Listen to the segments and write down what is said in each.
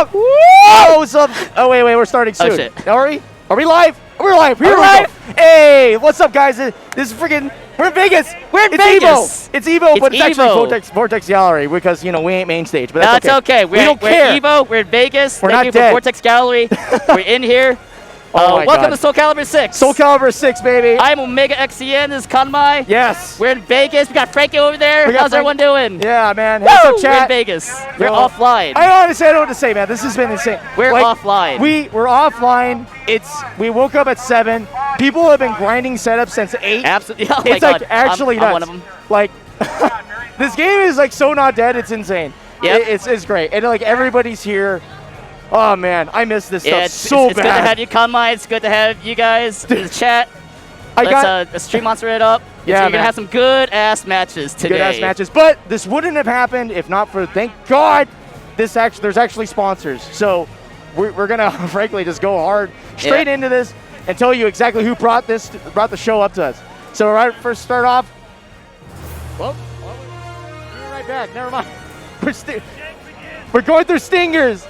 up? Oh, what's up? Oh, wait, we're starting soon. Oh, shit. Are we? Are we live? We're live. Here We're we live. go. Hey, what's up, guys? This is freaking. We're in Vegas. We're in it's Vegas. EVO. It's EVO, but it's actually EVO. Vortex Gallery because, you know, we ain't main stage. But That's that's okay. We don't care. We're EVO. We're in Vegas. We're Thank not you dead. for Vortex Gallery. We're in here. Oh my welcome God. to SoulCalibur 6. SoulCalibur 6, baby. I'm Omega XCN. This is Kanmai. Yes. We're in Vegas. We got Frankie over there. We got How's everyone doing? Yeah, man. Woo! What's up, We're in chat? Vegas. We're Yo, offline. I honestly don't know what to say, man. This has been insane. We're offline. We're offline. We woke up at 7. People have been grinding setups since 8. Absolutely. Oh It's my like God. actually I'm nuts. one of them. Like this game is like so not dead. It's insane. Yep. It's great. And like everybody's here. Oh man, I miss this stuff It's so good to bad. have you, Kanmai. It's good to have you guys in the chat. I got Let's stream monster it up. Yeah, you're man. gonna have some good ass matches today. good ass matches. But this wouldn't have happened if not for, thank God, there's actually sponsors. So we're gonna frankly just go hard straight into this and tell you exactly who brought the show up to us. So first start off. Well, we'll be right back. Never mind. We're going through stingers.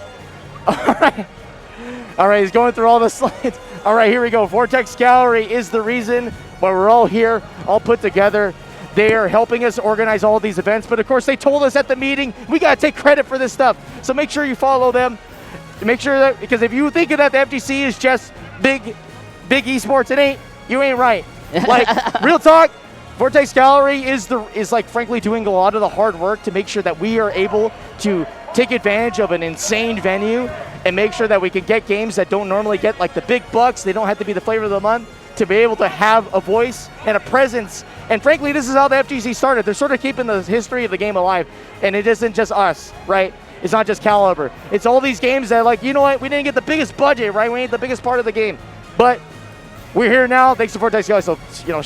All right, he's going through all the slides. All right, here we go. Vortex Gallery is the reason why we're all here, all put together. They are helping us organize all these events, but of course they told us at the meeting, we gotta take credit for this stuff. So make sure you follow them. Make sure that, because if you think that the FGC is just big esports, it ain't. You ain't right. Like, real talk, Vortex Gallery is like frankly doing a lot of the hard work to make sure that we are able to take advantage of an insane venue and make sure that we can get games that don't normally get like the big bucks. They don't have to be the flavor of the month, to be able to have a voice and a presence. And frankly, this is how the FGC started. They're sort of keeping the history of the game alive. And it isn't just us, right? It's not just Calibur. It's all these games that, like, you know what? We didn't get the biggest budget, right? We ain't the biggest part of the game. But we're here now, thanks to Vortex Gallery. So, you know,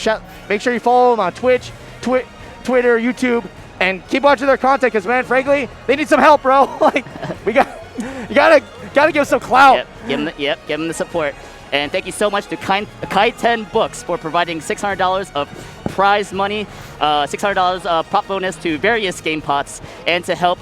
make sure you follow them on Twitch, Twitter, YouTube, and keep watching their content, because, man, frankly, they need some help, bro. Like, you gotta give them some clout. Give them the support. And thank you so much to Kai10 Books for providing $600 of prize money, $600 prop bonus to various game pots, and to help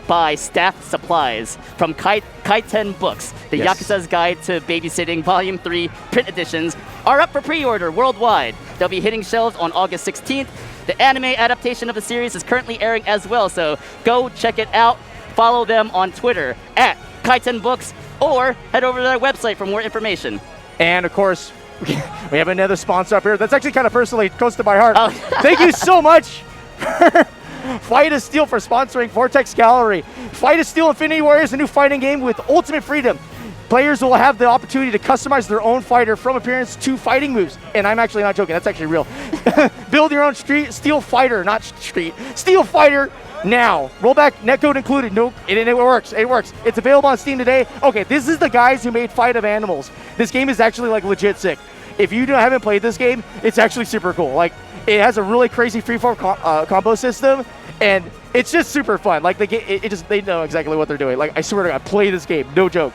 buy staff supplies from Kai10 Books. The Yakuza's Guide to Babysitting Volume 3 print editions are up for pre-order worldwide. They'll be hitting shelves on August 16th. The anime adaptation of the series is currently airing as well, so go check it out. Follow them on Twitter at Kai10 Books, or head over to their website for more information. And of course, we have another sponsor up here that's actually kind of personally close to my heart. Oh. Thank you so much, Fight of Steel, for sponsoring Vortex Gallery. Fight of Steel Infinity Warrior is a new fighting game with ultimate freedom. Players will have the opportunity to customize their own fighter from appearance to fighting moves. And I'm actually not joking, that's actually real. Build your own steel fighter, not steel fighter now. Rollback netcode included. No, it works. It works. It's available on Steam today. Okay, this is the guys who made Fight of Animals. This game is actually like legit sick. If you haven't played this game, it's actually super cool. Like, it has a really crazy freeform combo system, and it's just super fun. Like, they know exactly what they're doing. Like, I swear to God, play this game. No joke.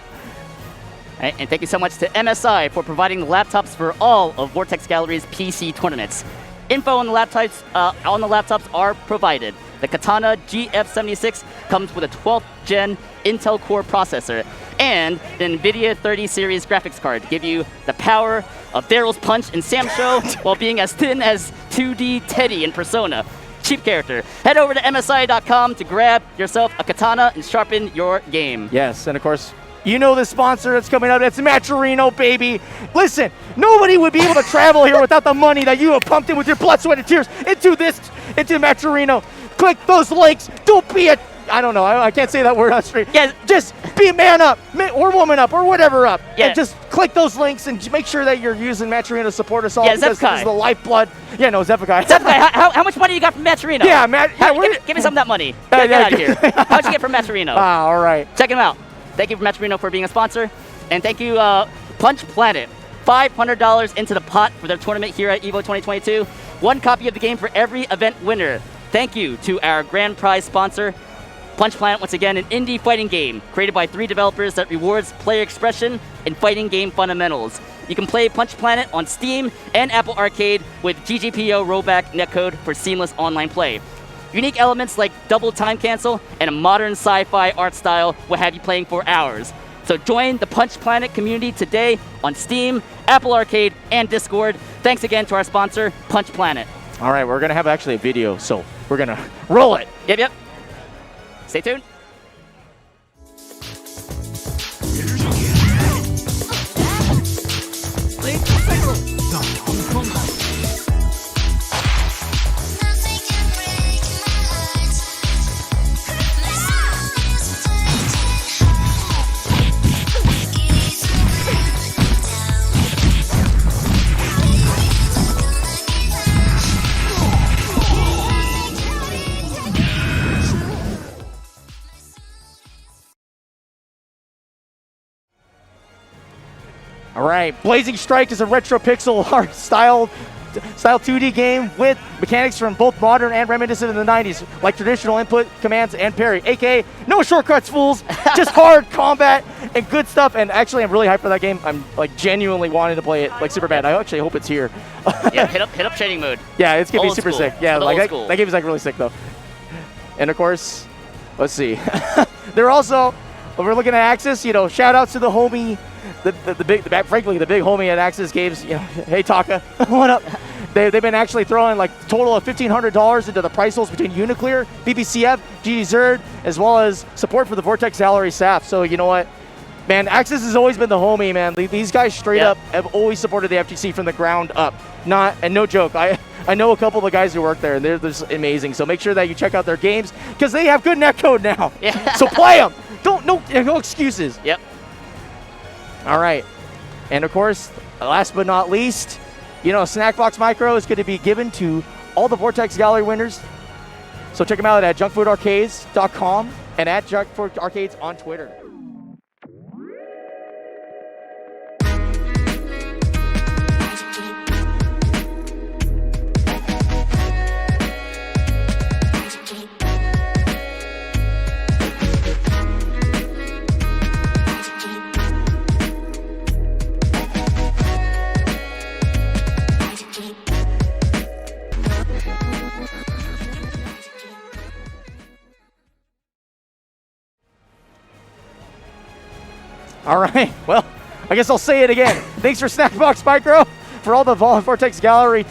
Right, and thank you so much to MSI for providing the laptops for all of Vortex Gallery's PC tournaments. Info on the laptops are provided. The Katana GF76 comes with a 12th gen Intel Core processor and the NVIDIA 30 series graphics card to give you the power of Daryl's punch in Sam Show while being as thin as 2D Teddy in Persona. Cheap character. Head over to MSI.com to grab yourself a katana and sharpen your game. Yes, and of course, you know the sponsor that's coming up. It's Matcherino, baby. Listen, nobody would be able to travel here without the money that you have pumped in with your blood, sweat, and tears into Matcherino. Click those links. Don't be a, I don't know, I can't say that word on stream. Yeah. Just be a man up, or woman up, or whatever up. Yeah. And just click those links and make sure that you're using Matcherino to support us all. Yeah, because this is the lifeblood. Yeah, no, Zephkai. Zephkai, how much money you got from Matcherino? Yeah, give me some of that money. Get out of here. How'd you get from Matcherino? Ah, all right. Check him out. Thank you for Matcherino for being a sponsor. And thank you, Punch Planet. $500 into the pot for their tournament here at EVO 2022. One copy of the game for every event winner. Thank you to our grand prize sponsor, Punch Planet, once again, an indie fighting game created by 3 developers that rewards player expression and fighting game fundamentals. You can play Punch Planet on Steam and Apple Arcade with GGPO rollback netcode for seamless online play. Unique elements like double time cancel and a modern sci-fi art style will have you playing for hours. So join the Punch Planet community today on Steam, Apple Arcade, and Discord. Thanks again to our sponsor, Punch Planet. All right, we're going to have actually a video, so we're going to roll it. Yep. Stay tuned. All right, Blazing Strike is a retro pixel art style 2D game with mechanics from both modern and reminiscent of the 90s, like traditional input, commands, and parry, aka no shortcuts, fools, just hard combat and good stuff. And actually, I'm really hyped for that game. I'm like genuinely wanting to play it like super bad. I actually hope it's here. Yeah, hit up training mode. Yeah, it's gonna be Old super school. sick. Yeah, like that game is like really sick though. And of course, let's see. They're also, when we're looking at Axis, you know, shout outs to the homie. Frankly, the big homie at Axis Games, you know, hey Taka, what up? They've been actually throwing like a total of $1,500 into the price holes between Uniclear, BBCF, GD Zerd, as well as support for the Vortex Gallery staff. So you know what, man, Axis has always been the homie, man. These guys straight up have always supported the FGC from the ground up. No joke. I know a couple of the guys who work there, and they're just amazing. So make sure that you check out their games because they have good netcode now. Yeah. So play them. No excuses. Yep. All right, and of course, last but not least, you know, Snackbox Micro is going to be given to all the Vortex Gallery winners. So check them out at junkfoodarcades.com and at junkfoodarcades on Twitter. All right, well, I guess I'll say it again. Thanks for Snackbox Micro for all the Vortex Gallery.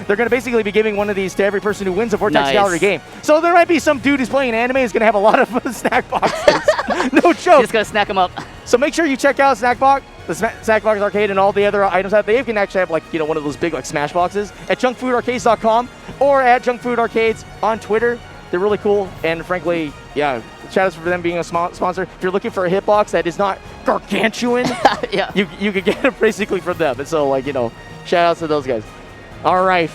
They're going to basically be giving one of these to every person who wins a Vortex Gallery game. So there might be some dude who's playing anime who's going to have a lot of snack boxes. No joke. Just going to snack them up. So make sure you check out Snackbox, the Snackbox Arcade, and all the other items that they can actually have, like, you know, one of those big like Smash boxes at junkfoodarcades.com or at junkfoodarcades on Twitter. They're really cool, and frankly, yeah, shout outs for them being a sponsor. If you're looking for a hitbox that is not gargantuan, yeah, you could get it basically from them. And so, like, you know, shout outs to those guys. All right,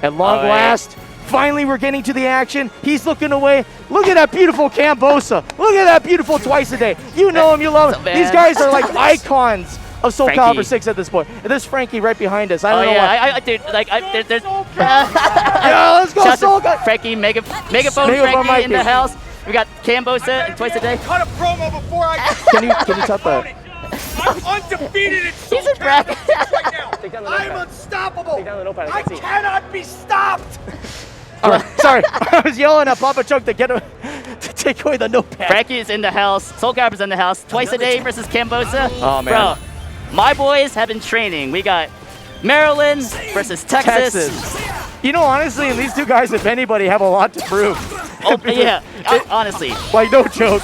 at long last, finally we're getting to the action. He's looking away. Look at that beautiful Cambosa. Look at that beautiful Twice a Day. You know him, you love him. These guys are like icons of SoulCalibur 6 at this point. And there's Frankie right behind us. I don't know why. Dude, like, there's yeah, let's go, SoulCalibur. Frankie, Megaphone Frankie in the house. We got Cambosa and Twice a Day. Cut a promo before I can you tell that? I'm undefeated in SoulCalibur right now. I'm unstoppable. I cannot be stopped. All right, sorry. I was yelling at Papa Chunk to get him to take away the notepad. Frankie is in the house. SoulCalibur's in the house. Twice a Day versus Cambosa. Oh, man. Bro, my boys have been training. We got Maryland versus Texas. You know, honestly, these two guys, if anybody, have a lot to prove. Oh, yeah, honestly. Like, no joke.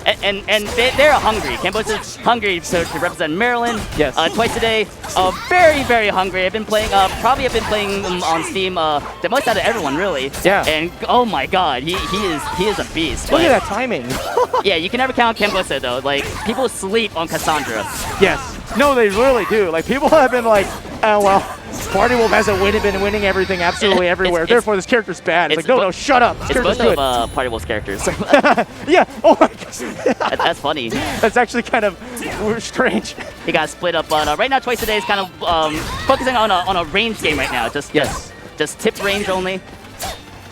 And they're hungry. Cambosa's hungry to represent Maryland. Yes. Twice a Day, very, very hungry. I've been playing, probably have been playing on Steam the most out of everyone, really. Yeah. And oh my God, he is a beast. Look at that timing. Yeah, you can never count Cambosa though. Like, people sleep on Cassandra. Yes. No, they really do. Like, people have been like, oh, well, Party Wolf hasn't been winning everything absolutely everywhere. Therefore, this character's bad. It's like, no, shut up. This it's both good. of Party Wolf's characters. Yeah. Oh my God. That's funny. That's actually kind of strange. He got split up, but right now Twice a Day is kind of focusing on a range game right now. Just tip range only.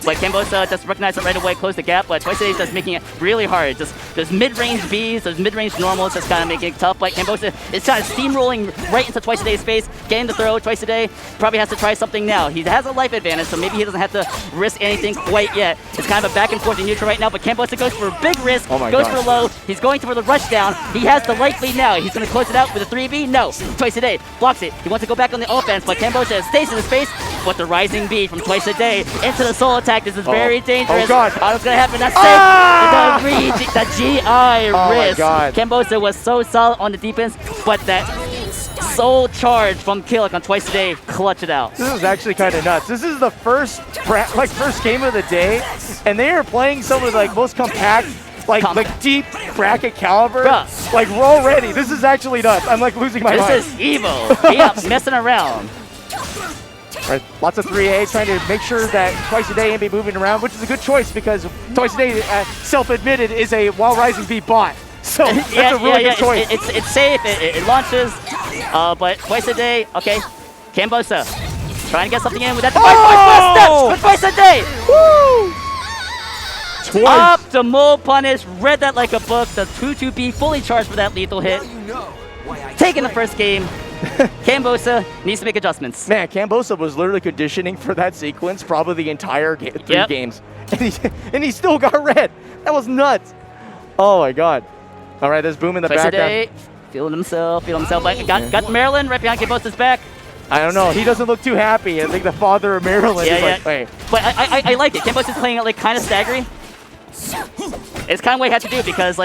but Cambosa just recognized it right away, closed the gap, but Twice a Day is just making it really hard. Just those mid-range Bs, those mid-range normals just kind of making it tough, but Cambosa is kind of steamrolling right into Twice a Day's face, getting the throw. Twice a Day probably has to try something now. He has a life advantage, so maybe he doesn't have to risk anything quite yet. It's kind of a back and forth in neutral right now, but Cambosa goes for a big risk, goes for low. He's going for the rush down. He has the life lead now. He's going to close it out with a 3B. No. Twice a Day blocks it. He wants to go back on the offense, but Cambosa stays in his face. But the rising B from Twice a Day into the soul attack. This is very dangerous. Oh, God. What's going to happen? That's safe. The GI risk. Cambosa was so solid on the defense, but that soul charge from Killick on Twice a Day clutch it out. This is actually kind of nuts. This is the first game of the day, and they are playing some of the most compact, deep bracket caliber. Bruh. Like, we're all ready. This is actually nuts. I'm losing my mind. This is EVO. Yeah, messing around. Right. Lots of 3A, trying to make sure that Twice a Day ain't be moving around, which is a good choice because Twice a Day, self-admitted, is a While Rising B bot. So that's a really good choice. It's safe. It launches. But Twice a Day, okay. Cambosa trying to get something in with that divine steps for Twice a Day. Woo! Twice. Optimal punish. Read that like a book. The 2-2B fully charged for that lethal hit. Taking the first game. Cambosa needs to make adjustments. Man, Cambosa was literally conditioning for that sequence probably the entire 3 games. And he still got red. That was nuts. Oh my God. All right, there's Boom in the Twice background. a Day, feeling himself. Like, got Maryland right behind Cambosa's back. I don't know. He doesn't look too happy. I think the father of Maryland is like, wait. But I like it. Cambosa's playing it kind of staggery. It's kind of what he had to do because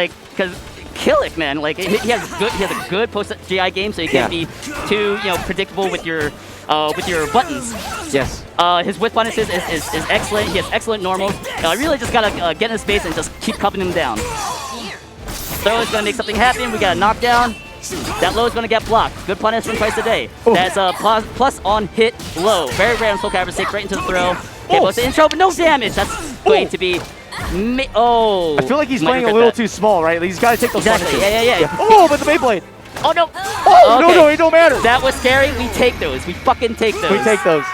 Killick, man, he has a good post GI game, so you can't be too predictable with your buttons. Yes. His whip punishes is excellent. He has excellent normals. Really just gotta get in his space and just keep cupping him down. Throw is gonna make something happen. We got a knockdown. That low is gonna get blocked. Good punish from Twice a Day. That's a plus on hit low. Very rare on SoulCalibur 6 right into the throw. Cambosa intro, but no damage. That's going to be. I feel like he's playing a little too small, right? He's got to take those punishes. Yeah. Oh, but the Beyblade. Oh, no. Oh, okay. No, it don't matter. That was scary. We take those. We fucking take those. We take those.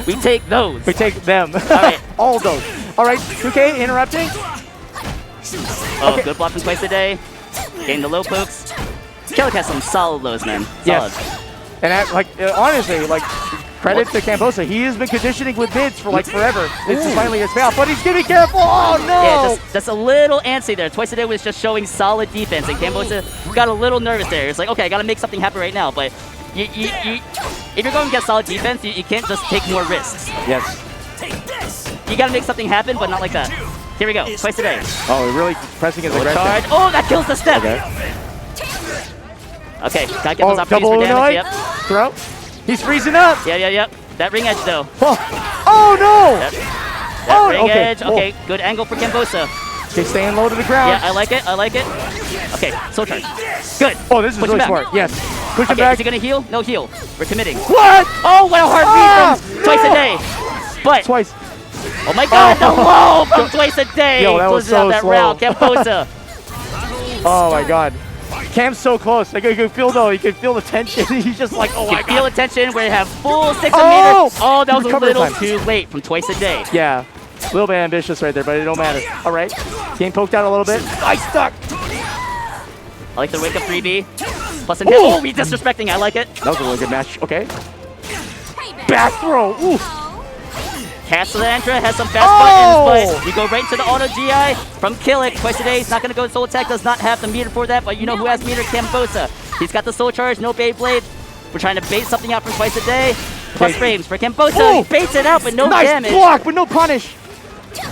We take those. We take them. All right. All those. All right, 2K interrupting. Good block from Twice a Day. Getting the low pokes. Killick has some solid lows, man. Solid. Yes. And honestly, credit to Cambosa. He has been conditioning with mids for forever. This is finally his payoff, but he's gonna be careful. Oh no! Yeah, just a little antsy there. Twice a Day was just showing solid defense, and Cambosa got a little nervous there. It's like, okay, I gotta make something happen right now. But if you're going to get solid defense, you can't just take more risks. Yes. You gotta make something happen, but not like that. Here we go. Twice a Day. Oh, really pressing his aggression. Oh, that kills the step. Okay, gotta get those opportunities for damage. Yep. Throw. He's freezing up. Yeah. That ring edge, though. Oh no! That ring edge. Okay, good angle for Cambosa. Okay, staying low to the ground. Yeah, I like it. Okay, soul charge. Good. Oh, this is really smart. Yes. Push him back. Is he gonna heal? No heal. We're committing. What? Oh, what a hard read from Twice a Day. But. Twice. Oh my God, the low from Twice a Day. Yo, that was so that slow. round, Cambosa. Oh my God. Cam's so close. You can feel the tension. He's just like, oh my God. Feel the tension where you have full 6 meters. Oh, that was a little time. too late from Twice a Day. Yeah. A little bit ambitious right there, but it don't matter. All right. Getting poked out a little bit. I stuck. I like the wake up 3B. Plus an hit. Oh, he's disrespecting. I like it. That was a really good match. Okay. Back throw. Ooh. Castellandra has some fast buttons, but you go right into the auto GI from Killick. Twice a Day. He's not going to go soul attack. Does not have the meter for that, but you know who has meter? Cambosa. He's got the soul charge. No Beyblade. We're trying to bait something out from Twice a Day. Plus frames for Cambosa. He baits it out, but no damage. Nice block, but no punish.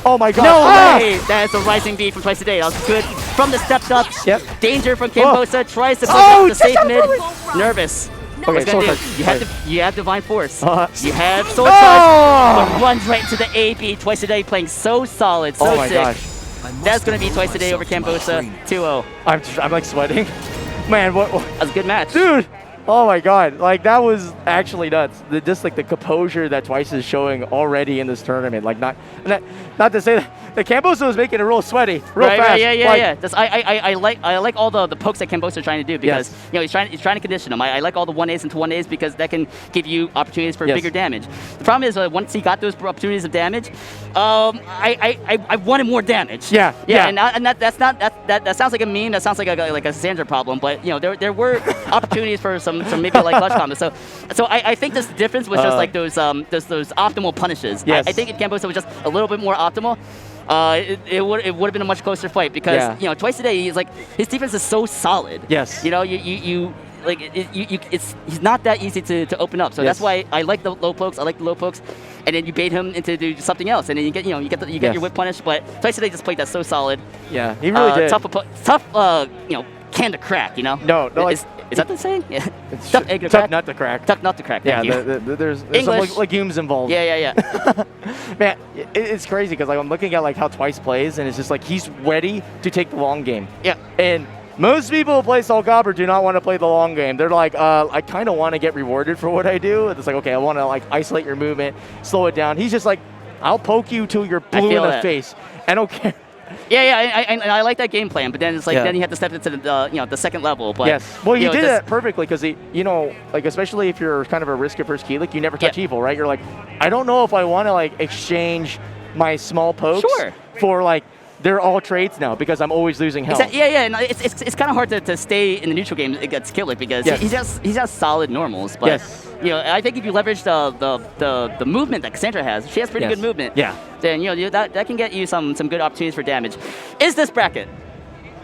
Oh my God. No way. That is a rising B from Twice a Day. That was good from the stepped up. Yep. Danger from Cambosa. Tries to push the safe mid. Nervous. Okay, soul charge. You have divine force. You have soul charge, but runs right into the AB. Twice a Day playing so solid, so sick. Oh my gosh. That's gonna be Twice a Day over Cambosa. 2-0. I'm like sweating. Man, what? That was a good match, dude. Oh my God, that was actually nuts. Just the composure that Twice is showing already in this tournament. Not to say that the Camboso is making it real sweaty, real fast. Right, yeah. Like, Just, I like all the pokes that Camboso are trying to do because you know he's trying to condition them. I like all the 1As into 1As because that can give you opportunities for bigger damage. The problem is once he got those opportunities of damage, I wanted more damage. Yeah. And that sounds like a meme. That sounds like a Sandra problem. But you know there were opportunities for some maybe like clutch combos. So I think this difference was just like those optimal punishes. Yes. I think if Camboso was just a little bit more optimal, it would have been a much closer fight because you know twice a day he's like his defense is so solid. Yes. You know he's not that easy to open up. So that's why I like the low pokes. I like the low pokes, and then you bait him into do something else, and then you get your whip punish. But twice a day just played that so solid. Yeah, he really did. Tough. You know, can to crack. You know. No. Like, is that the saying? Yeah. Tough egg to crack. Tough nut to crack. Tough nut to crack. Yeah. There's some legumes involved. Yeah. Man, it's crazy because like I'm looking at like how Twice plays, and it's just like he's ready to take the long game. Yeah. And most people who play SoulCalibur do not want to play the long game. They're like, I kind of want to get rewarded for what I do. It's like, okay, I want to like isolate your movement, slow it down. He's just like, I'll poke you till you're blue in the face. I don't care. Yeah, I like that game plan, but then it's like then you have to step into the the second level. But well, you did it perfectly because like especially if you're kind of a risk-averse Keelik, you never touch evil, right? You're like, I don't know if I want to like exchange my small pokes for like they're all trades now because I'm always losing health. Yeah, and it's kind of hard to stay in the neutral game against Keelik because he has solid normals, but you know I think if you leverage the movement that Cassandra has, she has pretty good movement. Yeah. Then you know that can get you some good opportunities for damage. Is this bracket?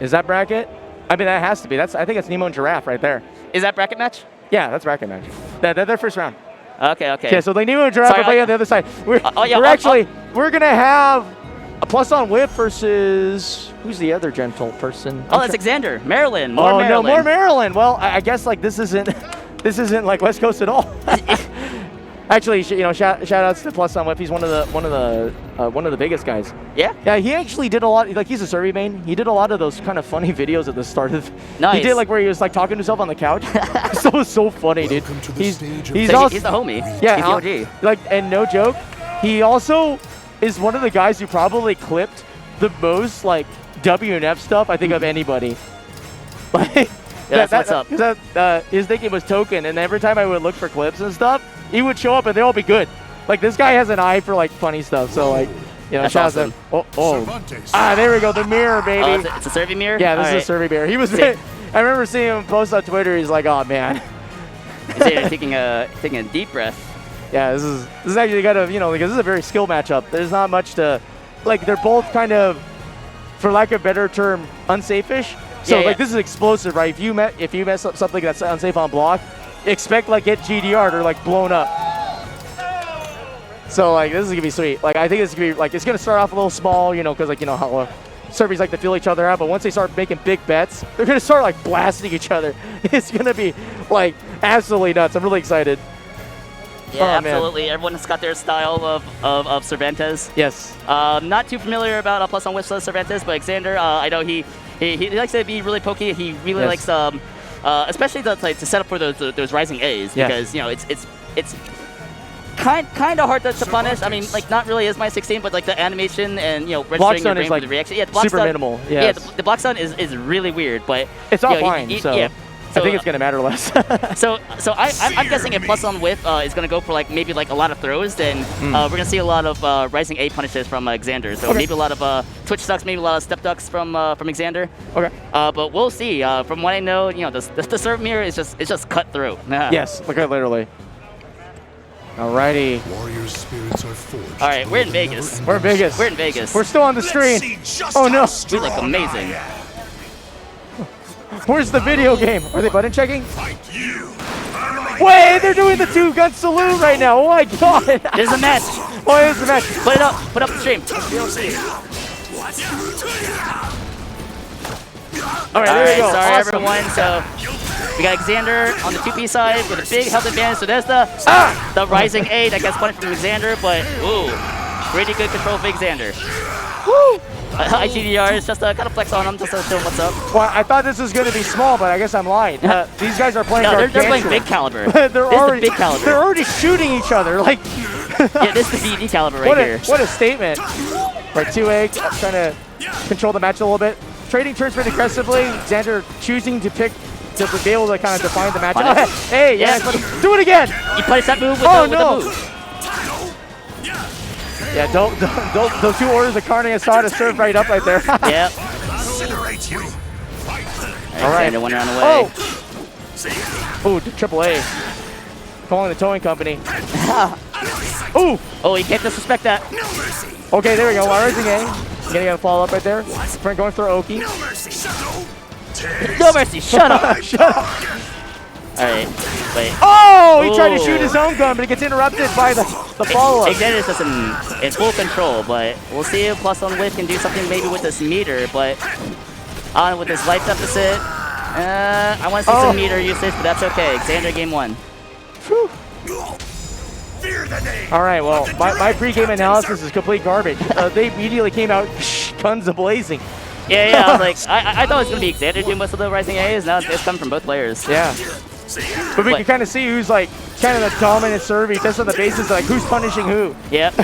Is that bracket? I mean that has to be. I think it's Nemo and Giraffe right there. Is that bracket match? Yeah, that's bracket match. They're their first round. Okay. Yeah, so like Nemo and Giraffe are playing on the other side. We're gonna have a plus on whip versus who's the other gentle person? Oh, that's Xander. Maryland. More Maryland. Well, I guess like this isn't like West Coast at all. Actually, you know, shout outs to plus on whip. He's one of the biggest guys. Yeah. He actually did a lot. Like he's a survey main. He did a lot of those kind of funny videos at the start of. Nice. He did like where he was like talking to himself on the couch. so funny, dude. He's the homie. Yeah. He's the OG. Like and no joke, he also is one of the guys who probably clipped the most like WNF stuff I think of anybody. Like that's what's up. His nickname was Token, and every time I would look for clips and stuff, he would show up and they'd all be good. Like this guy has an eye for like funny stuff. So like, you know, shout out to him. There we go, the mirror, baby. It's a survey mirror. Yeah, this is a survey mirror. He was. I remember seeing him post on Twitter. He's like, oh man. He's taking a deep breath. Yeah, this is actually kind of, you know, because this is a very skill matchup. There's not much to, like, they're both kind of, for lack of a better term, unsafe-ish. So like this is explosive, right? If you mess up something that's unsafe on block, expect like get GDR'd or like blown up. So like this is gonna be sweet. Like I think it's gonna be like it's gonna start off a little small, you know, because like you know how surveys like to feel each other out. But once they start making big bets, they're gonna start like blasting each other. It's gonna be like absolutely nuts. I'm really excited. Yeah, absolutely. Man. Everyone's got their style of Cervantes. Yes. Not too familiar about plus on which Cervantes, but Xander, I know he likes to be really pokey. He really likes especially to set up for those rising A's because you know it's kind of hard to punish. I mean, like not really as my 16, but like the animation and you know registering your brain for the reaction. Yeah, the block super stun, minimal. Yes. Yeah, the block stun is really weird, but it's offline. So I think it's gonna matter less. so I'm guessing if plus on whip is gonna go for like maybe like a lot of throws, then we're gonna see a lot of rising A punishes from Xander. So maybe a lot of twitch ducks, maybe a lot of step ducks from Xander. Okay. But we'll see. From what I know, you know, the serve mirror is just cut through. Yes, look at literally. Alrighty. Warrior spirits are forged. All right, we're in Vegas. We're in Vegas. We're in Vegas. We're still on the screen. Oh no. We look amazing. Where's the video game? Are they button checking? Wait, they're doing the 2-gun salute right now. Oh my god. There's a match. Oh, there's a match. Put it up. Put up the stream. All right, there you go. Sorry, awesome. everyone. So we got Xander on the 2P side with a big health advantage. So there's the rising A that gets punished from Xander, but ooh, pretty good control for Xander. Woo! IGDR is just kind of flex on them, just to show them what's up. Well, I thought this was going to be small, but I guess I'm lying. These guys are playing. No, they're playing big caliber. They're already shooting each other. Like, yeah, this is the BD caliber right here. What a statement. Right, 2A trying to control the match a little bit. Trading turns pretty aggressively. Xander choosing to pick to be able to kind of define the match. Oh, hey, yeah, do it again. He punished that move with, oh, the no. move. Yeah, don't those 2 orders of Carne Asada serve right up right there. Yep. All right. Xander 1 round away. Oh, triple A. Calling the towing company. Ooh. Oh, he can't disrespect that. Okay, there we go. Rising A. Getting a follow up right there. Going for Oki. No mercy. Shut up. Shut up. All right. Wait. Oh, he tried to shoot his own gun, but it gets interrupted by the follow-up. Xander's just in full control, but we'll see if Plus on Whip can do something maybe with this meter, but with this life deficit, I want to see some meter usage, but that's okay. Xander game 1. Whew. All right, well, my pre-game analysis is complete garbage. They immediately came out guns a-blazing. Yeah, I was like, I thought it was going to be Xander doing most of the Rising A's, now it's coming from both players. Yeah. But we can kind of see who's like kind of the dominant server. Just on the basis of like who's punishing who. Yep.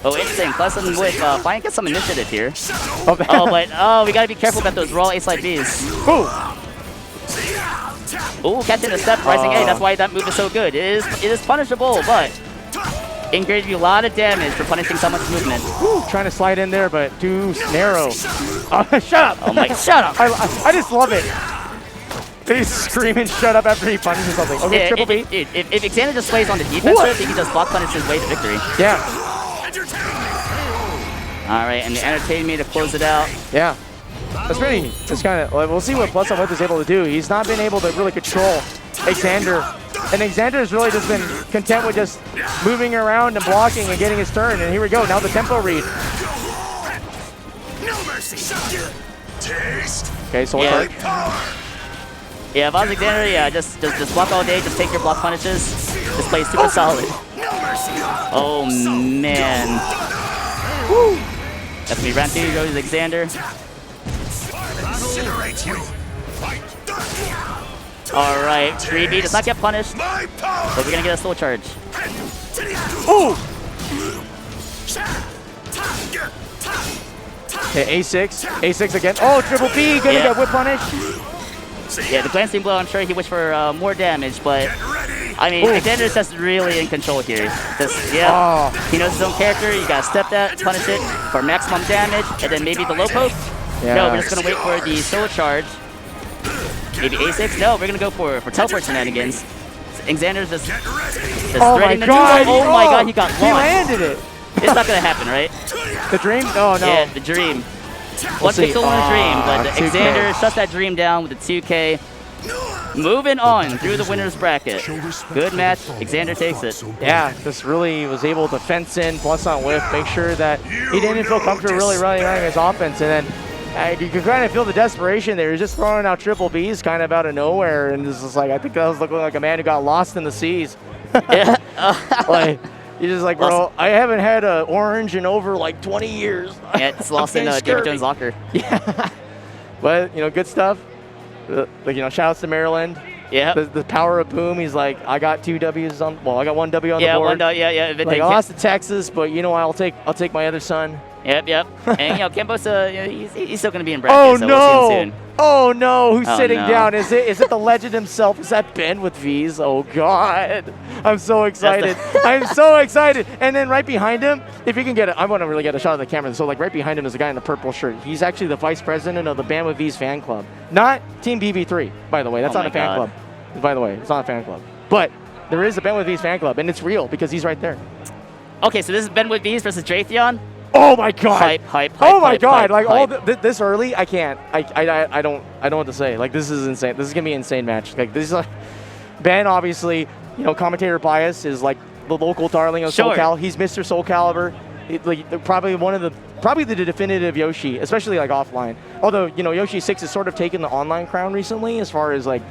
Oh, interesting. Plus on Whip, finally get some initiative here. But we got to be careful about those raw A-slide Bs. Ooh, catching a step, Rising A. That's why that move is so good. It is punishable, but it gives you a lot of damage for punishing so much movement. Ooh, trying to slide in there, but too narrow. Shut up! Oh my, shut up! I just love it. He's screaming shut up after he punishes something. Okay, triple B. If Xander just plays on the defensive, he can just block punish his way to victory. Yeah. All right, and the entertain me to close it out. Yeah. That's really, it's kind of, we'll see what Plus on Whip is able to do. He's not been able to really control Xander. And Xander has really just been content with just moving around and blocking and getting his turn. And here we go, now the tempo read. Okay, Soul Charge. Yeah, if I was Xander, yeah, just block all day, just take your block punishes. This plays super solid. Oh, man. That's me, round 2 goes Xander. All right, 3B does not get punished, but we're gonna get a Soul Charge. Ooh! Okay, A6 again. Oh, triple B, gonna get whip punish. Yeah, the glancing blow, I'm sure he wished for more damage, but I mean, Xander's just really in control here. He knows his own character, you gotta step that, punish it for maximum damage, and then maybe the low poke. Yeah. No, we're just gonna wait for the Soul Charge. Maybe A6? No, we're gonna go for teleport shenanigans. Xander's just threading the duo. Oh my god, he got launched. He landed it. It's not gonna happen, right? The dream? Oh no. Yeah, the dream. One pixel on the dream, but Xander shuts that dream down with the 2K. Moving on through the winner's bracket. Good match. Xander takes it. Yeah, just really was able to fence in Plus on Whip, make sure that he didn't feel comfortable really running his offense, and then you could kind of feel the desperation there. He's just throwing out triple Bs kind of out of nowhere, and this is like, I think that was looking like a man who got lost in the seas. Yeah. Like, you're just like, bro, I haven't had an orange in over like 20 years. Yeah, it's lost in David Jones' locker. Yeah. But, you know, good stuff. Like, you know, shout outs to Maryland. Yeah. The power of Boom. He's like, I got 2 W's on. Well, I got 1 W on the board. Yeah. Like, I lost to Texas, but you know, I'll take my other son. Yep. And you know, Kembo's he's still gonna be in bracket. So we'll see him soon. Oh no! Who's sitting down? Is it the legend himself? Is that Ben with V's? Oh God! I'm so excited. I'm so excited. And then right behind him, if you can get it, I want to really get a shot of the camera. So like right behind him is a guy in a purple shirt. He's actually the vice president of the Band with V's fan club. Not Team BB3, by the way. That's not a fan club. By the way, it's not a fan club. But there is a Band with V's fan club, and it's real because he's right there. Okay, so this is Ben with V's versus Dratheon. Oh my God! Hype! Oh my God! Like all this early, I can't. I don't know what to say. Like this is insane. This is gonna be an insane match. Like this is like Ben, obviously, you know, commentator bias is like the local darling of SoulCal. He's Mr. SoulCalibur. Like probably the definitive Yoshi, especially like offline. Although you know Yoshi 6 has sort of taken the online crown recently as far as like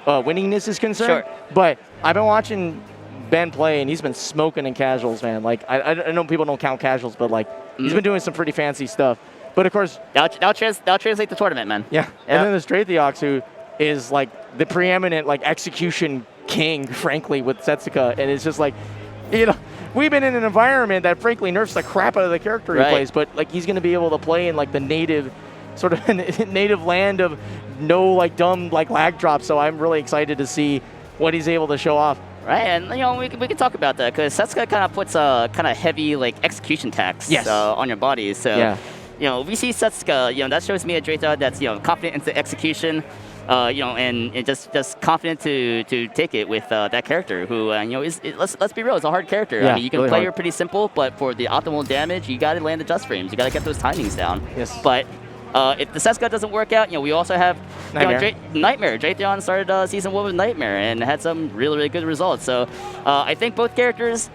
winningness is concerned. Sure. But I've been watching Ben play, and he's been smoking in casuals, man. Like I know people don't count casuals, but like he's been doing some pretty fancy stuff. But of course, that'll translate the tournament, man. Yeah. And then there's Dratheox, who is like the preeminent like execution king, frankly, with Setsuka, and it's just like, you know, we've been in an environment that frankly nerfs the crap out of the character he plays, but like he's going to be able to play in like the native sort of native land of no like dumb like lag drops. So I'm really excited to see what he's able to show off. Right, and you know we can talk about that because Setsuka kind of puts a kind of heavy like execution tax on your body. So you know we see Setsuka, you know that shows me a Drayton that's confident into execution, you know, and just confident to take it with that character who you know let's be real, it's a hard character. I mean you can play her pretty simple, but for the optimal damage you got to land the just frames, you got to get those timings down. Yes. But if the Setsuka doesn't work out, you know, we also have Nightmare. Drayton started season 1 with Nightmare and had some really good results. So I think both characters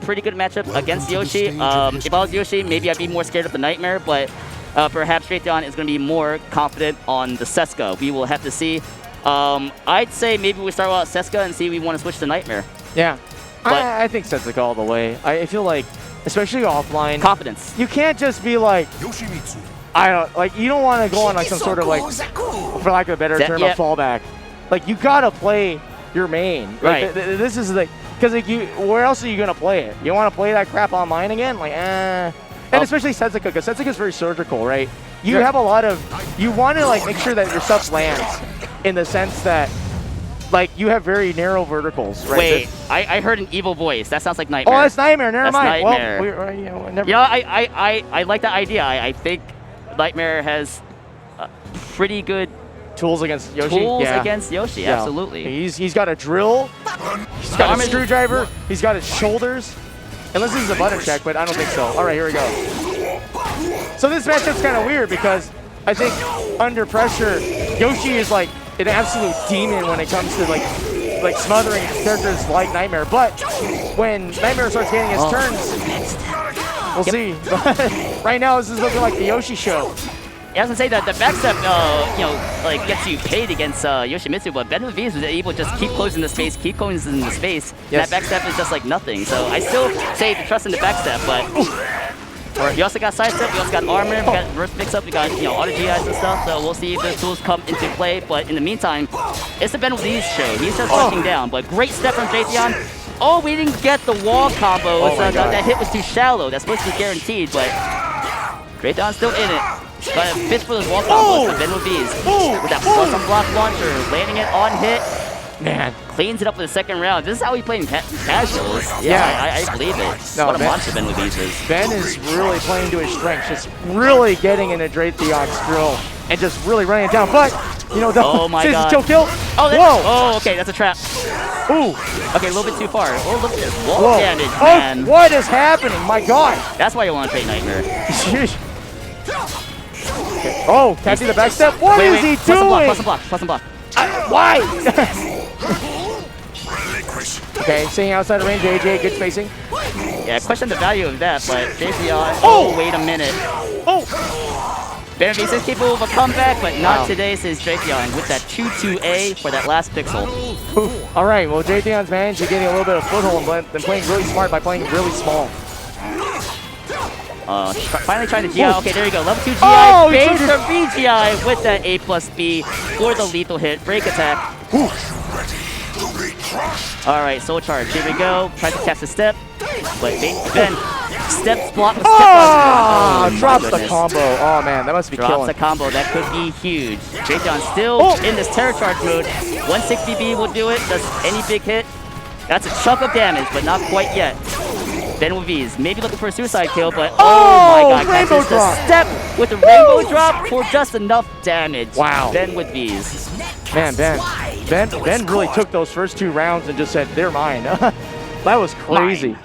pretty good matchup against Yoshi. If I was Yoshi, maybe I'd be more scared of the Nightmare, but perhaps Drayton is going to be more confident on the Setsuka. We will have to see. I'd say maybe we start with Setsuka and see if we want to switch to Nightmare. Yeah, I think Setsuka all the way. I feel like, especially offline, confidence. You can't just be like, I don't like. You don't want to go on like some sort of like, for lack of a better term, a fallback. Like you gotta play your main. Like, this is like, because like where else are you gonna play it? You want to play that crap online again? Like, and especially Setsuka, because Setsuka is very surgical, right? You have a lot of, you want to like make sure that your stuff lands, in the sense that, like you have very narrow verticals, right? Wait, I heard an evil voice. That sounds like Nightmare. Oh, that's Nightmare. Never mind. Nightmare. Well, I like that idea. I think Nightmare has pretty good tools against Yoshi. Yeah. Absolutely. He's got a drill. He's got a screwdriver. He's got his shoulders. Unless this is a button check, but I don't think so. All right, here we go. So this matchup's kind of weird because I think under pressure, Yoshi is like an absolute demon when it comes to like smothering characters like Nightmare. But when Nightmare starts getting his turns, we'll see. But right now, this is looking like the Yoshi show. Yeah, I was gonna say that the backstep, you know, like gets you paid against Yoshimitsu, but Ben with V's was able to just keep closing the space, keep closing the space. Yes. That backstep is just like nothing. So I still say to trust in the backstep, but we also got sidestep, we also got armor, we got reverse mix-up, we got auto GIs and stuff. So we'll see if the tools come into play. But in the meantime, it's the Ben with V's show. He's just punching down, but great step from Drayton. Oh, we didn't get the wall combo. That hit was too shallow. That's supposed to be guaranteed, but Drayton's still in it. Got a fist for those wall combos for Ben with V's. With that plus on block launcher, landing it on hit. Man. Cleans it up for the second round. This is how we play in casuals. I believe it. No, what a monster Ben with V's is. Ben is really playing to his strengths, just really getting into Draythion's drill and just really running it down. But, you know, oh my god. Chill kill. Oh, okay, that's a trap. Ooh. Okay, a little bit too far. Oh, look at this wall damage, man. What is happening? My god. That's why you want to play Nightmare. Okay. Oh, can't see the backstep. What is he doing? Plus and block. Why? Okay, staying outside of range, AJ, good spacing. Yeah, I question the value of that, but Drayton. Oh, wait a minute. Ben V is capable of a comeback, but not today, says Drayton with that 2-2A for that last pixel. All right, well, Draythion's managed to getting a little bit of foothold and playing really smart by playing really small. Finally trying to GI. Okay, there you go. Level 2 GI. Base from VGI with that A+B for the lethal hit. Break attack. Alright, soul charge. Here we go. Try to catch the step. But Ben steps block with step. Drops the combo. Oh man, that must be killing. Drops the combo. That could be huge. Drayton still in this terror charge mode. 160B will do it. Does any big hit. That's a chunk of damage, but not quite yet. Ben with V's, maybe looking for a suicide kill, but oh my god, rainbow drop. The step with the rainbow drop for just enough damage. Wow. Ben with V's. Man, Ben really took those first 2 rounds and just said, they're mine. That was crazy.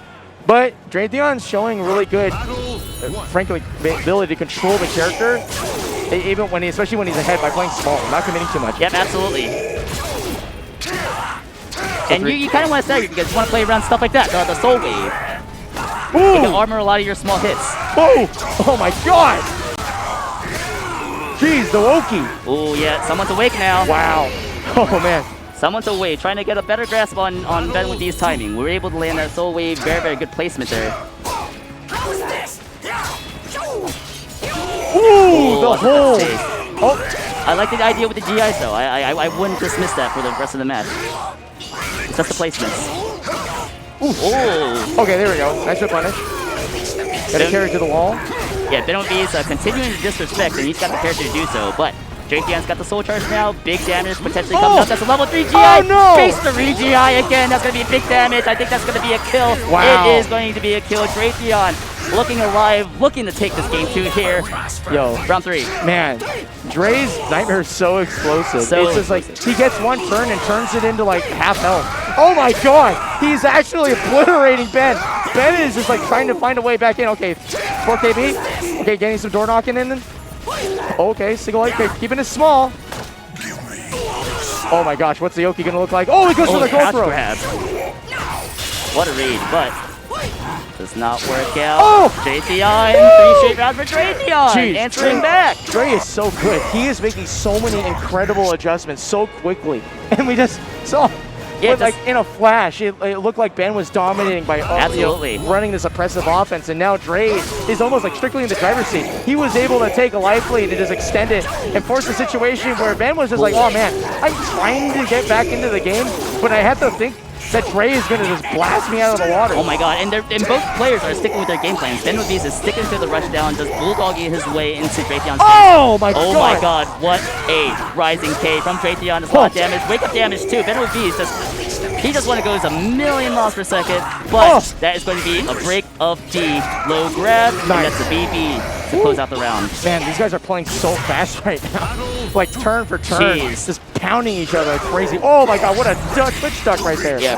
But Draythion's showing really good, frankly, ability to control the character, even when especially when he's ahead by playing small, not committing too much. Yep, absolutely. And you kind of want to stagger because you want to play around stuff like that, the Soul Wave. You can armor a lot of your small hits. Oh my god! Jeez, the Woki. Oh yeah, someone's awake now. Wow. Oh man. Someone's awake, trying to get a better grasp on Ben with D's timing. We were able to land that Soul Wave, very good placement there. Ooh, the hole. I like the idea with the GIs though. I wouldn't dismiss that for the rest of the match. It's just the placements. Ooh. Okay, there we go. Nice punish. Got to carry to the wall. Yeah, Benovi is continuing to disrespect, and he's got the character to do so, but Dratheon's got the soul charge now. Big damage potentially coming up. That's a level 3 GI. Oh, no! Face the re-GI again. That's going to be big damage. I think that's going to be a kill. Wow. It is going to be a kill. Dratheon looking alive, looking to take this game 2 here. Yo. Round 3. Man, Dre's Nightmare is so explosive. So it's just like, he gets one turn and turns it into like half health. Oh my god! He's actually obliterating Ben. Ben is just like trying to find a way back in. Okay, 4KB. Okay, getting some door knocking in. Okay, single light, okay, keeping it small. Oh my gosh, what's the Yoki gonna look like? Oh, he goes for the gold throw. Grab. What a read, but does not work out. Oh! Dratheon, 3 straight rounds for Dratheon. Jeez, Answering back. Dre is so good. He is making so many incredible adjustments so quickly. And we just saw, like in a flash, it looked like Ben was dominating by running this oppressive offense. And now Dre is almost like strictly in the driver's seat. He was able to take a life lead and just extend it and force a situation where Ben was just like, oh man, I'm trying to get back into the game, but I have to think that Dre is going to just blast me out of the water. Oh my god, and both players are sticking with their game plans. Benovi is sticking to the rush down, just bulldogging his way into Dratheon's Oh my god! Oh my god, what a rising K from Dratheon. There's a lot of damage, wake up damage too. Benovi is he just want to go a million miles per second, but that is going to be a break of D. Low grab, and that's the BB to close out the round. Man, these guys are playing so fast right now. Like turn for turn, just pounding each other like crazy. Oh my god, what a twitch duck right there. Yeah,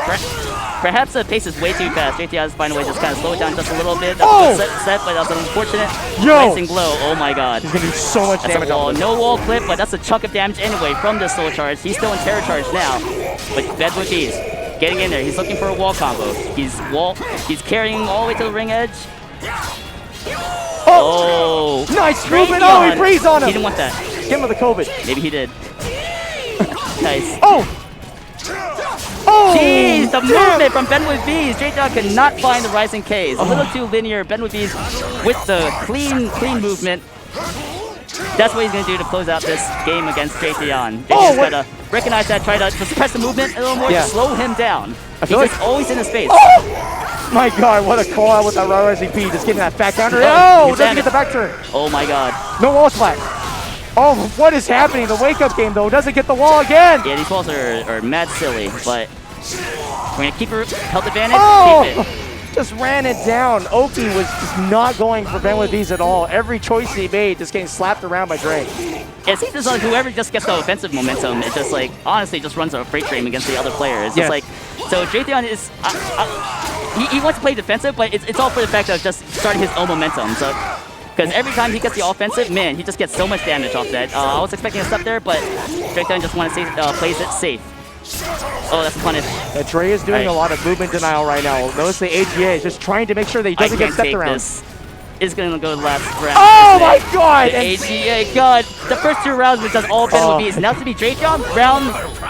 perhaps the pace is way too fast. JT has to find a way to just kind of slow it down just a little bit. That's set, but that's an unfortunate rising glow. Oh my god. He's going to do so much damage. No wall clip, but that's a chunk of damage anyway from this soul charge. He's still in terror charge now, but Ben with these. Getting in there, he's looking for a wall combo. He's carrying all the way to the ring edge. Oh! Nice movement! Oh, he breathes on him! He didn't want that. Give him the COVID. Maybe he did. Nice. Oh! Jeez, the movement from Ben with V's. J-Dog cannot find the rising Ks. A little too linear. Ben with V's with the clean movement. That's what he's going to do to close out this game against Dratheon. Dratheon's got to recognize that, try to suppress the movement a little more, to slow him down. He's just always in his face. Oh! My god, what a call out with that raw rising P. Just getting that back counter. Oh, doesn't get the back turn. Oh my god. No wall splat. Oh, what is happening? The wake-up game, though, doesn't get the wall again. Yeah, these walls are mad silly, but we're going to keep her health advantage. Keep it. Just ran it down. Oki was just not going for Ben with these at all. Every choice he made just getting slapped around by Dre. Yeah, it seems as like whoever just gets the offensive momentum, it just like honestly just runs a freight train against the other player. It's just like, so Dratheon is, he wants to play defensive, but it's all for the fact of just starting his own momentum. So, because every time he gets the offensive, man, he just gets so much damage off that. I was expecting a step there, but Dratheon just wants to plays it safe. Oh, that's a punish. Dre is doing a lot of movement denial right now. Notice the AGA is just trying to make sure that he doesn't get stepped around. This is going to go the last round. Oh my god! The AGA, god. The first 2 rounds was just all Ben with B's. Now to be Dratheon,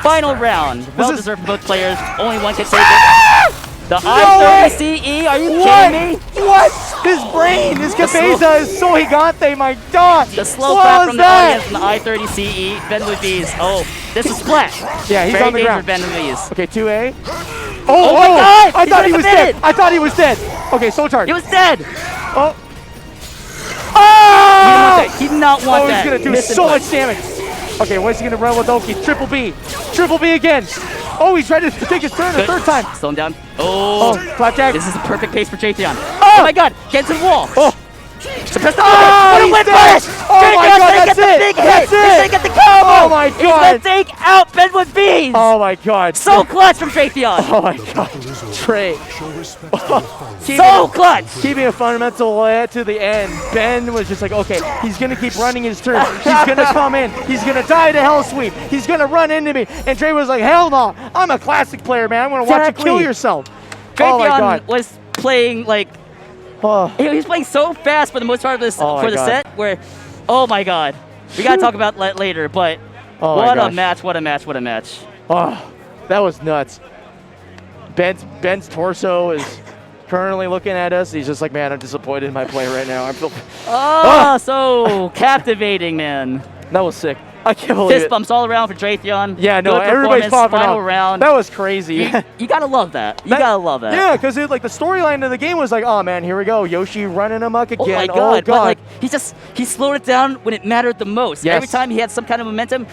final round. Well deserved for both players. Only one can take it. The I-30CE, are you kidding me? What? His brain, his cabeza is so gigante, my god! The slow clap from the audience from the I-30CE, Ben with B's. Oh, this is splat. Yeah, he's on the ground. Ben with B's. Okay, 2A. Oh my god! I thought he was dead! I thought he was dead! Okay, soul charge. He was dead! Oh! He did not want that. Oh, he's gonna do so much damage. Okay, what's he gonna run with Oki? Triple B. Triple B again. Oh, he tried to take his turn a third time. Slow him down. Oh, flapjack. This is a perfect pace for Dratheon. Oh my god, get to the wall. Oh. Suppress the what a win punish! Oh my god, that's it! He's gonna get the combo! Oh my god! He's gonna take out Ben with B's! Oh my god. So clutch from Dratheon! Oh my god. Trey. So clutch! Keeping a fundamental to the end. Ben was just like, okay, he's gonna keep running his turn. He's gonna come in. He's gonna die to Hell Sweep. He's gonna run into me. And Trey was like, hell no. I'm a classic player, man. I'm gonna watch you kill yourself. Dratheon was playing like he's playing so fast for the most part of this for the set where, oh my god, we gotta talk about that later. But what a match! What a match! What a match! Oh, that was nuts. Ben's torso is currently looking at us. He's just like, man, I'm disappointed in my play right now. I feel so captivating, man. That was sick. I can't believe Fist it. bumps all around for Dratheon. Yeah, no, Good everybody's performance, popping final out. round. That was crazy. You gotta love that. You gotta love that. Yeah, because like the storyline of the game was like, oh man, here we go, Yoshi running amok again. Oh my god! But like he slowed it down when it mattered the most. Yes. Every time he had some kind of momentum,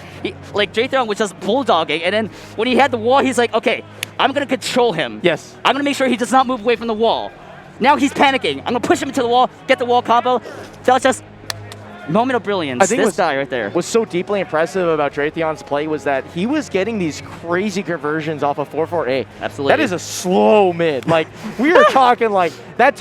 like Dratheon was just bulldogging, and then when he had the wall, he's like, okay, I'm gonna control him. Yes. I'm gonna make sure he does not move away from the wall. Now he's panicking. I'm gonna push him into the wall, get the wall combo. That was just moment of brilliance. I think this guy right there. What's so deeply impressive about Dratheon's play was that he was getting these crazy conversions off of 4-4-A. Absolutely. That is a slow mid. Like, we were talking like, that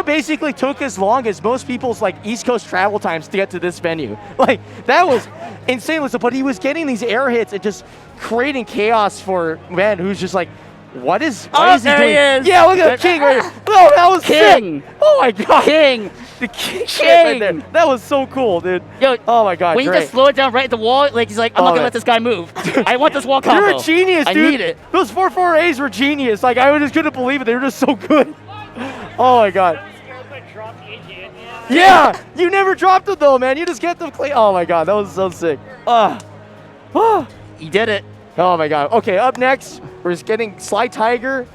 basically took as long as most people's like East Coast travel times to get to this venue. Like, that was insane. But he was getting these air hits and just creating chaos for man who's just like, what is he there doing? he is. Yeah, look at the king right here. Oh, that was King. sick. Oh my god. King. The king right there. That was so cool, dude. Yo, oh my god, when great. you just slow it down right at the wall, like he's like, I'm not gonna let this guy move. I want this wall combo. You're a genius, dude. I need it. Those 4-4-As were genius. Like, I just couldn't believe it. They were just so good. Oh my god. Yeah, you never dropped it though, man. You just get them clean. Oh my god, that was so sick. He did it. Oh my god. Okay, up next, we're just getting Sly Tiger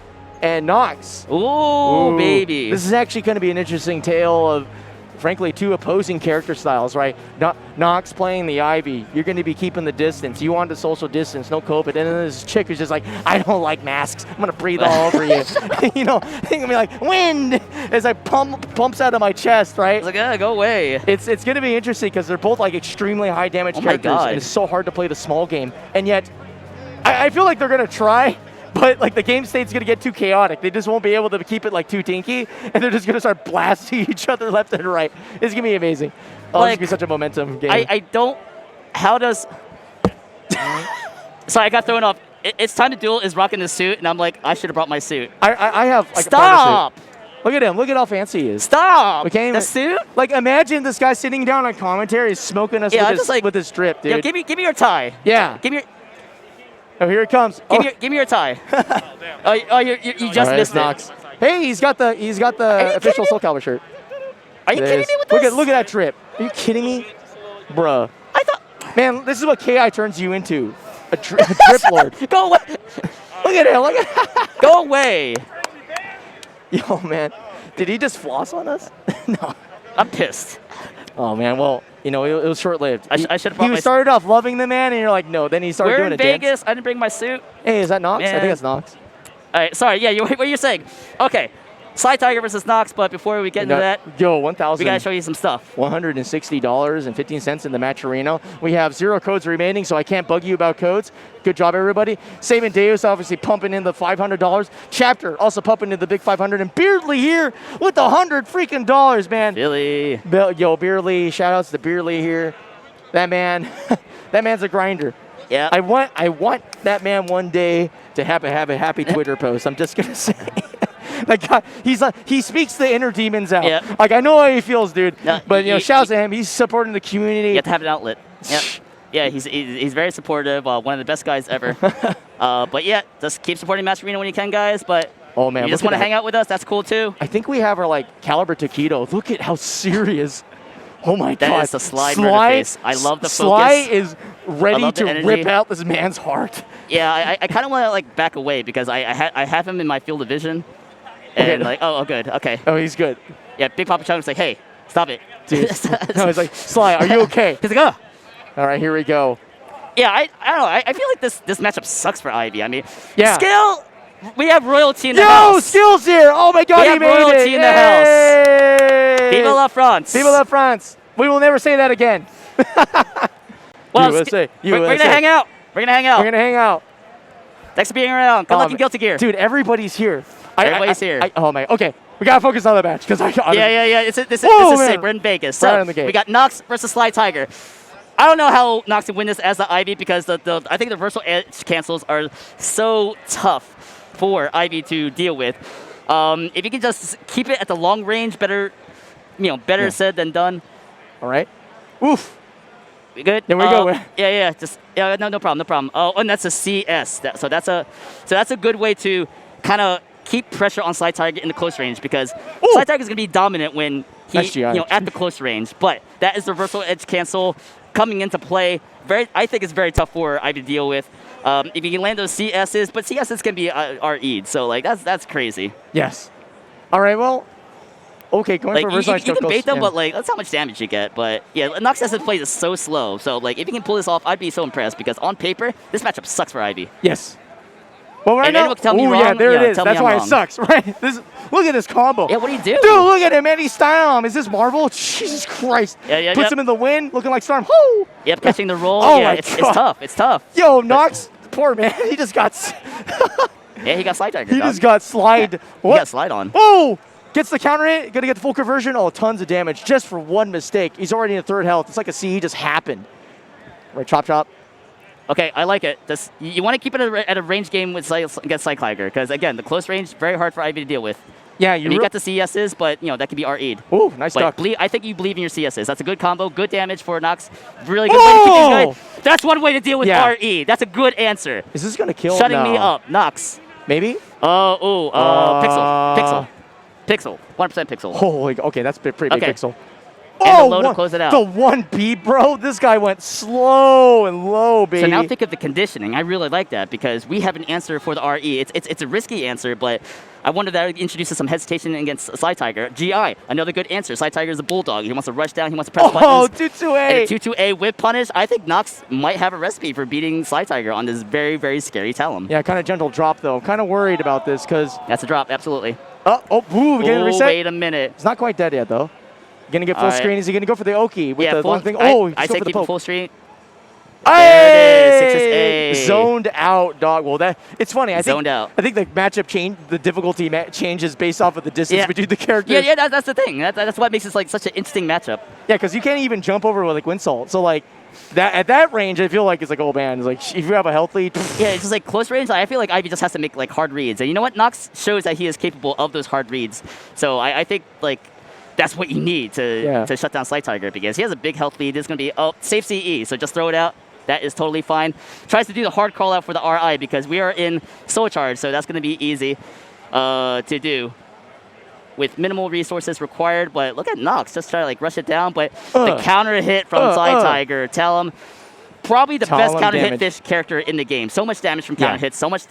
and Nox. Ooh, baby. This is actually going to be an interesting tale of, frankly, two opposing character styles, right? Nox playing the Ivy. You're going to be keeping the distance. You want the social distance, no cope. And then this chick who's just like, I don't like masks. I'm going to breathe all over you. You know, it's going to be like, wind, as I pumps out of my chest, right? I was like, yeah, go away. It's going to be interesting because they're both like extremely high damage characters. God. And it's so hard to play the small game. And yet, I feel like they're going to try. But like the game state's gonna get too chaotic. They just won't be able to keep it like too tinky, and they're just gonna start blasting each other left and right. It's gonna be amazing. Oh, Like, it's gonna be such a momentum game. I don't. How does? Sorry, I got thrown off. It's time to duel is rocking the suit, and I'm like, I should have brought my suit. I have like Stop! a suit. Look at him. Look at how fancy he is. Stop! We can't The even- suit? Like imagine this guy sitting down on commentary, smoking us Yeah, with, just like- with his drip, dude. Yo, give me your tie. Yeah. Give me your. Oh, here it comes. Give me your tie. You just missed it. Nox. Hey, he's got the official SoulCalibur shirt. Are you kidding me with this? Look at that drip. Are you kidding me, bruh? I thought. Man, this is what KI turns you into. A drip lord. Go away. Look at him. Look at Go away. Yo, man. Did he just floss on us? No. I'm pissed. Oh, man. Well, you know, it was short-lived. I should have brought He my. started off loving the man, and you're like, no. Then he started We're doing in a dance. Vegas. I didn't bring my suit. Hey, is that Nox? I Man. think that's Nox. All right, sorry. Yeah, what you're saying? Okay, Sly Tiger versus Nox. But before we get into that, Yo, we gotta show you some stuff. $160.15 in the match arena. We have 0 codes remaining, so I can't bug you about codes. Good job, everybody. Saban Deus obviously pumping in the $500. Chapter also pumping in the big 500. And Beardley here with the $100 freaking dollars, man. Billy. Yo, Beardley. Shout outs to Beardley here. That man, that man's a grinder. Yeah. I want that man one day to have a happy Twitter post. I'm just gonna say. Like God, he speaks the inner demons out. Yeah. Like I know how he feels, dude. No, but you know, shouts to him. He's supporting the community. You have to have an outlet. Yep. Yeah, he's very supportive. One of the best guys ever. But yeah, just keep supporting Master Arena when you can, guys. But oh man, you just want to hang out with us, that's cool too. I think we have our like Caliber Taquito. Look at how serious. Oh my God. That is the Sly murder face. I love the Sly focus. is ready to energy. rip out this man's heart. Yeah, I kind of want to like back away because I have him in my field of vision. And like, oh, good, okay. Oh, he's good. Yeah, Big Papa Chung's like, hey, stop it. Dude. No, he's like, Sly, are you okay? He's like, oh. All right, here we go. Yeah, I don't know. I feel like this matchup sucks for Ivy. I mean, yeah. Skill, we have royalty in the house. Yo, Skill's here. Oh my God, We he have made it. royalty in the house. Hey! Viva la France. Viva la France. We will never say that again. Well, USA. We're going to hang out. We're going to hang out. We're going to hang out. Thanks for being around. Good luck in Guilty Gear. Dude, everybody's here. Everybody's here. Oh my, okay. We got to focus on the match. Because Yeah. This is man. sick. We're in Vegas. So Right on the gate. we got Nox versus Sly Tiger. I don't know how Nox can win this as the Ivy because I think the versatile edge cancels are so tough for Ivy to deal with. If you can just keep it at the long range, better said than done. All right. Oof. We good? There we go. No problem. Oh, and that's a CS. So that's a good way to kind of keep pressure on Sly Tiger in the close range because Sly Tiger is going to be dominant when he SGI. at the close range. But that is the versatile edge cancel. coming into play. I think it's very tough for Ivy to deal with. If you can land those CSs, but CSs can be RE'd, so like that's crazy. Yes. All right, well, okay, going Like for reverse you can bait them, but like that's how much damage you get. But yeah, Nox as it plays is so slow. So like if you can pull this off, I'd be so impressed because on paper this matchup sucks for Ivy. Yes. Well, right And now, anyone can tell me ooh, wrong, yeah, there yeah, it is. tell me That's I'm why it wrong. sucks, right? Look at this combo. Yeah, what do you do? Dude, look at him, man. He's styling him. Is this Marvel? Jesus Christ. Yeah, Puts him in the wind, looking like Storm. Woo! Yep, catching the roll. Oh yeah, my it's God. tough. It's tough. Yo, Nox, poor man. He just got. Yeah, he got slide tiger. He dog. just got slide. He What? got slide on. Oh! Gets the counter hit. Gonna get the full conversion. Oh, tons of damage just for one mistake. He's already in third health. It's like a CE just happened. Right, chop, chop. Okay, I like it. You want to keep it at a range game with against SoulCalibur because again, the close range very hard for Ivy to deal with. Yeah, You got the CSs, but you know that could be RE'd. Ooh, nice But duck. I think you believe in your CSs. That's a good combo, good damage for Nox. Really good way to keep these guys. That's one way to deal with Yeah. RE. That's a good answer. Is this gonna kill? Shutting No. me up, Nox. Maybe. Pixel. 100% pixel. Holy, okay, that's a pretty big Okay. pixel. And the low to close it out. The 1B, bro. This guy went slow and low, baby. So now think of the conditioning. I really like that because we have an answer for the RE. It's a risky answer, but I wonder if that introduces some hesitation against Slide Tiger. GI, another good answer. Slide Tiger is a bulldog. He wants to rush down. He wants to press buttons. 2-2-A. And a 2-2-A whip punish. I think Nox might have a recipe for beating Slide Tiger on this very, very scary Talon. Yeah, kind of gentle drop, though. I'm kind of worried about this because... That's a drop, absolutely. Ooh, getting reset. Wait a minute. It's not quite dead yet, though. Gonna get full All right. screen. Is he gonna go for the Oki with Yeah, the full, long thing? Oh, I he's say going for the keep it poke. full stream. Hey! There it is, 6-6-A. Zoned out, dog. Well, it's funny. I Zoned out. I think the matchup the difficulty changes based off of the distance between the characters. Yeah, that's the thing. That's what makes this like such an interesting matchup. Yeah, because you can't even jump over with like wind salt. So like that at that range, I feel like it's like, oh man, it's like if you have a healthy. Yeah, it's just like close range. I feel like Ivy just has to make like hard reads, and you know what? Nox shows that he is capable of those hard reads. So I think like that's what you need to shut down Slide Tiger because he has a big health lead. It's gonna be safe CE, so just throw it out. That is totally fine. Tries to do the hard call out for the RI because we are in Soul Charge, so that's gonna be easy to do with minimal resources required. But look at Nox, just try to like rush it down. But the counter hit from Slide Tiger, tell him. Probably the best counter hit fish character in the game. So much damage from counter hits, so much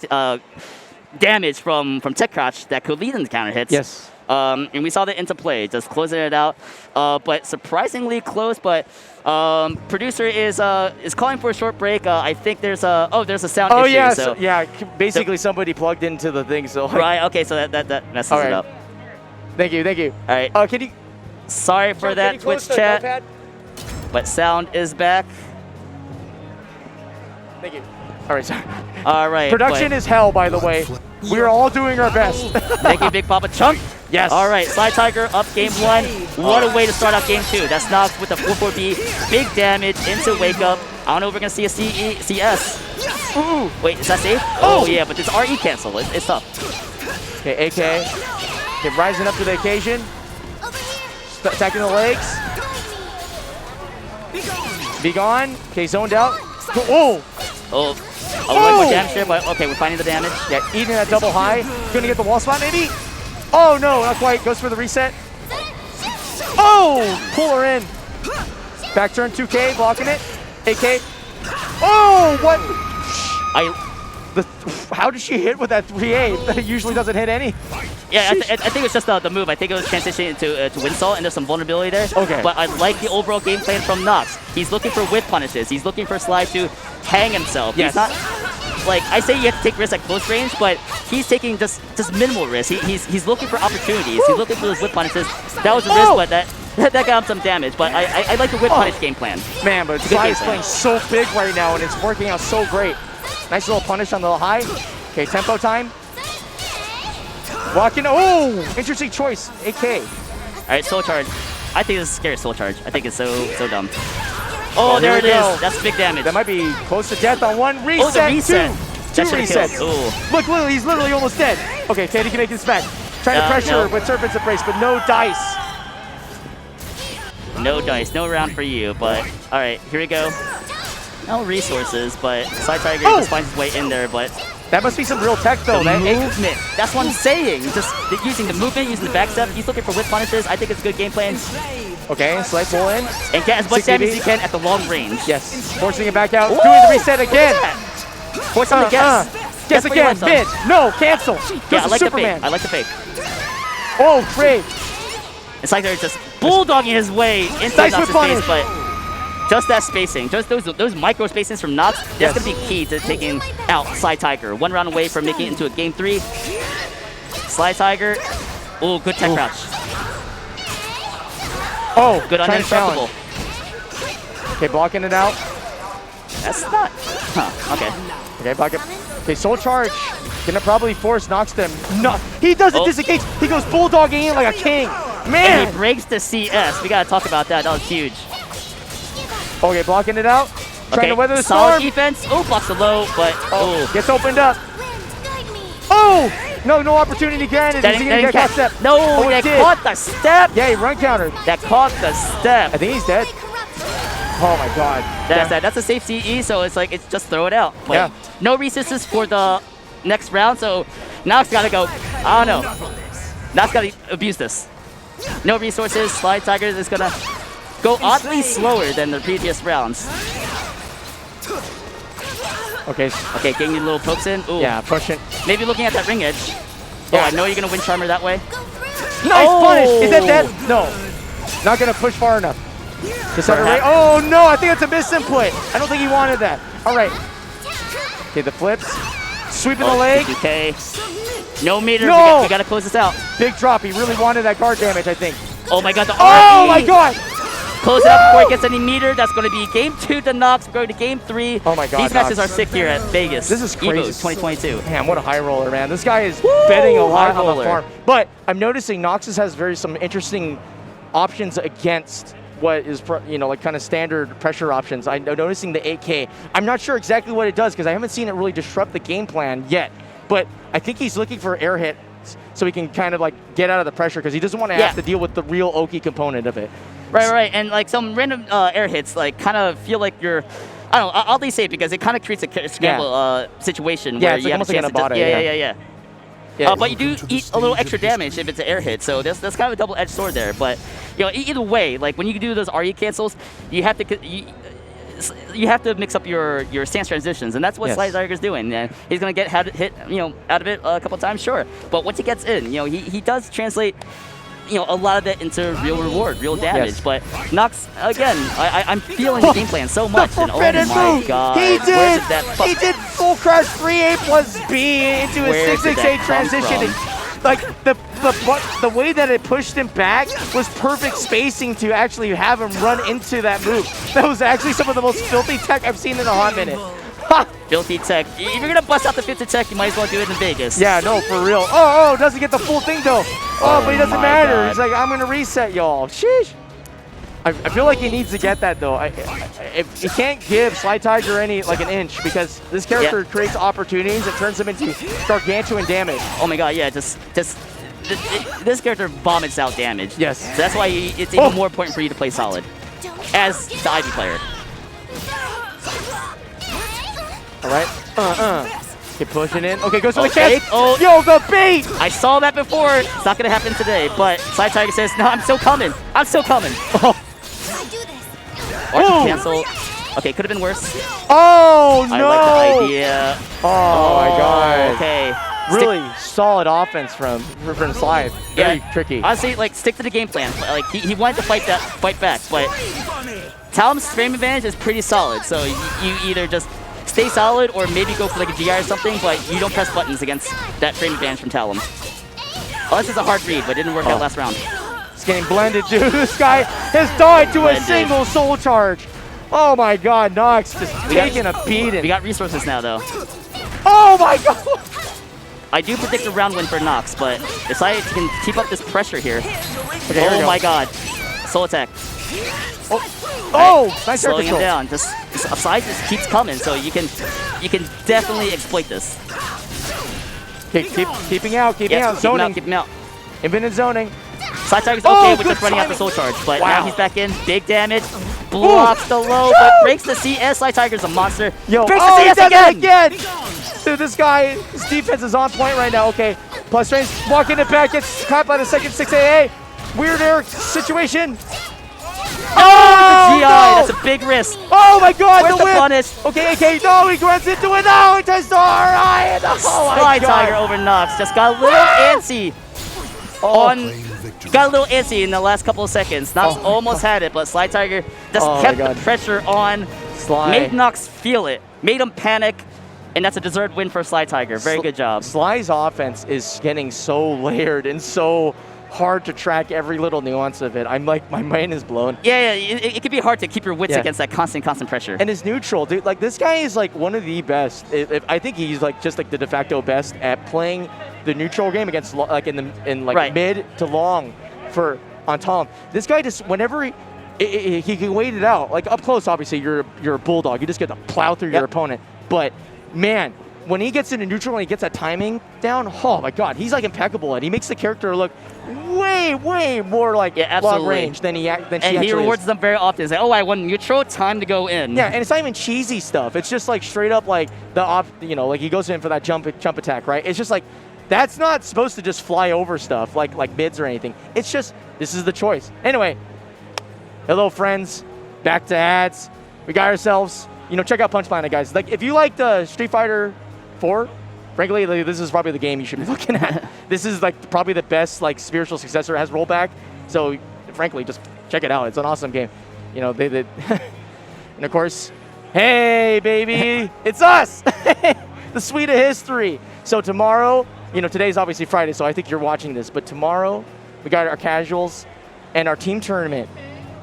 damage from Tech Crotch that could lead into counter hits. Yes. And we saw the interplay, just closing it out. But surprisingly close, but producer is calling for a short break. I think there's a sound issue. Yeah, so basically somebody plugged into the thing. So like, right, okay, so that messes it up. Thank you. All right. Can you? Sorry for that Twitch chat, but sound is back. Thank you. All right, sorry. All right. Production is hell, by the way. We're all doing our best. Thank you, Big Papa Chunk. Yes. All right, Slide Tiger up game 1. What a way to start out game 2. That's Nox with the 4-4B. Big damage into Wake Up. I don't know if we're going to see a CS. Ooh. Wait, is that safe? Oh, yeah, but this RE cancel. It's tough. Okay, AK. Okay, rising up to the occasion. Attacking the legs. Be gone. Okay, zoned out. Oh. Oh, a little more damage here, but okay, we're finding the damage. Yeah, eating that double high. Gonna get the wall spot, maybe? Oh, no, not quite. Goes for the reset. Oh, pull her in. Back turn 2K, blocking it. AK. Oh, what? How did she hit with that 3A? That usually doesn't hit any. Yeah, I think it's just the move. I think it was transitioning to wind salt, and there's some vulnerability there. Okay. But I like the overall game plan from Nox. He's looking for whip punishes. He's looking for Slide to hang himself. Yes. He's not like I say you have to take risks at close range, but he's taking just minimal risks. He's looking for opportunities. He's looking for those whip punishes. That was a risk, but that got him some damage. But I like the whip punish game plan. Man, but Slide is playing so big right now, and it's working out so great. Nice little punish on the high. Okay, tempo time. Walking. Oh, interesting choice. AK. All right, Soul Charge. I think this is scary Soul Charge. I think it's so dumb. Oh, there it is. That's big damage. That might be close to death on one reset. Oh, the reset. Two resets. Look, he's literally almost dead. Okay, Teddy can make this back. Trying to pressure with Serpent's Embrace, but no dice. No dice, no round for you, but all right, here we go. No resources, but Slide Tiger just finds his way in there, but that must be some real tech, though. The movement. That's what I'm saying. Just using the movement, using the backstep. He's looking for whip punishes. I think it's a good game plan. Okay, slight pull in. And get as much damage as you can at the long range. Yes. Forcing it back out. Ooh, Doing the reset again. Forcing the guess. Guess again. Mid. No, cancel. Yeah, I like Superman. the fake. I like the fake. Oh, great. It's like they're just bulldogging his way into Nox's face, but just that spacing, just those micro spacings from Nox, that's going to be key to taking out Sly Tiger. 1 round away from making it into a game 3. Sly Tiger. Oh, good tech crouch. Oh, good uninterruptible. Okay, blocking it out. That's not. Huh. Okay. Okay, block it. Okay, Soul Charge. Gonna probably force Nox them. No, he doesn't disengage. He goes bulldogging in like a king. Man. And he breaks the CS. We gotta talk about that. That was huge. Okay, blocking it out. Trying to weather the solid storm. defense. Oh, blocks the low, but gets opened up. Oh, no opportunity granted. Is he gonna get caught step? No, that caught the step. Yeah, he run countered. That caught the step. I think he's dead. Oh my God. That's a safe CE, so it's like, it's just throw it out. But no resistances for the next round, so Nox gotta go. I don't know. Nox gotta abuse this. No resources. Sly Tigers is gonna go oddly slower than the previous rounds. Okay, getting your little pokes in. Ooh. Yeah, pushing. Maybe looking at that ring edge. Oh, I know you're gonna win Charmer that way. Nice punish. Is that dead? No. Not gonna push far enough. Oh no, I think it's a misinput. I don't think he wanted that. All right. Okay, the flips. Sweeping the leg. Okay. No meter. No. We gotta close this out. Big drop. He really wanted that guard damage, I think. Oh my God, the Oh RE. my God. Close it out before he gets any meter. That's going to be game 2 to Nox. We're going to game 3. Oh my God, These matches are sick here at Vegas. This is crazy. EVO 2022. Man, what a high roller, man. This guy is betting a lot on the farm. But I'm noticing Noxus has some interesting options against what is, like kind of standard pressure options. I'm noticing the 8K. I'm not sure exactly what it does because I haven't seen it really disrupt the game plan yet. But I think he's looking for air hits so he can kind of like get out of the pressure because he doesn't want to have to deal with the real Oki component of it. Right. And like some random air hits, like kind of feel like you're, I don't know, I'll say it because it kind of creates a scramble situation where you have a chance to but you do eat a little extra damage if it's an air hit, so that's kind of a double-edged sword there. But either way, like when you do those RE cancels, you have to mix up your stance transitions, and that's what Sly Tiger's doing. And he's gonna get hit out of it a couple times, sure. But once he gets in, he does translate a lot of that into real reward, real damage. But Nox, again, I'm feeling the game plan so much. And oh my God, he did full crush 3A plus B into a 668 transition. Like the way that it pushed him back was perfect spacing to actually have him run into that move. That was actually some of the most filthy tech I've seen in a hot minute. Filthy tech. If you're gonna bust out the filthy tech, you might as well do it in Vegas. Yeah, no, for real. Oh, doesn't get the full thing though. But it doesn't matter. He's like, I'm gonna reset y'all. Sheesh. I feel like he needs to get that though. If he can't give Sly Tiger an inch because this character creates opportunities and turns them into gargantuan damage. Oh my God, yeah, this character vomits out damage. Yes. So that's why it's even more important for you to play solid as the Ivy player. All right. Keep pushing in. Okay, goes for the catch. Yo, the bait! I saw that before. It's not gonna happen today, but Sly Tiger says, no, I'm still coming. I'm still coming. Cancel. Okay, could have been worse. Oh, no! I like the idea. Oh my God. Okay. Really solid offense from Sly. Very tricky. Honestly, like, stick to the game plan. Like, he wanted to fight back, but Talon's frame advantage is pretty solid, so you either just stay solid or maybe go for like a GI or something, but you don't press buttons against that frame advantage from Talon. Oh, this is a hard read, but it didn't work out last round. It's getting blended, dude. This guy has died to a single soul charge. Oh my God, Nox just taking a beating. We got resources now, though. Oh my God. I do predict a round win for Nox, but if I can keep up this pressure here. Okay, oh my God. Soul attack. Nice slowing him down. Just upside just keeps coming, so you can definitely exploit this. Keeping out, zoning. Keep him out. Infinite zoning. Sly Tiger's okay with just running out the soul charge, but now he's back in. Big damage. Blocks the low, but breaks the CS. Sly Tiger's a monster. Breaks the CS again! Dude, this guy, his defense is on point right now. Okay, plus range, walking it back, gets caught by the second 6AA. Weird air situation. It's a big risk. Oh my God, Where's the the whip! punish? Okay, AK, no, he runs into it. No, he tries to RI. Oh my Sly God. Tiger over Nox. Just got a little antsy. On Claim victory. got a little antsy in the last couple of seconds. Nox Oh my almost had it, but Sly Tiger just Oh my kept the God. pressure on. Sly. Made Nox feel it. Made him panic. And that's a deserved win for Sly Tiger. Very good job. Sly's offense is getting so layered and so hard to track every little nuance of it. I'm like, my mind is blown. Yeah, it can be hard to keep your wits Yeah. against that constant pressure. And his neutral, dude, like this guy is like one of the best. I think he's like just like the de facto best at playing the neutral game against like in Right. mid to long for on Tom. This guy just whenever he can wait it out. Like up close, obviously you're a bulldog. You just get to plow through your opponent. But man, when he gets into neutral and he gets that timing down, oh my God, he's like impeccable, and he makes the character look way more like long absolutely. range than she And actually he rewards is. them very often. He's like, oh, I won neutral, time to go in. Yeah, and it's not even cheesy stuff. It's just like straight up like the off, like he goes in for that jump attack, right? It's just like that's not supposed to just fly over stuff like mids or anything. It's just this is the choice. Anyway, hello friends, back to ads. We got ourselves, check out Punch Planet, guys. Like if you like the Street Fighter 4, frankly, like, this is probably the game you should be looking at. This is like probably the best like spiritual successor. It has rollback, so frankly, just check it out. It's an awesome game. They and of course, hey baby, it's us, the Suite of History. So tomorrow, today's obviously Friday, so I think you're watching this, but tomorrow we got our casuals and our team tournament.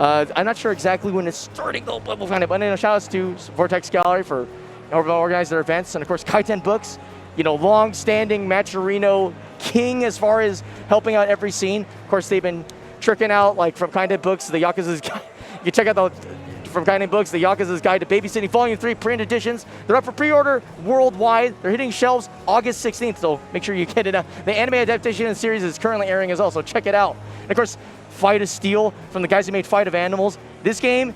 I'm not sure exactly when it's starting though, but we'll find it. But shout outs to Vortex Gallery for organizing their events, and of course Kaiten Books, long-standing Matcherino king as far as helping out every scene. Of course, they've been tricking out like from Kaiten Books, the Yakuza's Guide. You can check out from Kaiten Books, the Yakuza's Guide to Babysitting Volume 3 print editions. They're up for pre-order worldwide. They're hitting shelves August 16th, so make sure you get it. The anime adaptation of the series is currently airing as well, so check it out. And of course, Fight of Steel from the guys who made Fight of Animals. This game,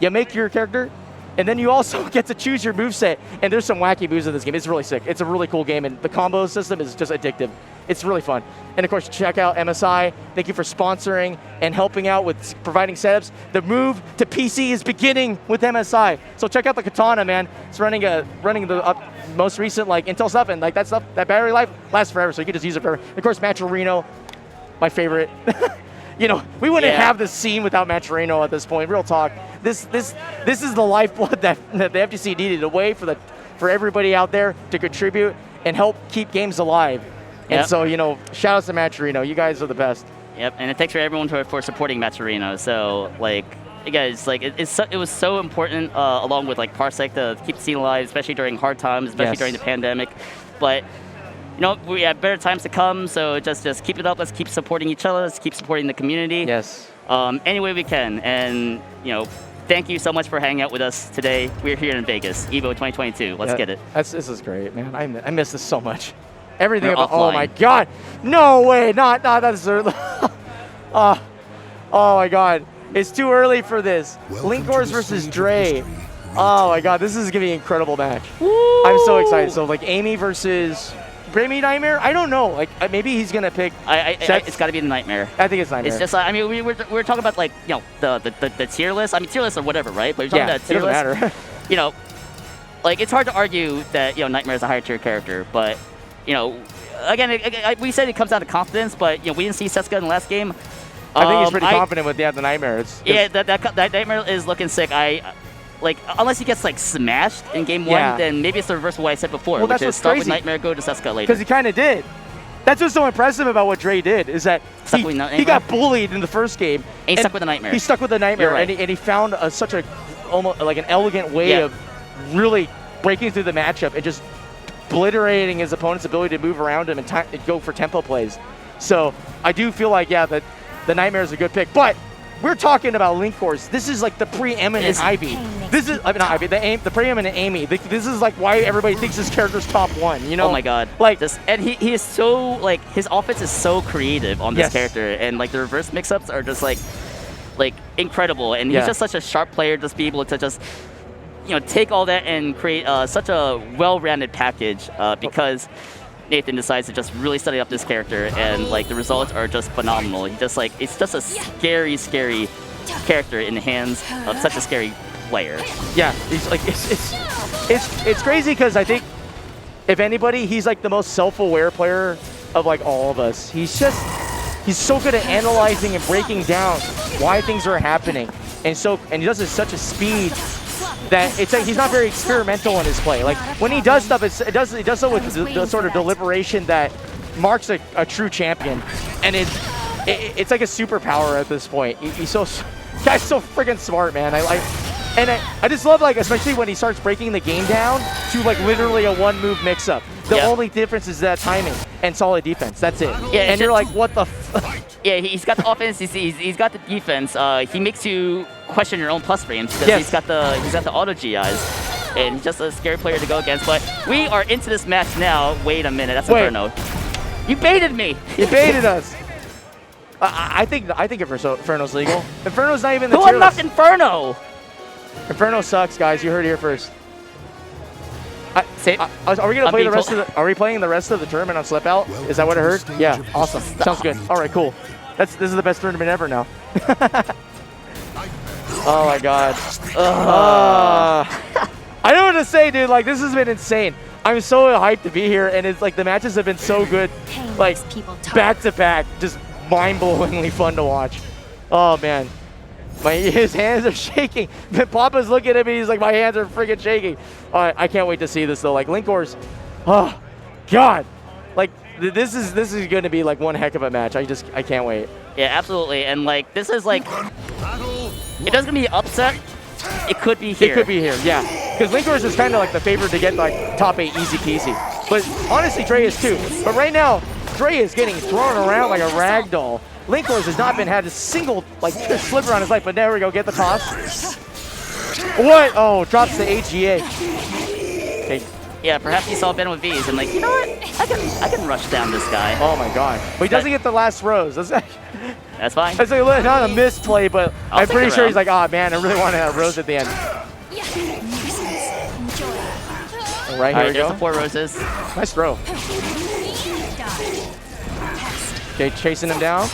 you make your character, and then you also get to choose your moveset. And there's some wacky moves in this game. It's really sick. It's a really cool game, and the combo system is just addictive. It's really fun. And of course, check out MSI. Thank you for sponsoring and helping out with providing setups. The move to PC is beginning with MSI. So check out the Katana, man. It's running the most recent like Intel stuff, and like that stuff, that battery life lasts forever, so you can just use it forever. Of course, Matcherino, my favorite. We wouldn't have this scene without Matcherino at this point. Real talk. This is the lifeblood that the FGC needed, a way for everybody out there to contribute and help keep games alive. Yep. And so, shout outs to Matcherino. You guys are the best. Yep, and thanks for everyone for supporting Matcherino. So, you guys, it was so important, along with Parsec, to keep the scene alive, especially during hard times, especially during the pandemic. But we have better times to come, so just keep it up. Let's keep supporting each other. Let's keep supporting the community. Yes. Any way we can. And, thank you so much for hanging out with us today. We're here in Vegas, EVO 2022. Let's get it. This is great, man. I miss this so much. Everything We're about, offline. oh my God. No way, not that's oh my God. It's too early for this. Welcome Linkors to the versus stage of Dre. history. Oh my God, this is gonna be an incredible match. Woo! I'm so excited. So Amy versus Bramy Nightmare? I don't know. Maybe he's gonna pick. It's got to be the Nightmare. I think it's Nightmare. It's just, we were talking about the tier list. I mean, tier list or whatever, right? But you're talking about it tier doesn't list. matter. It's hard to argue that Nightmare is a higher tier character, but again, we said it comes down to confidence, but we didn't see Setsuka in the last game. I think he's pretty confident with the Nightmare. That Nightmare is looking sick. Unless he gets smashed in game one, then maybe it's the reverse of what I said before, which is start with Nightmare, go to Setsuka later. Because he kind of did. That's what's so impressive about what Dre did, is that he got bullied in the first game. And he stuck with the Nightmare. He stuck with the Nightmare, right. and he found such a almost like an elegant way of really breaking through the matchup and just obliterating his opponent's ability to move around him and go for tempo plays. So I do feel like that the Nightmare is a good pick, but. We're talking about Linkors. This is the preeminent Ivy. This is not Ivy. The preeminent Amy. This is why everybody thinks this character's top one. Oh my God. And he is so his offense is so creative on this character, and the reverse mix-ups are just incredible. And he's just such a sharp player, just be able to just take all that and create such a well-rounded package because. Nathan decides to just really study up this character, and the results are just phenomenal. He just it's just a scary character in the hands of such a scary player. Yeah, he's like it's crazy because I think if anybody, he's like the most self-aware player of like all of us. He's so good at analyzing and breaking down why things are happening, and he does it at such a speed that it's like he's not very experimental in his play. Like when he does stuff, he does so with the sort of deliberation that marks a true champion, and it's like a superpower at this point. Guy's so freaking smart, man. I just love, like, especially when he starts breaking the game down to like literally a one-move mix-up. The only difference is that timing and solid defense. That's it. Yeah, and you're like, what the Yeah, he's got the offense. He's got the defense. He makes you question your own plus frames because he's got the auto GIs, and he's just a scary player to go against. But we are into this match now. Wait a minute, that's Inferno. You baited me. You baited us. I think Inferno's legal. Inferno's not even the Who unlocked Inferno? Inferno sucks, guys. You heard it here first. Are we gonna play the rest of the? Are we playing the rest of the tournament on Slip Out? Is that what I heard? Yeah, awesome. Sounds good. All right, cool. This is the best tournament ever now. Oh my god. I don't know what to say, dude. Like, this has been insane. I'm so hyped to be here, and it's like the matches have been so good, like back to back, just mind-blowingly fun to watch. Oh man. His hands are shaking. Papa's looking at me. He's like, my hands are freaking shaking. I can't wait to see this though. Like Linkor's, oh god, like this is going to be like one heck of a match. I can't wait. Yeah, absolutely. And like this is like, it doesn't be upset. It could be here. It could be here. Yeah, because Linkor's is kind of like the favorite to get like top 8 easy peasy. But honestly, Dre is too. But right now, Dre is getting thrown around like a rag doll. Linkor's has not had a single like sliver on his life, but there we go, get the toss. What? Oh, drops the AGA. Okay. Yeah, perhaps he saw Ben with V's and like, you know what? I can rush down this guy. Oh my god. But he doesn't get the last rose. That's fine. That's like not a misplay, but I'm pretty sure he's like, oh man, I really wanted a rose at the end. Right, here we go. The 4 roses. Nice throw. Okay, chasing him down.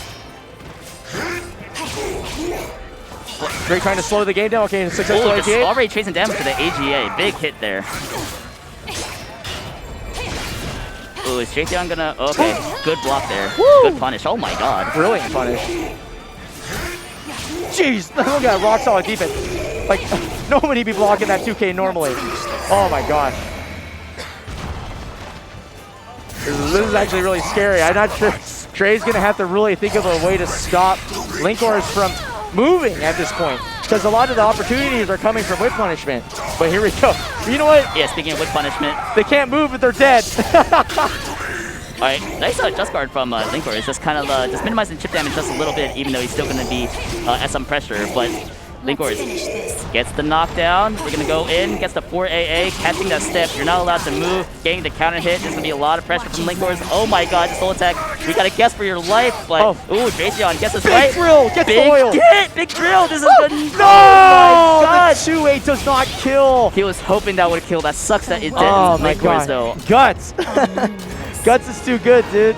Great, trying to slow the game down. Okay, successful AGA. Already chasing damage to the AGA. Big hit there. Ooh, is Jaytheon gonna... Okay, good block there. Woo! Good punish. Oh my god. Brilliant punish. Jeez, look at that rock solid defense. Like, nobody be blocking that 2K normally. Oh my gosh. This is actually really scary. I'm not sure. Trey's gonna have to really think of a way to stop Linkors from moving at this point, because a lot of the opportunities are coming from whip punishment. But here we go. You know what? Yeah, speaking of whip punishment, they can't move if they're dead. All right, nice just guard from Linkor. It's just kind of just minimizing chip damage just a little bit, even though he's still going to be at some pressure. But Linkor gets the knockdown. We're going to go in, gets the 4AA, catching that step. You're not allowed to move, getting the counter hit. There's going to be a lot of pressure from Linkor's. Oh my god, this whole attack. We got to guess for your life. But, ooh, Jaytheon gets us right. Big drill, gets the oil. Big hit, big drill. This is good. No! Oh my god. The 2-8 does not kill. He was hoping that would kill. That sucks that it didn't. Oh my god. Though. Guts. Guts is too good, dude.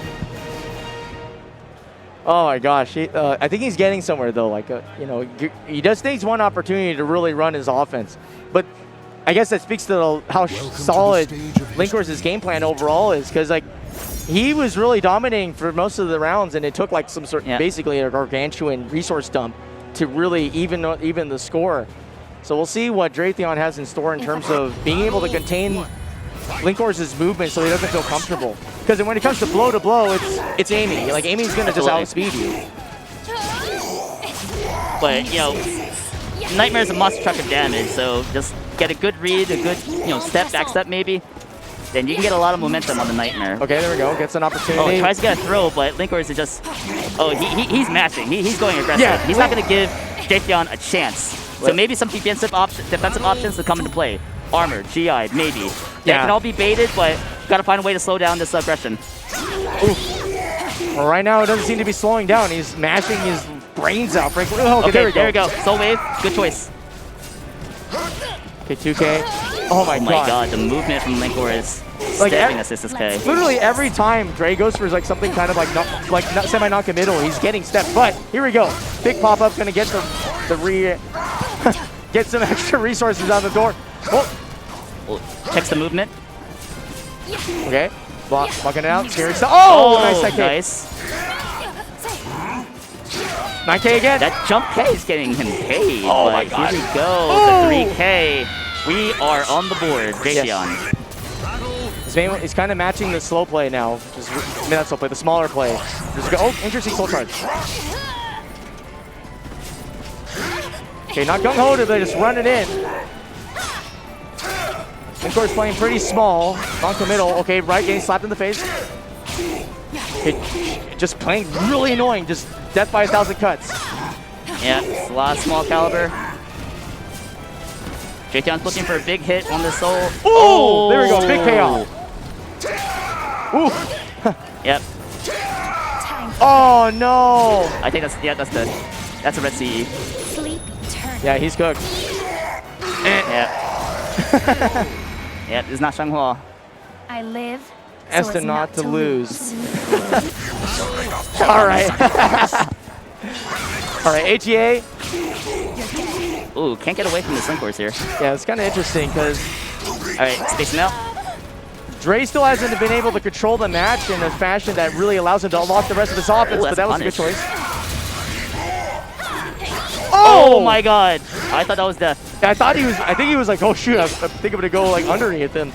Oh my gosh, I think he's getting somewhere though. Like, you know, he just needs one opportunity to really run his offense. But I guess that speaks to how solid Linkor's game plan overall is, because like he was really dominating for most of the rounds, and it took like some sort, basically a gargantuan resource dump to really even the score. So we'll see what Jaytheon has in store in terms of being able to contain Linkor's movement so he doesn't feel comfortable. Because when it comes to blow, it's Amy. Like, Amy's going to just outspeed you. But, you know, Nightmare's a monster truck of damage, so just get a good read, a good, you know, back step maybe. Then you can get a lot of momentum on the Nightmare. Okay, there we go. Gets an opportunity. Oh, he tries to get a throw, but Linkors is just... Oh, he's matching. He's going aggressive. Yeah, he's not going to give Jaytheon a chance. So maybe some defensive options to come into play. Armor, GI, maybe. They can all be baited, but you gotta find a way to slow down this aggression. Well, right now it doesn't seem to be slowing down. He's mashing his brains out, frankly. Oh, okay, there we go. Soul Wave, good choice. Okay, 2K. Oh my god, the movement from Linkor is like assist this K. Literally every time Dre goes for like something kind of like semi non-committal, he's getting stepped. But here we go. Big pop-up, gonna get the get some extra resources out the door. Oh, checks the movement. Okay, blocking it out. Scary stuff. Oh, nice that K. Nice. 9K again. That jump K is getting him paid. Oh but my God. Here we go. Oh. The 3K. We are on the board. Jayceon. He's kind of matching the slow play now. Not slow play, the smaller play. Oh, interesting soul charge. Okay, not gung-ho, but just run it in. Of course, playing pretty small, non-committal. Okay, right getting slapped in the face. Okay, just playing really annoying, just death by 1,000 cuts. Yeah, it's a lot of small caliber. Jayceon's looking for a big hit on the soul. Ooh, oh, there we go, big payoff. Ooh. Yep. Oh no! I think that's good. That's a red CE. Yeah, he's cooked. Yep. Yep, it's not Shanghua. I live As to not to lose. All right. All right, ATA. Ooh, can't get away from the Link Horse here. Yeah, it's kind of interesting because All right, space him out. Dre still hasn't been able to control the match in a fashion that really allows him to unlock the rest of his offense, but that was a good choice. Oh my God! I thought that was death. I think he was like, oh shoot, I think I'm gonna go like underneath him.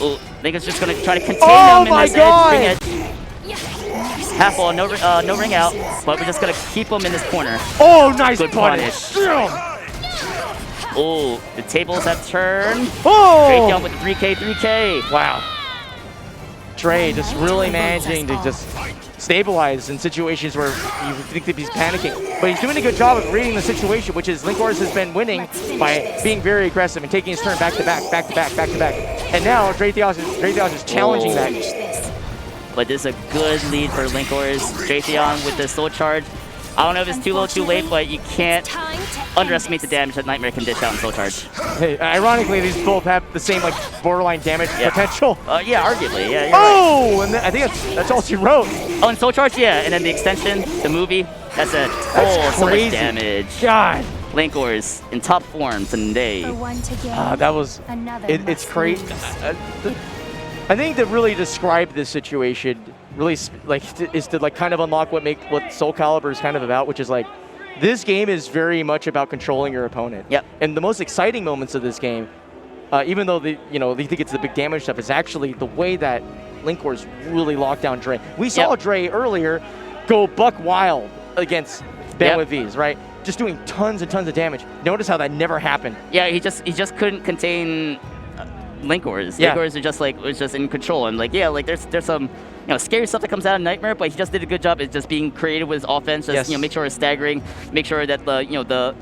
Ooh, I think it's just gonna try to contain Oh him in my this God! edge. Half wall, no ring out, but we're just gonna keep him in this corner. Oh, nice Good punish. Oh, the tables have turned. Oh! Jayceon with the 3K. Wow. Dre just really managing to just stabilize in situations where you think that he's panicking. But he's doing a good job of reading the situation, which is Linkhorst has been winning by being very aggressive and taking his turn back to back, back to back, back to back. And now Dre Theos is challenging that. But this is a good lead for Linkhorst. Jayceon with the soul charge. I don't know if it's too low, too late, but you can't underestimate the damage that Nightmare can dish out in soul charge. Hey, ironically, these both have the same like borderline damage potential. Yeah, arguably. Yeah. Oh, and I think that's all she wrote. Oh, and soul charge, yeah, and then the extension, the movie. That's a so much damage. God. Linkhorst in top form today. That was. It's crazy. I think to really describe this situation, really is to like kind of unlock what SoulCalibur is kind of about, which is like this game is very much about controlling your opponent. Yep. And the most exciting moments of this game, even though they think it's the big damage stuff, is actually the way that Linkhorst really locked down Dre. We saw Dre earlier go buck wild against Ben with V's, right? Just doing tons and tons of damage. Notice how that never happened. Yeah, he just couldn't contain Linkhorst. Yeah. Linkhorst was just in control, and there's some scary stuff that comes out of Nightmare, but he just did a good job at just being creative with his offense. Just make sure it's staggering, make sure that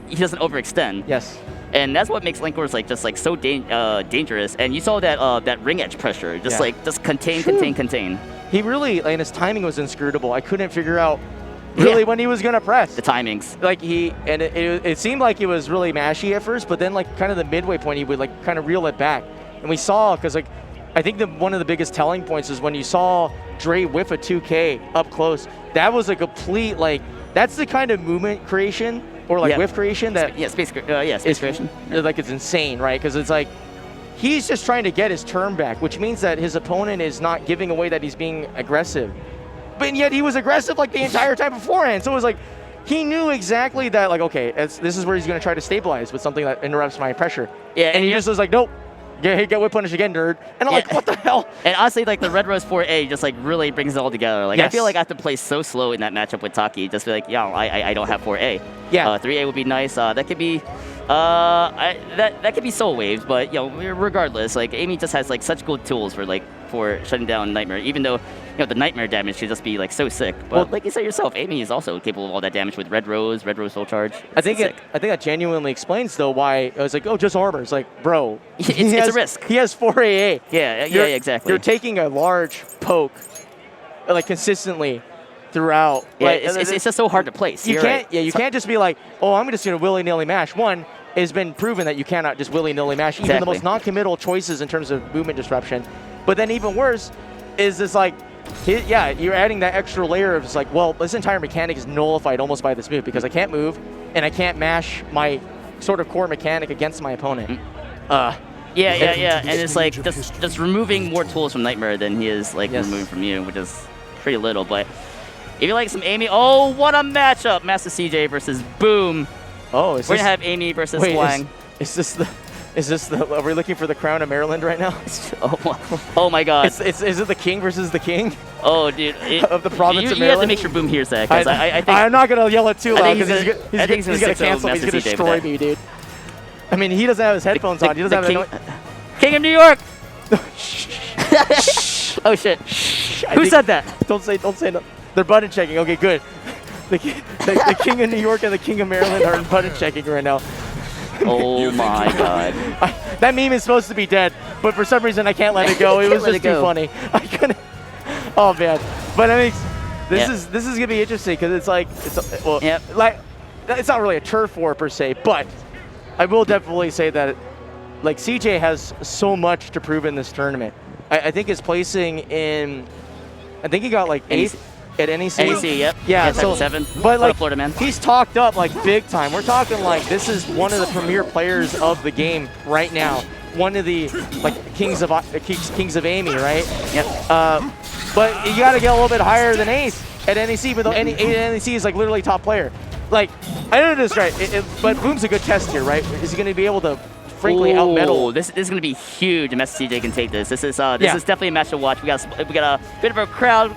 he doesn't overextend. Yes. And that's what makes Linkhorst so dangerous. And you saw that ring edge pressure, just contain. He really, and his timing was inscrutable. I couldn't figure out really when he was gonna press. The timings. Like it seemed like it was really mashy at first, but then like kind of the midway point, he would like kind of reel it back. And we saw, because like, I think one of the biggest telling points is when you saw Dre whiff a 2K up close. That was a complete, like, that's the kind of movement creation or like whiff creation that space creation. Like it's insane, right? Because it's like he's just trying to get his turn back, which means that his opponent is not giving away that he's being aggressive. But yet he was aggressive like the entire time beforehand. So it was like he knew exactly that, like, okay, this is where he's going to try to stabilize with something that interrupts my pressure. Yeah, and he just was like, nope. Get whip punish again, nerd. And I'm like, what the hell? And honestly, like the Red Rose 4A just like really brings it all together. Like I feel like I have to play so slow in that matchup with Taki. Just be like, I don't have 4A. Yeah. 3A would be nice. That could be, that could be soul waves. But regardless, like Amy just has like such good tools for shutting down Nightmare. Even though the Nightmare damage should just be like so sick. But like you said yourself, Amy is also capable of all that damage with Red Rose Soul Charge. I think that genuinely explains though why I was like, oh, just armor. It's like, bro, it's a risk. He has 4AA. Yeah, exactly. You're taking a large poke, like consistently throughout. Yeah, like, it's just so hard to place. You can't just be like, oh, I'm just gonna willy-nilly mash. One, it's been proven that you cannot just willy-nilly mash even the most non-committal choices in terms of movement disruption. But then even worse is this like, you're adding that extra layer of just like, well, this entire mechanic is nullified almost by this move because I can't move and I can't mash my sort of core mechanic against my opponent. Yeah. And it's like just removing more tools from Nightmare than he is like removing from you, which is pretty little. But if you like some Amy, oh, what a matchup! Master CJ versus Boom. Oh, we're gonna have Amy versus Wang. Is this the? Are we looking for the crown of Maryland right now? Oh my God! Is it the king versus the king? Oh, dude! Of the province of Maryland. You have to make sure Boom hears that, because I think I'm not gonna yell it too loud because he's gonna cancel. He's gonna destroy me, dude. I mean, he doesn't have his headphones on. He doesn't have King of New York. Oh shit! Who said that? Don't say no. They're button checking. Okay, good. The king of New York and the king of Maryland are button checking right now. Oh my God! That meme is supposed to be dead, but for some reason I can't let it go. It was just too funny. I couldn't. Oh man! But I mean, this is gonna be interesting because it's like it's not really a turf war per se, but I will definitely say that like CJ has so much to prove in this tournament. I think his placing in, I think he got like 8th at NEC. NEC, yep. Yeah, so 7. But like Florida man. He's talked up like big time. We're talking like this is one of the premier players of the game right now. One of the like kings of Amy, right? Yep. But you got to get a little bit higher than Ace at NEC, even though NEC is like literally top player. Like I don't know this right, but Boom's a good test here, right? Is he going to be able to frankly out-medal? This is going to be huge. And Master CJ can take this. This is definitely a match to watch. We got a bit of a crowd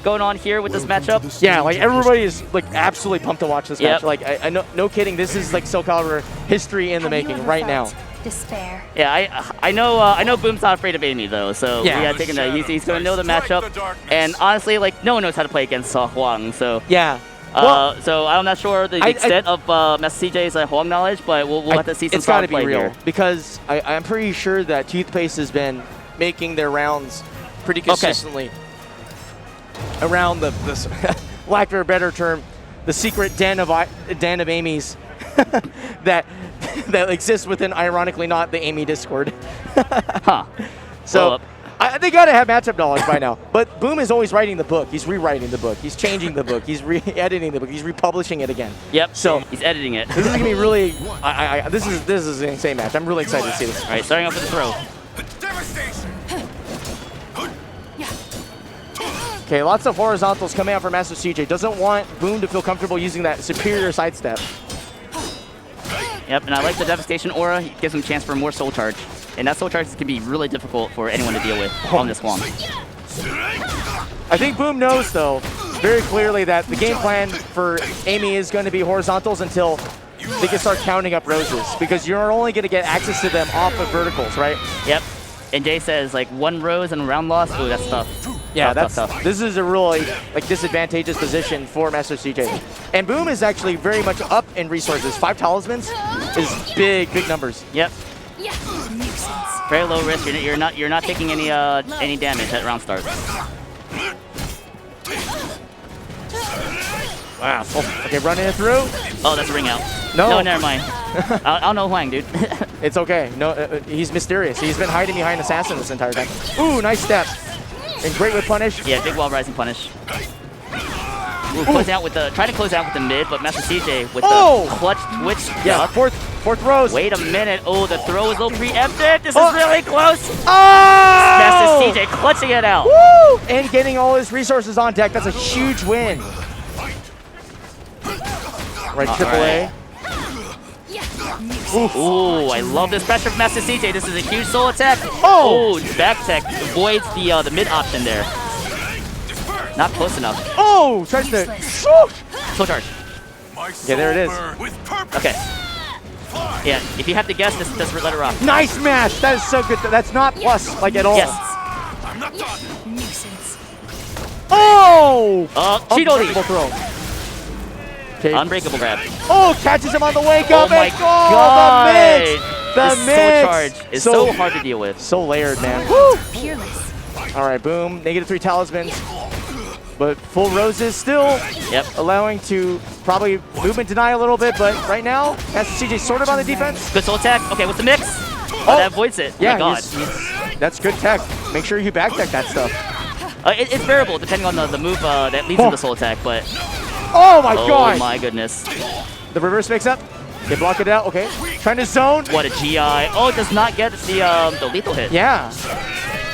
going on here with this matchup. Yeah, like everybody is like absolutely pumped to watch this match. Like I know, no kidding, this is like SoulCalibur history in the making right now. Despair. Yeah, I know Boom's not afraid of Amy though, so we gotta take him that he's gonna know the matchup. And honestly, like no one knows how to play against Huang, so yeah. So I'm not sure the extent of Master CJ's Huang knowledge, but we'll have to see some solid play here. Because I'm pretty sure that Toothpaste has been making their rounds pretty consistently. Around the lack of a better term, the secret den of Amy's that exists within, ironically, not the Amy Discord. So they gotta have matchup knowledge by now. But Boom is always writing the book. He's rewriting the book. He's changing the book. He's re-editing the book. He's republishing it again. Yep. So he's editing it. This is gonna be really. This is an insane match. I'm really excited to see this. All right, starting off with the throw. Okay, lots of horizontals coming out from Master CJ. Doesn't want Boom to feel comfortable using that superior sidestep. Yep, and I like the Devastation Aura. It gives him a chance for more Soul Charge. And that Soul Charge can be really difficult for anyone to deal with on this Huang. I think Boom knows, though, very clearly that the game plan for Amy is going to be horizontals until they can start counting up roses. Because you're only going to get access to them off of verticals, right? Yep. And Jay says, like, 1 rose and a round loss. Ooh, that's tough. Yeah, tough. This is a really disadvantageous position for Master CJ. And Boom is actually very much up in resources. 5 talismans is big numbers. Yep. Very low risk. You're not taking any damage at round start. Wow. Okay, running it through. Oh, that's a ring out. No, never mind. I'll know Huang, dude. It's okay. No, he's mysterious. He's been hiding behind Assassin this entire time. Ooh, nice step. And great with punish. Yeah, big wall rising punish. Ooh, trying to close out with the mid, but Master CJ with the clutch twitch. Yeah, fourth rose. Wait a minute. Oh, the throw is a little preempted. This is really close. Oh! Master CJ clutching it out. Woo! And getting all his resources on deck. That's a huge win. Right, triple A. Ooh, I love this pressure from Master CJ. This is a huge soul attack. Oh! Back tech avoids the mid option there. Not close enough. Oh! Tries to... Soul charge. Yeah, there it is. Okay. Yeah, if you have to guess, just let it rock. Nice match! That is so good. That's not plus, like, at all. Yes. Oh! Cheeto Unbreakable throw. Okay. Unbreakable grab. Oh, catches him on the wake up. Oh my god! The mix! Soul charge is so hard to deal with. So layered, man. Woo! Peerless. All right, Boom. -3 talismans. But full roses still. Yep. Allowing to probably movement deny a little bit, but right now, Master CJ sort of on the defense. Good soul attack. Okay, with the mix. Oh, that avoids it. Yeah, oh my god. That's good tech. Make sure you back tech that stuff. It's variable depending on the move that leads to the soul attack, but... Oh my god! Oh my goodness. The reverse mix up. They block it out. Okay. Trying to zone. What a GI. Oh, it does not get the lethal hit. Yeah.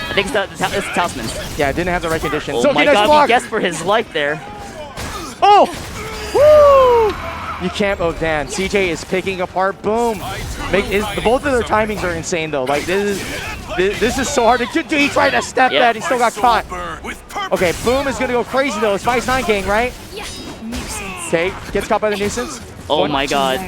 I think it's the Talisman's. Yeah, it didn't have the right condition. Oh so my nice god, block. he guessed for his life there. Oh! Woo! You can't. Oh, Dan. CJ is picking apart. Boom. Both of their timings are insane, though. Like, this is so hard to do. He tried to step that. He still got caught. Okay, Boom is going to go crazy, though. It's Vice 9 gang, right? Okay, gets caught by the nuisance. Oh my god.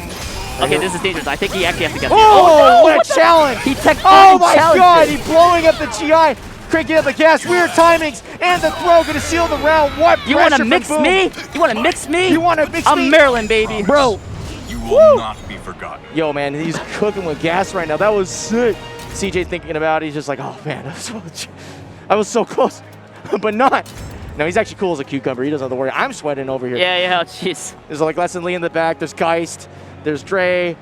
Okay, this is dangerous. I think he actually has to get Oh, no, what a challenge! He technically Oh my god, it. he's blowing up the GI, cranking up the gas, weird timings, and the throw gonna seal the round. What You want to pressure mix from Boom. me? You want to mix me? You want to mix I'm me? Maryland, baby. Bro. You will not be forgotten. Yo, man, he's cooking with gas right now. That was sick. CJ thinking about it, he's just like, oh man, I was so close, but not. No, he's actually cool as a cucumber. He doesn't have to worry. I'm sweating over here. Yeah, jeez. There's like Lesson Lee in the back. There's Geist. There's Dre.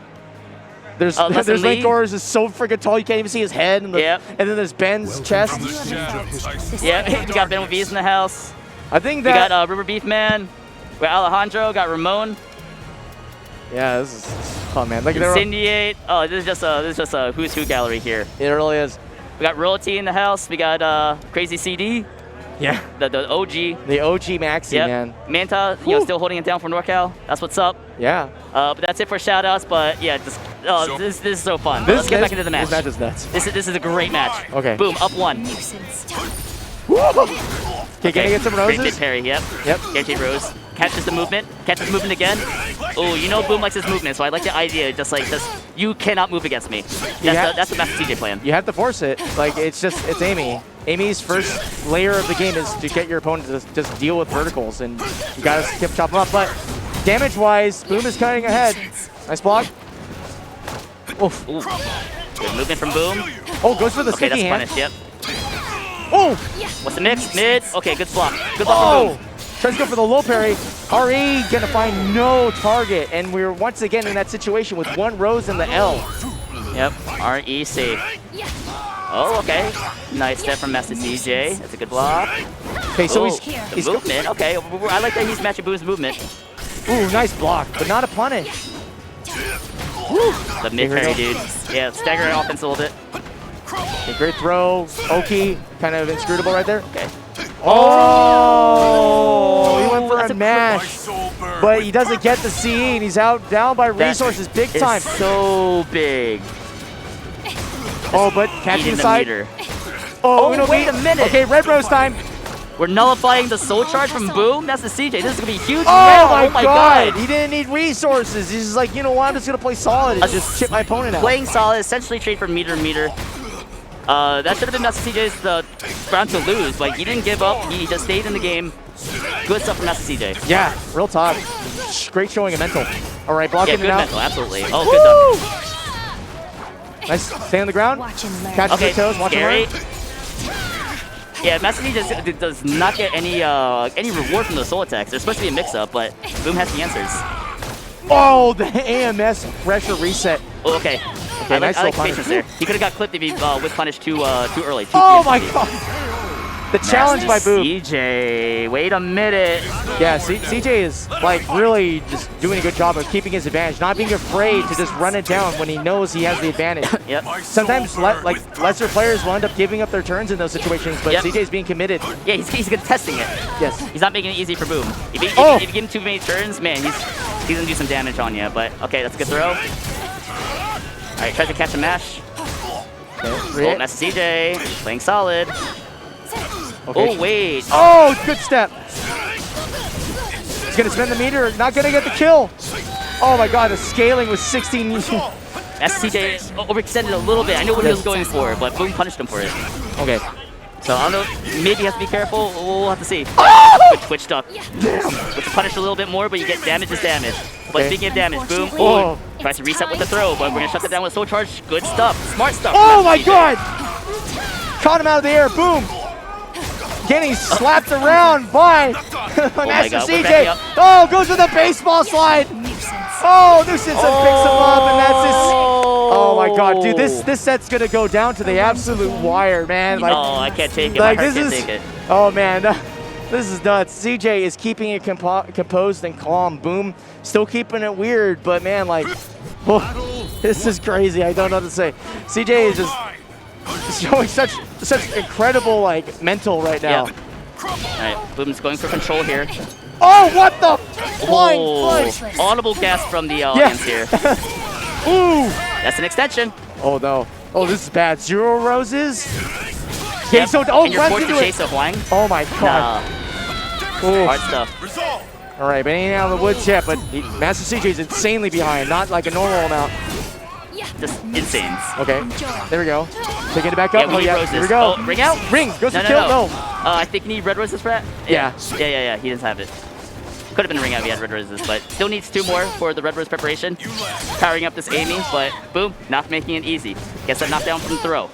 There's Lesson Lee. Linkors is so freaking tall you can't even see his head. And, Yep. And then there's Ben's chest. Yeah, we got Ben with V's in the house. I think We that. got River Beef Man. We got Alejandro. Got Ramon. Yeah, this is. Oh man, like Incendiate. Oh, this is just a who's who gallery here. it really is. We got Royalty in the house. We got Crazy CD. Yeah. The OG. The OG Maxi, Yep. man. Manta, still holding it down for NorCal. That's what's up. Yeah. But that's it for shoutouts. But yeah, this is so fun. Let's get back into the match. This match is nuts. This is a great match. Okay. Boom, up one. Okay, can I get some Great roses? mid parry, yep. Guaranteed rose. Catches the movement. Catches the movement again. Oh, you know Boom likes his movement, so I like the idea. Just you cannot move against me. That's the Master CJ plan. You have to force it. Like, it's Amy. Amy's first layer of the game is to get your opponent to just deal with verticals, and you gotta skip chop them up. But damage-wise, Boom is cutting ahead. Nice block. Oof. Ooh. Good movement from Boom. Oh, goes for the Okay, sticky that's hand. punished, yep. Oh! What's the mix? Mid. Okay, good block. Good block from Boom. Tries to go for the low parry. RE gonna find no target, and we're once again in that situation with one rose in the L. Yep, REC. Oh, okay. Nice step from Master CJ. That's a good block. Okay, so the he's movement. Okay, I like that he's matching Boom's movement. ooh, nice block, but not a punish. The mid parry, dude. Yeah, staggering offense a little bit. Okay, great throw. Oki, kind of inscrutable right there. Okay. Oh, he went for that's a mash, but he doesn't get the CE, and he's out down by resources big time. So big. Oh, but catching Eating the the side. meter. Oh, Oh, wait a minute. Okay, red rose time. We're nullifying the soul charge from Boom. That's the CJ. This is gonna be huge. Oh my god. He didn't need resources. He's just like, you know what? I'm just gonna play solid and just chip my opponent out. Playing solid, essentially trade for meter. That should have been Master CJ's round to lose, but he didn't give up. He just stayed in the game. Good stuff from Master CJ. Yeah, real talk. Great showing of mental. All right, blocking Yeah, good it out. mental, absolutely. Oh, good stuff. Nice, stay on the ground. Catch Okay, the toes, watch him scary. learn. Yeah, Master CJ does not get any reward from the soul attacks. There's supposed to be a mix-up, but Boom has the answers. Oh, the AMS pressure reset. Oh, okay. Okay, nice I like little patience punish. there. He could have got clipped if he was punished too early. Oh my god. The challenge by Boom. CJ, wait a minute. Yeah, CJ is like really just doing a good job of keeping his advantage, not being afraid to just run it down when he knows he has the advantage. Yep. Sometimes lesser players will end up giving up their turns in those situations, but Yep. CJ's being committed. Yeah, he's contesting it. Yes. He's not making it easy for Boom. If you give him too many turns, man, he's gonna do some damage on you. But okay, that's a good throw. All right, tries to catch a mash. Okay, Oh, Master CJ playing solid. okay. Oh wait. Oh, good step. He's gonna spend the meter, not gonna get the kill. Oh my god, the scaling was 16. Master CJ overextended a little bit. I knew what he was going for, but Boom punished him for it. Okay. So I don't know, maybe he has to be careful. We'll have to see. Twitched up. Which punished a little bit more, but you get damage is damage. But Okay. speaking of damage, Boom. Oh. Tries to reset with the throw, but we're gonna shut that down with soul charge. Good stuff. Smart stuff. Oh Master my CJ. god! Caught him out of the air, boom! Getting slapped around by Master God, we're backing CJ. up. Oh, goes with a baseball slide. Oh, Nuisance picks him up, and that's his. Oh my god, dude, this set's gonna go down to the absolute wire, man. Like, Oh, I can't take it. like My heart this can't is. take it. Oh man, this is nuts. CJ is keeping it composed and calm. Boom, still keeping it weird, but man, like, Oh, this is crazy. I don't know what to say. CJ is just showing such incredible like mental right now. Yep. All right, Boom's going for control here. Oh, what the flying flash! Audible gasp from the audience here. Ooh! That's an extension. Oh no! Oh, this is bad. 0 roses. Yep. Yeah, so and you're forced to chase a Huang. Oh my god! Hard stuff. All right, but ain't out of the woods yet. But Master CJ is insanely behind, not like a normal amount. Just insane. Okay, there we go. Taking it back up. Yeah, Here we go. Oh, ring out? Ring goes No, for kill. no. I think you need red roses for that. Yeah. Yeah. He doesn't have it. Could have been a ring out if he had red roses, but still needs 2 more for the red rose preparation. Powering up this Amy, but boom, not making it easy. Gets that knockdown from the throw.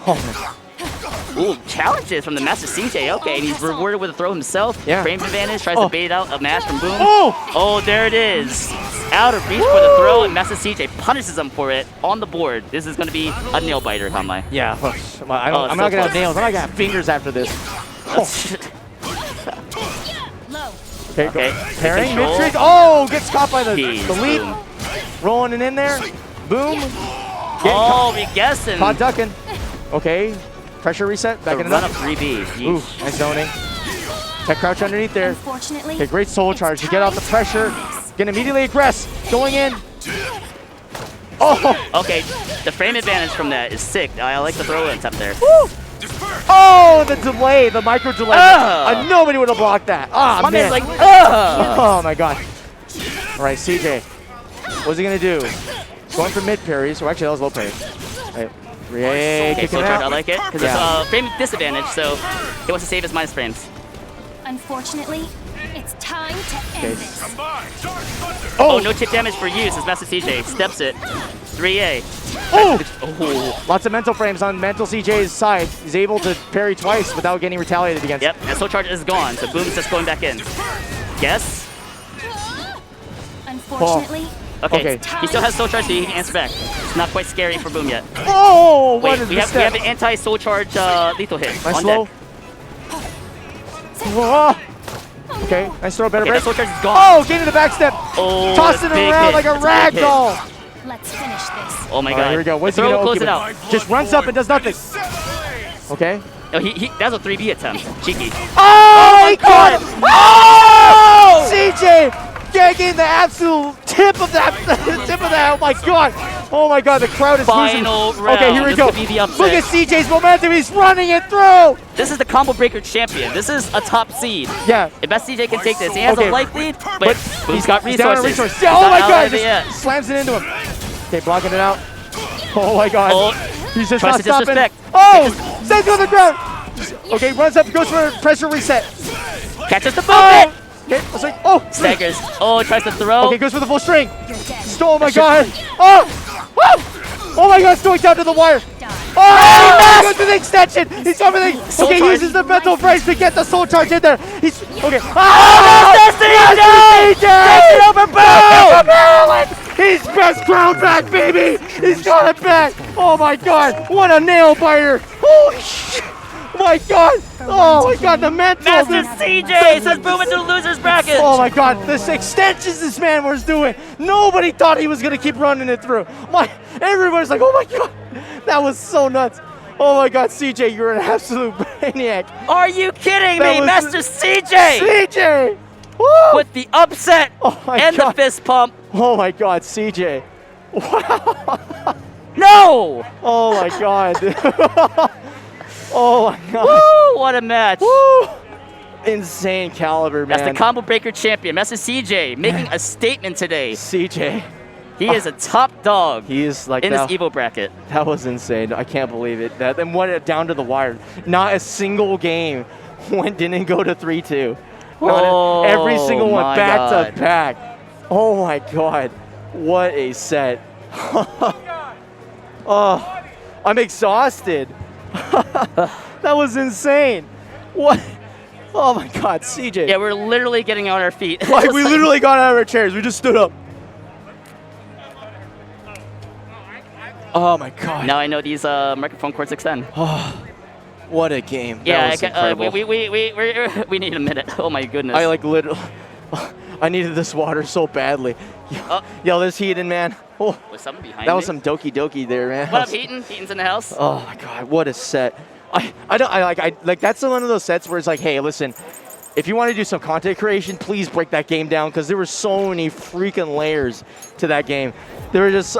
Ooh, challenges from the Master CJ. Okay, and he's rewarded with a throw himself. Yeah. Frame advantage, tries to bait out a mash from Boom. Oh, there it is. Out of reach for the throw, and Master CJ punishes him for it on the board. This is going to be a nail biter, Kamai. yeah. I'm not gonna have nails. I'm not gonna have fingers after this. Okay. Parrying mid-trick. Oh, gets caught by the leap. Boom. Rolling it in there. Boom. We guessing. Caught ducking. Okay. Pressure reset. Back in Run up. up 3B. Ooh, nice zoning. Tech crouch underneath there. Okay, great soul charge to get off the pressure. Gonna immediately aggress. Going in. Oh! Okay, the frame advantage from that is sick. I like the throw ins up there. Woo! Oh, the delay, the micro delay. Nobody would have blocked that. Ah, My man. man's like, Oh my god. All right, CJ. What's he gonna do? Going for mid parries. Well, actually, that was low parry. Right. Okay, kicking so out. I like it because it's frame disadvantage, so he wants to save his minus frames. Unfortunately, it's time to end this. Oh, no chip damage for use as Master CJ steps it. 3A. Oh! Lots of mental frames on mental CJ's side. He's able to parry twice without getting retaliated against. Yep, and soul charge is gone, so Boom's just going back in. Yes? Unfortunately, Okay. He still has soul charge, so he can answer back. It's not quite scary for Boom yet. Oh! Wait, What is we this have an anti-soul charge lethal hit Nice on slow. deck. Whoa. Okay, nice throw, better Okay, break. that soul charge is gone. Oh, getting the back step. Oh, Tossing it big around hit. like a That's rag big hit. doll. let's finish this. Oh my All god. right, here we go. What's The he throw gonna will close it okay, out. Just runs up and does nothing. Okay. No, that was a 3B attempt. Cheeky. Oh, he caught God. him. Oh! CJ getting the absolute tip of that. Oh my god. Oh my god, the crowd is Final losing. round. Okay, here we This go. could be the upset. Look at CJ's momentum. He's running it through. This is the combo breaker champion. This is a top seed. Yeah. If Best CJ can take this, he has Okay. a life lead, but he's got He's down on resources. resources. Yeah, oh He's my not god, out of it yet. just slams it into him. Okay, blocking it out. Oh my god. Oh, He's just tries not to stopping. disrespect. Oh! Stays on the ground. Okay, runs up, goes for pressure reset. Catches the Oh! movement. Okay, let's like, oh! Staggers. Oh, tries to throw. Okay, goes for the full string. You're dead. Oh my god. Oh! Oh my god, it's going down to the wire. Oh! Goes for the extension. He's over the. Soul Okay, charge. uses the mental phrase to get the soul charge in there. He's okay. Destiny! Takes it over Boom! He's best crown back, baby. He's got it back. Oh my god, what a nail biter. Holy shit. Oh my god. Oh my god, the mental. Master CJ says Boom into the loser's bracket. Oh my god, this extensions this man was doing. Nobody thought he was gonna keep running it through. Everybody's like, oh my god, that was so nuts. Oh my god, CJ, you're an absolute maniac. Are you kidding That me? was- Master CJ CJ! Woo! with the upset Oh my and god. the fist pump. Oh my god, CJ. Wow. No! Oh my god. Oh my god. Woo! What a match. Woo! Insane caliber, man. That's the combo breaker champion, Master CJ, making a statement today. CJ. He is a top dog He is like in this that. EVO bracket. That was insane. I can't believe it. That then went it down to the wire. Not a single game didn't go to 3-2. Oh, Every single one my back God. to back. Oh my god. What a set. Oh, I'm exhausted. That was insane. What? Oh my god, CJ. Yeah, we're literally getting on our feet. Like we literally got out of our chairs. We just stood up. Oh my god. Now I know these microphone cords extend. What a game. That Yeah, was incredible. we need a minute. Oh my goodness. I like literally. I needed this water so badly. Yo, this heated, man. Oh, with something behind that was me. some Doki Doki there, man. What up, Heaton? Heaton's in the house. Oh my God, what a set! I like that's one of those sets where it's like, hey, listen, if you want to do some content creation, please break that game down because there were so many freaking layers to that game. There were just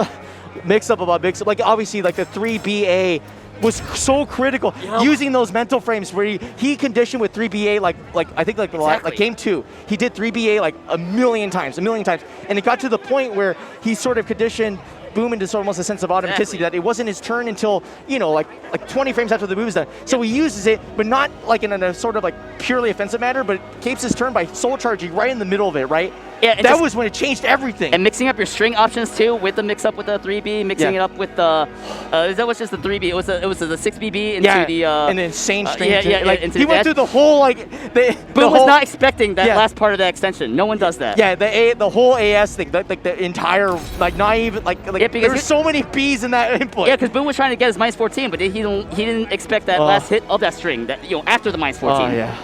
mix up. Like obviously, like the 3BA was so critical. Using those mental frames where he conditioned with 3BA like I think like game 2, he did 3BA like a million times, and it got to the point where he sort of conditioned Boom into almost a sense of automaticity that it wasn't his turn until, you know, like 20 frames after the move is done. So he uses it, but not like in a sort of like purely offensive manner, but keeps his turn by soul charging right in the middle of it, right? Yeah, that was when it changed everything. And mixing up your string options too, with the mix up with the 3B, mixing it up with the that was just the 3B. It was the 6BB into the an insane string. like, he went through the whole like Boom was not expecting that last part of that extension. No one does that. Yeah, the whole AS thing, like the entire not even there were so many B's in that input. Yeah, because Boom was trying to get his -14, but he didn't expect that last hit of that string that after the -14. Oh yeah.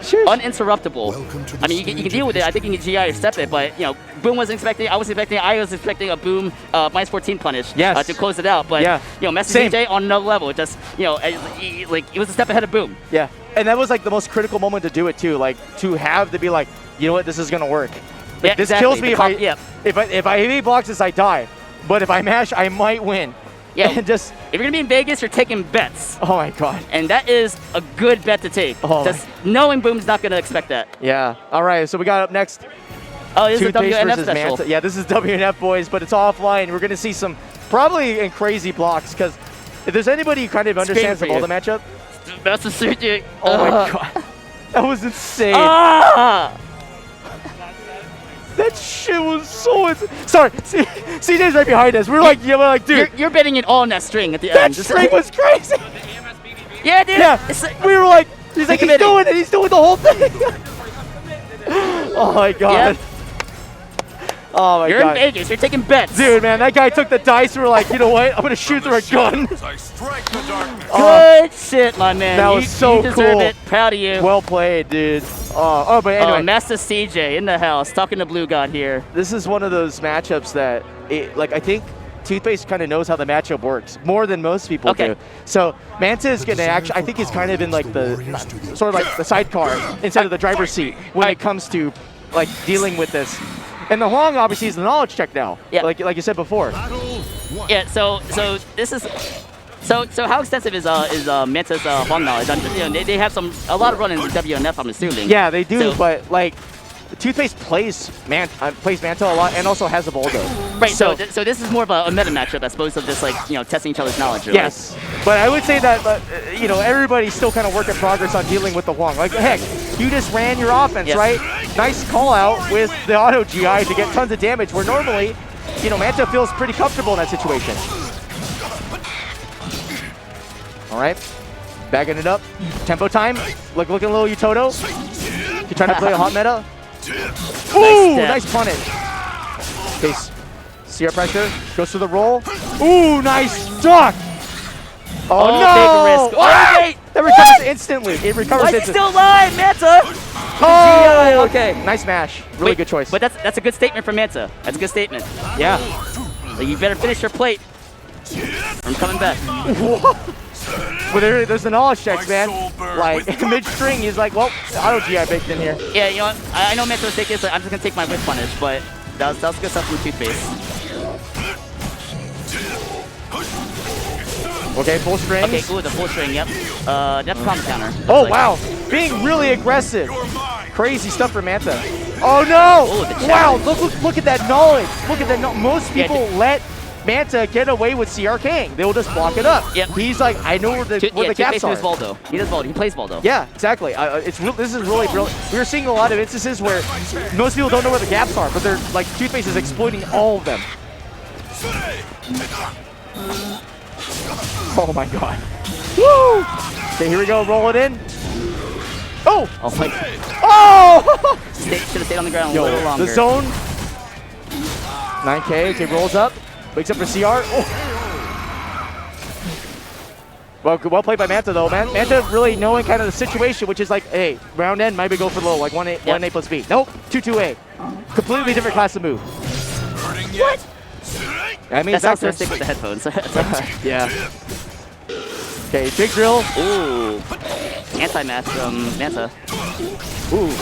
Uninterruptible. I mean, you can deal with it. I think you can GI or step it, but Boom wasn't expecting. I was expecting a Boom -14 punish to cose it out. But Messi DJ on another level. Just like it was a step ahead of Boom. Yeah, and that was like the most critical moment to do it too. Like to be like, you know what, this is gonna work. Like, this kills me if I heavy blocks this, I die. But if I mash, I might win. Yeah, and just if you're gonna be in Vegas, you're taking bets. Oh my God! And that is a good bet to take. Just knowing Boom's not gonna expect that. Yeah. All right. So we got up next. Oh, this is a WNF special. Yeah, this is WNF, boys, but it's offline. We're gonna see some probably in crazy blocks because if there's anybody who kind of understands the Volta matchup, that's a CJ. Oh my God, that was insane. That shit was so sorry. CJ's right behind us. We're like, dude. You're betting it all on that string at the end. That string was crazy. Yeah, dude. Yeah. We were like, he's doing it. He's doing the whole thing. Oh my God. Yep. Oh my God. You're in Vegas. You're taking bets. Dude, man, that guy took the dice. We were like, you know what? I'm gonna shoot through a gun. Good shit, my man. That was so you deserve cool. It. Proud of you. Well played, dude. But anyway. Master CJ in the house, talking to Blue God here. This is one of those matchups that, I think Toothpaste kind of knows how the matchup works more than most people do. So Manta is gonna actually, I think he's kind of in like the sort of like the sidecar instead of the driver's seat when it comes to like dealing with this. And the Huang obviously is the knowledge check now. Yeah. Like you said before. Yeah. So this is. So how extensive is Manta's Huang knowledge? They have a lot of run in WNF, I'm assuming. Yeah, they do, but like Toothpaste plays Manta a lot and also has a Voldo. Right. So this is more of a meta matchup as opposed to just like testing each other's knowledge. Really. Yes. But I would say that everybody's still kind of work in progress on dealing with the Huang. Like heck, you just ran your offense, right? Nice call out with the auto GI to get tons of damage. Where normally, Manta feels pretty comfortable in that situation. All right, backing it up. Tempo time. Looking a little Utoto. You're trying to play a hot meta. Ooh, nice punish. Okay, CR pressure. Goes to the roll. Ooh, nice duck. Oh no! Big risk. Oh, wait! That recovers instantly. It recovers instantly. He's still alive, Manta. Oh, okay. Nice mash. Really good choice. But that's a good statement from Manta. That's a good statement. Yeah. So you better finish your plate. I'm coming back. Well, there's the knowledge checks, man. Like, mid-string, he's like, well, auto GI baked in here. Yeah, you know what? I know Manta was taking this, but I'm just going to take my whip punish, but that was good stuff from Toothpaste. Okay, full strings. Okay, cool, the full string, yep. That's a common counter. Oh, wow. Being really aggressive. Crazy stuff for Manta. Oh, no! Ooh, wow, look at that knowledge. Look at that knowledge. Most people let Manta get away with CR King. They will just block it up. Yep. He's like, I know where the gaps are. Voldo. He does Voldo. He plays Voldo. Yeah, exactly. This is really brilliant. We're seeing a lot of instances where most people don't know where the gaps are, but they're like Toothpaste is exploiting all of them. Oh my God. Woo! Okay, here we go. Roll it in. Oh! Oh my God. Oh! Should have stayed on the ground a little longer. The zone. 9K. Okay, rolls up. Wakes up for CR. Oh. Well played by Manta though, man. Manta really knowing kind of the situation, which is like, hey, round end, maybe go for low, like 1A plus B. Nope, 2-2A. Completely different class of move. What? I mean, that sounds so sick with the headphones. Yeah. Okay, big drill. Ooh. Anti-match from Manta. Ooh.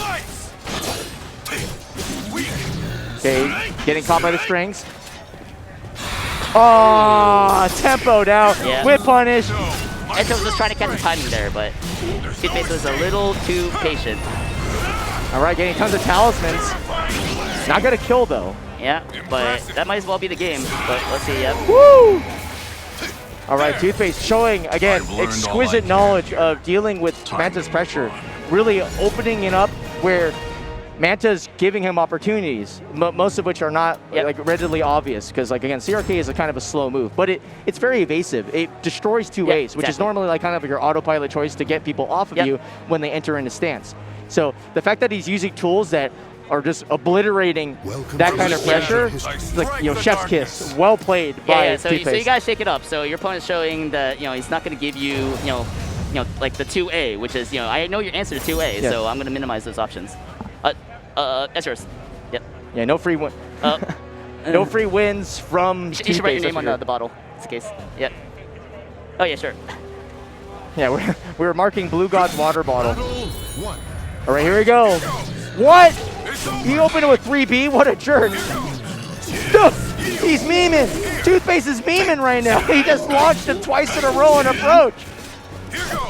Okay, getting caught by the strings. Oh, tempo now. Yeah. Whip punish. Ento was just trying to catch the timing there, but Toothpaste was a little too patient. All right, getting tons of talismans. Not gonna kill though. Yeah, but that might as well be the game. But let's see. Yep. Woo! All right, Toothpaste showing again exquisite knowledge of dealing with Manta's pressure, really opening it up where Manta's giving him opportunities, most of which are not like readily obvious, because like again, CRK is a kind of a slow move, but it's very evasive. It destroys two ways, which is normally like kind of your autopilot choice to get people off of you when they enter into stance. So the fact that he's using tools that are just obliterating that kind of pressure, it's like, you know, chef's kiss. Well played by so you gotta shake it up. So your opponent's showing that, you know, he's not gonna give you, you know, like the 2A, which is, you know, I know your answer to 2A, so I'm gonna minimize those options. That's yours. Yep. Yeah, no free win. No free wins from You should write your name on the bottle, in this case. Yep. Oh yeah, sure. Yeah, we're marking Blue God's water bottle. All right, here we go. What? He opened it with 3B? What a jerk. He's memeing. Toothpaste is memeing right now. He just launched him twice in a row on approach.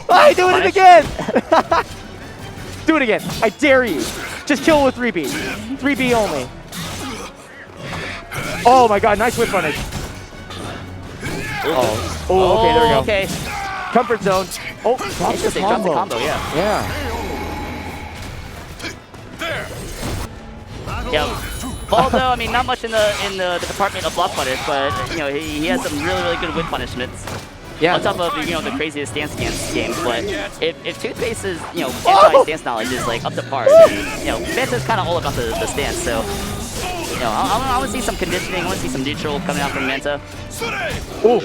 Oh, doing it again. Do it again. I dare you. Just kill with 3B. 3B only. Oh my god, nice whip punish. Oh, okay, there we go. Okay. Comfort zone. Oh, drops the Drops combo. the combo, yeah. Yeah. Yeah. Although, I mean, not much in the department of block punish, but you know, he has some really good whip punishments. Yeah. On top of, you know, the craziest stance games, but if Toothpaste's, you know, anti-stance knowledge is like up to par, then, you know, Manta's kind of all about the stance. So, you know, I want to see some conditioning. I want to see some neutral coming out from Manta. Ooh,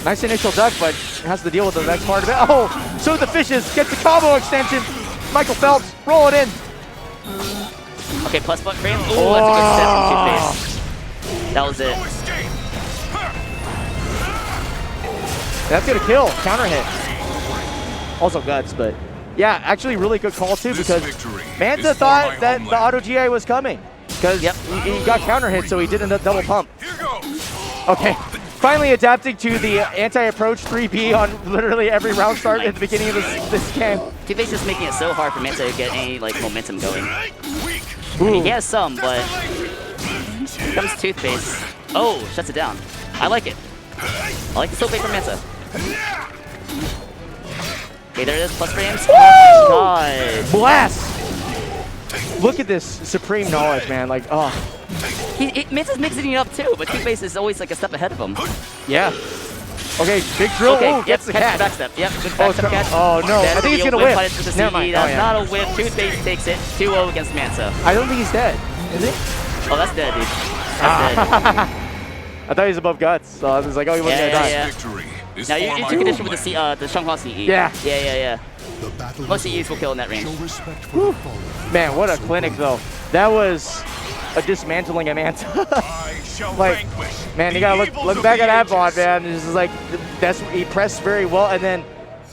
nice initial duck, but has to deal with the next part of it. Oh, so the fishes gets the combo extension. Michael Phelps, roll it in. Okay, plus butt frame. Ooh, that's a good step from Toothpaste. That was it. That's gonna kill. Counter hit. Also guts, but yeah, actually really good call too, because Manta thought that the auto GI was coming, because he got counter hit, so he did a double pump. Okay, finally adapting to the anti-approach 3B on literally every round start at the beginning of this game. Toothpaste is making it so hard for Manta to get any like momentum going. Ooh. I mean, he has some, but here comes Toothpaste. Oh, shuts it down. I like it. I like the slow play from Manta. Okay, there it is, plus frames. Oh my god. Blast! Look at this supreme knowledge, man. Like, oh. Manta's mixing it up too, but Toothpaste is always like a step ahead of him. Yeah. Okay, big drill. Okay, ooh, gets the catch. Backstep. Yep, good backstep catch. Oh no, I think he's gonna whip. Never mind. That's not a whip. Toothpaste takes it 2-0 against Manta. I don't think he's dead. Is he? Oh, that's dead, dude. That's dead. I thought he was above guts, so I was like, oh, he wasn't gonna die. Yeah. Now you took condition with the Shanghua CE. Yeah. Most CEs will kill in that range. Man, what a clinic though. That was a dismantling of Manta. Like, man, you gotta look back at that VOD, man. This is like, he pressed very well, and then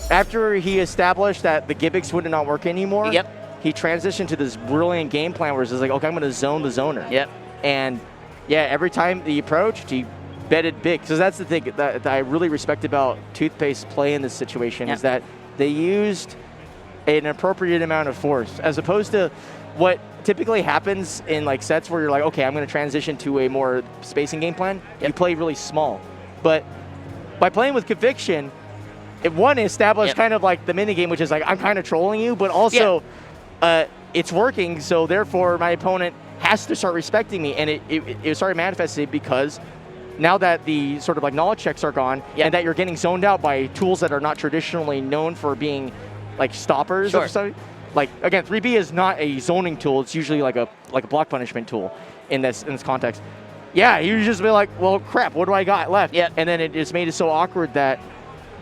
after he established that the gimmicks would not work anymore, he transitioned to this brilliant game plan where it's like, okay, I'm gonna zone the zoner. Yep. And yeah, every time he approached, he betted big. So that's the thing that I really respect about Toothpaste's play in this situation is that they used an appropriate amount of force, as opposed to what typically happens in like sets where you're like, okay, I'm going to transition to a more spacing game plan. You play really small. But by playing with conviction, it established kind of like the mini game, which is like, I'm kind of trolling you, but also it's working. So therefore my opponent has to start respecting me, and it started manifesting because now that the sort of like knowledge checks are gone, and that you're getting zoned out by tools that are not traditionally known for being like stoppers or something. Like again, 3B is not a zoning tool; it's usually like a block punishment tool in this context. Yeah, you just be like, well, crap, what do I got left? And then it just made it so awkward that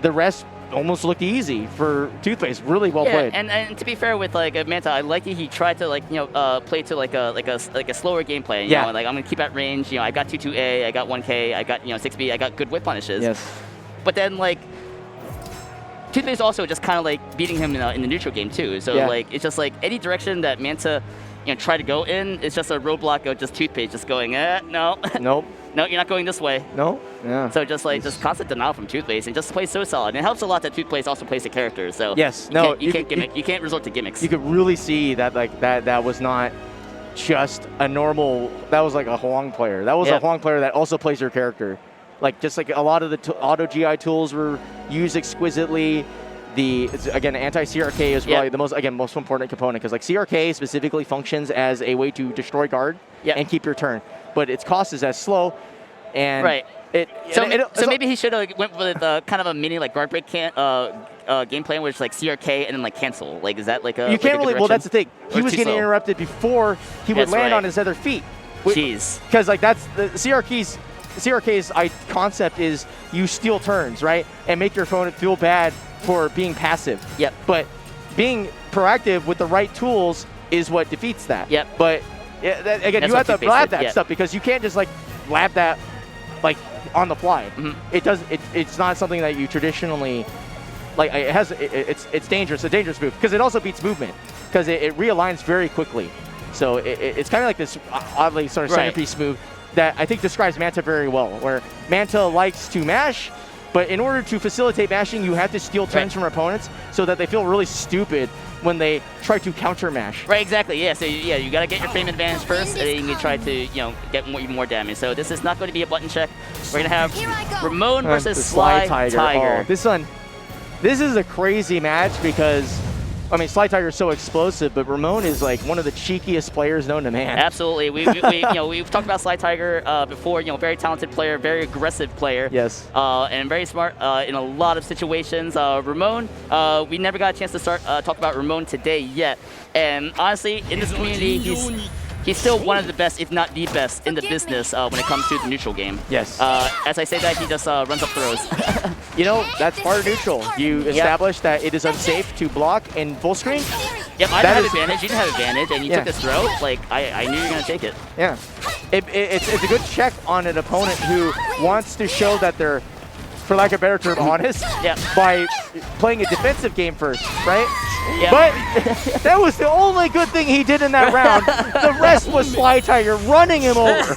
the rest almost looked easy for Toothpaste. Really well played. And to be fair with like Manta, I like he tried to play to like a slower gameplay. You know, like I'm gonna keep at range. You know, I got 2-2A, I got 1K, I got 6B, I got good whip punishes. Yes. But then like Toothpaste also just kind of like beating him in the neutral game too. So like it's just like any direction that Manta try to go in, it's just a roadblock of just Toothpaste just going, no. Nope. No, you're not going this way. No? Yeah. So just constant denial from Toothpaste and just plays so solid. And it helps a lot that Toothpaste also plays the character. So yes, you can't resort to gimmicks. You could really see that that was not just a normal. That was like a Huang player. That was a Huang player that also plays your character. Like just like a lot of the auto GI tools were used exquisitely. Again, anti-CRK is probably the most important component because like CRK specifically functions as a way to destroy guard and keep your turn, but its cost is as slow, and so maybe he should have went with kind of a mini like guard break game plan where it's like CRK and then like cancel. Like is that like a you can't really? Well, that's the thing. He was getting slow? interrupted before he would land on his other feet. Jeez. Because like that's the CRK's concept is you steal turns, right, and make your opponent feel bad for being passive. Yep. But being proactive with the right tools is what defeats that. Yep. But again, you have to lab that stuff because you can't just like lab that like on the fly. It's not something that you traditionally like. It's dangerous. A dangerous move because it also beats movement because it realigns very quickly. So it's kind of like this oddly sort of centerpiece move that I think describes Manta very well, where Manta likes to mash, but in order to facilitate mashing, you have to steal turns from opponents so that they feel really stupid when they try to counter mash. Right, exactly. Yeah. So you got to get your frame advantage first, and then you can try to get even more damage. So this is not going to be a button check. We're gonna have Ramon versus Sly Tiger. Oh, this is a crazy match because I mean, Sly Tiger is so explosive, but Ramon is like one of the cheekiest players known to man. Absolutely. We've talked about Sly Tiger before. Very talented player, very aggressive player. Yes. And very smart in a lot of situations. Ramon, we never got a chance to start talk about Ramon today yet. And honestly, in this community, he's still one of the best, if not the best, in the business when it comes to the neutral game. Yes. As I say that, he just runs up throws. That's part of neutral. You establish that it is unsafe to block in full screen. Yep, I didn't have advantage. You didn't have advantage, and you took this throw. Like, I knew you were going to take it. Yeah. It's a good check on an opponent who wants to show that they're, for lack of a better term, honest by playing a defensive game first, right? Yeah. But that was the only good thing he did in that round. The rest was Sly Tiger running him over.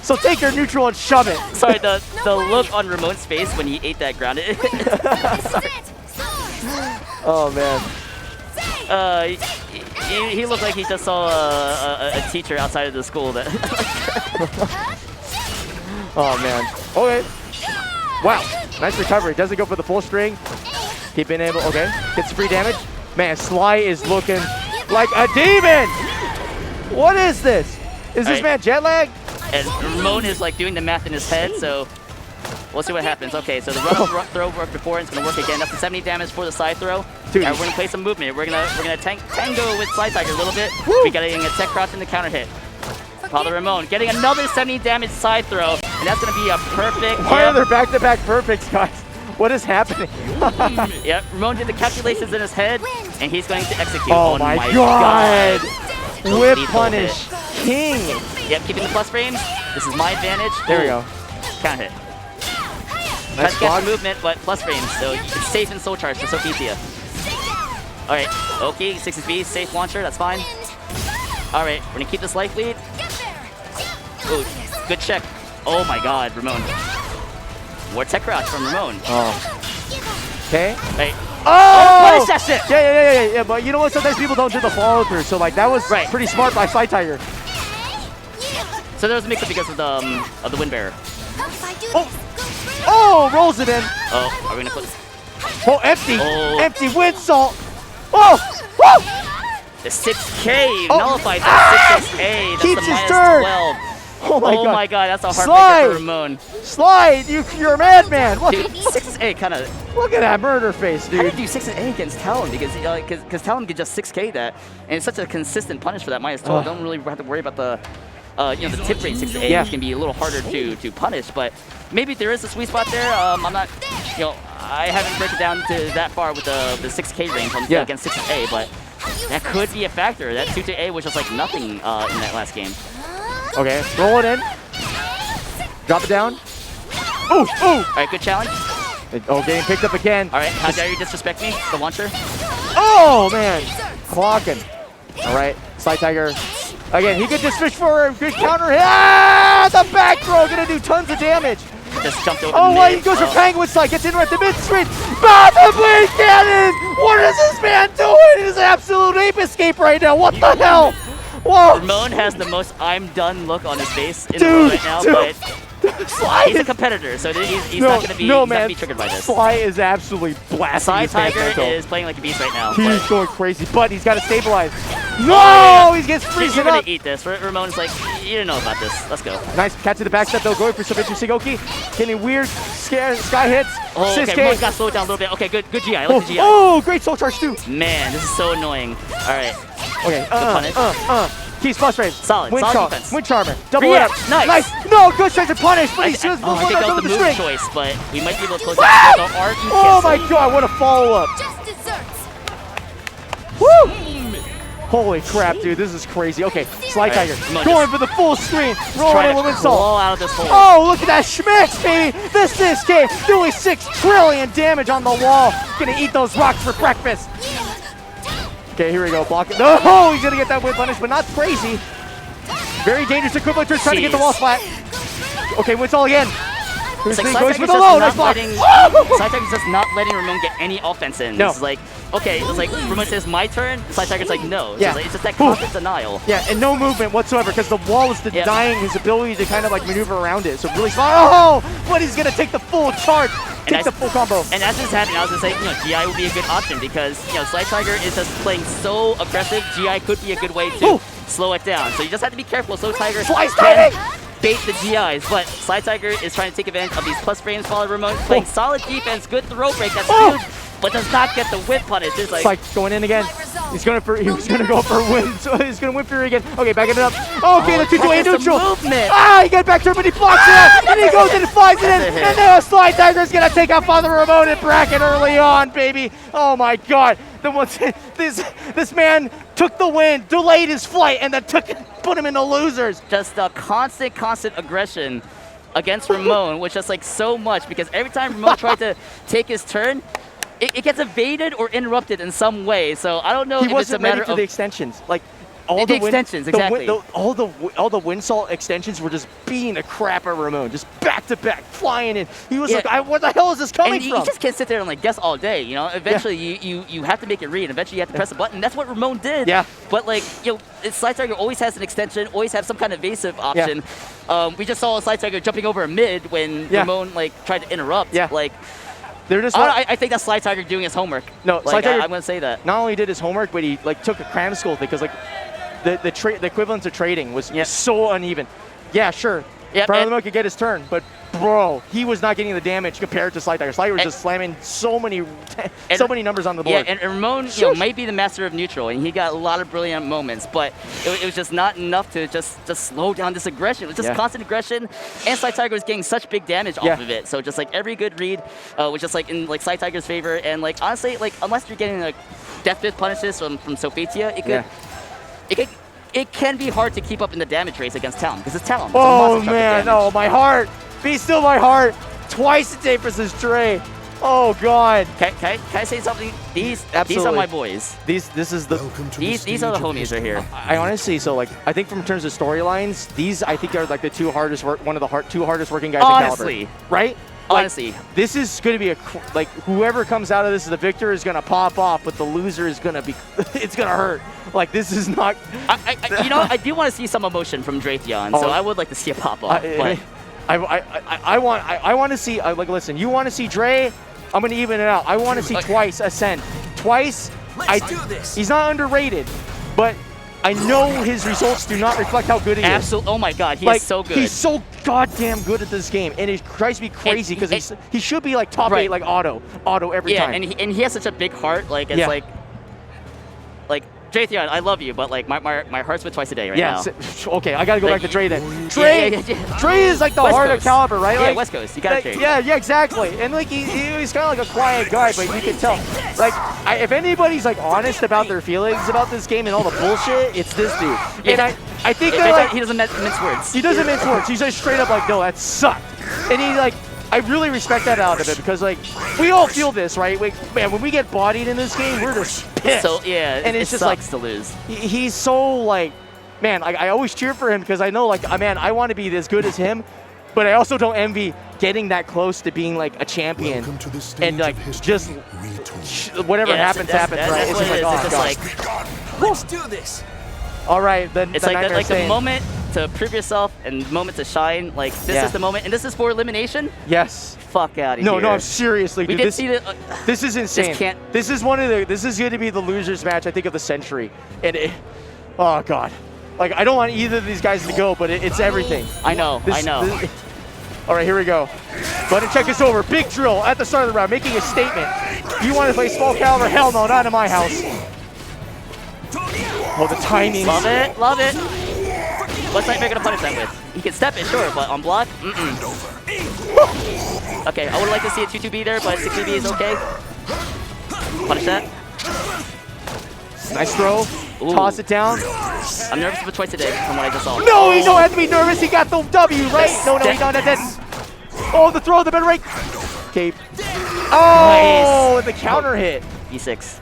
So take your neutral and shove it. Sorry, the look on Ramon's face when he ate that ground. Oh, man. He looked like he just saw a teacher outside of the school. That. Oh, man. Okay. Wow. Nice recovery. Doesn't go for the full string. Keep being able. Okay. Gets free damage. Man, Sly is looking like a demon. What is this? Is this man jet lag? And Ramon is like doing the math in his head, so we'll see what happens. Okay, so the run-up throw worked before, and it's gonna work again. Up to 70 damage for the side throw. Dude. We're gonna play some movement. We're gonna tango with Sly Tiger a little bit. Woo. We got a tech crouch in the counter hit. Father Ramon getting another 70 damage side throw, and that's gonna be a perfect. Why are there back-to-back perfects, guys? What is happening? Yep, Ramon did the calculations in his head, and he's going to execute. Oh my god! Whip punish, king. Yep, keeping the plus frames. This is my advantage. There we go. Counter hit. Nice catch movement, but plus frames, so it's safe in Soul Charge for Sophia. Alright, okay, 6B, safe launcher, that's fine. Alright, we're gonna keep this life lead. Ooh, good check. Oh my god, Ramon. More tech crouch from Ramon. Oh. Okay. Right. Oh! Punish that shit! Yeah, but you know what? Sometimes people don't do the follow through, so like that was pretty smart by Sly Tiger. So there was a mix-up because of the wind bearer. Oh, rolls it in. Oh, are we gonna put? Oh, empty. Oh. Empty wind salt. Oh, woo! The 6K nullifies that 6K. That's Keeps the his turn. 12. Oh my god, that's a heartbreaker for Ramon. Slide, you're a madman. Dude, 6A kind of. Look at that murder face, dude. How did you do 6A against Talon? Because Talon could just 6K that, and it's such a consistent punish for that -12. Don't really have to worry about the the tip rate 6A, which can be a little harder to punish. But maybe there is a sweet spot there. I'm not, I haven't broken it down to that far with the 6K range against 6A, but that could be a factor. That 2-A was just like nothing in that last game. Okay, roll it in. Drop it down. Ooh, ooh. All right, good challenge. Oh, getting picked up again. All right, how dare you disrespect me, the launcher? Oh, man. Clocking. All right, Sly Tiger. Again, he could just fish for a good counter hit. Ah, the back throw gonna do tons of damage. Just jumped over Oh, the why mid. he goes for Penguin Slide, gets in right at the mid-screen. Bob the blade cannon! What is this man doing? It is an absolute ape escape right now. What the hell? Whoa. Ramon has the most "I'm done" look on his face in the world right now, but Sly he's a competitor, so he's not gonna be triggered by this. Sly is absolutely blasting. Sly Tiger is playing like a beast right now. He's going crazy, but he's got to stabilize. No, yeah. he gets freezing You're gonna up. eat this. Ramon's like, you didn't know about this. Let's go. Nice catch to the backstep though, going for some interesting Oki. Getting weird sky hits. Oh, okay, Ramon's got slowed down a little bit. Okay, good GI. I like the GI. Oh, great soul charge too. Man, this is so annoying. All right. Okay, punish. Keys plus range. Solid defense. Wind Charmer. Double Yeah, it up. nice. No, good straight to punish, but he's just I think that was the move string. choice, but we might be able to close out the art and Oh my god, what a follow-up. Just desserts. Woo! Holy crap, dude, this is crazy. Okay, Sly Tiger going for the full screen. Rolling in with wind salt. Claw out of this hole. Oh, look at that schmicks, baby. This is game doing 6 trillion damage on the wall. Gonna eat those rocks for breakfast. Okay, here we go. Block it. No, he's gonna get that wind punish, but not crazy. Very dangerous equivalent to trying to get the wall flat. Okay, wins all again. It's like Goes Sly for the low. Nice block. Sly Tiger's just not letting Ramon get any offense in. No. It's like, okay, it's like Ramon says, my turn. Sly Tiger's like, no. It's, Yeah. it's just that constant denial. Yeah, and no movement whatsoever because the wall is denying his ability to kind of like maneuver around it. So really smart. Oh, but he's gonna take the full charge, take the full combo. And as this is happening, I was just saying, GI would be a good option because, Sly Tiger is just playing so aggressive. GI could be a good way to slow it down. So you just have to be careful. Sly Tiger can bait the GIs, but Sly Tiger is trying to take advantage of these plus frames while Ramon playing solid defense, good throw break, that's huge, but does not get the whip punish. It's like going in again. He's gonna go for a win. So he's gonna win for it again. Okay, backing it up. Okay, the 2-2-A neutral. Movement. Ah, he got back to him, but he blocks it out, and he goes and flies it in. And now Sly Tiger's gonna take out Father Ramon and bracket early on, baby. Oh my God. This man took the win, delayed his flight, and then put him in the losers. Just a constant aggression against Ramon, which is like so much because every time Ramon tried to take his turn, it gets evaded or interrupted in some way. So I don't know if it's a matter of the extensions. Like all the extensions, exactly. All the wind salt extensions were just beating the crap out of Ramon, just back to back, flying in. He was like, "What the hell is this coming from?" You just can't sit there and like guess all day. Eventually you have to make it read. Eventually you have to press a button. That's what Ramon did. Yeah. But like Sly Tiger always has an extension, always have some kind of evasive option. Yeah. We just saw Sly Tiger jumping over a mid when Ramon like tried to interrupt. Yeah. Like. They're just I think that's Sly Tiger doing his homework. No, Sly Tiger, I'm gonna say that. Not only did his homework, but he like took a cram school thing because like the equivalent to trading was so uneven. Yeah, sure. Yeah, Ramon could get his turn, but bro, he was not getting the damage compared to Sly Tiger. Sly was just slamming so many numbers on the board. Yeah, and Ramon might be the master of neutral, and he got a lot of brilliant moments, but it was just not enough to just slow down this aggression. It was just constant aggression, and Sly Tiger was getting such big damage off of it. So just like every good read was just like in like Sly Tiger's favor, and like honestly, like unless you're getting like death fist punishes from Sophatia, it can be hard to keep up in the damage race against Talon because it's Talon. Oh man, oh my heart. Be still my heart. Twice a day versus Dre. Oh God. Can I say something? These are my boys. These are the homies right here. I honestly, so like I think from terms of storylines, these I think are like the two hardest working guys honestly, in Calibur. Right? Honestly, this is going to be whoever comes out of this, the victor is going to pop off, but the loser is going to be, it's going to hurt. Like this is not. I do want to see some emotion from Dratheon, so I would like to see a pop off. I want to see. Like, listen, you want to see Dre? I'm going to even it out. I want to see Twice ascend. Twice. Let's do this. He's not underrated, but I know his results do not reflect how good he is. Absolutely. Oh my God, he is so good. He's so goddamn good at this game, and it drives me crazy because he should be like top 8, like auto every time. Yeah, and he has such a big heart. Like it's like Jaytheon, I love you, but like my heart's with Twice a Day right now. Okay, I gotta go back to Dre then. Yeah. Dre is like the West heart Coast. of Calibur, right? Yeah, Like, West Coast. You gotta Dre. Yeah, exactly. And like he's kind of like a quiet guy, but you can tell. Like if anybody's like honest about their feelings about this game and all the bullshit, it's this dude. Yeah. And I think that like he doesn't mince words. He doesn't mince words. He's just straight up like, no, that sucked. And he like. I really respect that out of it because, like, we all feel this, right? Man, when we get bodied in this game, we're just pissed. So, yeah, and it's just sucks like, to lose. He's so, like, man, I always cheer for him because I know, like, man, I want to be as good as him, but I also don't envy getting that close to being, like, a champion. And, like, just whatever happens, right? It's just like, oh, it's just like, Let's do this. all right, then it's like the moment to prove yourself and moment to shine. Like, this is the moment, and this is for elimination? Yes. Fuck out of here. No, seriously, dude. This is insane. This is this is going to be the losers match, I think, of the century. And oh god, like I don't want either of these guys to go, but it's everything. I know. All right, here we go. Go ahead and check this over. Big drill at the start of the round, making a statement. You want to play SoulCalibur? Hell no, not in my house. Oh, the timing. Love it. What's Nightmare gonna punish that with? He can step it, sure, but on block, Okay, I would like to see a 2-2B there, but 6-2B is okay. Punish that. Nice throw. Ooh. Toss it down. I'm nervous for Twice a Day from what I just saw. No, he don't have to be nervous. He got the W, right? No, he don't. That's it. Oh, the throw, the better right. Okay. Oh, nice. The counter hit. E6.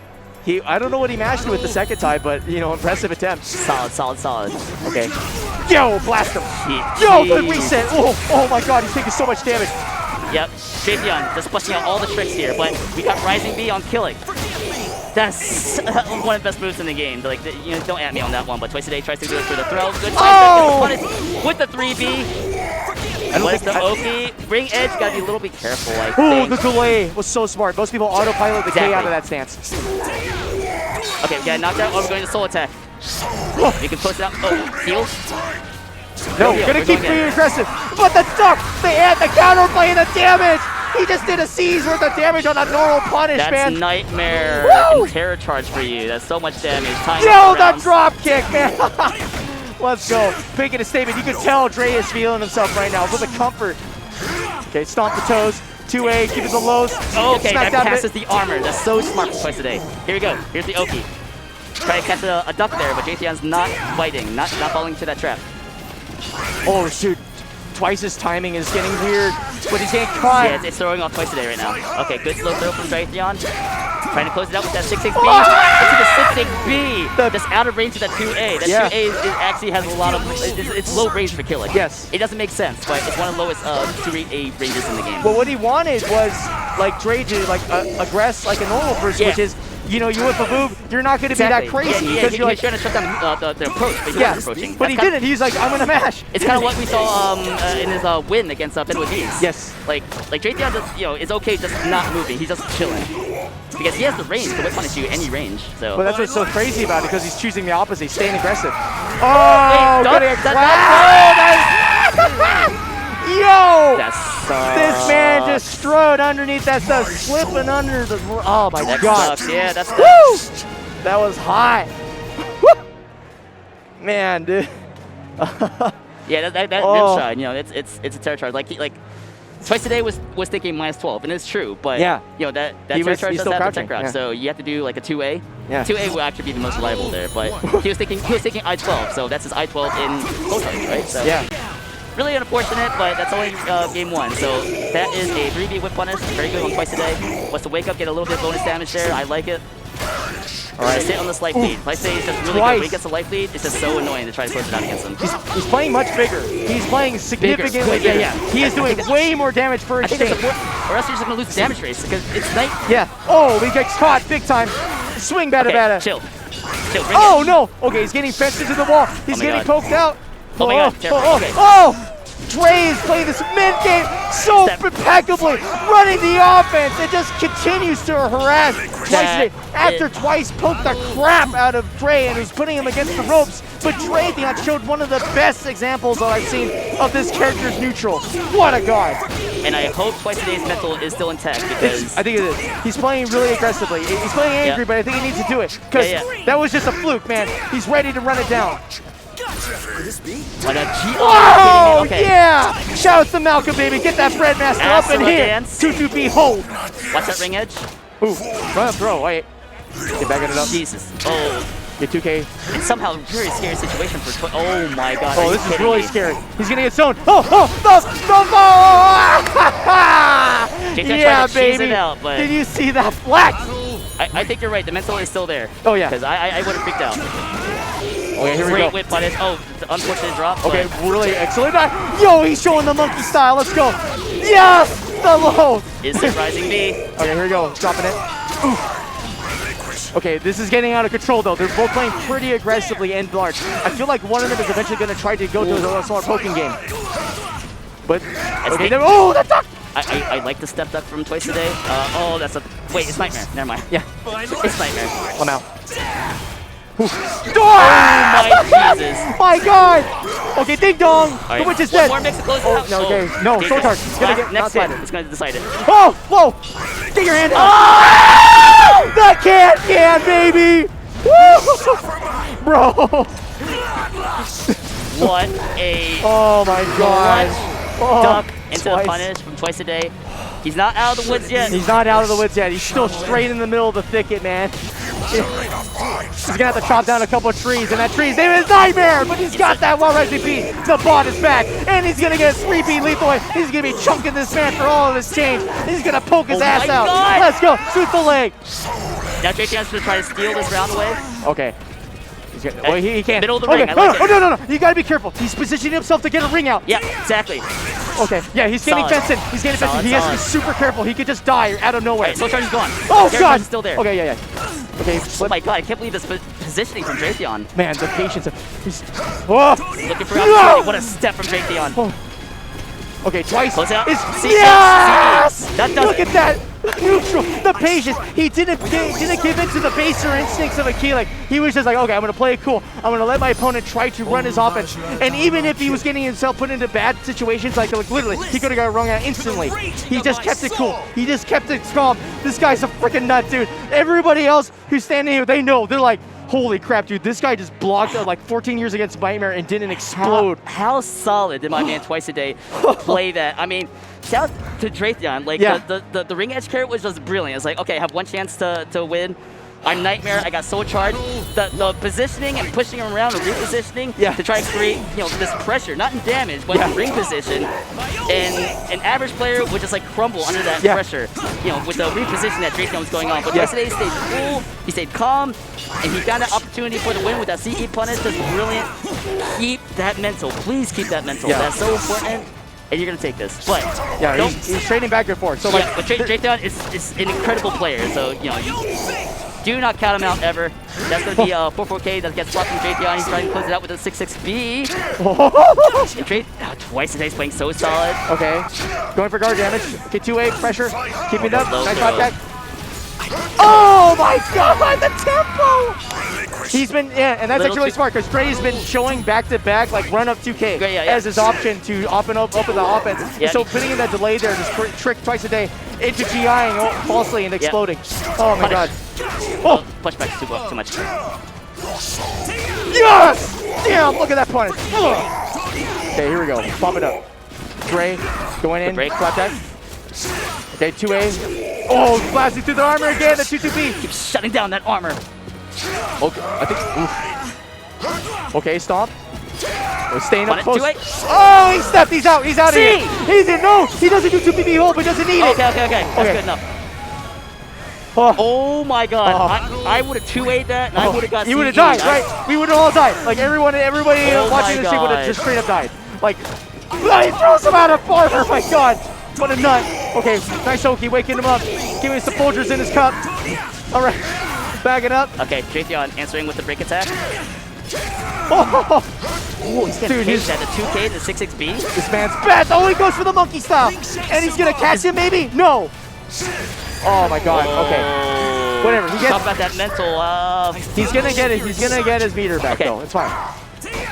I don't know what he mashed with the second time, but, you know, impressive attempt. Solid. Okay. Yo, blast him. Yo, the reset. Oh my god, he's taking so much damage. Yep, Jaytheon just busting out all the tricks here, but we got Rising B on killing. That's one of the best moves in the game. Like, you know, don't at me on that one, but Twice a Day tries to do it for the throw. Good time with the 3B. What is the Oki? Ring edge, gotta be a little bit careful, I think. Oh, the delay was so smart. Most people autopilot the K out of that stance. Okay, we got knocked out. Oh, we're going to soul attack. You can push it out. Oh, heal. No, gonna keep being aggressive. But the duck, the counterplay and the damage. He just did a C's worth of damage on a normal punish, man. That's Nightmare and Terror Charge for you. That's so much damage. Yo, the drop kick, man. Let's go. Making a statement. You can tell Dre is feeling himself right now with the comfort. Okay, stomp the toes. 2A, keep it the lows. Okay, that passes the armor. That's so smart for Twice a Day. Here we go. Here's the Oki. Try to catch a duck there, but Jaytheon's not fighting, not falling into that trap. Oh, shoot. Twice's timing is getting weird, but he's getting caught. Yeah, it's throwing off Twice a Day right now. Okay, good slow throw from Jaytheon. Trying to close it out with that 6-6B. Into the 6-6B. Just out of range of that 2A. That 2A actually has a lot of... It's low range for killing. Yes. It doesn't make sense, but it's one of the lowest 2A ranges in the game. Well, what he wanted was, like, Dre to, like, aggress like a normal person, which is, you know, you whip a move, you're not going to be that crazy. Because you're like trying to shut down the approach, but he wasn't approaching. But he didn't. He's like, I'm going to mash. It's kind of what we saw in his win against Benoit Diaz. Yes. Like Jaytheon just, you know, is okay just not moving. He's just chilling. Because he has the range to whip punish you any range. So. Well, that's what's so crazy about it, because he's choosing the opposite, staying aggressive. Oh, yo! This man just strode underneath that stuff, slipping under the... Oh, my God. Sucks. Yeah, that's... Woo! That was hot. Man, dude. Yeah, that rimshot, you know, it's a terror charge. Like Twice a Day was thinking -12, and it's true, but you know that terror charge doesn't have the tech crouch, so you have to do like a 2A. Yeah. 2A will actually be the most reliable there, but he was thinking I-12, so that's his I-12 in full charge, right? So really unfortunate, but that's only game 1. So that is a 3B whip punish, very good on Twice a Day. Wants to wake up, get a little bit of bonus damage there. I like it. All right, sit on this life lead. Life lead is just really good. When he gets a life lead, it's just so annoying to try to close it out against him. He's playing much bigger. He's playing significantly bigger. Yeah. He is doing way more damage per exchange. Or else you're just going to lose the damage race because it's night. Yeah. Oh, he gets caught big time. Swing bada. Chill. Oh, no. Okay, he's getting fenced into the wall. He's getting poked out. Oh, my God. Oh. Dre is playing this mid-game so impeccably, running the offense, and just continues to harass Twice today. After Twice poked the crap out of Dre and was putting him against the ropes. But Dre showed one of the best examples that I've seen of this character's neutral. What a god. And I hope Twice Today's mental is still intact because I think it is. He's playing really aggressively. He's playing angry, but I think he needs to do it because that was just a fluke, man. He's ready to run it down. Oh, okay. Yeah! Shout out to Malcolm, baby. Get that Breadmaster up in here. 2-2-B hold. Watch that ring edge. Ooh, run up throw. Wait. Get back it up. Jesus. Oh. Get 2K. It's somehow a very scary situation for Oh my god. Oh, this is really scary. He's gonna get zoned. Yeah, baby. Did you see that flex? I think you're right. The mental is still there. Oh, yeah. Because I would have freaked out. Okay, here we go. Great whip punish. Oh, the unfortunate drop. Okay, really excellent. Yo, he's showing the monkey style. Let's go. Yes! The low. Is it rising B? Okay, here we go. Dropping it. Ooh. Okay, this is getting out of control, though. They're both playing pretty aggressively and large. I feel like one of them is eventually going to try to go to a smaller poking game. But, okay, oh, that duck! I like the step duck from Twice Today. Oh, that's a... Wait, it's Nightmare. Never mind. Yeah. It's Nightmare. I'm out. Oh, my Jesus. My God! Okay, ding dong! The witch is dead! One more mix to close it out. No, okay. No, Sword Target. It's going to get next hit. It's going to decide it. Oh! Whoa! Get your hand out! The can, baby! Woo! Bro! What a... Oh, my God. Duck into the punish from Twice Today. He's not out of the woods yet. He's not out of the woods yet. He's still straight in the middle of the thicket, man. He's gonna have to chop down a couple of trees, and that tree's name is Nightmare, but he's got that while Resy P. The bot is back, and he's gonna get a 3-beat lethal. He's gonna be chunking this man for all of his change. He's gonna poke his ass out. God. Let's go, shoot the leg. Now JT has to try to steal this round away. Okay. Well, he can't. Middle of the ring. No. You gotta be careful. He's positioning himself to get a ring out. Yeah, exactly. Okay, yeah, he's getting fenced in. He's getting fenced in. He has to be super careful. He could just die out of nowhere. Right, Soul Charge is gone. Oh, God. Is still there. Okay, yeah. Okay, oh my God, I can't believe this positioning from Dratheon. Man, the patience. He's looking for opportunity. What a step from Dratheon. Oh. Okay, Twice. Close out. Yes! That does Look at that. Neutral. The patience. He didn't give in to the baser instincts of a Keelik. He was just like, okay, I'm going to play it cool. I'm going to let my opponent try to run his offense. And even if he was getting himself put into bad situations, like literally, he could have got wrung out instantly. He just kept it cool. He just kept it calm. This guy's a freaking nut, dude. Everybody else who's standing here, they know. They're like, holy crap, dude. This guy just blocked like 14 years against Nightmare and didn't explode. How solid did my man Twice a Day play that? I mean, shout out to Dratheon. Like, the ring edge carrot was just brilliant. It's like, okay, I have one chance to win. I'm Nightmare. I got Soul Charge. The positioning and pushing him around and repositioning to try to create, this pressure, not in damage, but in ring position. And an average player would just like crumble under that pressure, with the reposition that Dratheon was going on. But Twice Today stayed cool. He stayed calm, and he found that opportunity for the win with that CE punish. That's brilliant. Keep that mental. Please keep that mental. That's so important. And you're gonna take this, but he's trading back and forth. So but Dratheon is an incredible player. So do not count him out ever. That's gonna be a 4-4K that gets blocked from Dratheon. He's trying to close it out with a 6-6B. Twice Today's playing so solid. Okay, going for guard damage. Okay, 2-8 pressure, keeping it up. Nice contact. Oh my God, the tempo! He's been, and that's actually really smart because Dre's been showing back-to-back like run-up 2K as his option to open up the offense. So putting in that delay there just trick Twice a Day into GIing falsely and exploding. Oh my God. Oh, pushback too much. Yes! Damn, look at that punish. Okay, here we go. Pop it up. Dre going in, slap tag. Okay, 2A. Oh, blasting through the armor again, the 2-2B. Keep shutting down that armor. Okay, I think, Okay, stomp. We're staying up close. Oh, he stepped, he's out of here. He's in, no, he doesn't do 2BB hold, but doesn't need it. Okay, that's good enough. Oh my God, I would have 2-8'd that, and I would have got You would have died, right? We would have all died. Like, everybody watching this thing would have just straight up died. Like, he throws him out of armor, my God. What a nut. Okay, nice Oki, waking him up. Giving some Folgers in his cup. All right, bag it up. Okay, Dratheon answering with the break attack. Oh, He's getting pinged at the 2K, the 6XB. this man's best. Oh, he goes for the monkey style. And he's going to catch him, maybe? No. Oh, my God. Okay. Whatever. He Talk about that mental. He's going to get it. He's going to get his meter back, though. It's fine.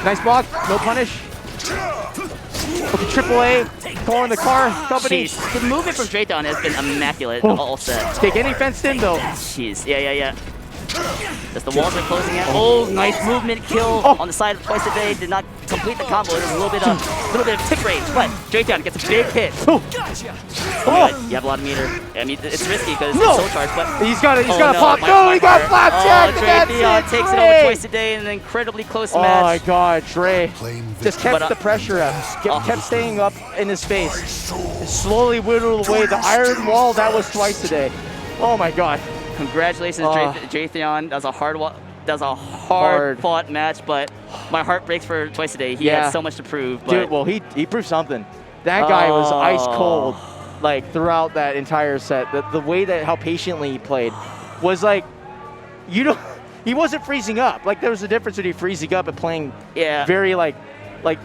Nice block. No punish. Okay, AAA. Calling the car company. Jeez. The movement from Drayton has been immaculate all set. Take any fenced in, though. Jeez. Yeah. Just the walls are closing in. Oh, nice movement kill on the side of Twice a Day. Did not complete the combo. There's a little bit of tick range, but Drayton gets a big hit. Oh. You have a lot of meter. I mean, it's risky because it's soul charge, but he's got to pop. No, he got flapjack. Drayton takes it over Twice a Day in an incredibly close match. Oh my God, Dre just kept the pressure up. Kept staying up in his face. Slowly whittled away the iron wall that was Twice a Day. Oh my God. Congratulations, Drayton. That was a hard fought match, but my heart breaks for Twice a Day. He had so much to prove. But dude, well, he proved something. That guy was ice cold, like throughout that entire set. The way that how patiently he played was like, he wasn't freezing up. Like there was a difference between freezing up and playing very like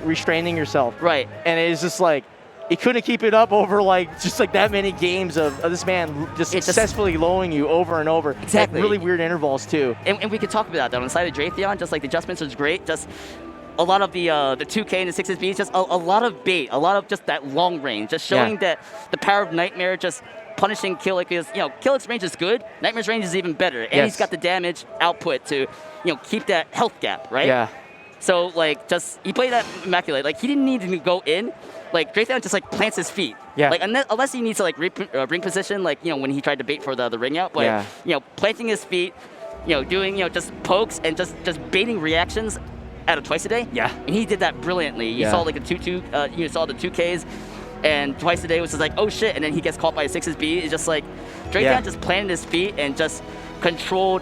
restraining yourself. Right. And it's just like, he couldn't keep it up over just that many games of this man just successfully lowing you over and over. Exactly. At really weird intervals too. And we could talk about that on the side of Drayton. Just like the adjustments was great. Just a lot of the 2K and the 6SB, just a lot of bait, a lot of just that long range, just showing that the power of Nightmare, just punishing Killick is, Killick's range is good. Nightmare's range is even better, and he's got the damage output to, keep that health gap, right? Yeah. So he played that immaculate. Like he didn't need to go in. Like Drayton just plants his feet. Yeah. Like unless he needs to ring position, when he tried to bait for the ring out. But planting his feet, doing just pokes and just baiting reactions out of Twice a Day. Yeah. And he did that brilliantly. You saw the 2-2. You saw the 2Ks, and Twice a Day was just like, oh shit, and then he gets caught by a 6SB. It's just like Drayton just planted his feet and just controlled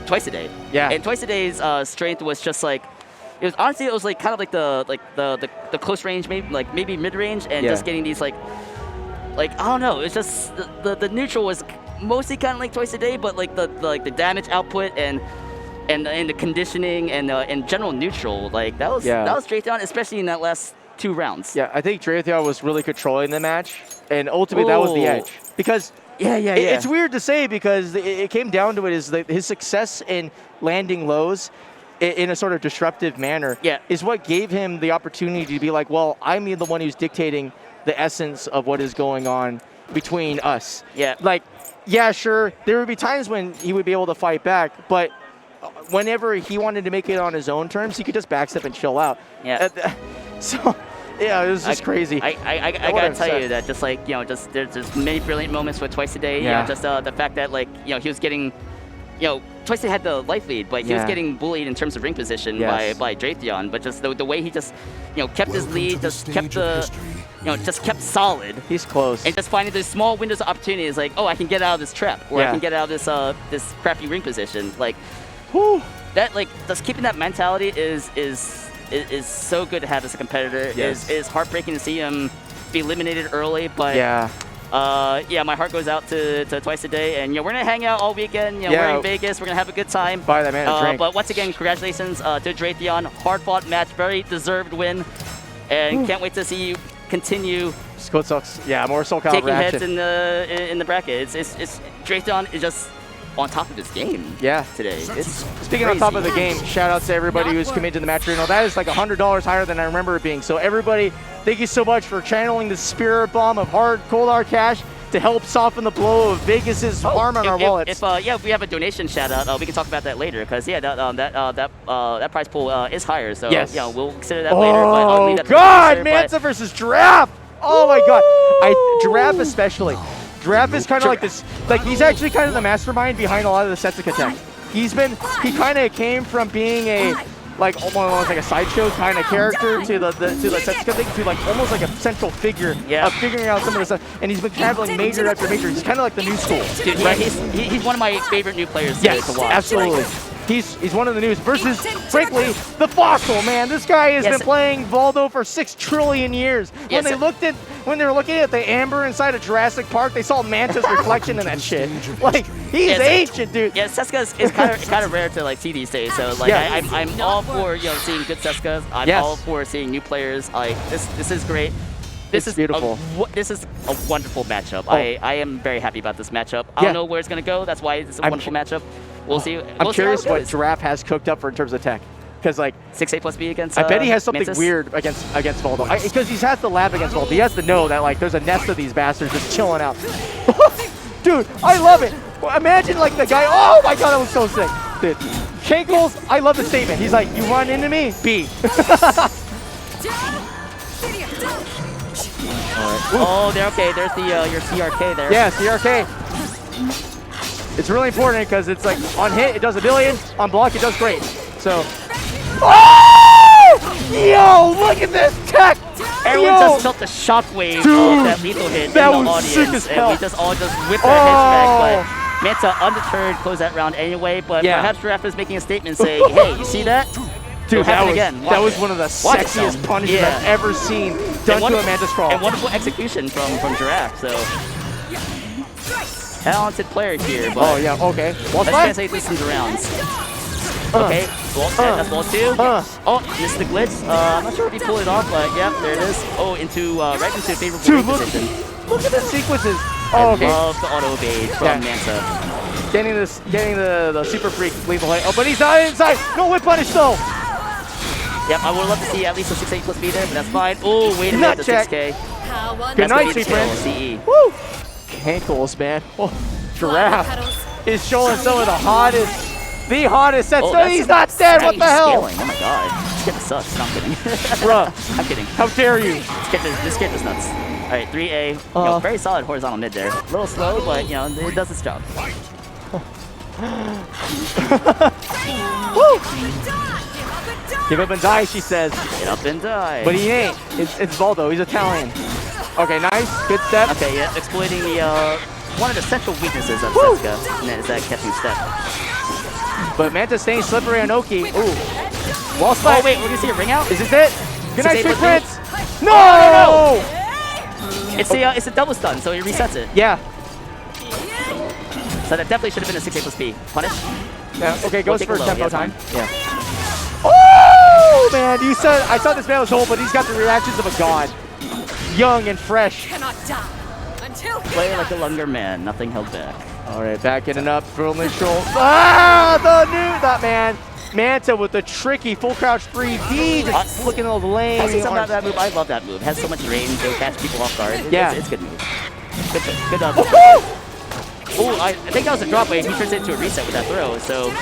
Twice a Day. Yeah. And Twice a Day's strength was just like. It was honestly, kind of like the close range, maybe mid range, and just getting these I don't know. It's just the neutral was mostly kind of like Twice a Day, but the damage output and the conditioning and general neutral that was Drayton, especially in that last 2 rounds. Yeah, I think Drayton was really controlling the match, and ultimately that was the edge because. It's weird to say because it came down to it is his success in landing lows in a sort of disruptive manner is what gave him the opportunity to be like, well, I'm the one who's dictating the essence of what is going on between us. Yeah. Sure, there would be times when he would be able to fight back, but whenever he wanted to make it on his own terms, he could just backstep and chill out. Yeah. So, yeah, it was just crazy. I gotta tell you that just there's many brilliant moments with Twice a Day. Yeah. Just the fact that he was getting, Twice a Day had the life lead, but he was getting bullied in terms of ring position by Drayton. But just the way he just kept his lead, just kept just kept solid. He's close. And just finding those small windows of opportunities, like, oh, I can get out of this trap, or I can get out of this crappy ring position. That just keeping that mentality is so good to have as a competitor. Yes. Is heartbreaking to see him be eliminated early, but my heart goes out to Twice a Day, and we're gonna hang out all weekend. We're in Vegas. We're gonna have a good time. Buy that man a drink. But once again, congratulations to Drayton. Hard fought match, very deserved win, and can't wait to see you continue. More SoulCalibur taking heads action. in the bracket. It's Drayton is just on top of his game. Today. It's Speaking crazy. on top of the game, shout out to everybody who's committed to the match arena. That is like $100 higher than I remember it being. So everybody, thank you so much for channeling the spirit bomb of cold hard cash to help soften the blow of Vegas's harm on our wallets. If we have a donation shout out, we can talk about that later because that prize pool is higher. So we'll consider that later. But I'll leave that God, Mansa versus Giraffe. Oh my God, Giraffe especially. Giraffe is kind of like this, he's actually kind of the mastermind behind a lot of the Setsuka tech. He kind of came from being almost like a sideshow kind of character to the Setsuka thing to almost like a central figure of figuring out some of the stuff. And he's been handling major after major. He's kind of like the new school. Dude, right? He's one of my favorite new players to watch. Absolutely. He's one of the news versus, frankly, the Fossil, man. This guy has been playing Valdo for 6 trillion years. When they looked at when they were looking at the amber inside of Jurassic Park, they saw Manta's reflection in that shit. Like, he's ancient, dude. Yeah, Seska is kind of rare to like see these days. So like, I'm all for seeing good Seskas. I'm all for seeing new players. Like this is great. This is beautiful. This is a wonderful matchup. I am very happy about this matchup. I don't know where it's gonna go. That's why it's a wonderful matchup. We'll see. I'm curious what Giraffe has cooked up for in terms of tech. Because like 6A plus B against. I bet he has something Mantis. weird against Voldo. Because he has the lab against Voldo. He has to know that like there's a nest of these bastards just chilling out. Dude, I love it. Imagine like the guy. Oh my god, that was so sick. Dude, Shankles, I love the statement. He's like, you run into me, B. Oh, they're okay. There's the your CRK there. Yeah, CRK. It's really important because it's like on hit it does a billion, on block it does great. So, oh! Yo, look at this tech! Everyone just felt the shockwave of that lethal hit in the audience, and we just all whipped our heads back. But Manta undeterred closed that round anyway. But perhaps Giraffe is making a statement saying, "Hey, you see that? Dude, that was one of the sexiest punishes I've ever seen done to a Mantis Crawl. And wonderful execution from Giraffe. So talented player here. But okay. Let's translate this into rounds. Okay, that's ball 2. Oh, missed the glitch. I'm not sure if he pulled it off, but yeah, there it is. Oh, right into a favorable position. Look at the sequences. I love the auto evade from Manta. Getting the super freak lethal hit. Oh, but he's not inside. No whip punish though. Yep, I would love to see at least a 6A plus B there, but that's fine. Oh, wait a minute, the 6K. Good night, sweet friend. CE. Woo! Cankles, man. Oh, Giraffe is showing some of the hottest sets. No, he's not dead. What the hell? Scaling. Oh my god. This kid sucks. No, I'm kidding. Bruh. I'm kidding. How dare you? This kid is nuts. All right, 3A. Very solid horizontal mid there. A little slow, but it does its job. Woo! Give up and die, she says. Get up and die. But he ain't. It's Voldo. He's Italian. Okay, nice. Good step. Okay, yeah. Exploiting the one of the central weaknesses of Seska, and that is that catching step. But Manta staying slippery on Oki. Ooh. Wall slide. Oh, wait. We're going to see a ring out? Is this it? Good night, sweet prince. No! It's a double stun, so he resets it. Yeah. So that definitely should have been a 6A plus B. Punish. Yeah. Okay, goes for tempo time. Yeah. Oh man, I saw this man was whole, but he's got the reactions of a god. Young and fresh. Play like a younger man, nothing held back. All right, backing it up, drill neutral. That man. Manta with the tricky full crouch 3D, just looking at all the lanes. I see something about that move. I love that move. It has so much range, it'll catch people off guard. It's a good move. Good up. Oh, I think that was a drop, but he turns it into a reset with that throw, so...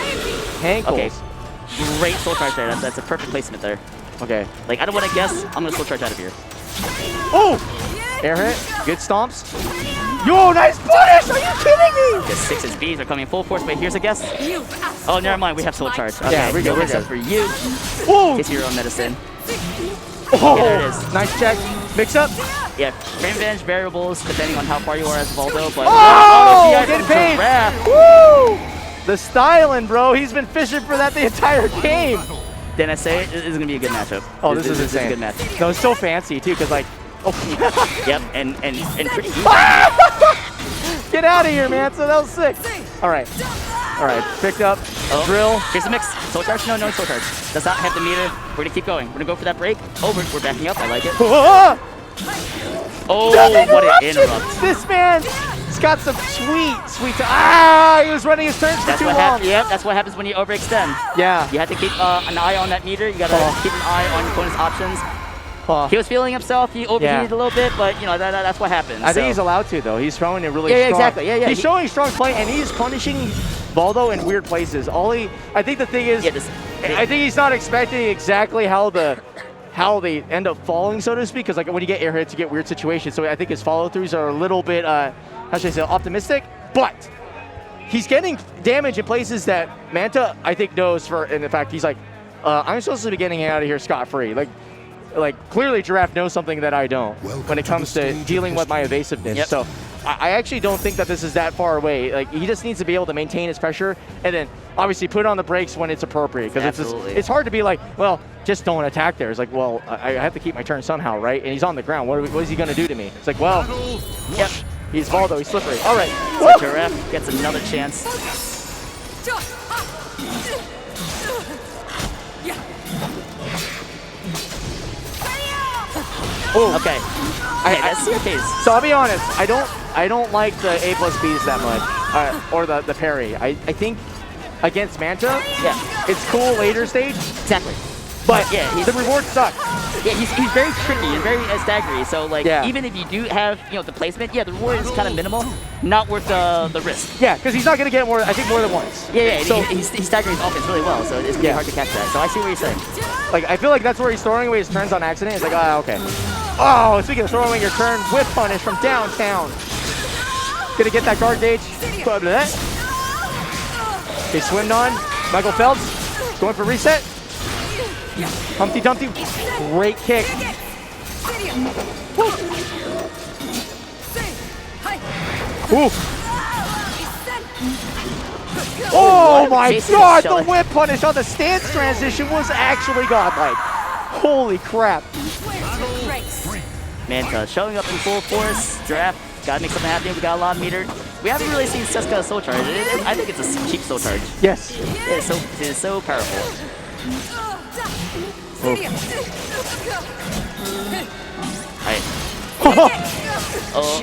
Okay. Great soul charge there. That's a perfect placement there. Okay. Like, I don't want to guess. I'm going to soul charge out of here. Oh! Air hit. Good stomps. Yo, nice punish! Are you kidding me? The 6's Bs are coming full force, but here's a guess. Oh, never mind. We have soul charge. Okay, yeah, we're good. We're good for you. Whoa! Taste your own medicine. Oh, okay, there it is. Nice check. Mix up. Yeah, frame advantage variables depending on how far you are as Voldo, but... Oh! Getting paid! Woo! The styling, bro. He's been fishing for that the entire game. Didn't I say it? This is going to be a good matchup. Oh, this is insane. This is a good matchup. No, it's so fancy, too, because, like... Oh. Yep, and pretty easy. Get out of here, man. So that was sick. All right. All right. Picked up. Drill. Here's the mix. Soul charge? No soul charge. Does not have the meter. We're going to keep going. We're going to go for that break. Oh, we're backing up. I like it. Oh, what an interrupt. This man's got some sweet. He was running his turns for too long. Yeah, that's what happens when you overextend. Yeah. You have to keep an eye on that meter. You got to keep an eye on your opponent's options. He was feeling himself. He overheated a little bit, but that's what happens. I think he's allowed to though. He's throwing it really strong. Exactly. Yeah. He's showing strong play, and he's punishing Voldo in weird places. I think the thing is, I think he's not expecting exactly how they end up falling, so to speak. Because like when you get air hits, you get weird situations. So I think his follow-throughs are a little bit, how should I say, optimistic. But he's getting damage in places that Manta, I think, knows for. And in fact, he's like, I'm supposed to be getting out of here scot-free. Like clearly Giraffe knows something that I don't when it comes to dealing with my evasiveness. So I actually don't think that this is that far away. Like, he just needs to be able to maintain his pressure and then obviously put on the brakes when it's appropriate. Because it's hard to be like, well, just don't attack there. It's like, well, I have to keep my turn somehow, right? And he's on the ground. What is he going to do to me? It's like, well, yep. He's Voldo. He's slippery. All right. So Giraffe gets another chance. Oh, okay. That's your case. So I'll be honest. I don't like the A plus Bs that much, or the parry. I think against Manta, yeah, it's cool later stage. Exactly. But yeah, the reward sucks. Yeah, he's very tricky and very staggery. So like, even if you do have the placement, the reward is kind of minimal, not worth the risk. Yeah, because he's not gonna get more. I think more than once. Yeah. So he's staggering his offense really well. So it's gonna be hard to catch that. So I see what you're saying. Like, I feel like that's where he's throwing away his turns on accident. It's like, oh, okay. Oh, speaking of throwing away your turn, whip punish from downtown. Gonna get that guard gauge. They swimmed on. Michael Phelps going for reset. Humpty Dumpty, great kick. Ooh. Oh my God, the whip punish on the stance transition was actually godlike. Holy crap. Manta showing up in full force. Draft, gotta make something happen. We got a lot of meter. We haven't really seen Seska soul charge. I think it's a cheap soul charge. Yes. It's so powerful.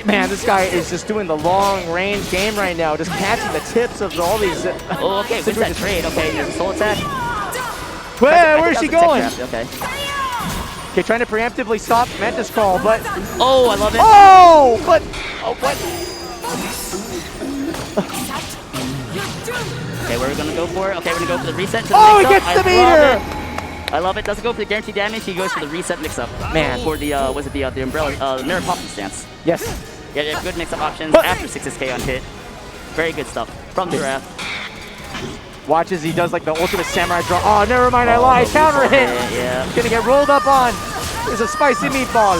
Man, this guy is just doing the long range game right now, just catching the tips of all these. Oh, okay, what's that trade? Okay, there's a soul attack. Where's she going? Okay. Okay, trying to preemptively stop Mantis Call, but. Oh, I love it. Oh, but. Oh, what? Okay, where are we gonna go for? Okay, we're gonna go for the reset. Oh, he gets the meter! I love it. Doesn't go for the guaranteed damage. He goes for the reset mix-up. Man. For the the umbrella, the mirror popping stance. Yes. Yeah, good mix-up options after 6K on hit. Very good stuff from Giraffe. Watch as he does like the ultimate samurai draw. Oh, never mind, I lied. Counter hit. Yeah. Gonna get rolled up on. There's a spicy meatball.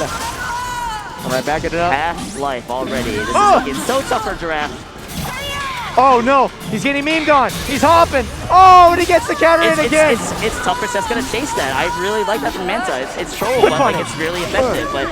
All right, backing it up. Half-life already. This is looking so tough for Giraffe. Oh no, he's getting memed on. He's hopping. Oh, and he gets the counter in again. It's tough for Seska to chase that. I really like that from Manta. It's troll, but like it's really effective. But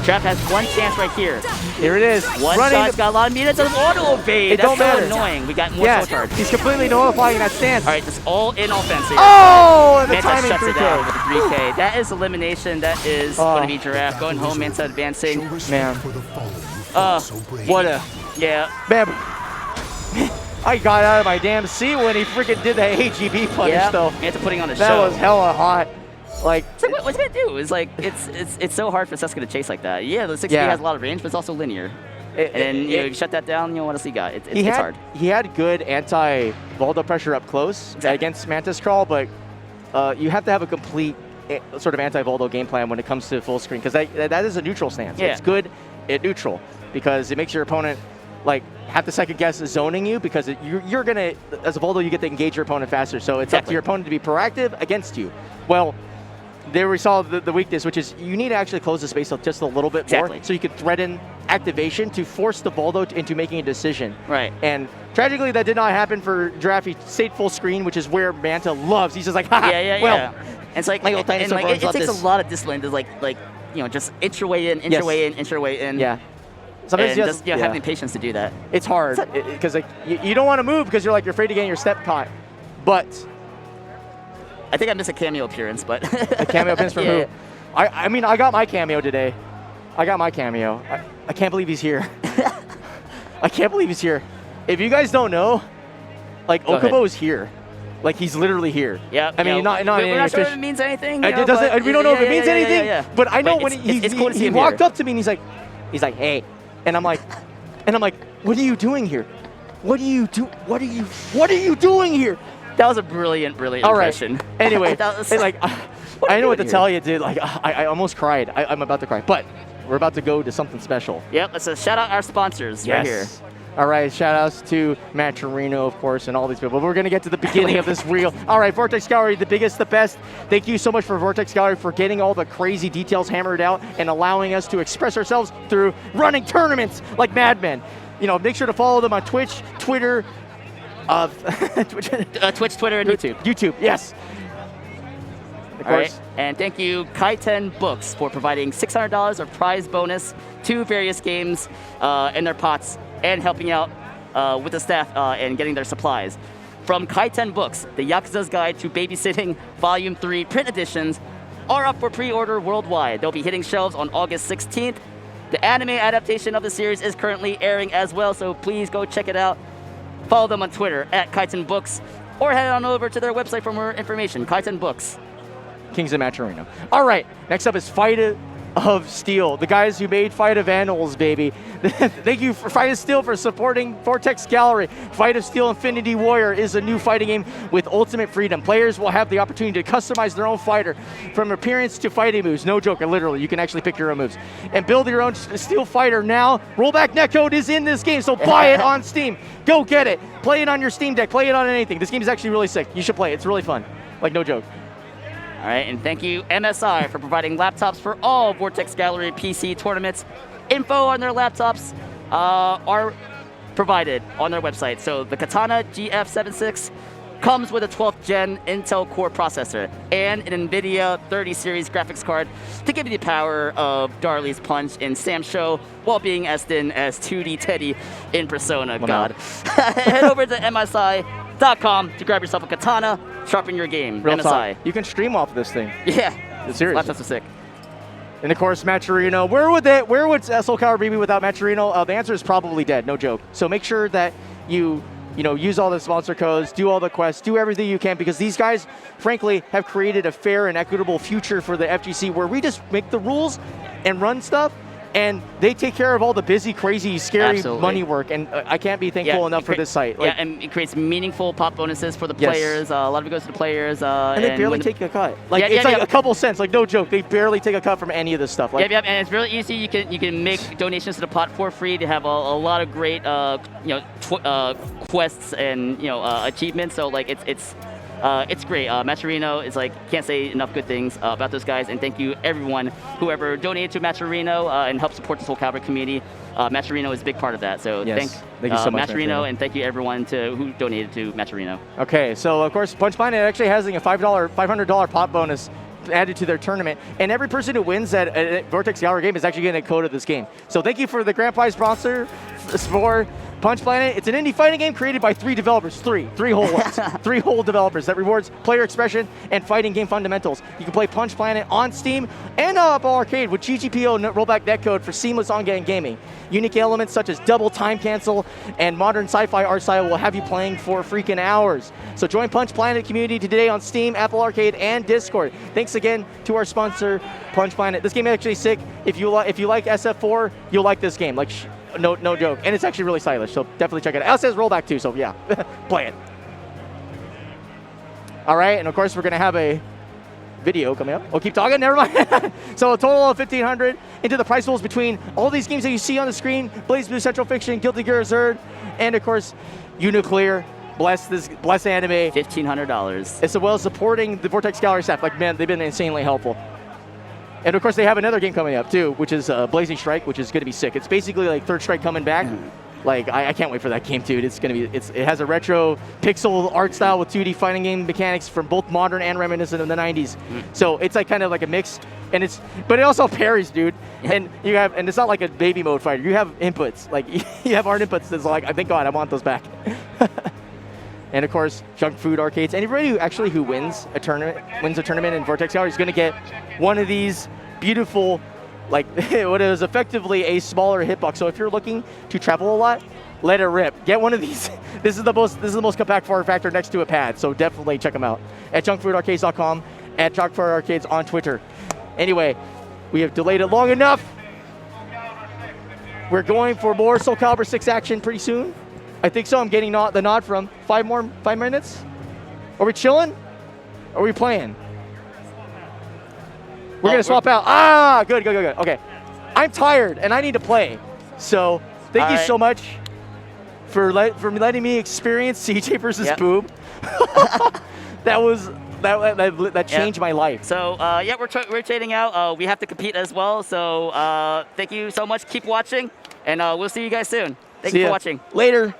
Trap has one chance right here. Here it is. One shot's got a lot of meter. It's an auto evade. That's so annoying. We got more soul charge. He's completely nullifying that stance. All right, just all in offense here. Oh, and the Manta timing shuts 3K. it down with the 3K. That is elimination. That is going to be Giraffe going home. Manta advancing. Man. What a. Yeah. Man. I got out of my damn seat when he freaking did the AGB punish, though. Manta putting on a show. That was hella hot. Like, what's he gonna do? It's like it's so hard for Seska to chase like that. Yeah, the 6K has a lot of range, but it's also linear. And then you shut that down. What else he got? It's hard. He had good anti-Voldo pressure up close against Mantis Crawl, but you have to have a complete sort of anti-Voldo game plan when it comes to full screen, because that is a neutral stance. Yeah. It's good at neutral because it makes your opponent like have to second guess zoning you, because you're gonna, as a Voldo, you get to engage your opponent faster. So it's up to your opponent to be proactive against you. Well, there we saw the weakness, which is you need to actually close the space up just a little bit more, so you can threaten activation to force the Voldo into making a decision. Right. And tragically, that did not happen for Giraffe. He stayed full screen, which is where Manta loves. He's just like, ha, well. And it's like, it takes a lot of discipline to like just inch your way in, inch your way in, inch your way in. Yeah. Sometimes and just having the patience to do that. It's hard because like you don't want to move because you're afraid of getting your step caught. But I think I missed a cameo appearance, but a cameo appearance from who? I mean, I got my cameo today. I got my cameo. I can't believe he's here. I can't believe he's here. If you guys don't know, like Okubo is here. Like he's literally here. Yeah. I mean, we're not sure if it means anything. It doesn't. We don't know if it means anything. But I know when he walked up to me and he's like, hey. And I'm like, what are you doing here? What are you doing here? That was a brilliant impression. Right. Anyway, I know what to tell you, dude. Like, I almost cried. I'm about to cry. But we're about to go to something special. Yep. Let's shout out our sponsors right here. All right, shout outs to Matt Torino, of course, and all these people. But we're going to get to the beginning of this reel. All right, Vortex Gallery, the biggest, the best. Thank you so much for Vortex Gallery for getting all the crazy details hammered out and allowing us to express ourselves through running tournaments like madmen. You know, make sure to follow them on Twitch, Twitter, Twitch, Twitter, and YouTube. YouTube, yes. Of All course. right. And thank you, Kaiten Books, for providing $600 of prize bonus to various games in their pots and helping out with the staff and getting their supplies. From Kaiten Books, the Yakuza's Guide to Babysitting Volume 3 print editions are up for pre-order worldwide. They'll be hitting shelves on August 16th. The anime adaptation of the series is currently airing as well, so please go check it out. Follow them on Twitter at Kaiten Books, or head on over to their website for more information, Kaiten Books. Kings of Maturino. All right, next up is Fight of Steel, the guys who made Fight of Animals, baby. Thank you for Fight of Steel for supporting Vortex Gallery. Fight of Steel Infinity Warrior is a new fighting game with ultimate freedom. Players will have the opportunity to customize their own fighter from appearance to fighting moves. No joke, literally, you can actually pick your own moves. And build your own steel fighter now. Rollback netcode is in this game, so buy it on Steam. Go get it. Play it on your Steam Deck. Play it on anything. This game is actually really sick. You should play it. It's really fun. Like, no joke. All right, and thank you, MSI, for providing laptops for all Vortex Gallery PC tournaments. Info on their laptops are provided on their website. So the Katana GF76 comes with a 12th gen Intel Core processor and an NVIDIA 30 series graphics card to give you the power of Darley's Punch in Sam Show while being as thin as 2D Teddy in Persona. Well, God. Head over to MSI.com to grab yourself a katana, sharpen your game. Real MSI. talk. You can stream off this thing. Yeah. Seriously. Laptops are sick. And of course, Maturino. Where would SoulCalibur be without Maturino? The answer is probably dead, no joke. So make sure that you use all the sponsor codes, do all the quests, do everything you can, because these guys, frankly, have created a fair and equitable future for the FGC where we just make the rules and run stuff, and they take care of all the busy, crazy, scary Absolutely. money work. And I can't be thankful enough for this site. Like, yeah, and it creates meaningful pop bonuses for the Yes. players. A lot of it goes to the players. and they barely take a cut. Like, Yeah, it's yeah, like yeah. a couple cents. Like, no joke. They barely take a cut from any of this stuff. Like, Yep, and it's really easy. You can make donations to the pot for free. They have a lot of great quests and achievements. So like it's great. Maturino is like, can't say enough good things about those guys. And thank you everyone whoever donated to Maturino and helped support the SoulCalibur community. Maturino is a big part of that. So Yes. Thank you so much, Maturino, Maturino. and thank you everyone who donated to Maturino. Okay, so of course, Punch Planet actually has a $500 pop bonus added to their tournament, and every person who wins that Vortex Gallery game is actually getting a code of this game. So thank you for the grand prize sponsor for Punch Planet. It's an indie fighting game created by 3 developers, three whole ones, 3 whole developers that rewards player expression and fighting game fundamentals. You can play Punch Planet on Steam and Apple Arcade with GGPO rollback netcode for seamless ongoing gaming. Unique elements such as double time cancel and modern sci-fi art style will have you playing for freaking hours. So join Punch Planet community today on Steam, Apple Arcade, and Discord. Thanks again to our sponsor, Punch Planet. This game is actually sick. If you like SF4, you'll like this game. Like, no joke. And it's actually really stylish, so definitely check it out. It says rollback too, so yeah, play it. All right, and of course we're gonna have a video coming up. Oh, keep talking, never mind. So a total of $1,500 into the prize pools between all these games that you see on the screen: Blaze Blue, Central Fiction, Guilty Gear Zerd, and of course, Unuclear. Bless Anime. $1,500. As well as supporting the Vortex Gallery staff. Like, man, they've been insanely helpful. And of course, they have another game coming up too, which is Blazing Strike, which is going to be sick. It's basically like Third Strike coming back. Like, I can't wait for that game, dude. It has a retro pixel art style with 2D fighting game mechanics from both modern and reminiscent of the 90s. So it's like kind of like a mix, but it also parries, dude. And and it's not like a baby mode fighter. You have inputs, like you have art inputs that's like, thank God, I want those back. And of course, Junk Food Arcades. Anybody who wins a tournament in Vortex Gallery is going to get one of these beautiful, like what is effectively a smaller hitbox. So if you're looking to travel a lot, let it rip. Get one of these. This is the most compact form factor next to a pad. So definitely check them out at junkfoodarcades.com, at Junk Food Arcades on Twitter. Anyway, we have delayed it long enough. We're going for more SoulCalibur 6 action pretty soon. I think so. I'm getting the nod from 5 minutes. Are we chilling? Are we playing? We're gonna swap out. Ah, good. Okay. I'm tired and I need to play. So thank you so much. for letting me experience CJ versus Yep. Boob. that changed my life. So yeah, we're rotating out. We have to compete as well. So thank you so much. Keep watching, and we'll see you guys soon. Thank you for watching. Later.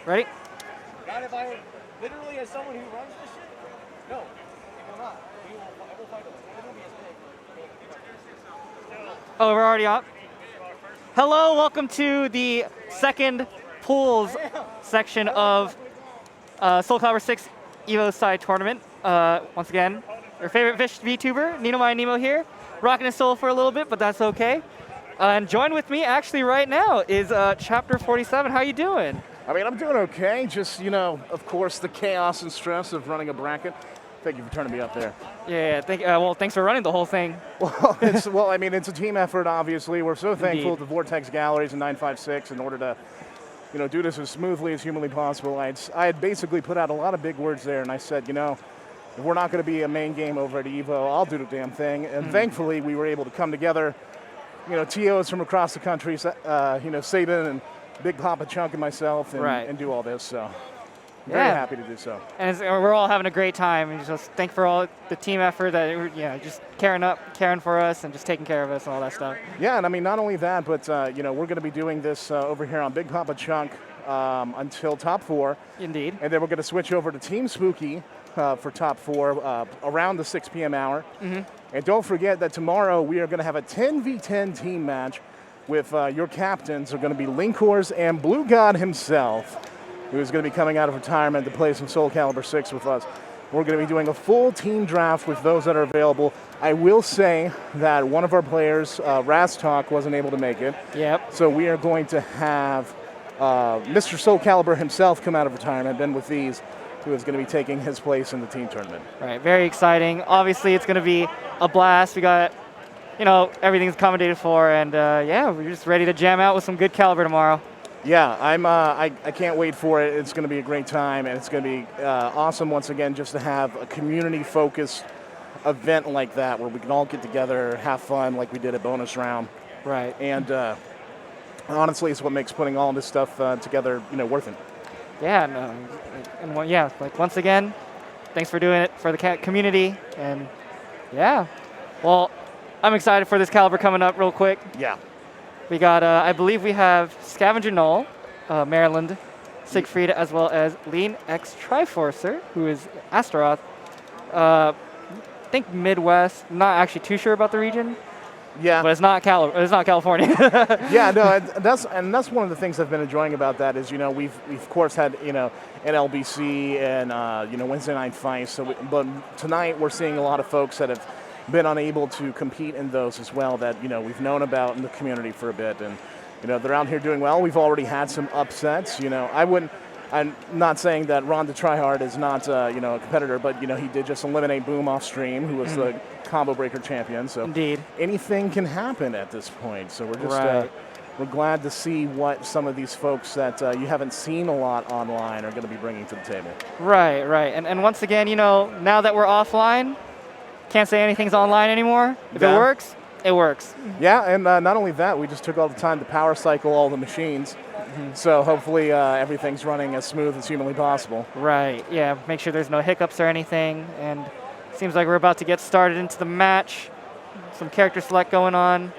Ready? Not if I literally as someone who runs this shit. No, it will not. I will fight them. It will be as big. Oh, we're already up. Hello, welcome to the second pools section of SoulCalibur 6 EVO side tournament. Once again, your favorite fish VTuber, Nino My Nemo here, rocking his soul for a little bit, but that's okay. And join with me actually right now is Chapter 47. How you doing? I mean, I'm doing okay. Just, you know, of course, the chaos and stress of running a bracket. Thank you for turning me up there. Yeah, well, thanks for running the whole thing. Well, I mean, it's a team effort, obviously. We're so thankful Indeed. to Vortex Galleries and 956 in order to, you know, do this as smoothly as humanly possible. I had basically put out a lot of big words there, and I said, you know, if we're not going to be a main game over at EVO, I'll do the damn thing. And thankfully, we were able to come together. You know, TOs from across the country, you know, Saban and Big Papa Chunk and myself, and do all this. So, very happy to do so. And we're all having a great time. And just thank for all the team effort that just caring for us and just taking care of us and all that stuff. Yeah, and I mean, not only that, but you know, we're going to be doing this over here on Big Papa Chunk until top 4. Indeed. And then we're going to switch over to Team Spooky for top 4 around the 6 p.m. hour. And don't forget that tomorrow we are going to have a 10v10 team match with your captains are going to be Linkors and Blue God himself, who is going to be coming out of retirement to play some SoulCalibur 6 with us. We're going to be doing a full team draft with those that are available. I will say that one of our players, Rastalk, wasn't able to make it. Yep. So we are going to have Mr. SoulCalibur himself come out of retirement, then with these, who is going to be taking his place in the team tournament. Right, very exciting. Obviously, it's going to be a blast. We got, you know, everything's accommodated for, and yeah, we're just ready to jam out with some good caliber tomorrow. Yeah, I can't wait for it. It's going to be a great time, and it's going to be awesome once again just to have a community-focused event like that where we can all get together, have fun like we did at bonus round. Right. And honestly, it's what makes putting all this stuff together, you know, worth it. Yeah, no, and yeah, like once again, thanks for doing it for the community, and yeah, well, I'm excited for this caliber coming up real quick. Yeah. We got, I believe we have Scavenger Null, Maryland, Siegfried, as well as Lean X Triforcer, who is Astaroth. I think Midwest. Not actually too sure about the region. Yeah. But it's not California. Yeah, no, that's one of the things I've been enjoying about that is, you know, we've of course had, you know, an LBC and you know, Wednesday night fights. So but tonight we're seeing a lot of folks that have been unable to compete in those as well that, you know, we've known about in the community for a bit, and you know, they're out here doing well. We've already had some upsets. You know, I'm not saying that Ron the Tryhard is not you know, a competitor, but you know, he did just eliminate Boom off stream, who was the combo breaker champion. So Indeed. Anything can happen at this point. So we're just we're glad to see what some of these folks that you haven't seen a lot online are going to be bringing to the table. Right. And once again, you know, now that we're offline, can't say anything's online anymore. If it works, it works. Yeah, and not only that, we just took all the time to power cycle all the machines. So hopefully everything's running as smooth as humanly possible. Right, yeah, make sure there's no hiccups or anything. And it seems like we're about to get started into the match. Some character select going on.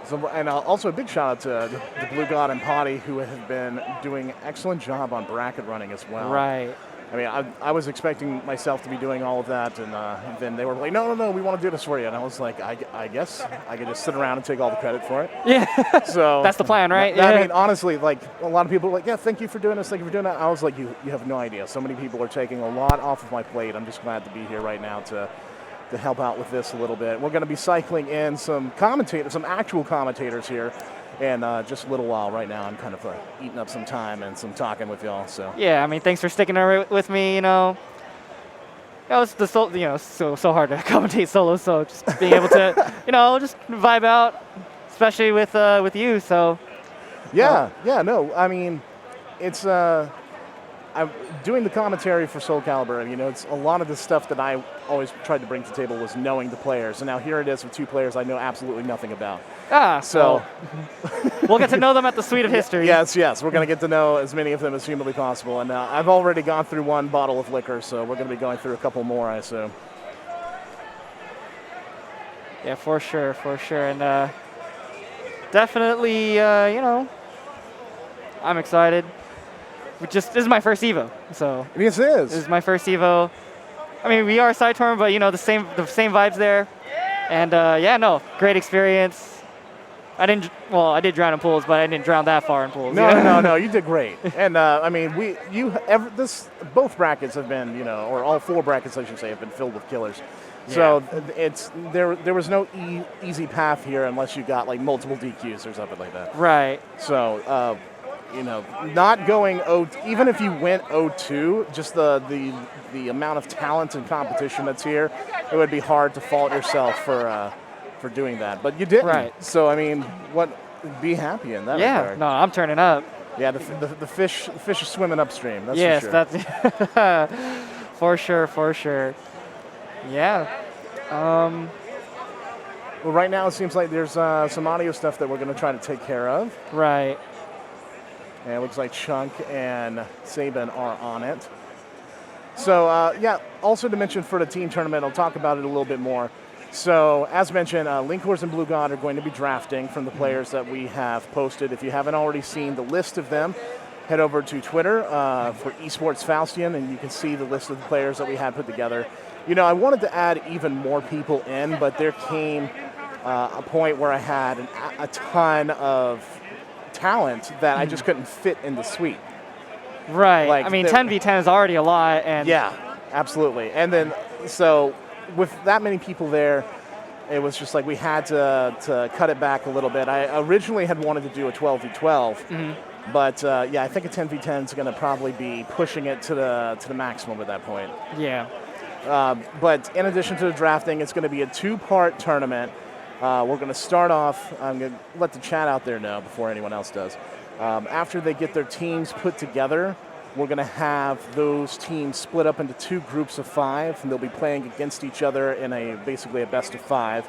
So, and also a big shout out to the Blue God and Potty, who have been doing an excellent job on bracket running as well. Right. I mean, I was expecting myself to be doing all of that, and then they were like, no, we want to do this for you. And I was like, I guess I could just sit around and take all the credit for it. Yeah. So that's the plan, right? I mean, honestly, like, a lot of people are like, yeah, thank you for doing this, thank you for doing that. I was like, you have no idea. So many people are taking a lot off of my plate. I'm just glad to be here right now to help out with this a little bit. We're going to be cycling in some commentators, some actual commentators here. And just a little while right now, I'm kind of eating up some time and some talking with y'all. So yeah, I mean, thanks for sticking with me. You know, it's so hard to commentate solo. So just being able to, you know, just vibe out, especially with you. So yeah, no, I mean, it's I'm doing the commentary for SoulCalibur, and you know, it's a lot of the stuff that I always tried to bring to the table was knowing the players, and now here it is with two players I know absolutely nothing about. So we'll get to know them at the Suite of History. Yes, we're going to get to know as many of them as humanly possible, and I've already gone through one bottle of liquor, so we're going to be going through a couple more, I assume. Yeah, for sure, and definitely, you know, I'm excited. This is my first EVO, so. Yes, it is. This is my first EVO. I mean, we are side tournament, but you know, the same vibes there. And yeah, no, great experience. I did drown in pools, but I didn't drown that far in pools. No, you did great. And I mean, both brackets have been, you know, or all 4 brackets, I should say, have been filled with killers. Yeah. So there was no easy path here unless you got like multiple DQs or something like that. Right. So you know, not going even if you went 0-2, just the amount of talent and competition that's here, it would be hard to fault yourself for doing that. But you didn't. Right. So I mean, be happy in that regard. No, I'm turning up. Yeah, the fish are swimming upstream. That's yes, for sure. that's for sure. Yeah. Well, right now it seems like there's some audio stuff that we're going to try to take care of. Right. And it looks like Chunk and Saban are on it. So, yeah, also to mention for the team tournament, I'll talk about it a little bit more. So, as mentioned, Linkors and Blue God are going to be drafting from the players that we have posted. If you haven't already seen the list of them, head over to Twitter for Esports Faustian, and you can see the list of the players that we had put together. You know, I wanted to add even more people in, but there came a point where I had a ton of talent that I just couldn't fit in the suite. Right. Like, I mean, 10v10 is already a lot, and yeah, absolutely. And then so with that many people there, it was just like we had to cut it back a little bit. I originally had wanted to do a 12v12, but yeah, I think a 10v10 is going to probably be pushing it to the maximum at that point. Yeah. But in addition to the drafting, it's going to be a 2-part tournament. We're going to start off, I'm going to let the chat out there know before anyone else does. After they get their teams put together, we're going to have those teams split up into 2 groups of 5, and they'll be playing against each other in basically a best of 5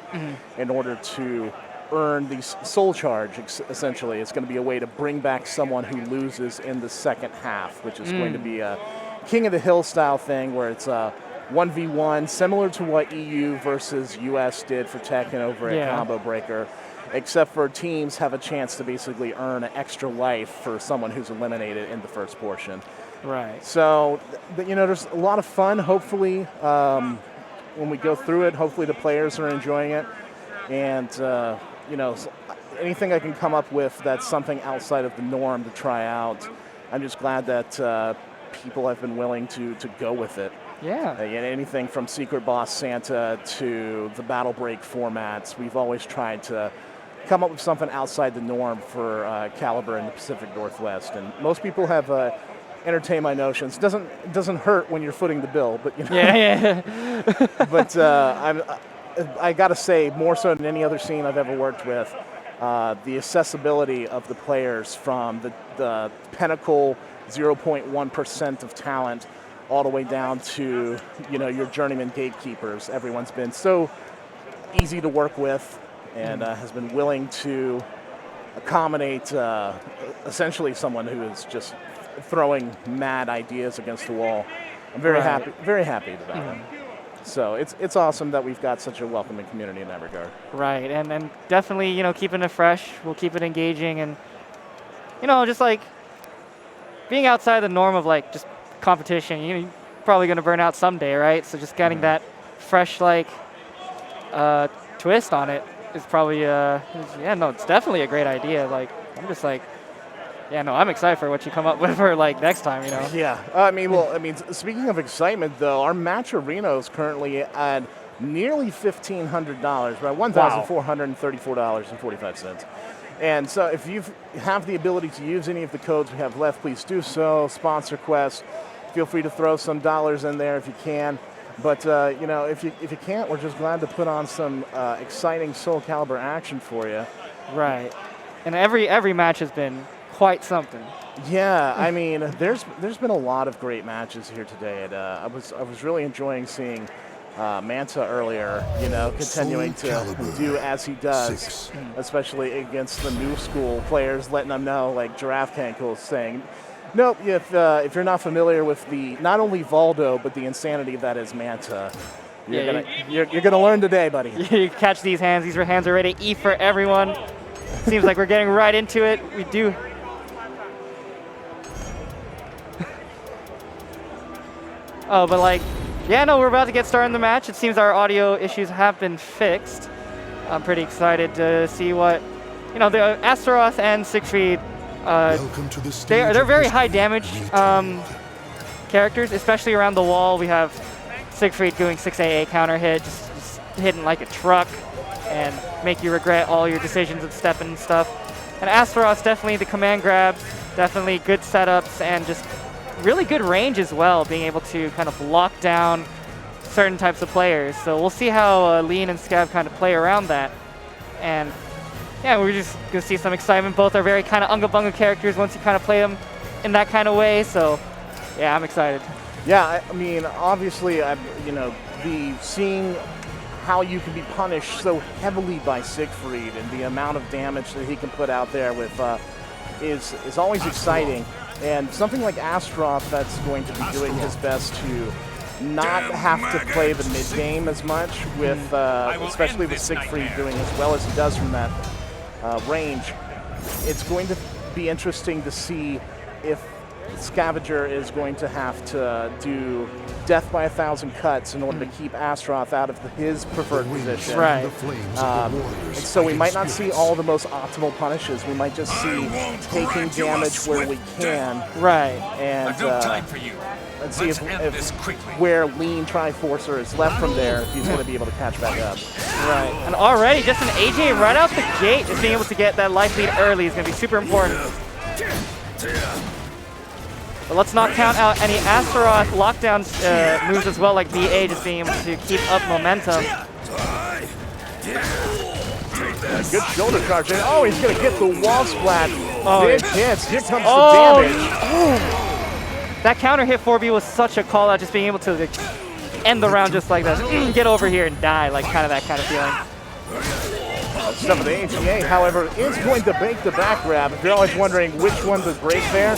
in order to earn the soul charge, essentially. It's going to be a way to bring back someone who loses in the second half, which is going to be a King of the Hill style thing where it's 1v1, similar to what EU versus US did for Tekken over at Combo Breaker, except for teams have a chance to basically earn an extra life for someone who's eliminated in the first portion. Right. So, you know, there's a lot of fun. Hopefully, when we go through it, hopefully the players are enjoying it. And, you know, anything I can come up with that's something outside of the norm to try out, I'm just glad that people have been willing to go with it. Yeah. Anything from Secret Boss Santa to the Battle Break formats, we've always tried to come up with something outside the norm for Calibur in the Pacific Northwest. And most people have entertained my notions. It doesn't hurt when you're footing the bill, but you know. Yeah. But I got to say, more so than any other scene I've ever worked with, the accessibility of the players from the pinnacle 0.1% of talent all the way down to, you know, your journeyman gatekeepers. Everyone's been so easy to work with and has been willing to accommodate essentially someone who is just throwing mad ideas against the wall. I'm very happy about it. So it's awesome that we've got such a welcoming community in that regard. Right, and definitely, you know, keeping it fresh, we'll keep it engaging, and, you know, just like being outside the norm of like just competition, you're probably going to burn out someday, right? So just getting that fresh, like, twist on it is probably, it's definitely a great idea. Like, I'm just like, I'm excited for what you come up with for, like, next time, you know? Yeah. Speaking of excitement, though, our match arena is currently at nearly $1,500, right? $1,434.45. And so if you have the ability to use any of the codes we have left, please do so. Sponsor Quest. Feel free to throw some dollars in there if you can. But, you know, if you can't, we're just glad to put on some exciting SoulCalibur action for you. Right. And every match has been quite something. Yeah, I mean, there's been a lot of great matches here today. And, I was really enjoying seeing Manta earlier, you know, continuing to do as he does, especially against the new school players, letting them know, like Giraffe Cankle saying, nope, if you're not familiar with not only Valdo, but the insanity that is Manta, you're gonna learn today, buddy. You catch these hands. These hands are ready to eat for everyone. Seems like we're getting right into it. We do. Oh, but like, yeah, no, we're about to get started in the match. It seems our audio issues have been fixed. I'm pretty excited to see what, you know, the Astaroth and Siegfried, Welcome to the stage they're of very history. high damage characters, especially around the wall. We have Siegfried doing 6AA counter hit, just hitting like a truck and make you regret all your decisions of stepping and stuff. And Astaroth's definitely the command grabs, definitely good setups, and just really good range as well, being able to kind of lock down certain types of players. So we'll see how Lean and Scav kind of play around that. And yeah, we're just going to see some excitement. Both are very kind of unga bunga characters once you kind of play them in that kind of way. So yeah, I'm excited. Yeah, I mean, obviously, you know, seeing how you can be punished so heavily by Siegfried and the amount of damage that he can put out there with is always exciting. And something like Astaroth that's going to be doing his best to not have to play the mid game as much, with especially with Siegfried doing as well as he does from that range. It's going to be interesting to see if Scavenger is going to have to do death by 1,000 cuts in order to keep Astaroth out of his preferred position. Right. The flames of the warriors And so we fight might not see spirits. all the most optimal punishes. We might just see taking damage where we can, Right. and I've no time for you. let's see Let's end this if quickly. where Lean Triforcer is left from there, if he's going to be able to catch back up. Right. And already just an AJ right out the gate, just being able to get that life lead early is going to be super important. But let's not count out any Astaroth lockdown moves as well, like BA, just being able to keep up momentum. Good shoulder charge in. Oh, he's going to get the wall splat. Oh, Big hits. Here comes Oh, the damage. That counter hit 4B was such a call out, just being able to like, end the round just like that. Get over here and die, like kind of that kind of feeling. Stuff of the HEA, however, is going to break the back grab. If you're always wondering which one to break there,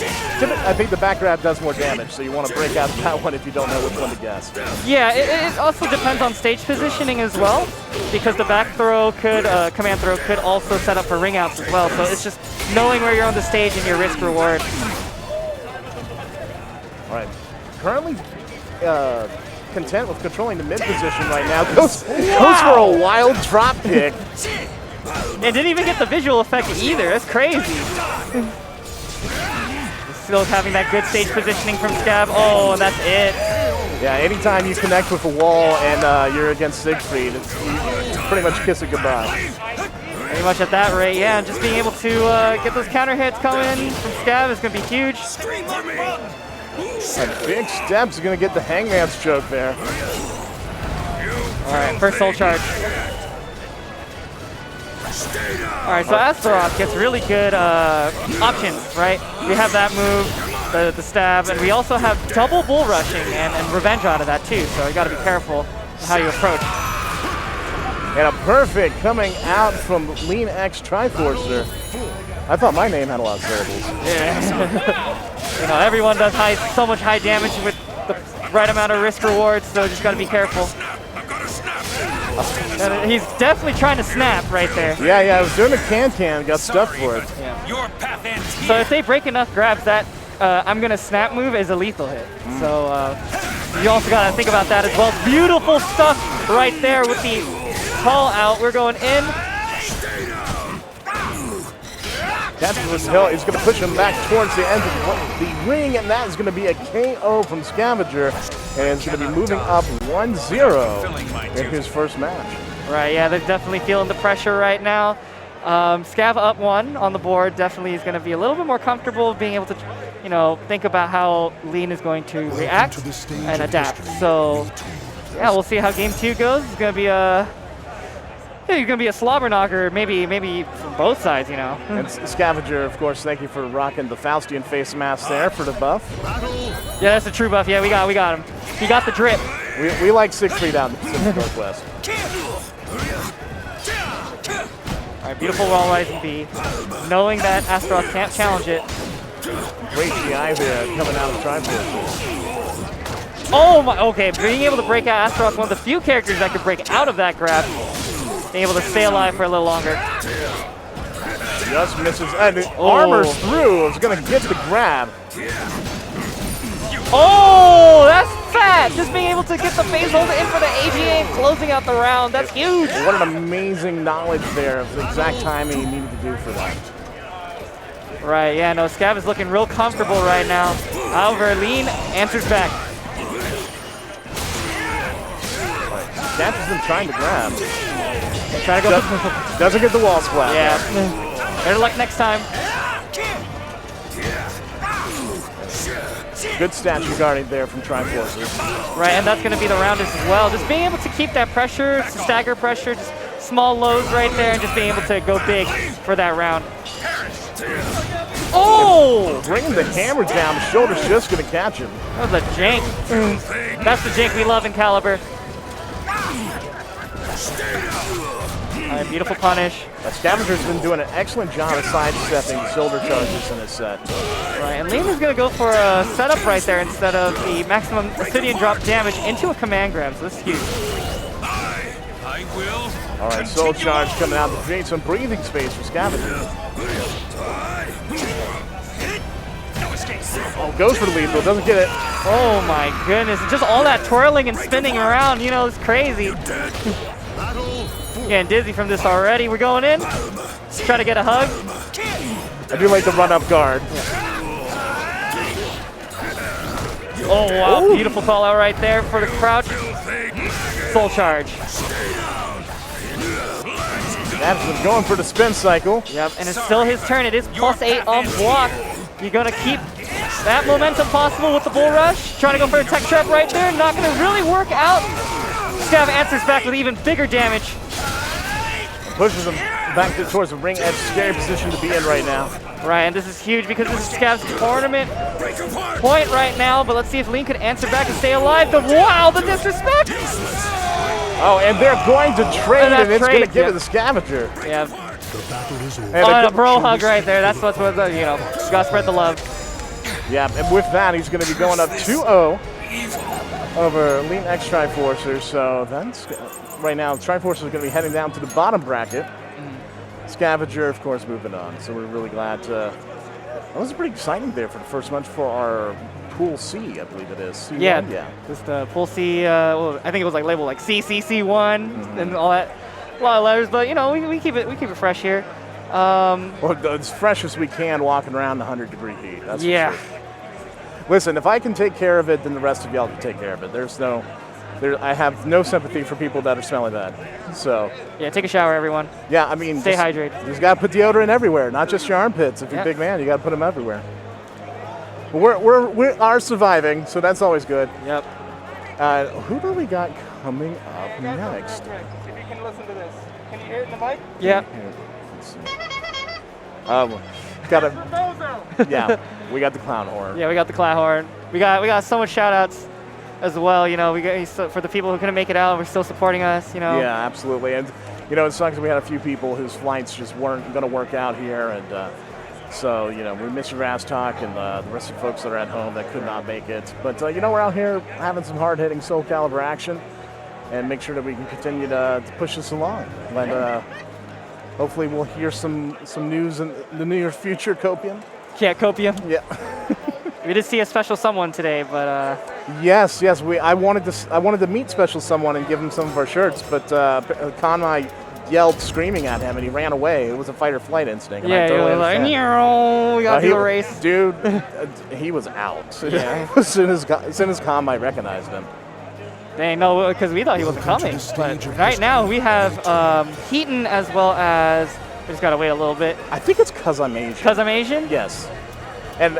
I think the back grab does more damage, so you want to break out that one if you don't know which one to guess. Yeah, it also depends on stage positioning as well, because the back throw could, command throw could also set up for ring outs as well. So it's just knowing where you're on the stage and your risk reward. All right, currently content with controlling the mid position right now. Goes for a wild drop kick. It didn't even get the visual effect either. That's crazy. Still having that good stage positioning from Scav. Oh, and that's it. Yeah, anytime you connect with a wall and you're against Siegfried, it's pretty much kiss it goodbye. Pretty much at that rate, yeah. Just being able to get those counter hits coming from Scav is going to be huge. And big steps going to get the hangman's choke there. All right, first soul charge. All right, so Astaroth gets really good options, right? We have that move, the stab, and we also have double bull rushing and revenge out of that too, so you got to be careful how you approach. And a perfect coming out from Lean X Triforcer. I thought my name had a lot of syllables. Yeah. You know, everyone does so much high damage with the right amount of risk reward, so just got to be careful. And he's definitely trying to snap right there. Yeah, I was doing a can, got stuck for it. Yeah. Your path ends here. So if they break enough grabs, that I'm gonna snap move is a lethal hit. So you also gotta think about that as well. Beautiful stuff right there with the call out. We're going in. Hill is going to push him back towards the end of the ring, and that is going to be a KO from Scavenger, and it's going to be moving up 1-0 in his first match. Right, yeah, they're definitely feeling the pressure right now. Scav up 1 on the board definitely is going to be a little bit more comfortable being able to, you know, think about how Lean is going to react and adapt. So, yeah, we'll see how game 2 goes. It's going to be a slobber knocker, maybe from both sides, you know. And Scavenger, of course, thank you for rocking the Faustian face mask there for the buff. Yeah, that's a true buff. Yeah, we got him. He got the drip. We like Siegfried out in the Pacific Northwest. All right, beautiful wall rising B. Knowing that Astaroth can't challenge it. Great GI there coming out of Triforce. Oh my, okay, being able to break out Astaroth, one of the few characters that could break out of that grab. Being able to stay alive for a little longer. Just misses. And armors through. Is going to get the grab. Oh, that's fat! Just being able to get the phase hold in for the AGA and closing out the round. That's huge. What an amazing knowledge there of the exact timing he needed to do for that. Right, yeah, no, Scav is looking real comfortable right now. However, Lean answers back. Scav has been trying to grab. Trying to go. Doesn't get the wall splat. Yeah. Better luck next time. Good statue guarding there from Triforces. Right, and that's going to be the round as well. Just being able to keep that pressure, stagger pressure, just small lows right there, and just being able to go big for that round. Oh! Bringing the hammer down, the shoulder's just going to catch him. That was a jank. That's the jank we love in Calibur. All right, beautiful punish. Scavenger's been doing an excellent job of sidestepping shoulder charges in his set. Right, and Liam is going to go for a setup right there instead of the maximum Obsidian drop damage into a command grab, so this is huge. All right, soul charge coming out to create some breathing space for Scavenger. Oh, goes for the lethal, doesn't get it. Oh my goodness, just all that twirling and spinning around, you know, it's crazy. Getting dizzy from this already. We're going in. Try to get a hug. I do like the run-up guard. Oh, wow. Beautiful call out right there for the crouch. Soul charge. That's going for the spin cycle. Yep, and it's still his turn. It is +8 on block. You're going to keep that momentum possible with the bull rush. Trying to go for a tech trap right there. Not going to really work out. Scav answers back with even bigger damage. Pushes him back towards the ring edge. Scary position to be in right now. Right, and this is huge because this is Scav's tournament point right now. But let's see if Lean could answer back and stay alive. Wow, the disrespect! Oh, and they're going to trade, and it's going to give it the Scavenger. Yeah. And a bro hug right there. That's what's, you know, gotta spread the love. Yeah, and with that, he's going to be going up 2-0 over Lean X Triforcer. So that's right now. Triforcer is going to be heading down to the bottom bracket. Scavenger, of course, moving on. So we're really glad to. That was pretty exciting there for the first month for our Pool C, I believe it is. C1? Yeah. Just Pool C. Well, I think it was like labeled like CCC1 and all that. A lot of letters, but you know, we keep it fresh here. Well, as fresh as we can, walking around the 100-degree heat. That's for sure. Listen, if I can take care of it, then the rest of y'all can take care of it. I have no sympathy for people that are smelling that. So yeah, take a shower, everyone. Yeah, I mean, stay hydrated. You just gotta put deodorant everywhere, not just your armpits. If you're a big man, you gotta put them everywhere. But we are surviving, so that's always good. Yep. Who do we got coming up next? If you can listen to this, can you hear it in the mic? Yep. Yeah, we got the clown horn. Yeah, we got the clown horn. We got so much shout outs as well, you know, we got for the people who couldn't make it out, we're still supporting us, you know. Yeah, absolutely. And you know, it sucks that we had a few people whose flights just weren't going to work out here, and so, you know, we miss your ass talk and the rest of the folks that are at home that could not make it. But you know, we're out here having some hard-hitting SoulCalibur action, and make sure that we can continue to push this along. And hopefully we'll hear some news in the near future, Copium. Yeah, Copium. Yeah. We did see a special someone today, but yes, I wanted to meet special someone and give him some of our shirts, but Conmai yelled screaming at him and he ran away. It was a fight or flight instinct. Yeah, totally he was like, we gotta do a race. Dude, he was out. Yeah. as soon as Conmai recognized him. Dang, no, because we thought he wasn't coming. But right now we have Heaton as well as, we just gotta wait a little bit. I think it's because I'm Asian. Because I'm Asian? Yes. And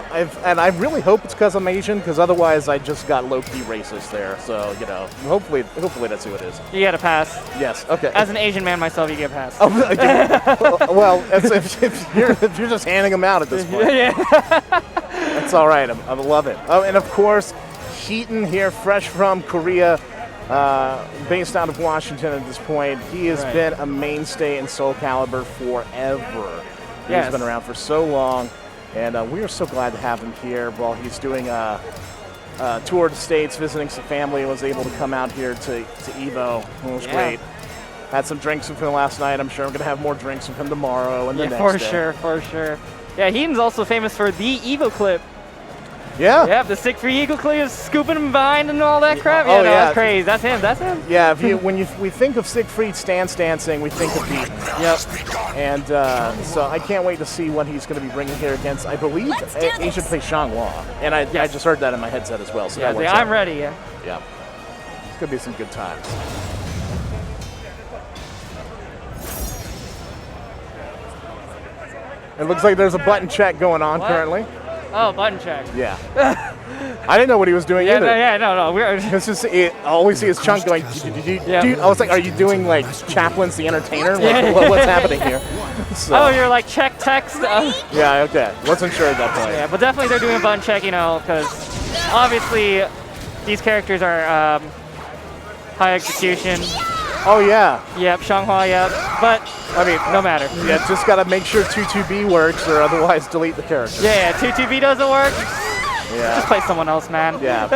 I really hope it's because I'm Asian, because otherwise I just got low-key racist there. So, you know, hopefully that's who it is. You get a pass. Yes, okay. As an Asian man myself, you get a pass. Oh, well, if you're just handing them out at this point. Yeah. That's all right. I love it. Oh, and of course, Heaton here, fresh from Korea, based out of Washington at this point. He has been a mainstay in SoulCalibur forever. Yes. He's been around for so long. And we are so glad to have him here while he's doing a tour of the States, visiting some family, and was able to come out here to EVO. It was great. Had some drinks with him last night. I'm sure I'm going to have more drinks with him tomorrow and the next for day. sure, for sure. Yeah, Heaton's also famous for the EVO clip. Yeah. Yeah, the Siegfried Eagle clip, scooping him behind and all that crap. Oh, Yeah, no, yeah. that's crazy. That's him. That's him. Yeah, we think of Siegfried stance dancing, we think of Heaton. Yep. And so I can't wait to see what he's going to be bringing here against, I believe, Asian plays Xianghua. And I just heard that in my headset as well. So Yeah, that works I'm out. ready. Yeah. Yeah. It's going to be some good times. It looks like there's a button check going on currently. Oh, button check. Yeah. I didn't know what he was doing either. No. It's just, all we see is Chunk going, dude. I was like, are you doing like Chaplin's the Entertainer? Like, what's happening here? So, Oh, you're like check text. yeah, okay. Wasn't sure at that point. Yeah, but definitely they're doing button check, you know, because obviously these characters are high execution. Oh, yeah. Yep, Xianghua, yep. But, I mean, no matter. Yeah, just got to make sure 2-2B works or otherwise delete the character. Yeah, 2-2B doesn't work. Yeah. Just play someone else, man. Yeah.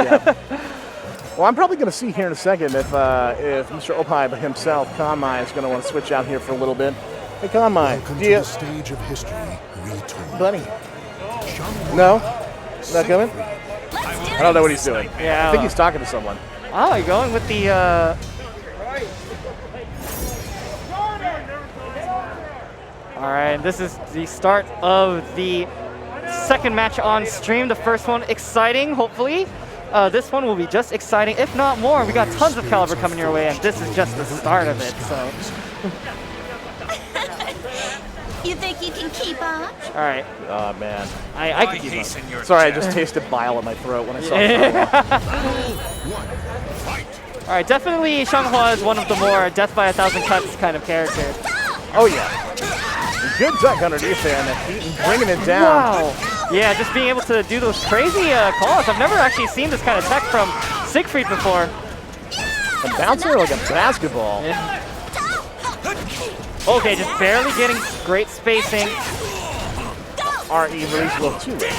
Well, I'm probably going to see here in a second if Mr. Opie himself, Kanmai, is going to want to switch out here for a little bit. Hey, Kanmai. Welcome to the stage of history retold. Buddy. No? Not coming? I don't know what he's doing. Yeah. I think he's talking to someone. Oh, you're going with the, All right, this is the start of the second match on stream. The first one exciting, hopefully. This one will be just exciting, if not more. We got tons of caliber coming your way, and this is just the start of it, so. You think you can keep up? All right. Oh, man. I can keep up. Sorry, I just tasted bile in my throat when I saw it. All right, definitely Xianghua is one of the more Death by 1,000 Cuts kind of characters. Oh, yeah. Good duck underneath there, and then Heaton bringing it down. Wow. Yeah, just being able to do those crazy calls. I've never actually seen this kind of tech from Siegfried before. And bouncing like a basketball. Yeah. Okay, just barely getting great spacing. RE release low too late.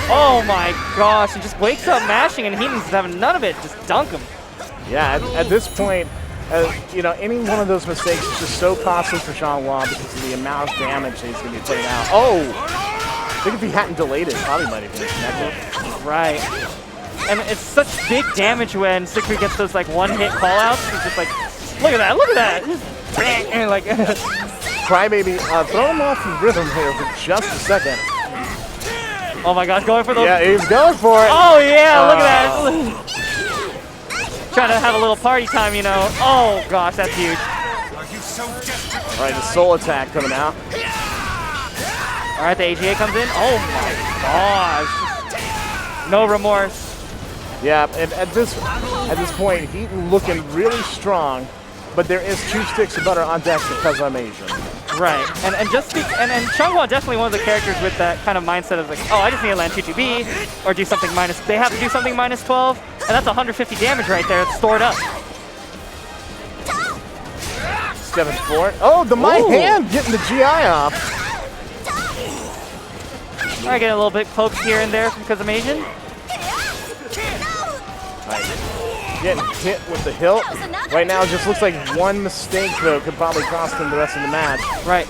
Oh my gosh, he just wakes up mashing and Heaton's having none of it. Just dunk him. Yeah, at this point, you know, any one of those mistakes is just so costly for Xianghua because of the amount of damage that he's going to be putting out. Oh! I think if he hadn't delayed it, probably might have been connected. Right. And it's such big damage when Siegfried gets those like one-hit callouts. He's just like, look at that, look at that! Bang! And like, Crybaby, throw him off the rhythm here for just a second. oh my gosh, going for those. Yeah, he's going for it. Oh yeah, look at that. Trying to have a little party time, you know. Oh gosh, that's huge. All right, the soul attack coming out. All right, the AGA comes in. Oh my gosh. No remorse. Yeah, and at this point, Heaton looking really strong, but there is 2 sticks of butter on deck because I'm Asian. Right, and Xianghua definitely one of the characters with that kind of mindset of like, oh, I just need to land 2-2B or do something minus. They have to do something minus 12, and that's 150 damage right there. It's stored up. 7-4. Oh, the my hand getting the GI off. I get a little bit cloaked here and there because I'm Asian. Getting hit with the hilt. Right now, it just looks like one mistake, though, could probably cost him the rest of the match. Right.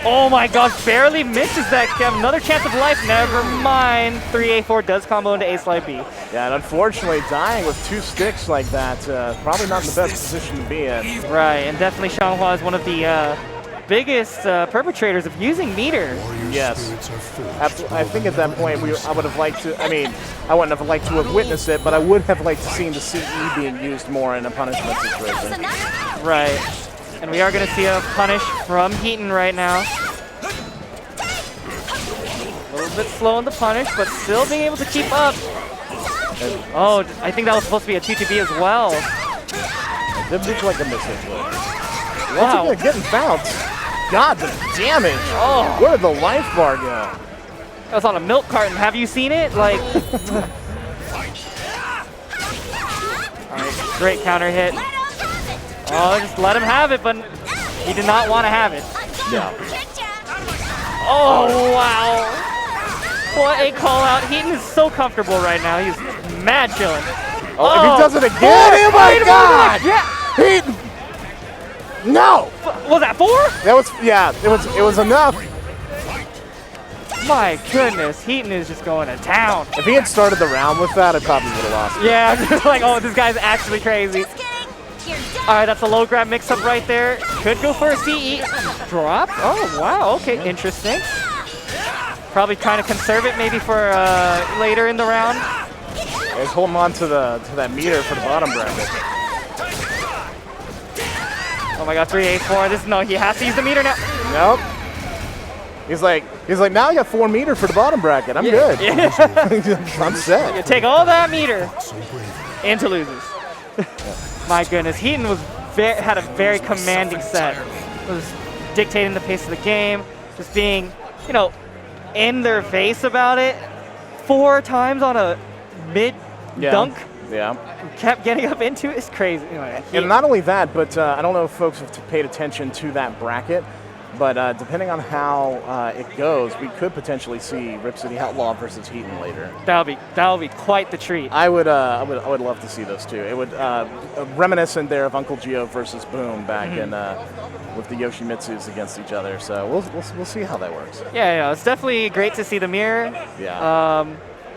Oh my gosh, barely misses that. Another chance of life. Never mind. 3A4 does combo into A slide B. Yeah, and unfortunately, dying with 2 sticks like that, probably not in the best position to be in. Right, and definitely Xianghua is one of the biggest perpetrators of using meter. Yes. Absolutely. I think at that point, I would have liked to, I mean, I wouldn't have liked to have witnessed it, but I would have liked to seen the CE being used more in a punishment situation. Right. And we are going to see a punish from Heaton right now. A little bit slow on the punish, but still being able to keep up. Oh, I think that was supposed to be a 2-2B as well. It did look like a mistake. Wow. What's it getting bounced? God, the damage. Oh. Where did the life bar go? That was on a milk carton. Have you seen it? Like. All right, great counter hit. Oh, just let him have it, but he did not want to have it. No. Oh, wow. What a call out. Heaton is so comfortable right now. He's mad chilling. Oh, if he does it again, oh my God! Yeah. Heaton No! Was that 4? That was, yeah, it was enough. My goodness, Heaton is just going to town. If he had started the round with that, I probably would have lost it. Yeah, just like, oh, this guy's actually crazy. All right, that's a low grab mix-up right there. Could go for a CE drop. Oh, wow, okay, interesting. Probably trying to conserve it maybe for later in the round. He's holding on to that meter for the bottom bracket. Oh my god, 384. This no, he has to use the meter now. Nope. He's like, now I got 4 meter for the bottom bracket. I'm good. I'm set. You take all that meter into loses. My goodness, Heaton was had a very commanding set. Was dictating the pace of the game, just being, you know, in their face about it. 4 times on a mid dunk. Yeah. Kept getting up into it. It's crazy. Anyway, and not only that, but I don't know if folks have paid attention to that bracket, but depending on how it goes, we could potentially see Rip City Outlaw versus Heaton later. That'll be quite the treat. I would love to see those two. It would reminiscent there of Uncle Gio versus Boom back in with the Yoshimitsus against each other. So we'll see how that works. Yeah, it's definitely great to see the mirror. Yeah.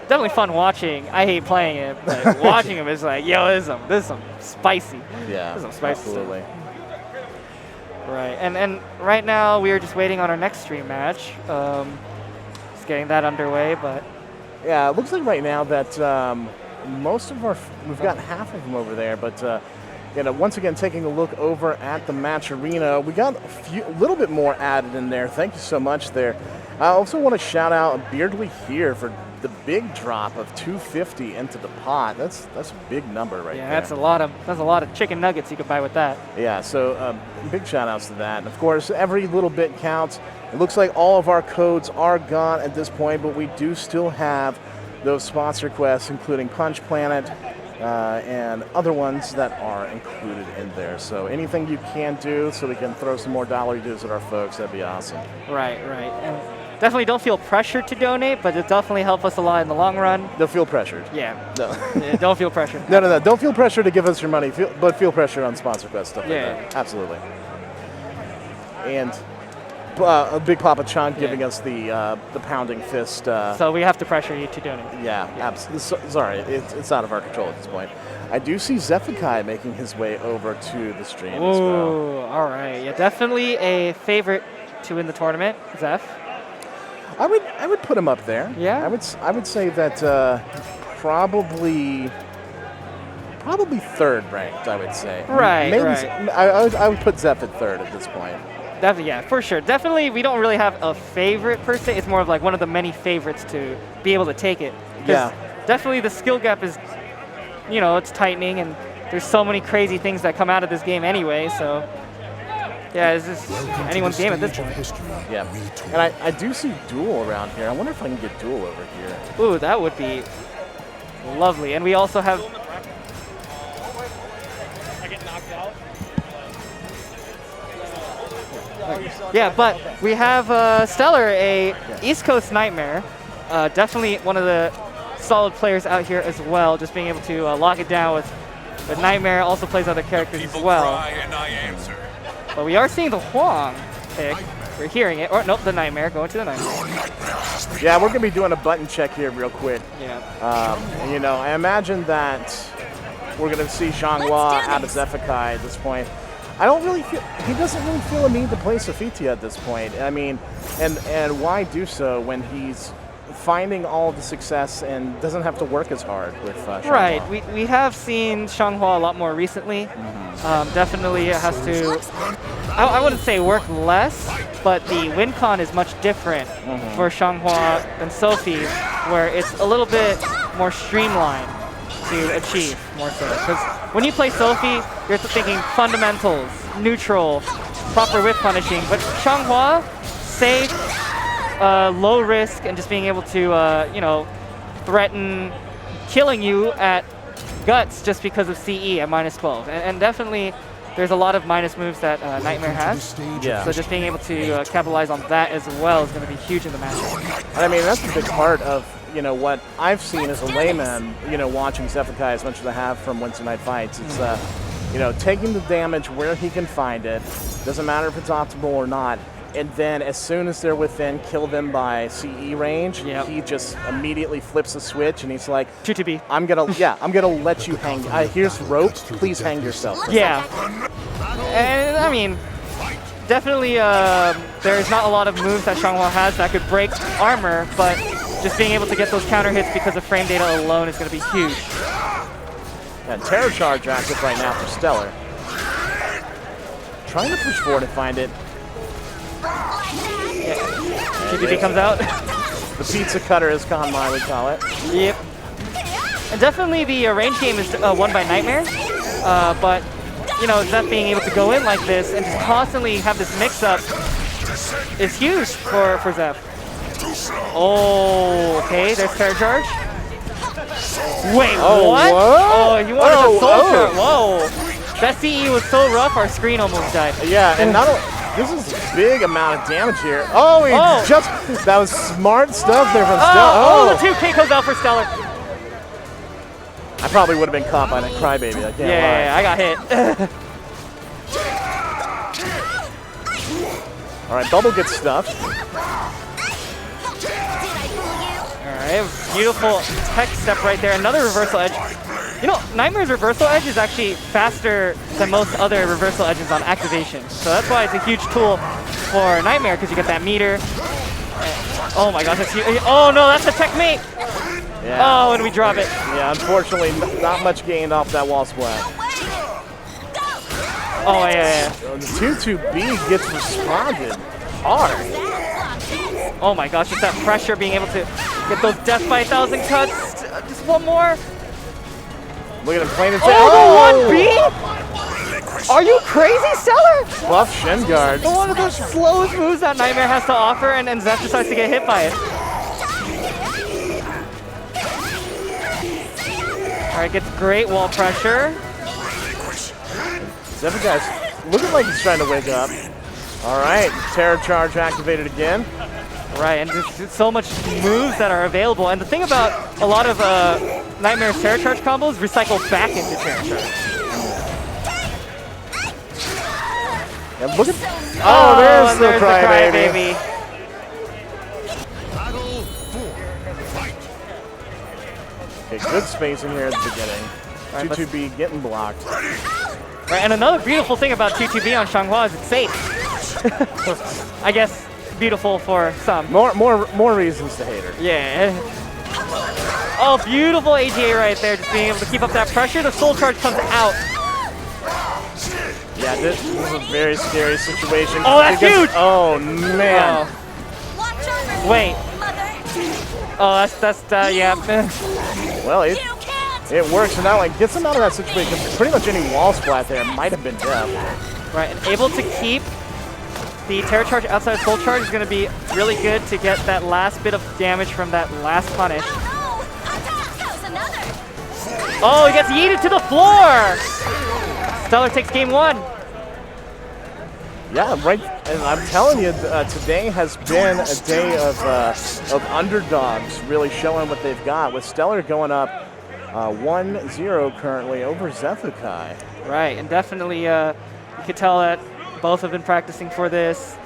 Definitely fun watching. I hate playing it, but watching him is like, yo, this is some spicy. Yeah, this is some spicy absolutely. Stuff. Right, and right now we are just waiting on our next stream match. Just getting that underway, but yeah, it looks like right now that most of we've got half of them over there, but you know, once again, taking a look over at the match arena, we got a little bit more added in there. Thank you so much there. I also want to shout out Beardly here for the big drop of 250 into the pot. That's a big number right there. Yeah, that's a lot of chicken nuggets you could buy with that. Yeah, so big shout outs to that. And of course, every little bit counts. It looks like all of our codes are gone at this point, but we do still have those sponsor quests, including Punch Planet and other ones that are included in there. So anything you can do so we can throw some more dollar dues at our folks, that'd be awesome. Right. And definitely don't feel pressured to donate, but it definitely help us a lot in the long run. Don't feel pressured. Yeah. No. Yeah, don't feel pressured. No. Don't feel pressure to give us your money, but feel pressure on sponsor quest stuff like that. Absolutely. And a Big Papa Chunk giving us the pounding fist. So we have to pressure you to donate. Yeah. Absolutely. Sorry, it's out of our control at this point. I do see Zephikai making his way over to the stream as well. All right. Yeah, definitely a favorite to win the tournament, Zeph. I would put him up there. Yeah. I would say that probably third ranked. I would say. Right. Maybe right. I would put Zeph at third at this point. Definitely, yeah, for sure. Definitely, we don't really have a favorite per se. It's more of like one of the many favorites to be able to take it. Yeah. Definitely, the skill gap is, you know, it's tightening, and there's so many crazy things that come out of this game anyway. So. Yeah, it's just anyone's game at this point. Yeah, and I do see Duel around here. I wonder if I can get Duel over here. Ooh, that would be lovely. And we also have... Yeah, but we have Stellar, a East Coast Nightmare. Definitely one of the solid players out here as well, just being able to lock it down with Nightmare. Also plays other characters as well. But we are seeing the Huang pick. We're hearing it. Or nope, the Nightmare. Going to the Nightmare. Yeah, we're going to be doing a button check here real quick. Yeah. You know, I imagine that we're going to see Xianghua out of Zephikai at this point. I don't really feel, he doesn't really feel a need to play Sofitia at this point. I mean, and why do so when he's finding all of the success and doesn't have to work as hard with Xianghua. Right, we have seen Xianghua a lot more recently. Definitely it has to, I wouldn't say work less, but the win con is much different for Xianghua than Sophie, where it's a little bit more streamlined to achieve more so. Because when you play Sophie, you're thinking fundamentals, neutral, proper whip punishing, but Xianghua, safe, low risk, and just being able to, you know, threaten killing you at guts just because of CE at -12. And definitely there's a lot of minus moves that Nightmare has. Yeah. So just being able to capitalize on that as well is going to be huge in the match. And I mean, that's a big part of, you know, what I've seen as a layman, you know, watching Zephikai as much as I have from Wednesday Night Fights. It's you know, taking the damage where he can find it. Doesn't matter if it's optimal or not. And then as soon as they're within, kill them by CE range. Yep. He just immediately flips the switch and he's like, 2-2-B. I'm gonna let you hang. Here's rope. Please hang yourself. Yeah. And I mean, definitely there's not a lot of moves that Xianghua has that could break armor, but just being able to get those counter hits because of frame data alone is going to be huge. And Terror Charge active right now for Stellar. Trying to push forward and find it. Yeah. TPP comes out. The pizza cutter, as Conmai would call it. Yep. And definitely the range game is won by Nightmare, but you know, Zeph being able to go in like this and just constantly have this mix-up is huge for Zeph. Oh, okay, there's Terror Charge. Wait, what? Oh, he wanted the Soul Charge. Whoa. That CE was so rough, our screen almost died. Yeah, and not only, this is a big amount of damage here. Oh, that was smart stuff there from Stellar. Oh, the 2K goes out for Stellar. I probably would have been caught by that Crybaby. I can't lie. Yeah, I got hit. All right, Bubble gets stuffed. All right, beautiful tech step right there. Another reversal edge. You know, Nightmare's reversal edge is actually faster than most other reversal edges on activation. So that's why it's a huge tool for Nightmare, because you get that meter. Oh my gosh, that's huge. Oh no, that's a tech mate. Yeah. Oh, and we drop it. Yeah, unfortunately, not much gained off that wall splat. Oh, yeah. The 2-2-B gets responded hard. Oh my gosh, just that pressure, being able to get those death by 1,000 cuts. Just one more. Look at him playing it. Oh, the 1B? Are you crazy, Stellar? Buff Shin Guard. One of the slowest moves that Nightmare has to offer, and Zeph decides to get hit by it. All right, gets great wall pressure. Zephyr guy's looking like he's trying to wake up. All right, Terror Charge activated again. Right, and there's so much moves that are available. And the thing about a lot of Nightmare's Terror Charge combos recycle back into Terror Charge. Yeah, look at there's the Crybaby. Okay, good spacing here at the beginning. Right, 2-2-B getting blocked. Right, and another beautiful thing about 2-2-B on Xianghua is it's safe. I guess beautiful for some. More reasons to hate her. Yeah. Oh, beautiful AGA right there, just being able to keep up that pressure. The Soul Charge comes out. Yeah, this is a very scary situation. Oh, that's huge! Oh, man. Oh. Wait. Oh, that's yeah. Well, it works, and now like gets him out of that situation. Pretty much any wall splat there might have been death. Right, and able to keep the Terror Charge outside of Soul Charge is going to be really good to get that last bit of damage from that last punish. Oh, he gets yeeted to the floor! Stellar takes game 1. Yeah, right. And I'm telling you, today has been a day of underdogs really showing what they've got. With Stellar going up 1-0 currently over Zephykai. Right, and definitely you could tell that both have been practicing for this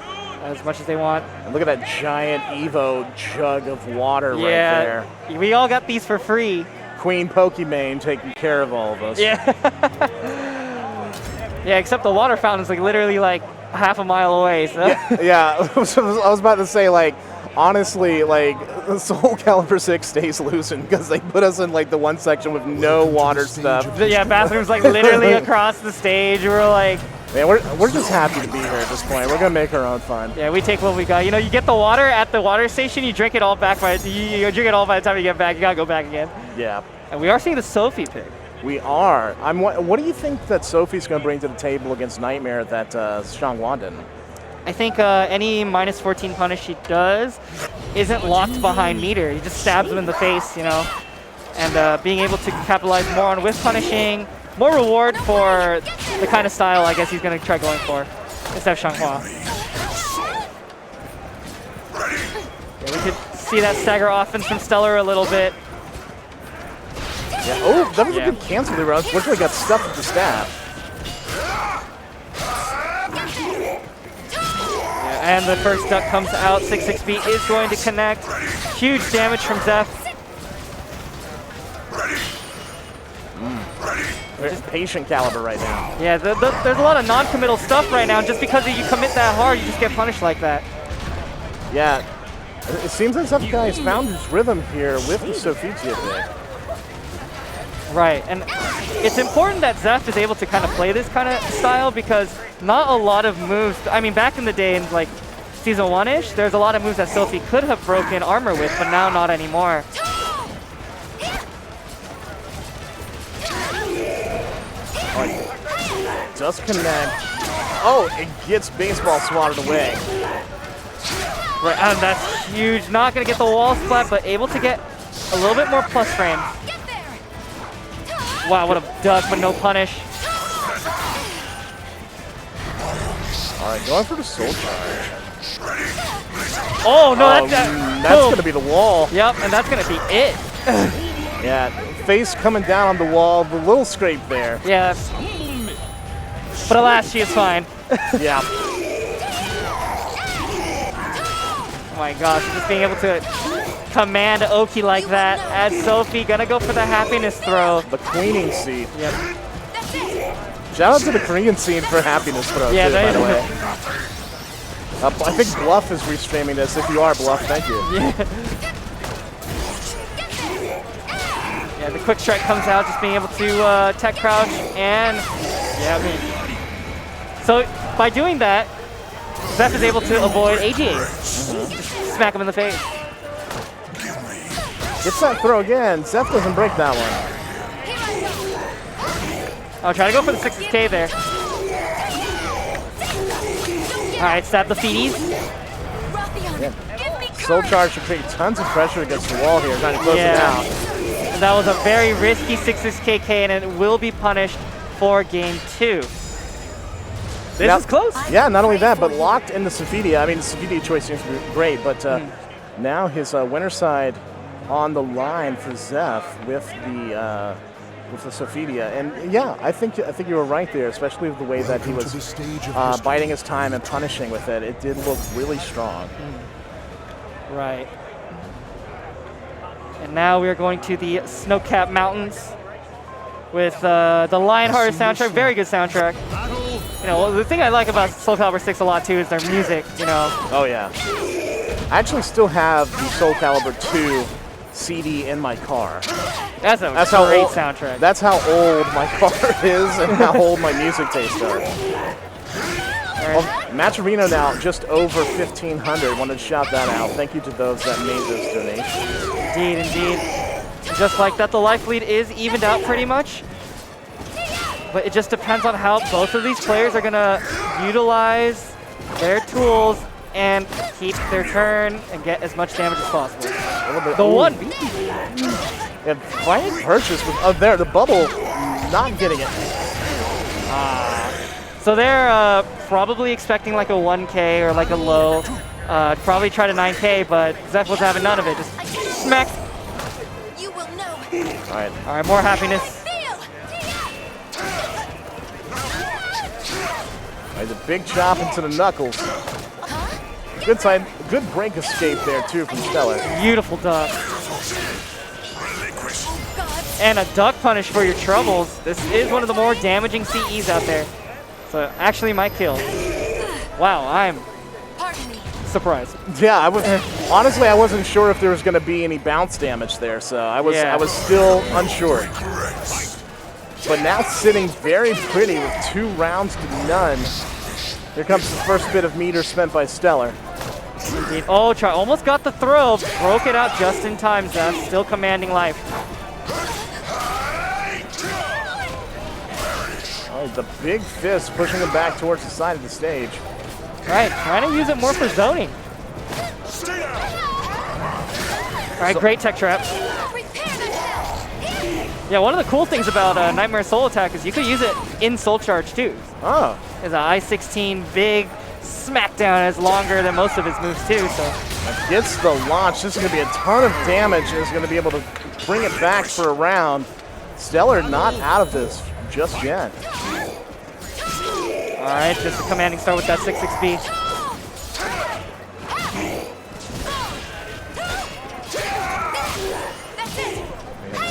as much as they want. And look at that giant EVO jug of water right there. We all got these for free. Queen Pokimane taking care of all of us. Yeah. Yeah, except the water fountain's like literally like half a mile away. So. Yeah. I was about to say, like, honestly, like, SoulCalibur 6 stays loosened because they put us in like the one section with no water stuff. Yeah, bathrooms like literally across the stage. We're like, man, we're just happy to be here at this point. We're gonna make our own fun. Yeah, we take what we got. You know, you get the water at the water station, you drink it all back by you drink it all by the time you get back. You gotta go back again. Yeah. And we are seeing the Sophie pick. We are. What do you think that Sophie's gonna bring to the table against Nightmare that Xianghua didn't? I think any -14 punish she does isn't locked behind meter. He just stabs him in the face, you know. And being able to capitalize more on whiff punishing, more reward for the kind of style I guess he's going to try going for instead of Xianghua. Yeah, we could see that stagger offense from Stellar a little bit. Yeah. Oh, that was a good cancel there. Unfortunately, got stuffed with the stab. And the first duck comes out. 6-6B is going to connect. Huge damage from Zeph. Just patient Calibur right now. Yeah, there's a lot of non-committal stuff right now. Just because you commit that hard, you just get punished like that. Yeah, it seems like some guy has found his rhythm here with the Sophia there. Right, and it's important that Zeph is able to kind of play this kind of style because not a lot of moves, I mean, back in the day in like Season 1-ish, there's a lot of moves that Sophie could have broken armor with, but now not anymore. Oh, does connect. Oh, it gets baseball swatted away. Right, and that's huge. Not going to get the wall splat, but able to get a little bit more plus frames. Wow, what a duck, but no punish. All right, going for the soul charge. Oh, no, that's going to be the wall. Yep, and that's going to be it. Yeah, face coming down on the wall, the little scrape there. Yeah. But alas, she is fine. Yeah. Oh my gosh, just being able to command Oki like that as Sophie gonna go for the happiness throw. The queening seed. Yep. Shout out to the Korean scene for happiness throw too, by the way. I think Bluff is restreaming this. If you are Bluff, thank you. Yeah, the quick strike comes out, just being able to tech crouch and so by doing that, Zeph is able to avoid AGAs. Just smack him in the face. Gets that throw again. Zeph doesn't break that one. I'll try to go for the 6K there. All right, stab the feeties. Yeah. Soul charge should create tons of pressure against the wall here, trying to close it out. And that was a very risky 6KK, and it will be punished for game 2. This is close. Yeah, not only that, but locked in the Sophidia. I mean, the Sophidia choice seems to be great, but now his winner side on the line for Zeph with the Sophidia. And yeah, I think you were right there, especially with the way that he was biding his time and punishing with it. It did look really strong. Right. And now we are going to the snow-capped mountains with the Lionheart soundtrack. Very good soundtrack. You know, the thing I like about SoulCalibur 6 a lot too is their music, you know. Oh yeah. I actually still have the SoulCalibur 2 CD in my car. That's a great soundtrack. That's how old my car is and how old my music tastes are. Well, Matcherino now just over 1,500. Wanted to shout that out. Thank you to those that made those donations. Indeed, indeed. Just like that, the life lead is evened out pretty much. But it just depends on how both of these players are going to utilize their tools and keep their turn and get as much damage as possible. The one. Yeah, fine purchase. Oh, there, the bubble not getting it. So they're probably expecting like a 1K or like a low. Probably try to 9K, but Zeph was having none of it. Just smack. All right, more happiness. The big chop into the knuckles. Good side, good break escape there too from Stellar. Beautiful duck. And a duck punish for your troubles. This is one of the more damaging CEs out there. So actually my kill. Wow, I'm surprised. Yeah, honestly I wasn't sure if there was going to be any bounce damage there, so I was still unsure. But now sitting very pretty with 2 rounds to none. Here comes the first bit of meter spent by Stellar. Indeed. Oh, almost got the throw. Broke it out just in time, Zeph. Still commanding life. Oh, the big fist pushing him back towards the side of the stage. Right, trying to use it more for zoning. All right, great tech trap. Yeah, one of the cool things about Nightmare Soul Attack is you could use it in Soul Charge too. Oh. It's an I-16 big smackdown. It's longer than most of his moves too. So gets the launch. This is going to be a ton of damage and is going to be able to bring it back for a round. Stellar not out of this just yet. All right, just a commanding start with that 6-6B.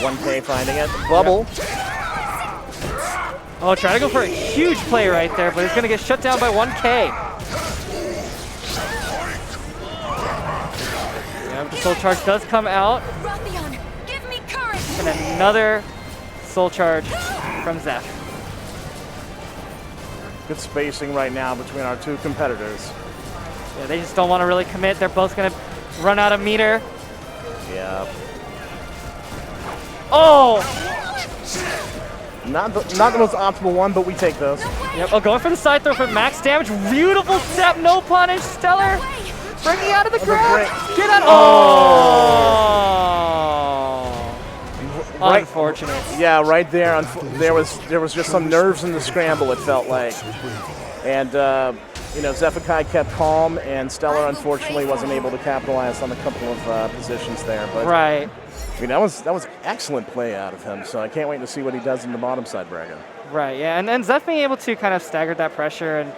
1K finding it. Bubble. Oh, trying to go for a huge play right there, but he's going to get shut down by 1K. Yeah, the Soul Charge does come out. Rothion, give me courage. And another Soul Charge from Zeph. Good spacing right now between our two competitors. Yeah, they just don't want to really commit. They're both going to run out of meter. Yeah. Oh! Not the most optimal one, but we take those. Yep. Oh, going for the side throw for max damage. Beautiful step, no punish. Stellar breaking out of the ground. Get out. Oh! Right. Unfortunate. Yeah, right there. There was just some nerves in the scramble, it felt like. And, you know, Zephikai kept calm, and Stellar, unfortunately, wasn't able to capitalize on a couple of positions there. But Right. I mean, that was excellent play out of him, so I can't wait to see what he does in the bottom side bracket. Right, yeah, and then Zeph being able to kind of stagger that pressure, and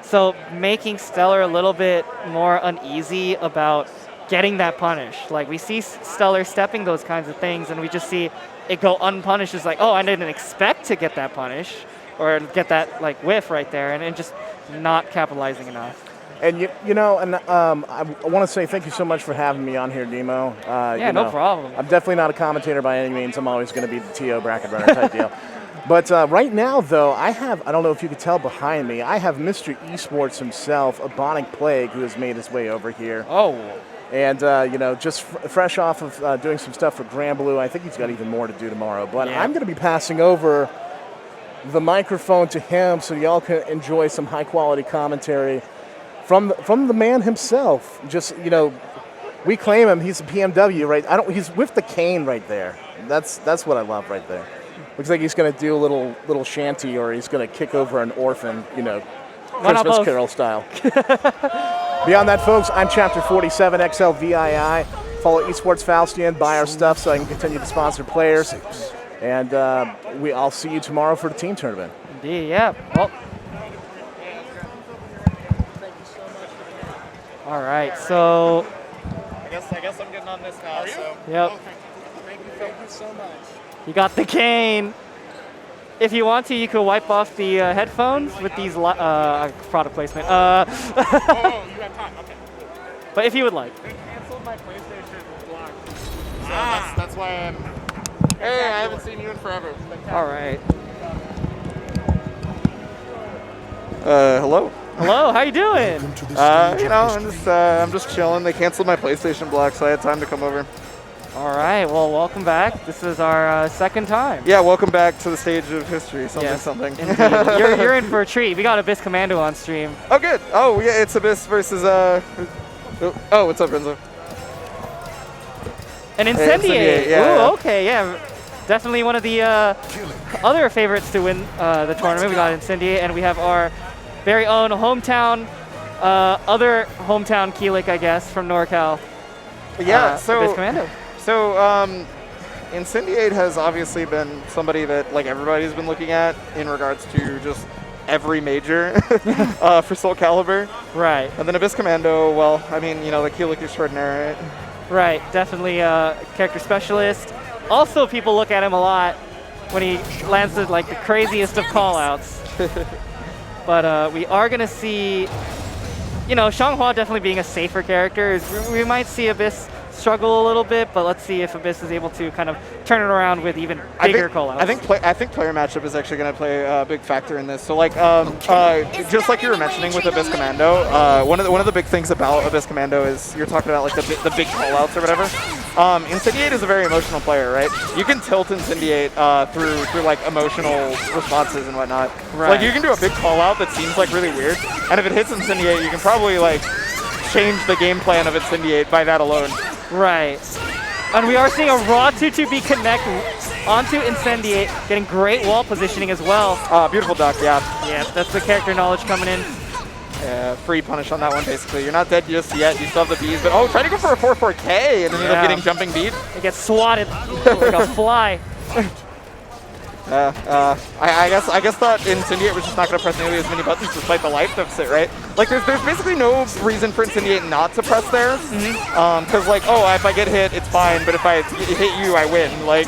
so making Stellar a little bit more uneasy about getting that punish. Like, we see Stellar stepping those kinds of things, and we just see it go unpunished. It's like, oh, I didn't expect to get that punish, or get that, like, whiff right there, and just not capitalizing enough. And you know, and I want to say thank you so much for having me on here, Demo. Yeah, no problem. I'm definitely not a commentator by any means. I'm always going to be the TO bracket runner type deal. But right now, though, I don't know if you could tell behind me, I have Mr. Esports himself, Ebonic Plague, who has made his way over here. Oh. And, you know, just fresh off of doing some stuff for Granblue, I think he's got even more to do tomorrow. But yeah. I'm going to be passing over the microphone to him so y'all can enjoy some high-quality commentary from the man himself. Just, you know, we claim him. He's a PMW, right? He's with the cane right there. That's what I love right there. Looks like he's going to do a little shanty, or he's going to kick over an orphan, you know, Christmas Carol style. Beyond that, folks, I'm Chapter 47 XLVII. Follow Esports Faustian, buy our stuff so I can continue to sponsor players. And I'll see you tomorrow for the team tournament. Indeed, yeah. Well. All right, so. I guess I'm getting on this now. So. Yep. Thank you so much. You got the cane. If you want to, you could wipe off the headphones with these product placement. Oh, you have time. Okay. But if you would like. They canceled my PlayStation block. So that's why I'm. Hey, I haven't seen you in forever. All right. Hello. Hello. How you doing? You know, I'm just chilling. They canceled my PlayStation block, so I had time to come over. All right. Well, welcome back. This is our second time. Yeah, welcome back to the stage of history. Something. You're in for a treat. We got Abyss Commando on stream. Oh, good. Oh, yeah, it's Abyss versus Oh, what's up, Renzo? An Incendiate. Yeah. Ooh, okay, yeah. Definitely one of the other favorites to win the tournament. We got Incendiate, and we have our very own hometown, other hometown Keelik, I guess, from NorCal. Yeah, Abyss Commando. So, Incendiate has obviously been somebody that like everybody's been looking at in regards to just every major for SoulCalibur. Right. And then Abyss Commando, well, I mean, you know, the Keelik extraordinaire, right? Right, definitely a character specialist. Also, people look at him a lot when he lands the craziest of callouts. But we are going to see, you know, Xianghua definitely being a safer character. We might see Abyss struggle a little bit, but let's see if Abyss is able to kind of turn it around with even bigger callouts. I think player matchup is actually going to play a big factor in this. So like, just like you were mentioning with Abyss Commando, one of the big things about Abyss Commando is you're talking about like the big callouts or whatever. Incendiate is a very emotional player, right? You can tilt Incendiate through like emotional responses and whatnot. Right. Like you can do a big call out that seems like really weird, and if it hits Incendiate, you can probably like change the game plan of Incendiate by that alone. Right. And we are seeing a raw 2-2-B connect onto Incendiate, getting great wall positioning as well. Beautiful duck, yeah. Yeah, that's the character knowledge coming in. Yeah, free punish on that one, basically. You're not dead just yet. You still have the bees, but oh, try to go for a 4-4K and then end up getting jumping beat. It gets swatted like a fly. I guess that Incendiate was just not going to press nearly as many buttons despite the life deficit, right? Like, there's basically no reason for Incendiate not to press there. Because, like, oh, if I get hit, it's fine, but if I hit you, I win. Like,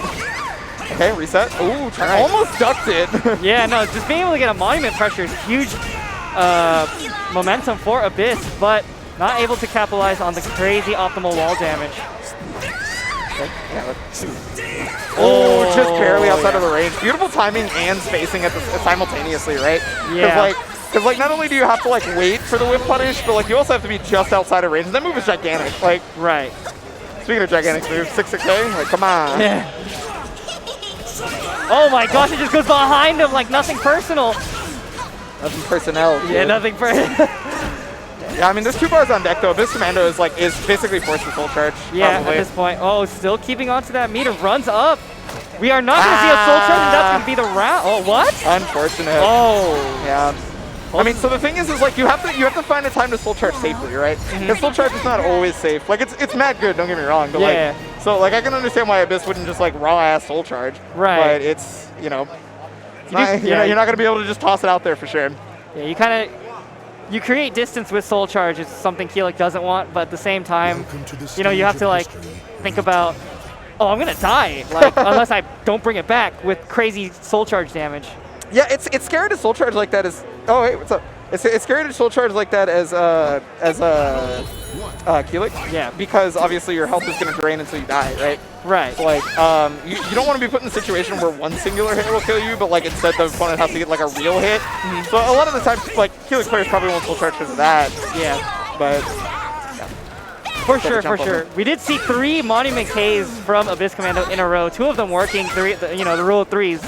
Okay, reset. Ooh, almost ducked it. Yeah, no, just being able to get a monument pressure is huge momentum for Abyss, but not able to capitalize on the crazy optimal wall damage. Okay. Yeah, oh, just barely outside of the range. Beautiful timing and spacing at the, simultaneously, right? Yeah. Because like not only do you have to like wait for the whip punish, but like you also have to be just outside of range. And that move is gigantic. Like right. Speaking of gigantic moves, 6-6A, like come on. Yeah. Oh my gosh, it just goes behind him like nothing personal. Nothing personnel. Dude. Yeah, nothing personal. Yeah, I mean, there's 2 bars on deck though. Abyss Commando is basically forced to full charge. Yeah, probably. at this point. Oh, still keeping on to that meter. Runs up. We are not going to see a soul charge, and that's going to be the round. Oh, what? Unfortunate. Oh. Yeah. I mean, so the thing is like you have to find a time to soul charge safely, right? Because soul charge is not always safe. Like it's mad good, don't get me wrong, but like so like I can understand why Abyss wouldn't just like raw ass soul charge. Right. But it's you're not gonna be able to just toss it out there for sure. Yeah, you create distance with soul charge. It's something Keelik doesn't want, but at the same time, you have to like think about, oh, I'm gonna die, like unless I don't bring it back with crazy soul charge damage. Yeah, it's scary to soul charge like that as. Oh wait, what's up? It's scary to soul charge like that as Keelik. Yeah. Because obviously your health is gonna drain until you die, right? Right. So like you don't want to be put in a situation where one singular hit will kill you, but like instead the opponent has to get like a real hit. So a lot of the times like Keelik players probably won't soul charge because of that. Yeah. But For sure. We did see 3 Monument Ks from Abyss Commando in a row. 2 of them working, the rule of 3s,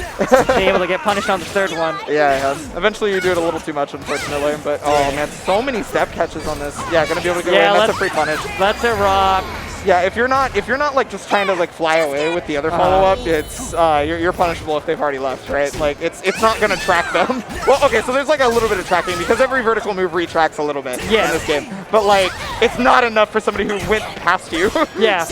being able to get punished on the 3rd one. Yeah. Eventually you do it a little too much, unfortunately. But oh man, so many step catches on this. Yeah, gonna be able to go in. That's a free punish. Let's it rock. Yeah, if you're not like just trying to like fly away with the other follow-up, it's you're punishable if they've already left, right? Like it's not gonna track them. Well, okay, so there's like a little bit of tracking because every vertical move retracks a little bit in this game, but like it's not enough for somebody who went past you. Yeah,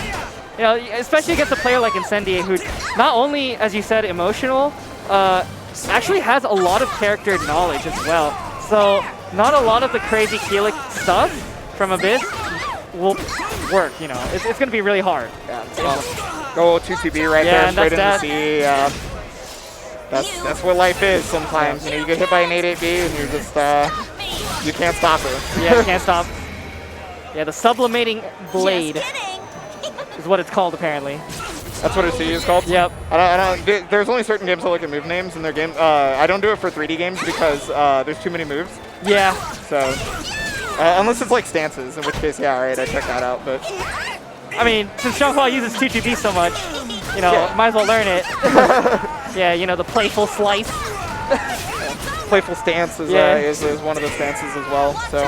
especially against a player like Incendiate, who not only, as you said, emotional, actually has a lot of character knowledge as well. So not a lot of the crazy Keelik stuff from Abyss will work, It's going to be really hard. Yeah, go 2TB right there, straight in the sea. That's what life is sometimes. You get hit by an 8-8B and you're just, you can't stop it. Yeah, you can't stop. Yeah, the sublimating blade is what it's called, apparently. That's what is called? Yep. There's only certain games that look at move names in their game. I don't do it for 3D games because there's too many moves. Yeah. So... unless it's like stances, in which case, yeah, alright, I check that out, but... I mean, since Xianghua uses 2-2B so much, might as well learn it. Yeah, the playful slice. Playful stance is one of the stances as well, so,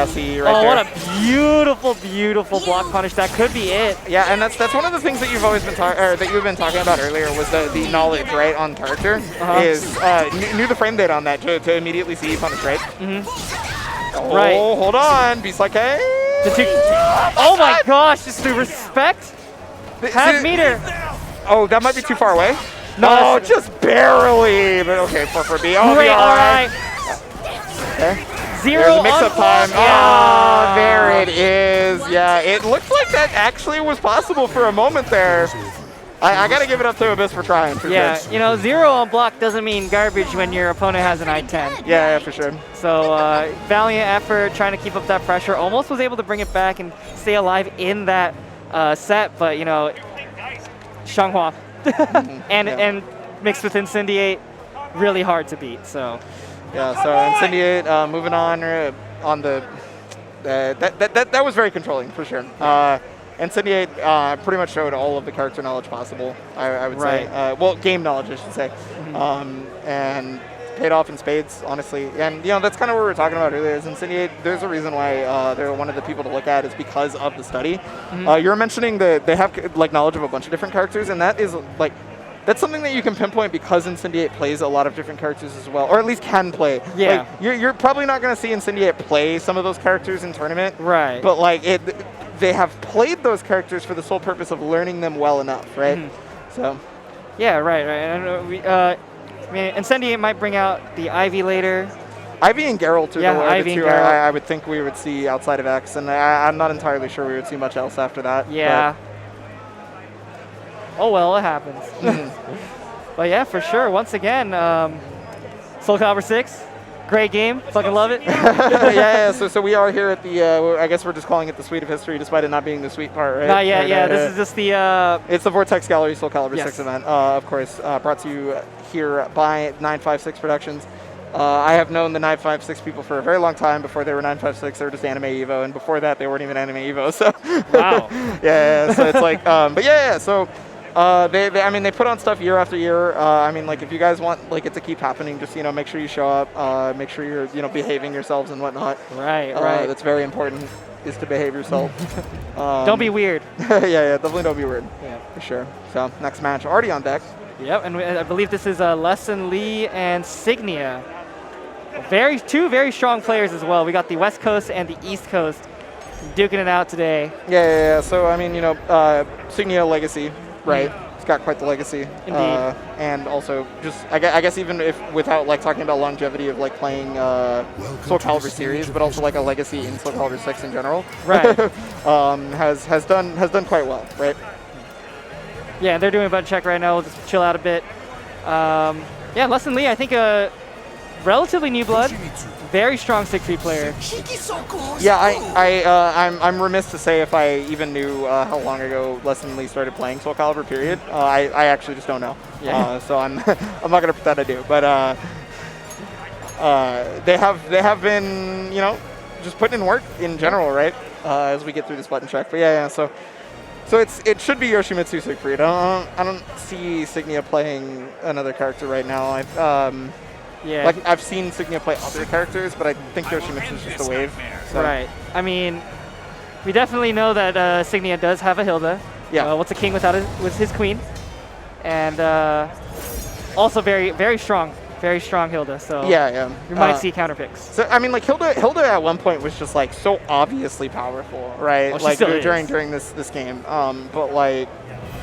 see, right there. Oh, what a beautiful, beautiful block punish. That could be it. Yeah, and that's one of the things that you've always been talking about earlier was the knowledge, right, on character, is knew the frame data on that to immediately see punish, right? Oh, right. Hold on. Beast like hey. Oh my gosh, just the respect. Half meter. Oh, that might be too far away. No, just barely. But okay, 4-4B. Oh, great, all right. Okay. 0 There's a mix-up time. Yeah. Oh, there it is. Yeah, it looked like that actually was possible for a moment there. I gotta give it up to Abyss for trying. For sure. 0 on block doesn't mean garbage when your opponent has an I-10. Yeah, for sure. So valiant effort, trying to keep up that pressure. Almost was able to bring it back and stay alive in that set, but Xianghua and mixed with Incendiate, really hard to beat. So yeah, so Incendiate moving on the that was very controlling for sure. Incendiate pretty much showed all of the character knowledge possible, I would say. Well, game knowledge, I should say. And paid off in spades, honestly. And, that's kind of what we were talking about earlier, is Incendiate, there's a reason why they're one of the people to look at is because of the study. You were mentioning that they have, like, knowledge of a bunch of different characters, and that is, like, that's something that you can pinpoint because Incendiate plays a lot of different characters as well, or at least can play. Yeah. Like, you're probably not going to see Incendiate play some of those characters in tournament. Right. But, like, they have played those characters for the sole purpose of learning them well enough, right? So. Yeah, right. And Incendiate might bring out the Ivy later. Ivy and Geralt are Ivy the two and Geralt. I would think we would see outside of X, and I'm not entirely sure we would see much else after that. Yeah. Oh well, it happens. But yeah, for sure. Once again, SoulCalibur 6, great game. Fucking love it. yeah. So we are here at the. I guess we're just calling it the Suite of History, despite it not being the sweet part, right? Not yet. Yeah, this is just the. It's the Vortex Gallery SoulCalibur Yes. 6 event, of course, brought to you here by 956 Productions. I have known the 956 people for a very long time. Before they were 956, they were just Anime EVO, and before that, they weren't even Anime EVO. So Wow. yeah. So it's like, but yeah. So I mean, they put on stuff year after year. I mean, like if you guys want like it to keep happening, just make sure you show up. Make sure you're behaving yourselves and whatnot. Right. That's very important. Is to behave yourself. Don't be weird. yeah, definitely don't be weird. Yeah. For sure. So next match already on deck. Yep, and I believe this is Lesson Lee and Signia. Two very strong players as well. We got the West Coast and the East Coast duking it out today. Yeah. So I mean, Signia legacy, right? It's got quite the legacy. Indeed. And also, just I guess even if without like talking about longevity of like playing SoulCalibur series, but also like a legacy in SoulCalibur 6 in general. Right. has done quite well, right? Yeah, they're doing a button check right now. We'll just chill out a bit. Yeah, Lesson Lee, I think a relatively new blood, very strong 6-3 player. Yeah, I'm remiss to say if I even knew how long ago Lesson Lee started playing SoulCalibur. Period. I actually just don't know. Yeah. So I'm I'm not gonna pretend I do, but they have been just putting in work in general, right? As we get through this button check, but yeah. So it should be Yoshimitsu Siegfried. I don't see Signia playing another character right now. Yeah. Like I've seen Signia play other characters, but I think Yoshimitsu is just a wave. So. Right. I mean, we definitely know that Signia does have a Hilda. Yeah. What's a king without his queen? And also very strong Hilda. So yeah. We might see counter picks. So I mean, like Hilda at one point was just like so obviously powerful, right? Oh, she like still during this game. But like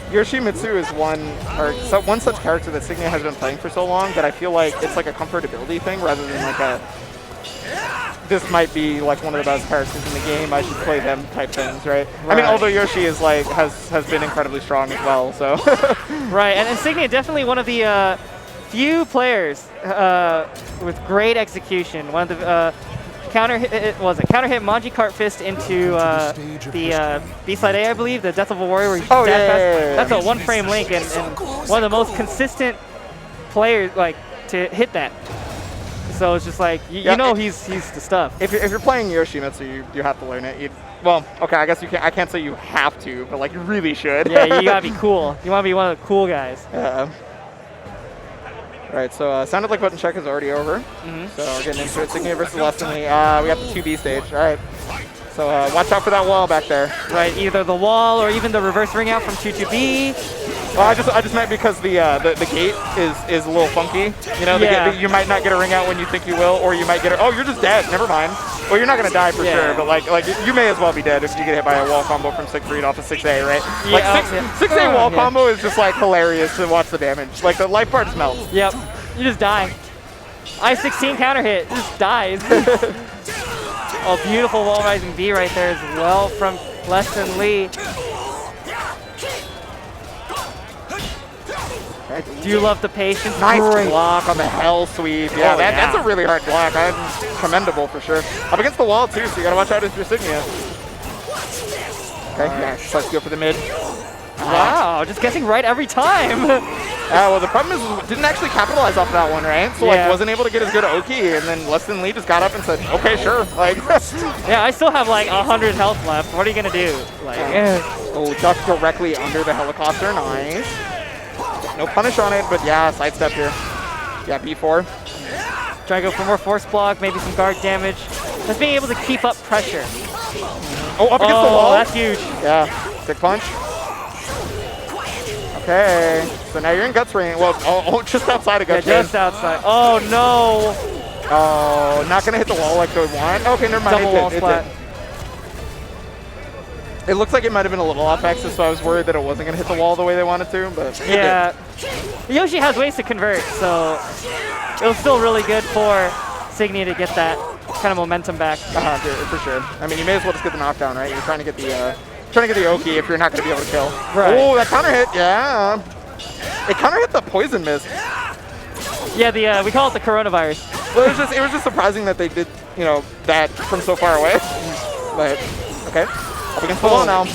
Yoshimitsu is one such character that Signia has been playing for so long that I feel like it's like a comfortability thing rather than like this might be like one of the best characters in the game, I should play them type things, right? I mean, although Yoshi is like has been incredibly strong as well, so. Right, and Signia definitely one of the few players with great execution. One of the counter hit Manji Cart Fist into the B-side A, I believe, the Death of a Warrior. Where that's a one-frame link, and one of the most consistent players like to hit that. So it's just like you know he's the stuff. If you're playing Yoshimitsu, you have to learn it. Well, okay, I guess you can't. I can't say you have to, but like you really should. Yeah, you gotta be cool. You want to be one of the cool guys. Yeah. Right, so sounded like button check is already over. So we're getting into it. Signia versus Lesson Lee. We got the 2B stage. All right. So watch out for that wall back there. Right, either the wall or even the reverse ring out from 2-2B. Well, I just meant because the gate is a little funky. You might not get a ring out when you think you will, or you might get it. Oh, you're just dead. Never mind. Well, you're not gonna die for sure, but like you may as well be dead if you get hit by a wall combo from Siegfried off of 6A, right? Like 6A wall combo is just like hilarious to watch the damage. Like the life bar just melts. Yep, you just die. I-16 counter hit, just dies. Oh, beautiful wall rising B right there as well from Lesson Lee. I do love the patience. Nice block on the hell sweep. Yeah, that's a really hard block. Commendable for sure. Up against the wall too, so you gotta watch out if you're Signia. Okay, yeah, let's go for the mid. Wow, just guessing right every time. Well, the problem is didn't actually capitalize off that one, right? So like wasn't able to get as good Oki, and then Lesson Lee just got up and said, okay, sure. Like, yeah, I still have like 100 health left. What are you gonna do? Like, oh, duck directly under the helicopter. Nice. No punish on it, but yeah, sidestep here. Yeah, B4. Try to go for more force block, maybe some guard damage. Just being able to keep up pressure. Oh, up against the wall. That's huge. Yeah, stick punch. Okay, so now you're in guts range. Well, just outside of guts range. Just outside. Oh no. Oh, not gonna hit the wall like they want. Okay, never mind. Double wall splat. It looks like it might have been a little off axis, so I was worried that it wasn't going to hit the wall the way they wanted to, but yeah. Yoshi has ways to convert, so it was still really good for Signia to get that kind of momentum back. For sure. I mean, you may as well just get the knockdown, right? You're trying to get the Oki if you're not going to be able to kill. Right. Oh, that counter hit, yeah. It kind of hit the poison mist. Yeah, we call it the coronavirus. Well, it was just surprising that they did, you know, that from so far away. But okay, up against the wall now.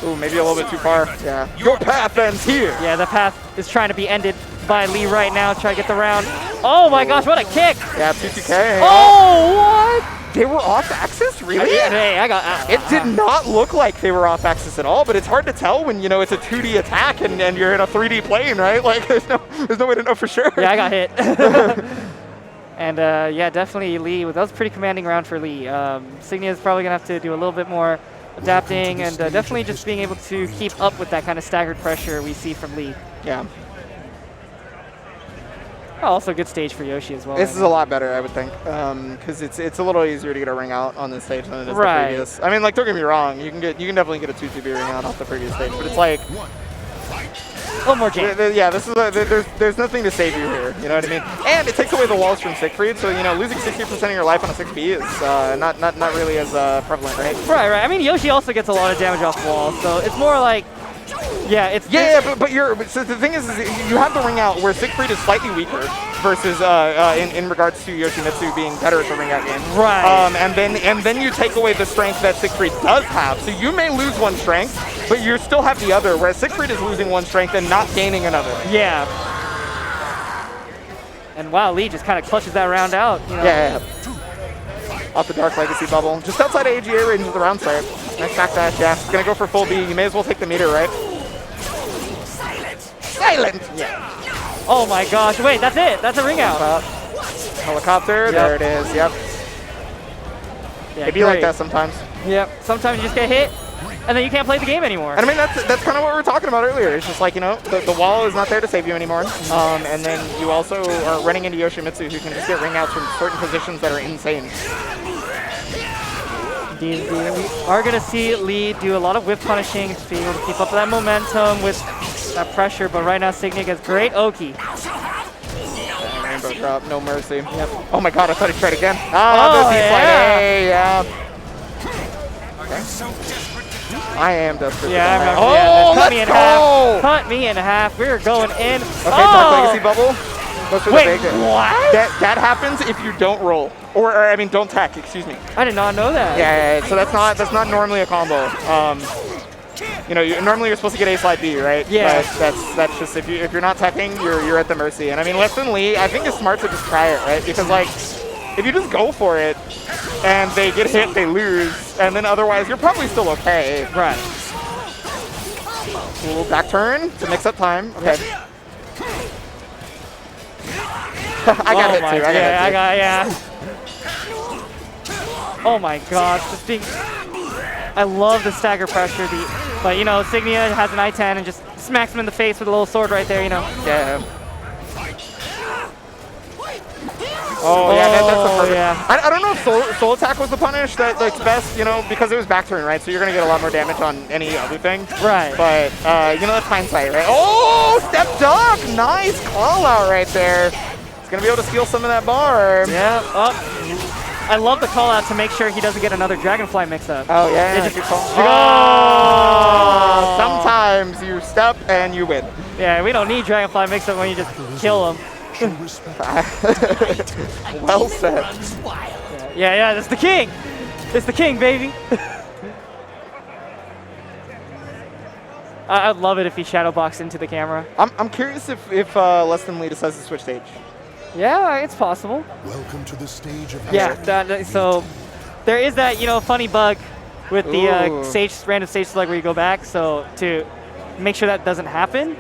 Ooh, maybe a little bit too far. Yeah. Your path ends here. Yeah, the path is trying to be ended by Lee right now. Try to get the round. Oh my gosh, what a kick! Yeah, 2-2K. Oh, what? They were off axis, really? Hey, I got. It did not look like they were off axis at all, but it's hard to tell when, you know, it's a 2D attack and you're in a 3D plane, right? Like there's no way to know for sure. Yeah, I got hit. And yeah, definitely Lee. That was a pretty commanding round for Lee. Signia is probably gonna have to do a little bit more adapting and definitely just being able to keep up with that kind of staggered pressure we see from Lee. Yeah. Oh, also good stage for Yoshi as well. This is a lot better, I would think, because it's a little easier to get a ring out on this stage than it is the previous. I mean, like, don't get me wrong, you can definitely get a 2-2B ring out off the previous stage, but it's like a little more jam. Yeah, this is there's nothing to save you here. You know what I mean? And it takes away the walls from Siegfried, so you know losing 60% of your life on a 6B is not really as prevalent, right? Right. I mean, Yoshi also gets a lot of damage off the wall, so it's more like. Yeah, it's but so the thing is you have the ring out where Siegfried is slightly weaker versus in regards to Yoshimitsu being better at the ring out game. Right. And then you take away the strength that Siegfried does have. So you may lose one strength, but you still have the other, whereas Siegfried is losing one strength and not gaining another. Yeah. And wow, Lee just kind of clutches that round out. You know? Yeah. Off the Dark Legacy bubble. Just outside of AGA range of the round start. Nice backdash, yeah. It's gonna go for full B. You may as well take the meter, right? Silent! Yeah. Oh my gosh, wait, that's it. That's a ring out. Helicopter, there it is, yep. Yeah, It'd be like that sometimes. Yep, sometimes you just get hit, and then you can't play the game anymore. And I mean, that's kind of what we were talking about earlier. It's just like, you know, the wall is not there to save you anymore. And then you also are running into Yoshimitsu, who can just get ring outs from certain positions that are insane. We are going to see Lee do a lot of whip punishing, to be able to keep up that momentum with that pressure, but right now Signia gets great Oki. Rainbow drop, no mercy. Yep. Oh my god, I thought he tried again. Oh, yeah. Okay. I am desperate. Yeah, I remember. Oh, cut me in half. go! Cut me in half. We're going in. Okay, Dark Legacy bubble. Goes for Wait, the bacon. what? That happens if you don't roll. Or I mean, don't tack, excuse me. I did not know that. Yeah, so that's not normally a combo. You know, normally you're supposed to get A slide B, right? Yeah. But that's just if you're not teching, you're at the mercy. And I mean, less than Lee, I think it's smart to just try it, right? Because like, if you just go for it and they get hit, they lose, and then otherwise you're probably still okay. Right. A little back turn to mix up time. Okay. I got hit too. Yeah. Oh my gosh, just being. I love the stagger pressure, but you know, Signia has an I-10 and just smacks him in the face with a little sword right there, you know. Yeah. Oh yeah, that's the perfect. Yeah. I don't know if soul attack was the punish that's best, you know, because it was back turn, right? So you're gonna get a lot more damage on any other thing. Right. But you know, that's hindsight, right? Oh, step duck, nice call out right there. He's gonna be able to steal some of that bar. Yeah. Oh. I love the call out to make sure he doesn't get another Dragonfly mix up. Oh yeah. Just, oh. Sometimes you step and you win. Yeah, we don't need Dragonfly mix up when you just kill him. Well said. Yeah, that's the king. It's the king, baby. I'd love it if he shadowboxed into the camera. I'm curious if Less Than Lee decides to switch stage. Yeah, it's possible. Welcome to the stage of So there is that, you know, funny bug with the random stage select where you go back. So to make sure that doesn't happen,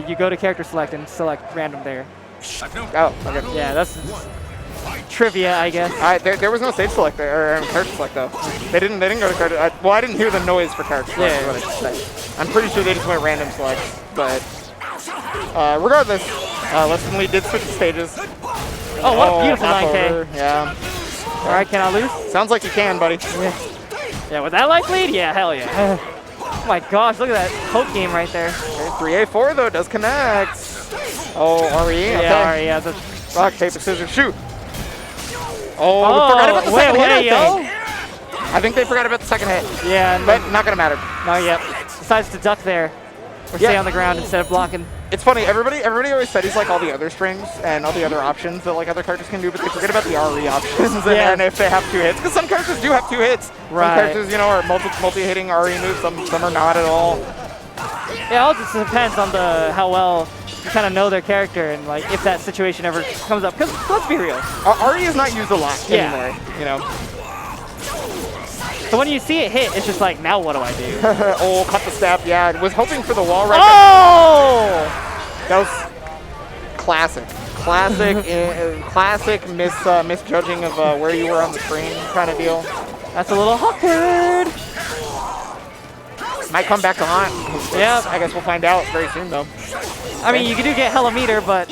you go to character select and select random there. Oh, okay. Yeah, that's trivia, I guess. There was no stage select there, or character select though. They didn't go to character. Well, I didn't hear the noise for character select. Yeah. Is what I should say. I'm pretty sure they just went random select, but regardless, Less Than Lee did switch stages. Oh, what a beautiful 9K. Yeah. All right, can I lose? Sounds like you can, buddy. Yeah, with that life lead? Yeah, hell yeah. Oh my gosh, look at that poke game right there. Okay, 3A4 though, does connect. Oh, RE? Okay. Yeah, RE, yeah. Rock, paper, scissors, shoot. Oh, we forgot about the second hit, I think. I think they forgot about the second hit. Yeah. But not gonna matter. Not yet. Decides to duck there. or stay on the ground instead of blocking. It's funny, everybody always studies like all the other strings and all the other options that like other characters can do, but they forget about the RE options and if they have 2 hits. Because some characters do have 2 hits. Right. Some characters, you know, are multi-hitting RE moves, some are not at all. Yeah, it all just depends on how well you kind of know their character and like if that situation ever comes up. Because let's be real. RE is not used a lot anymore, you know. So when you see it hit, it's just like, now what do I do? Oh, cut the step, yeah. Was hoping for the wall right there. That was classic. Classic misjudging of where you were on the screen kind of deal. That's a little awkward. Might come back to haunt. Yeah. I guess we'll find out very soon, though. I mean, you do get hella meter, but...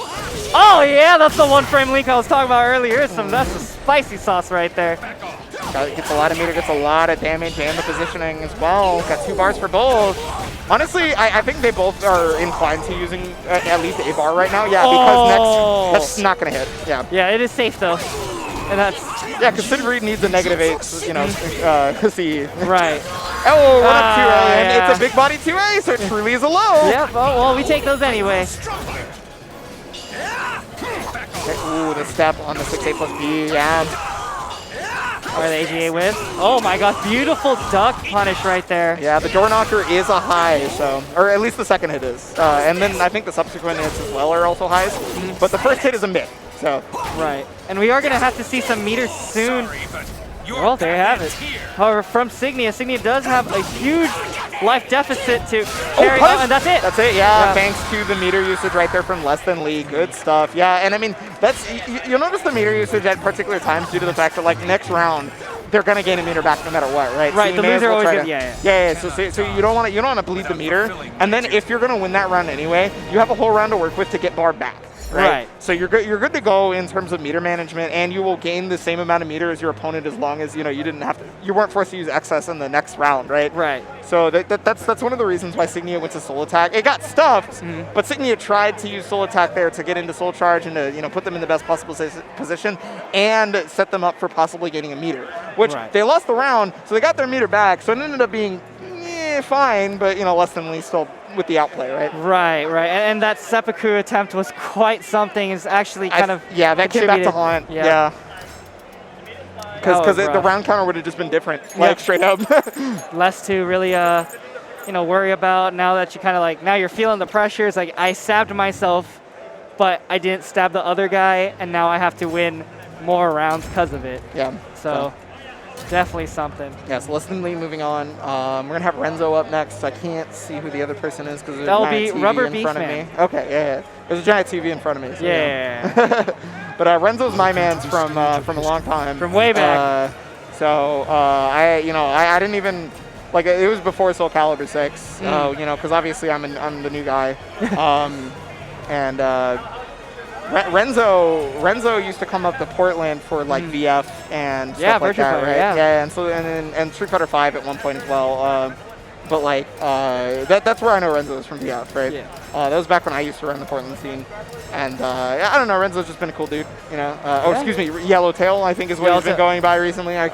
Oh, yeah, that's the one-frame link I was talking about earlier. That's the spicy sauce right there. Gets a lot of meter, gets a lot of damage, and the positioning as well. Got 2 bars for both. Honestly, I think they both are inclined to using at least a bar right now. Yeah, because next, that's not going to hit. Yeah. Yeah, it is safe, though. And that's... Yeah, because Sid Reed needs a -8, you know, see. Right. Oh, 1-up 2A, and it's a big body 2A, so it truly is a low. Yep, well, we take those anyway. Okay, ooh, the step on the 6A plus B, yeah. Or the AGA whip. Oh my gosh, beautiful duck punish right there. Yeah, the door knocker is a high, so, or at least the second hit is. And then I think the subsequent hits as well are also highs, but the first hit is a mid, so. Right, and we are going to have to see some meters soon. Well, there you have it. However, from Signia does have a huge life deficit to carry on, and that's it. That's it, yeah, thanks to the meter usage right there from Less Than Lee. Good stuff, yeah, and I mean, you'll notice the meter usage at particular times due to the fact that, like, next round, they're gonna gain a meter back no matter what, right? Right, so the loser always gets, So you don't want to bleed the meter, and then if you're gonna win that round anyway, you have a whole round to work with to get bar back. Right. So you're good to go in terms of meter management, and you will gain the same amount of meter as your opponent as long as you weren't forced to use excess in the next round, right? Right. So that's one of the reasons why Signia went to Soul Attack. It got stuffed, but Signia tried to use Soul Attack there to get into Soul Charge and to put them in the best possible position and set them up for possibly getting a meter. Which they lost the round, so they got their meter back. So it ended up being fine, but Less Than Lee still with the outplay, right? Right. And that seppuku attempt was quite something. It's actually kind of that came back to haunt. Yeah. Because the round counter would have just been different, like straight up. Less to really worry about now that you kind of like, now you're feeling the pressure. It's like, I stabbed myself, but I didn't stab the other guy, and now I have to win more rounds because of it. Yeah. So definitely something. Yeah, so Less Than Lee moving on. We're going to have Renzo up next. I can't see who the other person is because there's a giant TV in front of me. Okay, yeah. There's a giant TV in front of me. So yeah. But Renzo's my man's from a long time. From way back. I didn't even, like, it was before SoulCalibur 6, because obviously I'm the new guy. Renzo used to come up to Portland for like VF and stuff like that, right? Yeah, and Street Fighter 5 at one point as well. But like that's where I know Renzo is from VF, right? Yeah. That was back when I used to run the Portland scene, and I don't know, Renzo's just been a cool dude, excuse me, Yellowtail I think is what he's been going by recently. I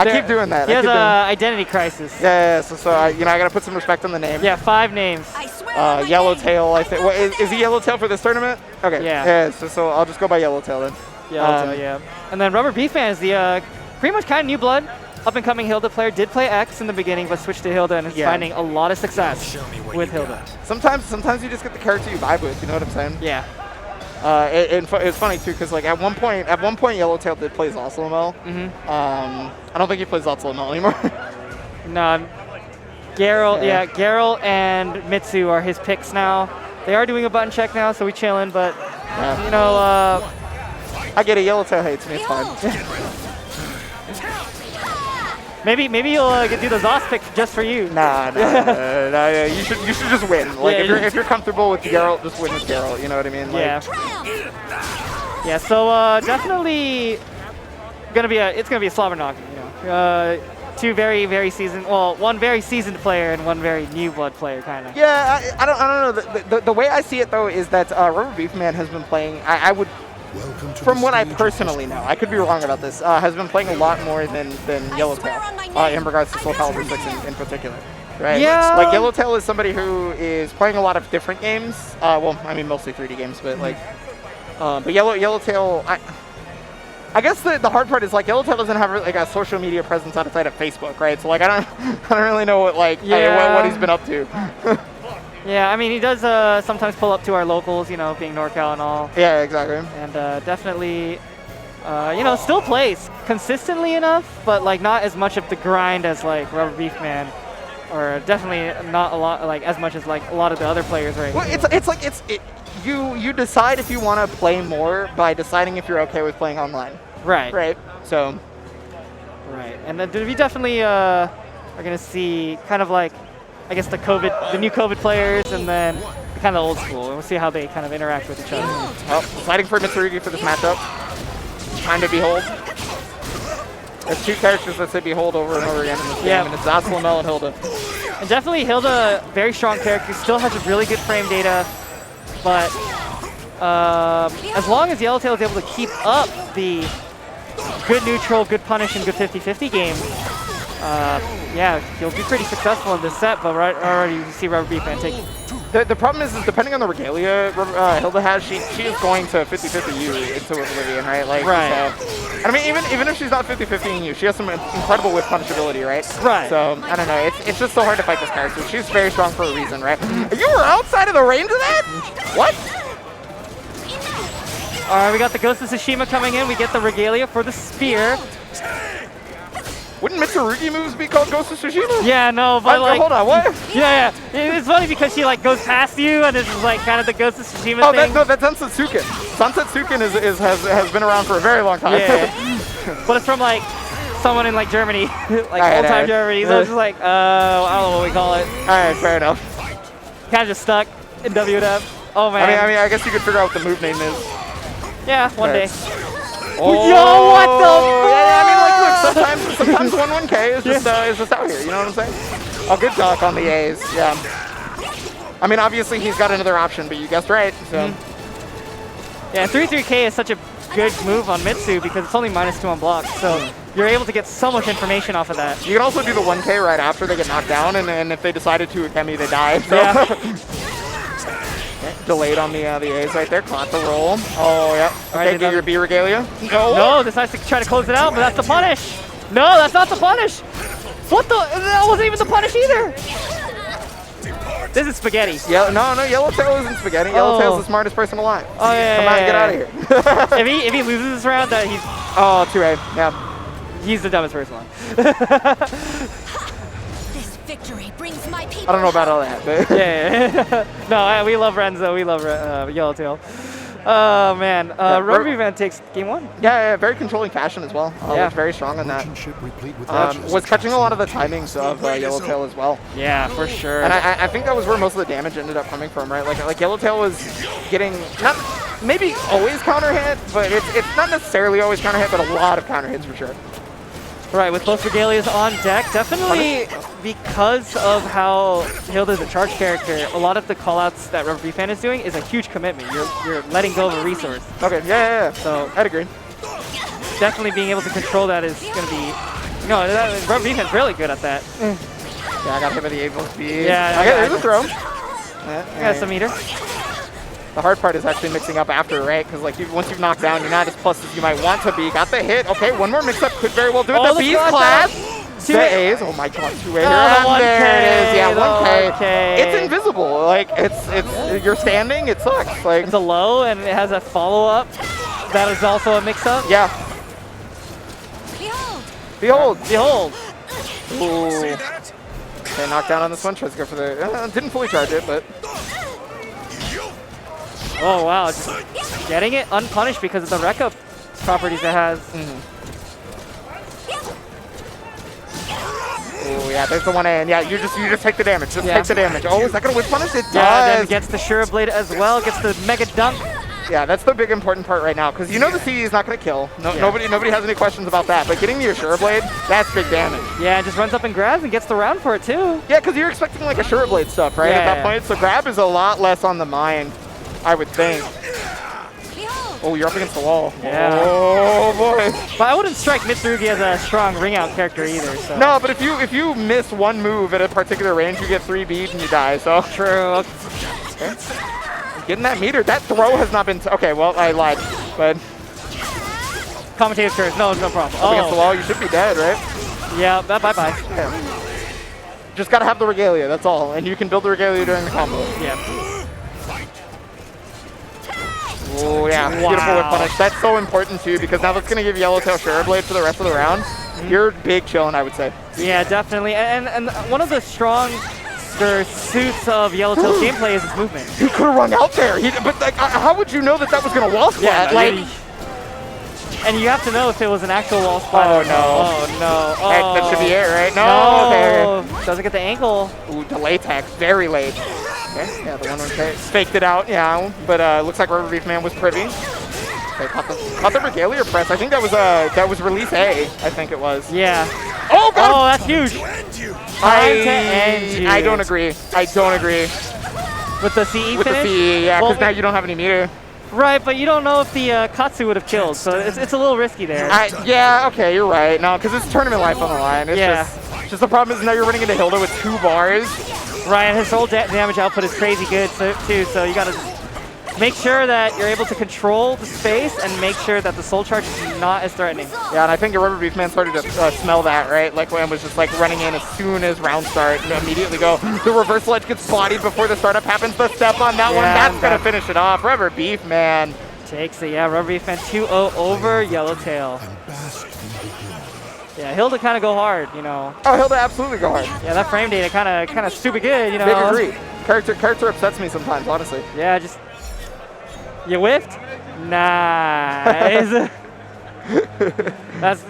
keep doing that. He has an identity crisis. Yeah. So I gotta put some respect on the name. Yeah, 5 names. Yellowtail, I think. Is he Yellowtail for this tournament? Okay. Yeah. So I'll just go by Yellowtail then. Yellowtail, yeah. And then Rubber Beefman is the pretty much kind of new blood, up-and-coming Hilda player. Did play X in the beginning, but switched to Hilda and is finding a lot of success with Hilda. Sometimes you just get the character you vibe with. You know what I'm saying? Yeah. It's funny too, because like at one point Yellowtail did play Zotzelomel. I don't think he plays Zotzelomel anymore. No. Geralt and Mitsu are his picks now. They are doing a button check now, so we chilling, but I get it. Yellowtail hates me. It's fine. Maybe you'll do the Zoss pick just for you. Nah. You should just win. Like if you're comfortable with Geralt, just win with Geralt. You know what I mean? Like, yeah. So definitely it's gonna be a slobber knocking. Two very, very seasoned, one very seasoned player and one very new blood player, kind of. Yeah, I don't know. The way I see it though is that Rubber Beefman has been playing. I would. From what I personally know, I could be wrong about this, has been playing a lot more than Yellowtail in regards to SoulCalibur 6 in particular. right? Yeah. Like Yellowtail is somebody who is playing a lot of different games. Well, I mean mostly 3D games, but like, but Yellowtail. I guess the hard part is like Yellowtail doesn't have like a social media presence outside of Facebook, right? So like I don't really know what like what he's been up to. Yeah, I mean he does sometimes pull up to our locals, you know, being NorCal and all. Yeah, exactly. And definitely, you know, still plays consistently enough, but like not as much of the grind as like Rubber Beef Man, or definitely not a lot like as much as like a lot of the other players right Well, here. You decide if you want to play more by deciding if you're okay with playing online. Right. Right. So. Right. And then we definitely are gonna see kind of like, I guess the new COVID players, and then kind of old school. And we'll see how they kind of interact with each other. Well, fighting for Mitsurugi for this matchup. Time to behold. There's two characters that say behold over and over again in this game, and it's Zaslamel and Hilda. And definitely Hilda, very strong character, still has a really good frame data, but as long as Yellowtail is able to keep up the good neutral, good punish, and good 50-50 game, yeah, he'll be pretty successful in this set, but already you see Rubber Beef Man take. The problem is depending on the regalia Hilda has, she is going to 50-50 you into Oblivion, right? Like, right. So, I mean, even if she's not 50-50ing you, she has some incredible whip punishability, right? Right. So, I don't know. It's just so hard to fight this character. She's very strong for a reason, right? You were outside of the range of that? What? All right, we got the Ghost of Tsushima coming in. We get the regalia for the spear. Wouldn't Mitsurugi moves be called Ghost of Tsushima? Yeah, no, but like... Hold on, what? Yeah. It's funny because she like goes past you, and this is like kind of the Ghost of Tsushima thing. No, that's Sunsetsuken. Sunsetsuken has been around for a very long time. Yeah. But it's from like someone in like Germany, like old-time Germany. So it's just like, I don't know what we call it. All right, fair enough. Kind of just stuck in WNF. Oh man. I mean, I guess you could figure out what the move name is. Yeah, one day. Oh, yo, what the fuck? Yeah, I mean, like, look, sometimes 1-1K is just out here. You know what I'm saying? Oh, good talk on the A's. Yeah. I mean, obviously he's got another option, but you guessed right. So. Yeah, 3-3K is such a good move on Mitsu because it's only -2 on block, so you're able to get so much information off of that. You can also do the 1K right after they get knocked down, and if they decided to Akemi, they die. So. Yeah. Delayed on the A's right there. Caught the roll. Oh, yeah. Okay, get your B regalia. No, decides to try to close it out, but that's the punish. No, that's not the punish. What the? That wasn't even the punish either. This is spaghetti. Yeah, no, Yellowtail isn't spaghetti. Yellowtail's the smartest person alive. Oh, yeah. Come on, get out of here. if he loses this round, that he's... Oh, 2A. Yeah. He's the dumbest person alive. Victory brings my people. I don't know about all that, but yeah. No, we love Renzo. We love Yellowtail. Oh man, Rubber Beef Man takes game 1. Yeah, very controlling fashion as well. Yeah, very strong on that. Was catching a lot of the timings of Yellowtail as well. Yeah, for sure. And I think that was where most of the damage ended up coming from, right? Like Yellowtail was getting not maybe always counter hit, but it's not necessarily always counter hit, but a lot of counter hits for sure. Right, with both regalias on deck, definitely because of how Hilda's a charge character, a lot of the callouts that Rubber Beef Man is doing is a huge commitment. You're letting go of a resource. Okay, yeah. So I'd agree. Definitely being able to control that is going to be... No, Rubber Beef Man's really good at that. Yeah, I got hit by the EVO speed. Yeah, okay, there's a throw. I got some meter. The hard part is actually mixing up after, right? Because like once you've knocked down, you're not as plus as you might want to be. Got the hit. Okay, one more mix-up could very well do it. The B's class. The A's. Oh my God, 2A here. And there it is. Yeah, 1K. It's invisible. Like it's you're standing. It sucks. Like it's a low and it has a follow-up. That is also a mix-up. Yeah. Behold. Ooh. Okay, knocked down on this one. Tries to go for the. Didn't fully charge it, but. Oh wow, just getting it unpunished because of the Rekka properties it has. Oh yeah, there's the 1A, and yeah, you just take the damage. Take the damage. Oh, is that gonna whip punish? It does. Yeah, then gets the Shura Blade as well, gets the Mega Dunk. Yeah, that's the big important part right now, because you know the CD is not gonna kill. Nobody has any questions about that. But getting the Shura Blade, that's big damage. Yeah, just runs up and grabs and gets the round for it too. Yeah, because you're expecting like a Shura Blade stuff, right? At that point, so grab is a lot less on the mind, I would think. Oh, you're up against the wall. Yeah. Oh boy. But I wouldn't strike Mitsurugi as a strong ring out character either. So. No, but if you miss one move at a particular range, you get 3 beads and you die. So True. okay. Getting that meter. That throw has not been. Okay, well I lied, but Commentator's curse. No, no problem. up against the wall, you should be dead, right? Yeah. Bye bye. Yeah. Just gotta have the regalia. That's all, and you can build the regalia during the combo. Yeah. Oh yeah, beautiful whip punish. That's so important too because now that's gonna give Yellowtail Sugar Blade for the rest of the round. You're big chillin', I would say. Yeah, definitely. And one of the strong suits of Yellowtail's gameplay is his movement. He could have run out there. But like, how would you know that that was gonna wall splat? Yeah, like. And you have to know if it was an actual wall splat. Oh no! Oh no! Oh. That should be it, right? No. No. Doesn't get the ankle. Ooh, the latex, very late. Okay, yeah, the 1-1K faked it out, yeah. But looks like Rubber Beef Man was privy. Okay, caught the regalia press. I think that was release A. I think it was. Yeah. Oh god! Oh, that's huge. Time to end you. I don't agree. I don't agree. With the CE With finish? the CE, yeah, because now you don't have any meter. Right, but you don't know if the Katsu would have killed, so it's a little risky there. Yeah, okay, you're right. No, because it's tournament life on the line. It's just the problem is now you're running into Hilda with 2 bars. Right, and his whole damage output is crazy good too, so you gotta make sure that you're able to control the space and make sure that the soul charge is not as threatening. Yeah, and I think your Rubber Beef Man started to smell that, right? Like when it was just like running in as soon as round start and immediately go. The reversal edge gets bodied before the startup happens. The step on that one, that's going to finish it off. Rubber Beef Man. Takes it, yeah. Rubber Beef Man 2-0 over Yellowtail. Yeah, Hilda kind of go hard, you know. Oh, Hilda absolutely go hard. Yeah, that frame data kind of stupid good, you know. Big agree. Character upsets me sometimes, honestly. Yeah, just... You whiffed? Nice. It's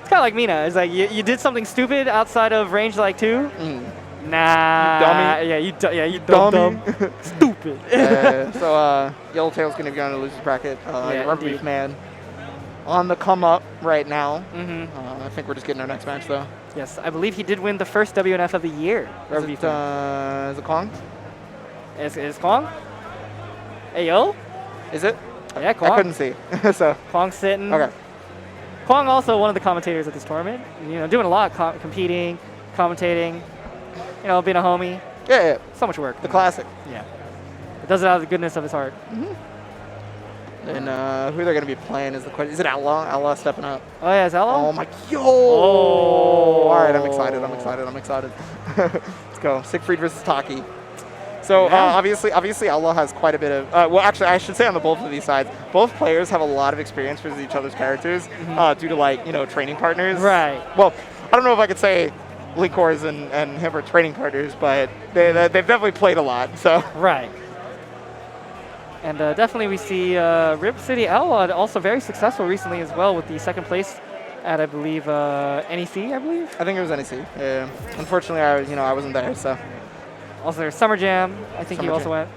kind of like Mina. It's like you did something stupid outside of range like 2. Nah. You dummy. You dumb. Stupid. So Yellowtail's going to be on the losers bracket. Rubber Beef Man on the come up right now. I think we're just getting our next match though. Yes, I believe he did win the first WNF of the year. Is it Kong? Is Kong? Ayo? Is it? Yeah, Kwong. I couldn't see. So Kwong's sitting. Okay. Kwong also one of the commentators at this tournament. You know, doing a lot, competing, commentating. You know, being a homie. Yeah. So much work. The classic. Yeah. It does it out of the goodness of his heart. And who they're going to be playing is the question. Is it Outlaw? Outlaw stepping up. Oh yeah, is Outlaw? Oh my. Yo. Oh. All right, I'm excited. Let's go. Siegfried versus Taki. So obviously Outlaw has quite a bit of, well actually I should say on the both of these sides, both players have a lot of experience with each other's characters due to like, you know, training partners. Right. Well, I don't know if I could say Linkors and him are training partners, but they've definitely played a lot, so. Right. And definitely we see Rip City Outlaw also very successful recently as well with the second place at, I believe, NEC, I believe? I think it was NEC, yeah. Unfortunately, I wasn't there, so. Also there's Summer Jam. I think Summer he also Jam.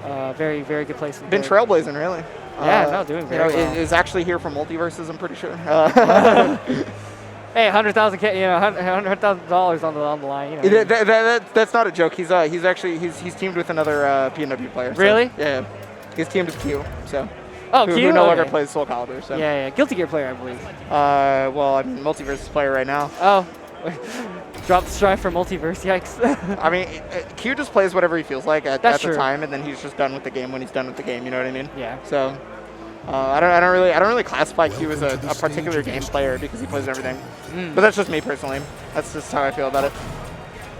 went. Very, very good place. Been trailblazing, really. Yeah, doing very well. Is actually here for Multiverses, I'm pretty sure. Hey, $100,000 on the line. You know. That's not a joke. He's teamed with another PNW player. So, really? Yeah. He's teamed with Q. So. Oh, Q. Who no longer plays SoulCalibur. So. Yeah. Guilty Gear player, I believe. Well, I'm Multiverses player right now. Oh. Drop the strive for Multiverse. Yikes. I mean, Q just plays whatever he feels like at the true. time, and then he's just done with the game when he's done with the game. You know what I mean? Yeah. So. I don't really classify Q as a particular game player because he plays everything. But that's just me personally. That's just how I feel about it.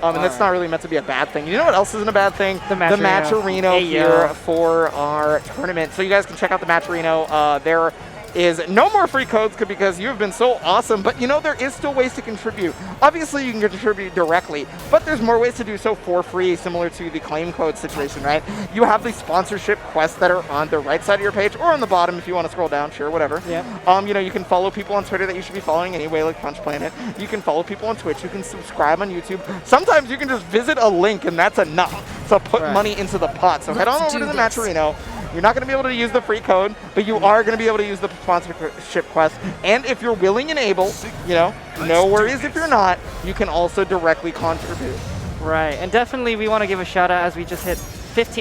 And that's not really meant to be a bad thing. You know what else isn't a bad thing? The Matcherino here for our tournament. So you guys can check out the Matcherino. There is no more free codes because you have been so awesome, but you know there is still ways to contribute. Obviously you can contribute directly, but there's more ways to do so for free, similar to the claim code situation, right? You have the sponsorship quests that are on the right side of your page or on the bottom if you want to scroll down, sure, whatever. Yeah. You know, you can follow people on Twitter that you should be following anyway, like Punch Planet. You can follow people on Twitch. You can subscribe on YouTube. Sometimes you can just visit a link and that's enough to put money into the pot. So head on over to the Matcherino. You're not going to be able to use the free code, but you are going to be able to use the sponsorship quest. And if you're willing and able, you know, no worries if you're not, you can also directly contribute. Right, and definitely we want to give a shout out as we just hit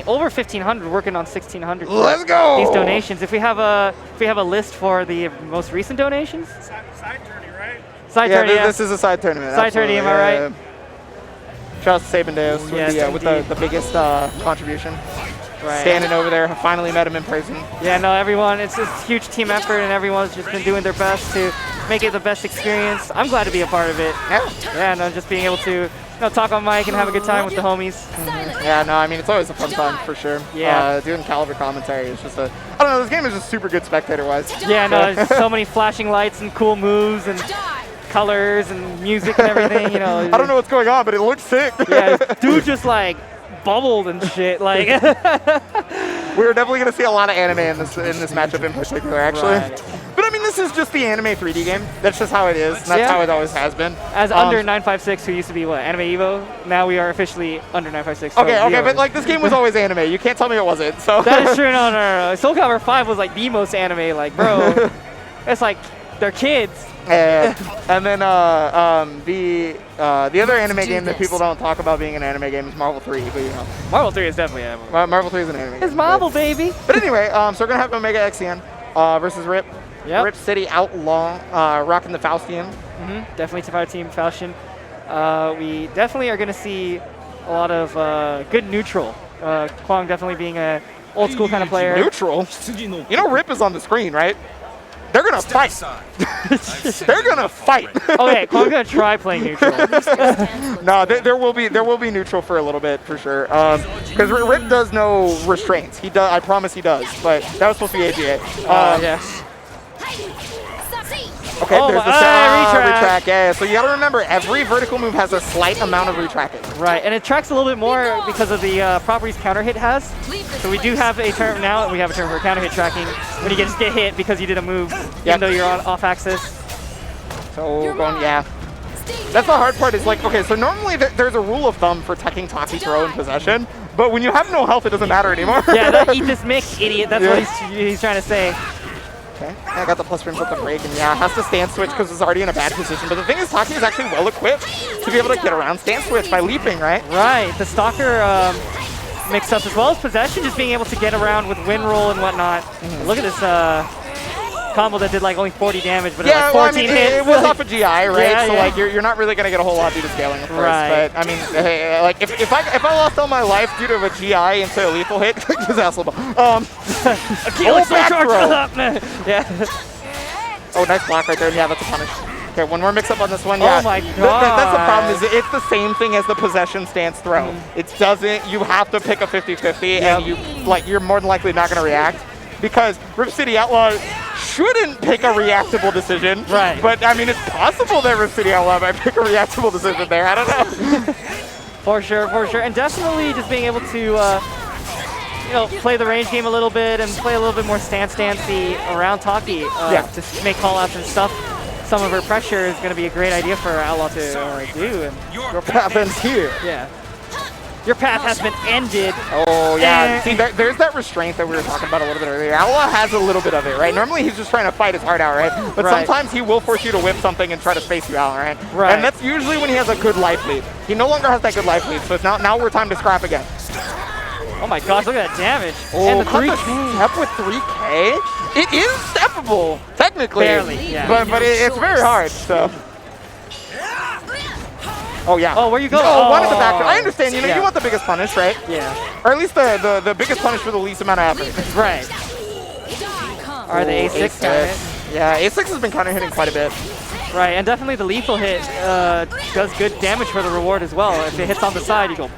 over 1,500 working on 1,600. Let's go! These donations. If we have a list for the most recent donations. Side tourney, right? Side Yeah, tourney. Yeah. this is a side tournament. Side tourney, am I right? Shout out to Sabandeos Yes, with the biggest contribution. Right. Standing over there, finally met him in person. Yeah, no, everyone, it's a huge team effort, and everyone's just been doing their best to make it the best experience. I'm glad to be a part of it. Yeah. Yeah, no, just being able to talk on mic and have a good time with the homies. Yeah, no, I mean, it's always a fun time for sure. Yeah. Doing Calibur commentary is just I don't know, this game is just super good spectator-wise. Yeah, no, there's so many flashing lights and cool moves and colors and music and everything, you know. I don't know what's going on, but it looks sick. Yeah, dude just like bubbled and shit, like. We're definitely going to see a lot of anime in this matchup in particular, actually. Right. But I mean, this is just the anime 3D game. That's just how it is. And that's how it always has been. As under 956, who used to be what, Anime EVO, now we are officially under 956. So okay, but like this game was always anime. You can't tell me it wasn't. So that is true. No. SoulCalibur 5 was like the most anime. Like, bro, it's like they're kids. And then the other anime game that people don't talk about being an anime game is Marvel 3. But you know, Marvel 3 is definitely anime. Marvel 3 is an anime game. It's Marvel, baby. But anyway, so we're gonna have Omega XCN versus Rip. Yep. Rip City Outlaw rocking the Faustian. Definitely to our team Falchion. We definitely are going to see a lot of good neutral. Kwang definitely being a old school kind of player. Neutral? You know Rip is on the screen, right? They're going to fight. They're going to fight. Okay, Kwang's going to try playing neutral. No, there will be neutral for a little bit for sure. Because Rip does know restraints. He does. I promise he does. But that was supposed to be AGA. Yeah. Okay, Oh, there's the retrack. Yeah, so you got to remember, every vertical move has a slight amount of retracking. Right, and it tracks a little bit more because of the properties counter hit has. So we do have a term now. We have a term for counter hit tracking when you just get hit because you did a move, even though you're on off axis. So going, yeah. That's the hard part. Is like, okay, so normally there's a rule of thumb for teching Taki throw in possession, but when you have no health, it doesn't matter anymore. Yeah, eat this mix, idiot. That's what he's trying to say. Okay, I got the plus frames with the break, and yeah, has to stand switch because it's already in a bad position. But the thing is, Taki is actually well equipped to be able to get around stand switch by leaping, right? Right, the Stalker mixed up as well as possession, just being able to get around with win roll and whatnot. Look at this combo that did like only 40 damage, but yeah, like 14 well, I mean, hits. It was off a GI, right? Yeah, so like you're not really gonna get a whole lot due to scaling, of course. Right. But I mean, hey, like if I lost all my life due to a GI into a lethal hit, his ass will back throw. Yeah. Oh, nice block right there. Yeah, that's a punish. Okay, one more mix up on this one. Yeah. Oh my god. That's the problem. Is it's the same thing as the possession stance throw. It doesn't. You have to pick a 50-50, and you're more than likely not going to react because Rip City Outlaw shouldn't pick a reactable decision. Right. But I mean, it's possible that Rip City Outlaw might pick a reactable decision there. I don't know. For sure, and definitely just being able to. Play the range game a little bit and play a little bit more stance-dancey around Taki to make call-outs and stuff. Some of her pressure is going to be a great idea for Outlaw to do. And your path ends here. Yeah. Your path has been ended. Oh, yeah. See, there's that restraint that we were talking about a little bit earlier. Outlaw has a little bit of it, right? Normally, he's just trying to fight his heart out, right? But sometimes he will force you to whip something and try to space you out, right? Right. And that's usually when he has a good life lead. He no longer has that good life lead, so it's now we're time to scrap again. Oh my gosh, look at that damage. Oh, and the 3K. Step with 3K? It is steppable, technically. Barely, yeah. But it's very hard, so. Oh, yeah. Oh, where you go? Oh, wanted the back. I understand, you want the biggest punish, right? Yeah. Or at least the biggest punish for the least amount of effort. Right. Alright, the A6 counter hit. Yeah, A6 has been counter hitting quite a bit. Right, and definitely the lethal hit does good damage for the reward as well. If it hits on the side, you go,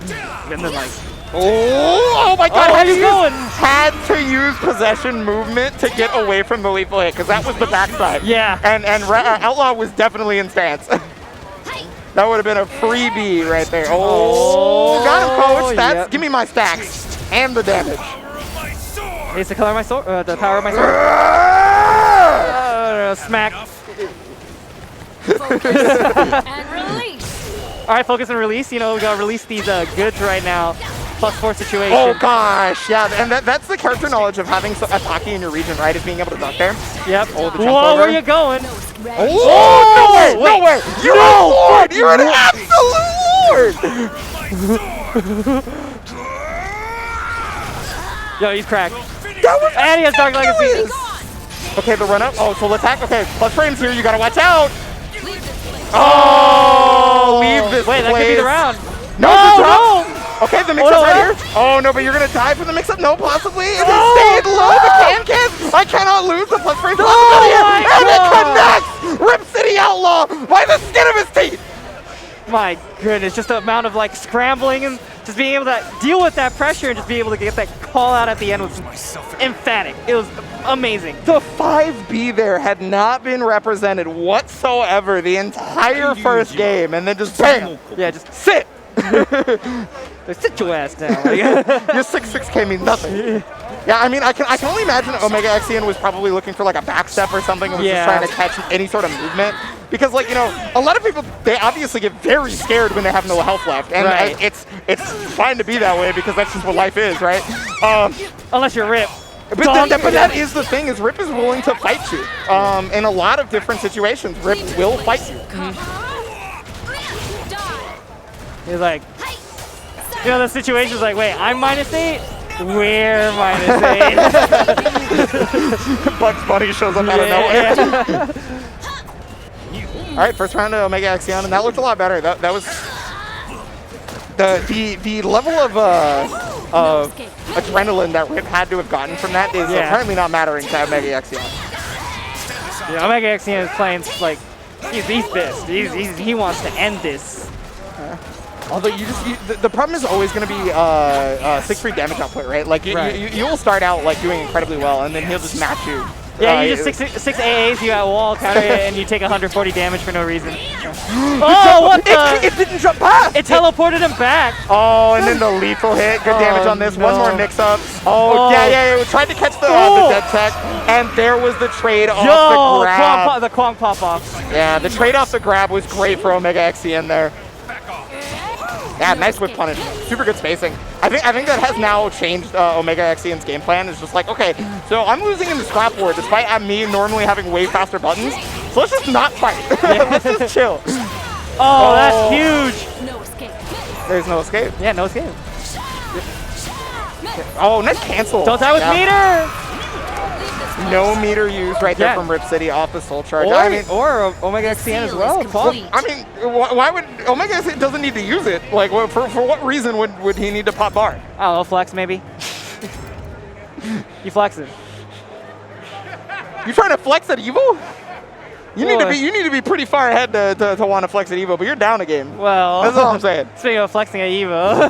and then like. Oh my god, where you going? Had to use possession movement to get away from the lethal hit, because that was the backside. Yeah. And Outlaw was definitely in stance. That would have been a freebie right there. Oh, got him, coach. Give me my stacks and the damage. Needs the color of my sword, the power of my sword. Smack. And release. All right, focus and release. We gotta release these goods right now. +4 situation. Oh gosh, yeah, and that's the character knowledge of having a Taki in your region, right? Is being able to duck there. Yep. Oh, the jump Whoa, over. where you going? Oh, no way! You're a lord! You're an absolute lord! Yo, he's cracked. That was And he has Dark Legacy. Okay, the run up. Oh, full attack. Okay, plus frames here. You gotta watch out. Oh, leave this Wait, that could be the round. No, no. Okay, the mix-up right here. Oh, no, but you're going to die for the mix-up? No, possibly. It stayed low, the can. I cannot lose the plus frame possibility. And it connects! Rip City Outlaw by the skin of his teeth. My goodness, just the amount of like scrambling and just being able to deal with that pressure and just being able to get that call out at the end was emphatic. It was amazing. The 5B there had not been represented whatsoever the entire first game, and then just bam! Yeah, just sit! sit your ass down. Like. Your 6-6K means nothing. Yeah, I mean, I can only imagine Omega Xian was probably looking for like a back step or something and was just trying to catch any sort of movement. Because, like, you know, a lot of people, they obviously get very scared when they have no health left. And it's fine to be that way because that's just what life is, right? Unless you're Rip. But that is the thing, is Rip is willing to fight you. In a lot of different situations, Rip will fight you. He's like, you know, the situation's like, wait, I'm -8? We're -8. Bugs Bunny shows up out of nowhere. All right, first round of Omega Xian, and that looked a lot better. That was the level of adrenaline that Rip had to have gotten from that is apparently not mattering to Omega Xian. Yeah, Omega Xian is playing like he's pissed. He wants to end this. Although the problem is always going to be 6-free damage output, right? Like you will start out like doing incredibly well, and then he'll just match you. Yeah, you just 6 AAs, you at wall, counter it, and you take 140 damage for no reason. Oh, what the? It didn't jump past! It teleported him back! Oh, and then the lethal hit. Good damage on this. No. One more mix-up. Oh, yeah. We tried to catch the dead tech, and there was the trade off the grab. The Kwong pop-off. Yeah, the trade off the grab was great for Omega Xian there. Yeah, nice whip punish. Super good spacing. I think that has now changed Omega Xian's game plan. It's just like, okay, so I'm losing in the scrap war despite me normally having way faster buttons. So let's just not fight. Let's just chill. Oh, that's huge. No escape. There's no escape. Yeah, no escape. Oh, nice cancel. Don't die with meter. No meter used right there from Rip City off the Soul Charge. Or Omega Xian as well. I mean, why would Omega Xian doesn't need to use it? Like, for what reason would he need to pop bar? I don't know, flex maybe. You flex it. You trying to flex at EVO? You need to be pretty far ahead to want to flex at EVO, but you're down a game. Well, that's all I'm saying. Speaking of flexing at EVO.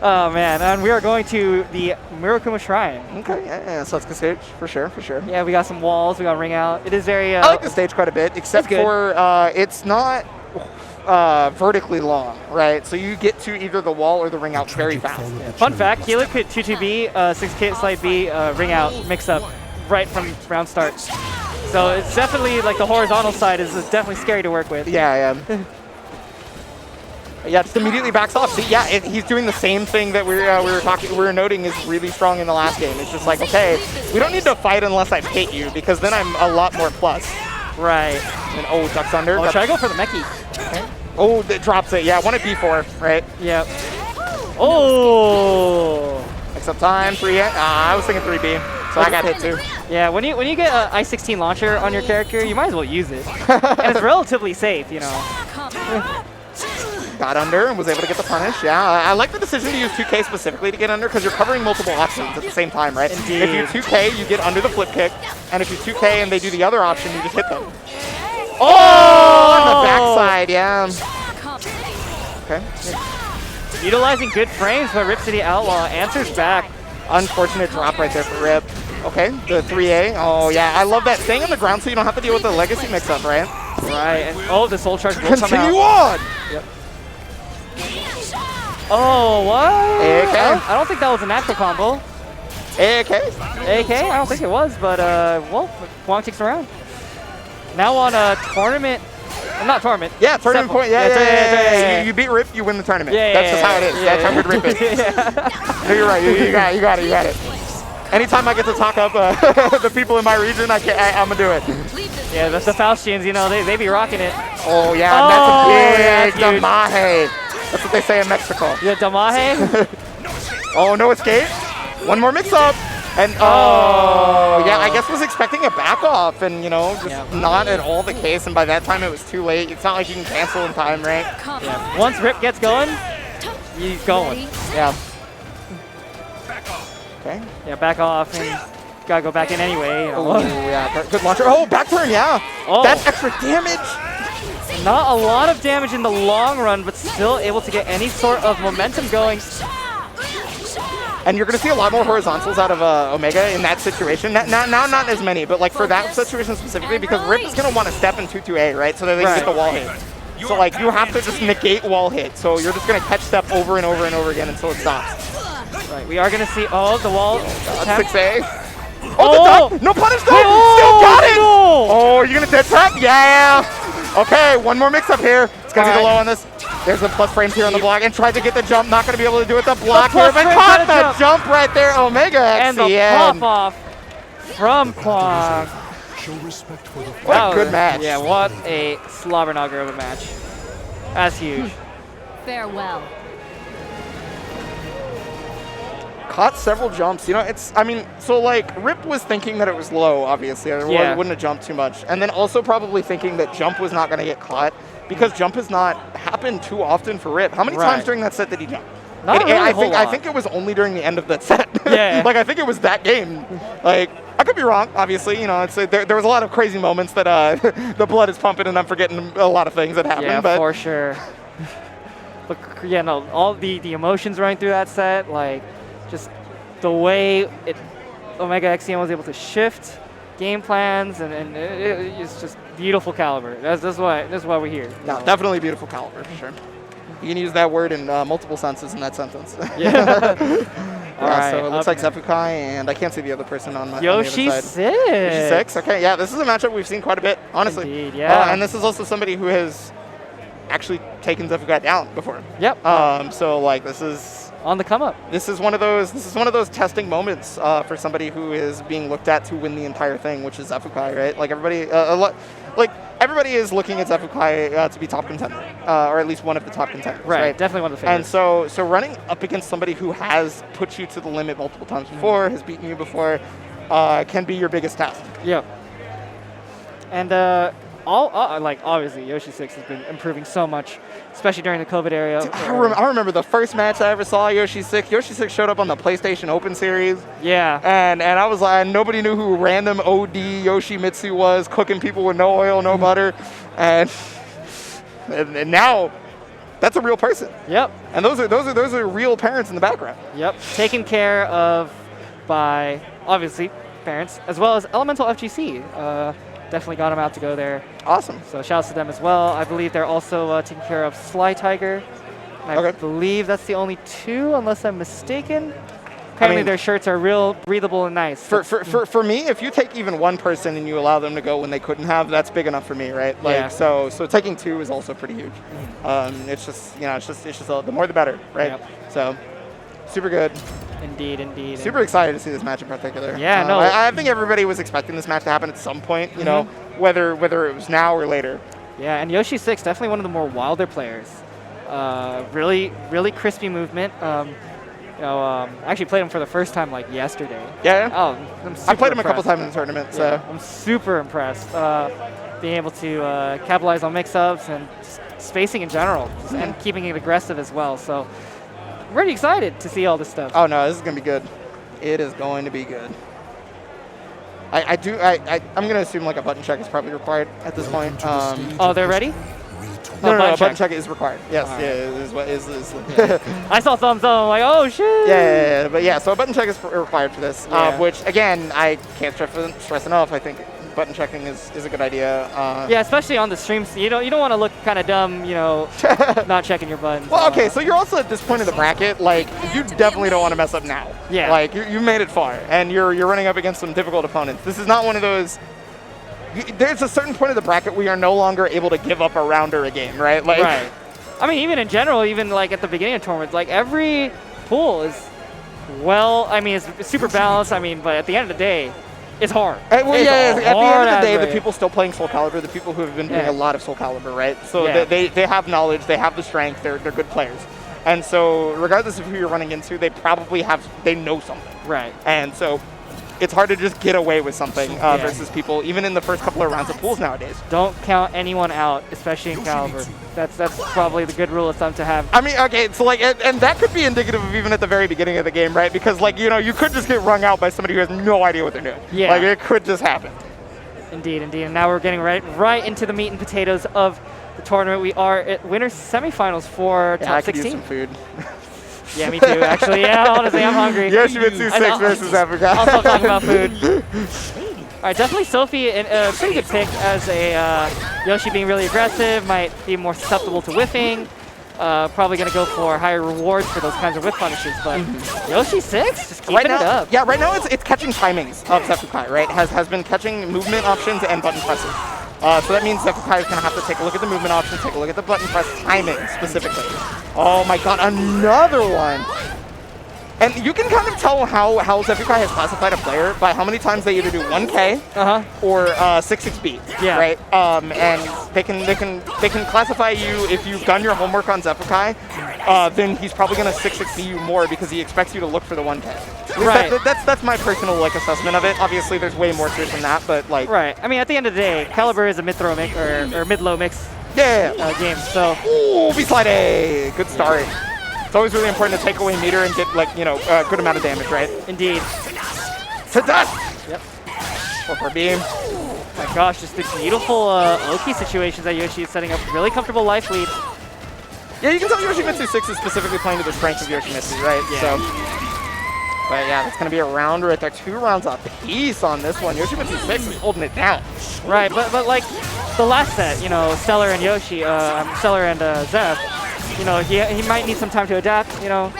Oh man, and we are going to the Mirakuma Shrine. Okay, yeah, so that's good stage, for sure. Yeah, we got some walls, we got ring out. It is very... I like the stage quite a bit, except for it's not vertically long, right? So you get to either the wall or the ring out very fast. Yeah. Fun fact, Keeler put 2-2B, 6K slide B, ring out, mix up right from round start. So it's definitely, like the horizontal side is definitely scary to work with. Yeah. Yeah, just immediately backs off. See, yeah, he's doing the same thing that we were noting is really strong in the last game. It's just like, okay, we don't need to fight unless I hit you because then I'm a lot more plus. Right. And ducks under. Oh, should I go for the Meki? Okay. Oh, that drops it. Yeah, one at B4, right? Yep. Oh. Mix up time. 3. I was thinking 3B, so I got hit too. Yeah, when you get an I-16 launcher on your character, you might as well use it, and it's relatively safe, you know. Got under and was able to get the punish. Yeah, I like the decision to use 2K specifically to get under because you're covering multiple options at the same time, right? Indeed. If you 2K, you get under the flip kick, and if you 2K and they do the other option, you just hit them. Oh, on the backside, yeah. Okay. Utilizing good frames by Rip City Outlaw answers back. Unfortunate drop right there for Rip. Okay, the 3A. Oh, yeah, I love that. Staying on the ground so you don't have to deal with the legacy mix-up, right? Right, and the Soul Charge will continue on! Yep. Oh, what? AK. I don't think that was a natural combo. AK? AK? I don't think it was, but, well, Kwong takes around. Now on a tournament. Not tournament. Yeah, tournament point. Yeah. You beat Rip, you win the tournament. That's just how it is. That's how good Rip is. No, you're right. You got it. Anytime I get to talk up the people in my region, I'm going to do it. Yeah, that's the Faustians, you know, they be rocking it. Oh, yeah, that's a big damahe. That's what they say in Mexico. Yeah, damahe? Oh, no escape. One more mix-up. And, oh, yeah, I guess was expecting a back off, and, you know, just not at all the case, and by that time it was too late. It's not like you can cancel in time, right? Yeah. Once Rip gets going, he's going. Yeah. Okay. Yeah, back off, and gotta go back in anyway. You know. Oh, yeah, good launcher. Oh, back turn, yeah. Oh. That's extra damage. Not a lot of damage in the long run, but still able to get any sort of momentum going. And you're going to see a lot more horizontals out of Omega in that situation. Now not as many, but like for that situation specifically, because Rip is going to want to step in 2-2A, right? So that they can get the wall hit. So like you have to just negate wall hit. So you're just going to catch step over and over and over again until it stops. Right, we are going to see, the wall. 6A. Oh, no punish though! Still got it! No. Oh, you're going to dead tap? Yeah! Okay, one more mix up here. It's going to be the low on this. There's a plus frames here on the block, and tried to get the jump. Not going to be able to do it. The block here, but caught the jump right there. Omega and the pop off from Kwong. What a good match. Yeah, what a slobberknocker of a match. That's huge. Farewell. Caught several jumps. You know, I mean, so like Rip was thinking that it was low, obviously. It wouldn't have jumped too much. And then also probably thinking that jump was not going to get caught because jump has not happened too often for Rip. How many times during that set did he jump? Not really a whole lot. I think it was only during the end of that set. Yeah. Like, I think it was that game. Like, I could be wrong, obviously. You know, there was a lot of crazy moments that the blood is pumping and I'm forgetting a lot of things that happened. Yeah, but for sure. But yeah, no, all the emotions running through that set, like, just the way Omega XCM was able to shift game plans, and it's just beautiful caliber. That's why we're here. No, definitely beautiful caliber for sure. You can use that word in multiple senses in that sentence. Yeah. All right, so it looks like Zefukai, and I can't see the other person on my Yoshi on the other side. Yoshi 6. Okay, yeah, this is a matchup we've seen quite a bit, honestly. Indeed, yeah. And this is also somebody who has actually taken Zefukai down before. Yep. So like this is on the come up. This is one of those testing moments for somebody who is being looked at to win the entire thing, which is Zefukai, right? Like everybody is looking at Zefukai to be top contender, or at least one of the top contenders. Right, definitely one of the favorites. And so running up against somebody who has put you to the limit multiple times before, has beaten you before, can be your biggest test. Yep. And obviously Yoshi 6 has been improving so much, especially during the COVID era. Dude, I remember the first match I ever saw Yoshi 6. Yoshi 6 showed up on the PlayStation Open Series. Yeah. And I was like, nobody knew who random OD Yoshimitsu was, cooking people with no oil, no butter. And now that's a real person. Yep. And those are real parents in the background. Yep. Taken care of by obviously parents as well as Elemental FGC. Definitely got him out to go there. Awesome. So shouts to them as well. I believe they're also taking care of Sly Tiger. I believe that's the only two, unless I'm mistaken. Apparently their shirts are real breathable and nice. For me, if you take even one person and you allow them to go when they couldn't have, that's big enough for me, right? Like, yeah. So taking two is also pretty huge. It's just the more the better, right? Yep. So super good. Indeed. Super excited to see this match in particular. Yeah, no. I think everybody was expecting this match to happen at some point, you know, whether it was now or later. Yeah, and Yoshi 6, definitely one of the more wilder players. Really crispy movement. I actually played him for the first time like yesterday. Yeah? Oh, I played him a couple times in the tournament, so. Yeah, I'm super impressed. Being able to capitalize on mix-ups and spacing in general, and keeping it aggressive as well. So I'm really excited to see all this stuff. Oh no, this is going to be good. It is going to be good. I'm going to assume like a button check is probably required at this point. Oh, they're ready? No, button check is required. Yes, I saw thumbs up. I'm like, oh shit. Yeah, but yeah, so a button check is required for this, which again, I can't stress enough. I think button checking is a good idea. Yeah, especially on the streams. You don't want to look kind of dumb, not checking your buttons. Well, okay, so you're also at this point of the bracket, like you definitely don't want to mess up now. Yeah. Like you made it far, and you're running up against some difficult opponents. This is not one of those. There's a certain point of the bracket where you're no longer able to give up a round or a game, right? Like, right. I mean, even in general, even like at the beginning of tournaments, like every pool is, it's super balanced. But at the end of the day, it's hard. At the end of the day, the people still playing SoulCalibur, the people who have been doing a lot of SoulCalibur, right? So they have knowledge, they have the strength, they're good players. And so regardless of who you're running into, they probably they know something. Right. And so it's hard to just get away with something versus people, even in the first couple of rounds of pools nowadays. Don't count anyone out, especially in Calibur. That's probably the good rule of thumb to have. I mean, okay, so like, and that could be indicative of even at the very beginning of the game, right? Because like, you know, you could just get wrung out by somebody who has no idea what they're doing. Yeah. Like, it could just happen. Indeed, indeed. And now we're getting right into the meat and potatoes of the tournament. We are at winners semifinals for top I could 16. use some food. Yeah, me too, actually. Yeah, honestly, I'm hungry. Yoshimitsu 6 versus Africa. I'll stop talking about food. All right, definitely Sophie, a pretty good pick as a Yoshi being really aggressive, might be more susceptible to whiffing. Probably going to go for higher rewards for those kinds of whiff punishes, but Yoshi 6, just keeping it up. Yeah, right now it's catching timings of Zephykai, right? Has been catching movement options and button presses. So that means Zephykai is going to have to take a look at the movement options, take a look at the button press timing specifically. Oh my god, another one! And you can kind of tell how Zephykai has classified a player by how many times they either do 1K or 66B. Yeah. Right. And they can classify you if you've done your homework on Zephykai, then he's probably gonna 66B you more because he expects you to look for the 1K. Right. That's my personal like assessment of it. Obviously, there's way more to it than that, but like. Right. I mean, at the end of the day, Calibur is a mid-throw mix or mid-low mix. Game. So. Ooh, B-slide A. Good start. It's always really important to take away meter and get, like, you know, a good amount of damage, right? Indeed. To dust! Yep. For beam. Oh my gosh, just the beautiful Oki situations that Yoshi is setting up. Really comfortable life lead. Yeah, you can tell Yoshimitsu 6 is specifically playing to the strength of Yoshimitsu, right? Yeah. So, but yeah, that's going to be a round right there. 2 rounds apiece on this one. Yoshimitsu 6 is holding it down. Right, but like the last set, you know, Stellar and Yoshi, Stellar and Zeph, you know, he might need some time to adapt, you know.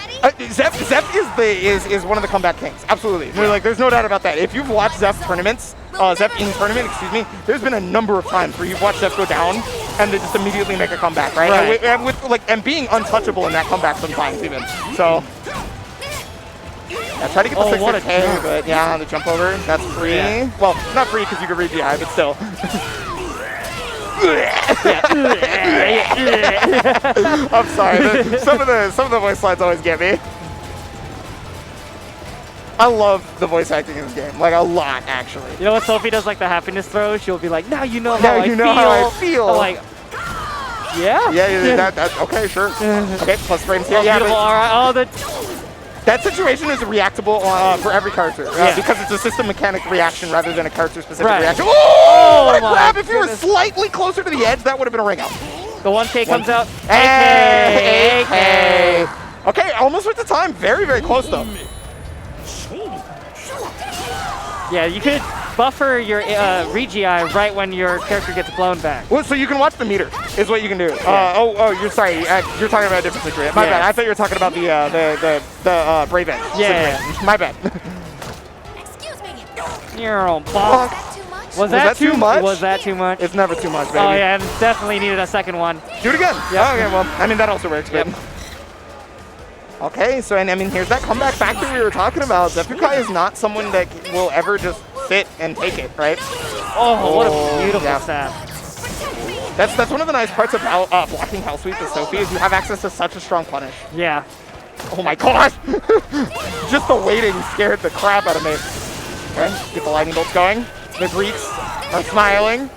Zeph is one of the comeback kings. Absolutely. There's no doubt about that. If you've watched Zeph tournaments, Zeph in tournament, excuse me, there's been a number of times where you've watched Zeph go down and they just immediately make a comeback, right? And being untouchable in that comeback sometimes even. So yeah, try to get the 6K, but yeah, the jump over, that's free. Yeah. Well, not free because you can read DI, but still. I'm sorry. Some of the voice lines always get me. I love the voice acting in this game, like a lot, actually. You know what Sophie does, like the happiness throw? She'll be like, "Now you know how I feel." I'm like, yeah. Yeah. Okay, sure. Okay, plus frames here. Oh, yeah, beautiful. All right. That situation is reactable for every character because it's a system mechanic reaction rather than a character-specific reaction. Oh my crap! If you were slightly closer to the edge, that would have been a ring out. The 1K comes out. AK. Okay, almost with the time. Very, very close though. Yeah, you could buffer your Regi right when your character gets blown back. Well, so you can watch the meter, is what you can do. You're sorry. You're talking about a different situation. My bad. I thought you were talking about the Brave End. Yeah. My bad. Excuse me. Was that too much? Was that too much? It's never too much, baby. Oh yeah, and definitely needed a second one. Do it again. Yep. Okay, well, I mean that also works. Yep. Okay, so and I mean here's that comeback factor we were talking about. Zephykai is not someone that will ever just sit and take it, right? Oh, what a beautiful stab. That's one of the nice parts about blocking Hell Sweep with Sophie is you have access to such a strong punish. Yeah. Oh my gosh! Just the waiting scared the crap out of me. Okay, get the lightning bolts going. The Greeks are smiling.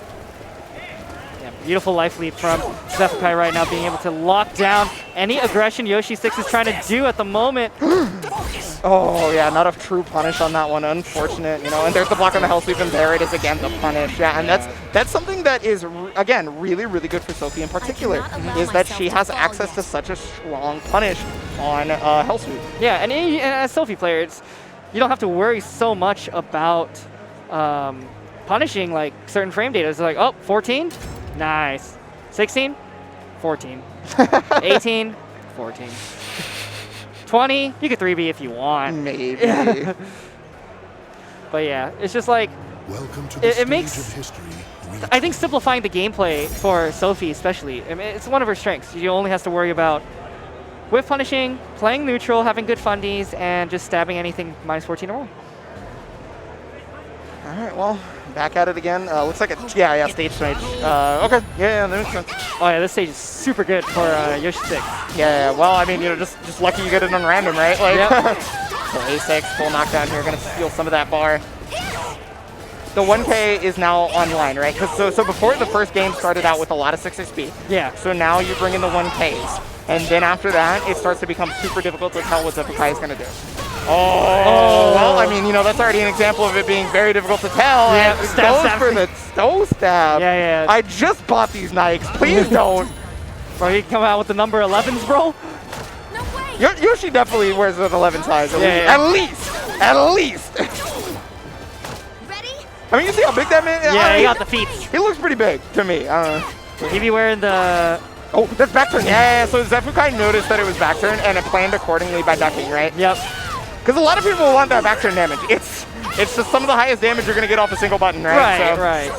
Yeah, beautiful life lead from Zephykai right now, being able to lock down any aggression Yoshi 6 is trying to do at the moment. Oh yeah, not a true punish on that one, unfortunate, you know. And there's the block on the Hell Sweep, and there it is again, the punish. Yeah, and that's something that is again really, really good for Sophie in particular, is that she has access to such a strong punish on Hell Sweep. Yeah, and as Sophie player, you don't have to worry so much about punishing like certain frame data. It's like, oh, 14, nice. 16, 14. 18, 14. 20, you could 3B if you want. Maybe. But yeah, it's just like, Welcome to the it makes, of history. I think simplifying the gameplay for Sophie especially, I mean, it's one of her strengths. She only has to worry about whiff punishing, playing neutral, having good fundies, and just stabbing anything -14 or more. All right, well, back at it again. Looks like a stage stage. Okay, yeah, that makes sense. Oh yeah, this stage is super good for Yoshi 6. Yeah, well, I mean, you know, just lucky you get it on random, right? Like, yep. So A6, full knockdown here, gonna steal some of that bar. The 1K is now online, right? So before the first game started out with a lot of 6XP. Yeah. So now you bring in the 1Ks. And then after that, it starts to become super difficult to tell what Zephykai is gonna do. Oh, well, I mean, you know, that's already an example of it being very difficult to tell. Yeah, And stab, goes stab. for the toe stab. Yeah. I just bought these Nikes. Please don't. Bro, he come out with the number 11s, bro. No way. Yoshi definitely wears an 11 size. Yeah. At least. Ready? I mean, you see how big that man is? Yeah, he got the feet. He looks pretty big to me. He be wearing the... Oh, that's back turn. Yeah, so Zephykai noticed that it was back turn and it planned accordingly by ducking, right? Yep. Because a lot of people want that back turn damage. It's just some of the highest damage you're going to get off a single button, right? Right.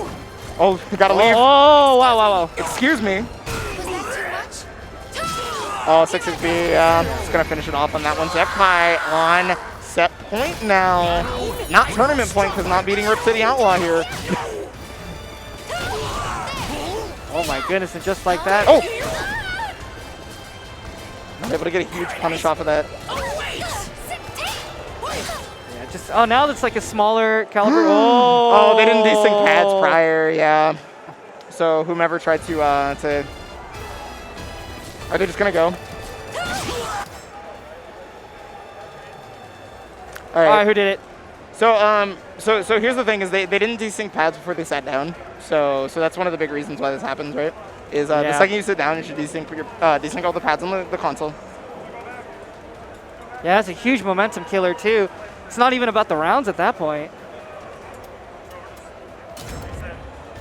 Oh, you got to leave. Oh, wow. Excuse me. Was that too much? Oh, 6XP. Just going to finish it off on that one. Zephykai on set point now. Not tournament point because not beating Rip City Outlaw here. Oh my goodness, and just like that. Oh! I'm able to get a huge punish off of that. Yeah, just now it's like a smaller caliber. Oh, they didn't desync pads prior, yeah. So whomever tried to are they just gonna go? All All right, who did it? So so here's the thing: is they didn't desync pads before they sat down. So that's one of the big reasons why this happens, right? Is the second you sit down, you should desync desync all the pads on the console. Yeah, it's a huge momentum killer too. It's not even about the rounds at that point.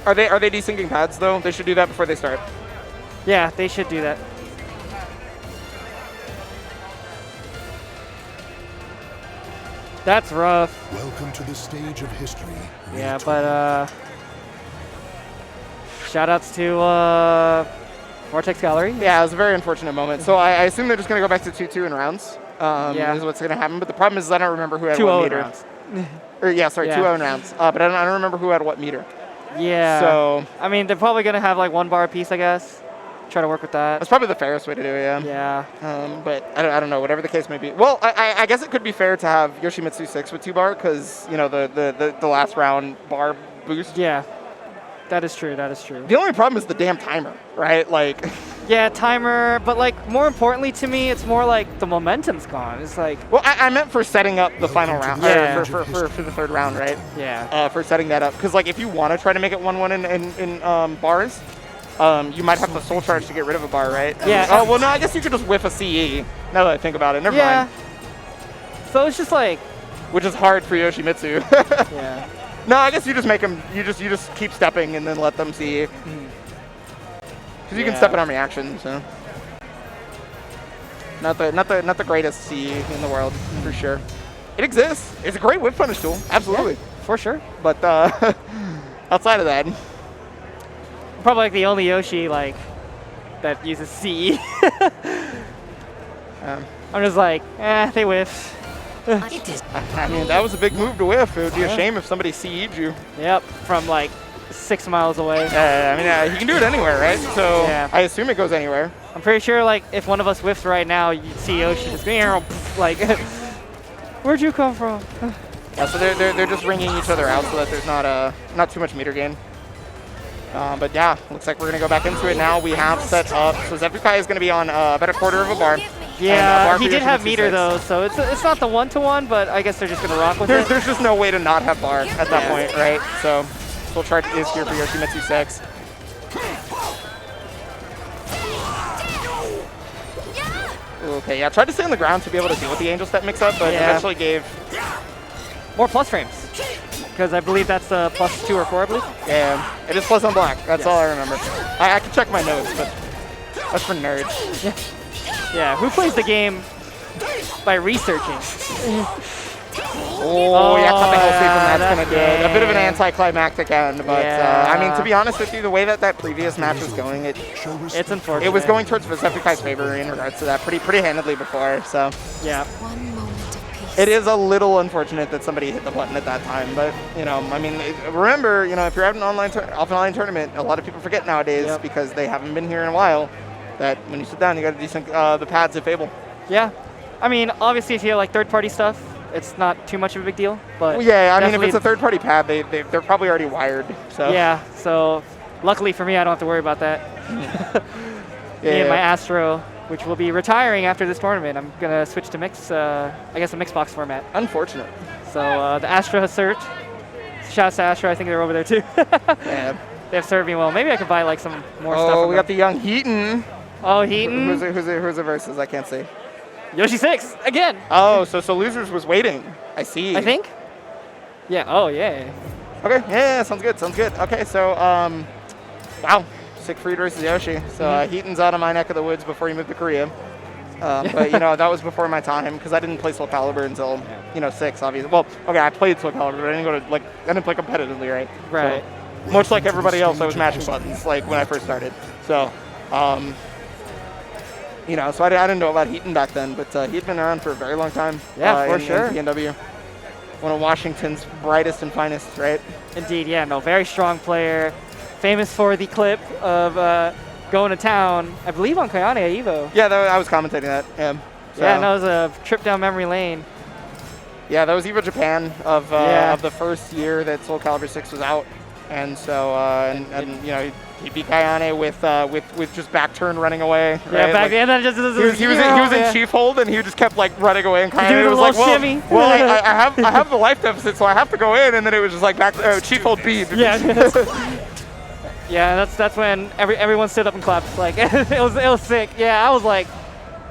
Are they desyncing pads though? They should do that before they start. Yeah, they should do that. That's rough. Welcome to the stage of history. Yeah, but shoutouts to Vortex Gallery. Yeah, it was a very unfortunate moment. So I assume they're just going to go back to 2-2 in rounds. Yeah. Is what's going to happen. But the problem is I don't remember who had 2-0 what meter. rounds. Or, yeah, sorry, Yeah. 2-0 in rounds. But I don't remember who had what meter. Yeah. So I mean, they're probably gonna have like 1 bar apiece, I guess. Try to work with that. that's probably the fairest way to do it, yeah. Yeah. But I don't know, whatever the case may be. Well, I guess it could be fair to have Yoshimitsu 6 with 2 bar because, you know, the last round bar boost. Yeah. That is true. That is true. The only problem is the damn timer, right? Like. Yeah, timer. But like more importantly to me, it's more like the momentum's gone. It's like. Well, I meant for setting up the final round. Yeah. For the third round, right? Yeah. For setting that up, because like if you want to try to make it 1-1 in bars, you might have to soul charge to get rid of a bar, right? Yeah. Oh well, no, I guess you could just whiff a CE. Now that I think about it, never mind. So it's just like. Which is hard for Yoshimitsu. Yeah. No, I guess you just make them. You just keep stepping and then let them CE. Because you can step it on reaction, so. Not the greatest CE in the world, for sure. It exists. It's a great whip punish tool, absolutely. Yeah, for sure. But outside of that, Probably like the only Yoshi like that uses CE. I'm just like, they whiff. I mean, that was a big move to whiff. It would be a shame if somebody CE'd you. Yep, from like 6 miles away. I mean, he can do it anywhere, right? So Yeah. I assume it goes anywhere. I'm pretty sure like if one of us whiffs right now, you'd see Yoshi just like, where'd you come from? Yeah, so they're just ringing each other out so that there's not too much meter gain. But yeah, looks like we're gonna go back into it now. We have set up, so Zephykai is gonna be on about a quarter of a bar. Yeah, and, he did have Yoshimitsu meter 6. though, so it's not the 1-to-1, but I guess they're just gonna rock with it. There's just no way to not have bar at that point, right? So Soul Charge is here for Yoshimitsu 6. Okay, yeah, tried to stay on the ground to be able to deal with the Angel Step mix-up, but eventually gave... More plus frames, because I believe that's +2 or 4, I believe. Yeah, it is plus on black. That's all I remember. I can check my notes, but that's for nerds. Yeah, who plays the game by researching? Oh, yeah, cut the hell sweep, and that's going to do it. A bit of an anticlimactic end, but I mean, to be honest with you, the way that previous match was going, it's unfortunate. it was going towards Zephycai's favor in regards to that pretty handedly before, so. Yeah. One moment of peace. It is a little unfortunate that somebody hit the button at that time, but I mean, remember, if you're at an offline tournament, a lot of people forget nowadays because they haven't been here in a while. That when you sit down, you got to desync the pads if able. Yeah, I mean, obviously, if you have like third-party stuff, it's not too much of a big deal. But well, yeah, I mean, if it's a third-party pad, they're probably already wired. So yeah, so luckily for me, I don't have to worry about that. Me and my Astro, which will be retiring after this tournament. I'm gonna switch to mix, I guess a mixed box format. Unfortunate. So the Astro has served. Shouts to Astro, I think they're over there too. Yeah. They've served me well. Maybe I could buy like some more stuff. Oh, we got the young Heaton. Oh, Heaton. Who's the versus? I can't see. Yoshi 6 again. Oh, so Losers was waiting. I see. I think. Yeah. Oh, yeah. Okay. Yeah. Sounds good. Sounds good. Okay. So, wow. Siegfried versus Yoshi. So Heaton's out of my neck of the woods before he moved to Korea. But that was before my time because I didn't play SoulCalibur until 6, obviously. Well, okay, I played SoulCalibur, but I didn't play competitively, right? Right. So, much like everybody else, I was mashing buttons like when I first started. So, so I didn't know about Heaton back then, but he'd been around for a very long time. Yeah, for sure. In PNW. One of Washington's brightest and finest, right? Indeed, yeah, no, very strong player. Famous for the clip of going to town, I believe on Kayane at EVO. Yeah, I was commentating that. Yeah, yeah, no, it was a trip down memory lane. Yeah, that was EVO Japan of the first year that SoulCalibur 6 was out. And so, he beat Kayane with just back turn running away. Right? Yeah, back and then just he was in chief hold and he just kept running away and Kayane was like, shimmy. well, I have the life deficit, so I have to go in, and then it was just like back chief hold B. Yeah. Yeah, that's when everyone stood up and clapped. Like it was sick. Yeah, I was like,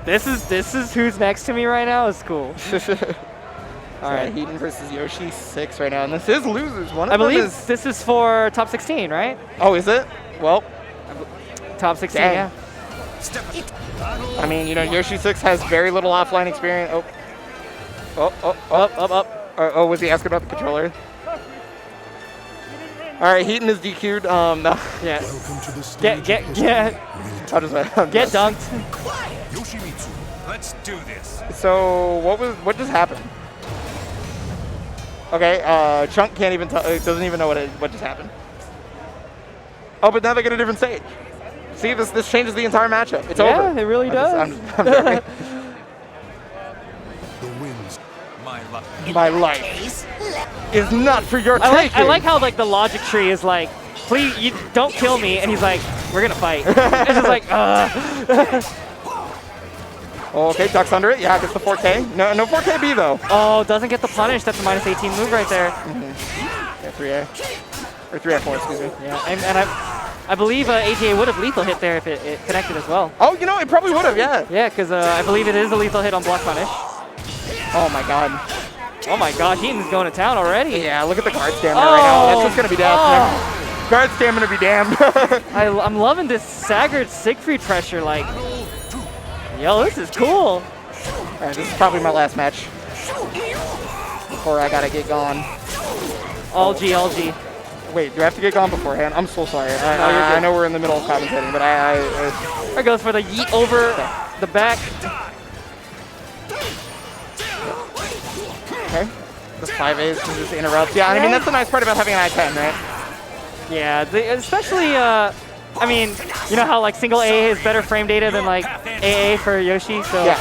this is who's next to me right now. It's cool. All right, Heaton versus Yoshi 6 right now, and this is Losers. I believe this is for top 16, right? Oh, is it? Well, top 16. Dang. Yeah. I mean, Yoshi 6 has very little offline experience. Oh, was he asking about the controller? All right, Heaton is DQ'd. No. Yes. Welcome to the stage. Get dunked. Yoshimitsu, let's do this. So what just happened? Okay, Chunk can't even doesn't even know what just happened. Oh, but now they get a different stage. See, this changes the entire matchup. It's over. Yeah, it really does. I'm joking. The wins. My life is not for your taking. I like how the logic tree is like, please, you don't kill me, and he's like, we're gonna fight. It's just like, Oh, okay, ducks under it. Yeah, gets the 4K. No 4KB though. Oh, doesn't get the punish. That's a minus 18 move right there. Yeah, 3A. Or 3A4, excuse me. Yeah, and I believe ATA would have lethal hit there if it connected as well. Oh, it probably would have, yeah. Yeah, because I believe it is a lethal hit on block punish. Oh my god. Oh my god, Heaton's going to town already. Yeah, look at the guard stamina right now. That's just going to be down. Guard stamina be damned. I'm loving this staggered Siegfried pressure. Like, yo, this is cool. Alright, this is probably my last match before I gotta get gone. All G. Wait, do I have to get gone beforehand? I'm so sorry. I know we're in the middle of commentating, but There goes for the yeet over the back. Okay. The 5As can just interrupt. Yeah, I mean, that's the nice part about having an I-10, right? Yeah, especially, I mean, you know how single A is better frame data than AA for Yoshi, so yeah.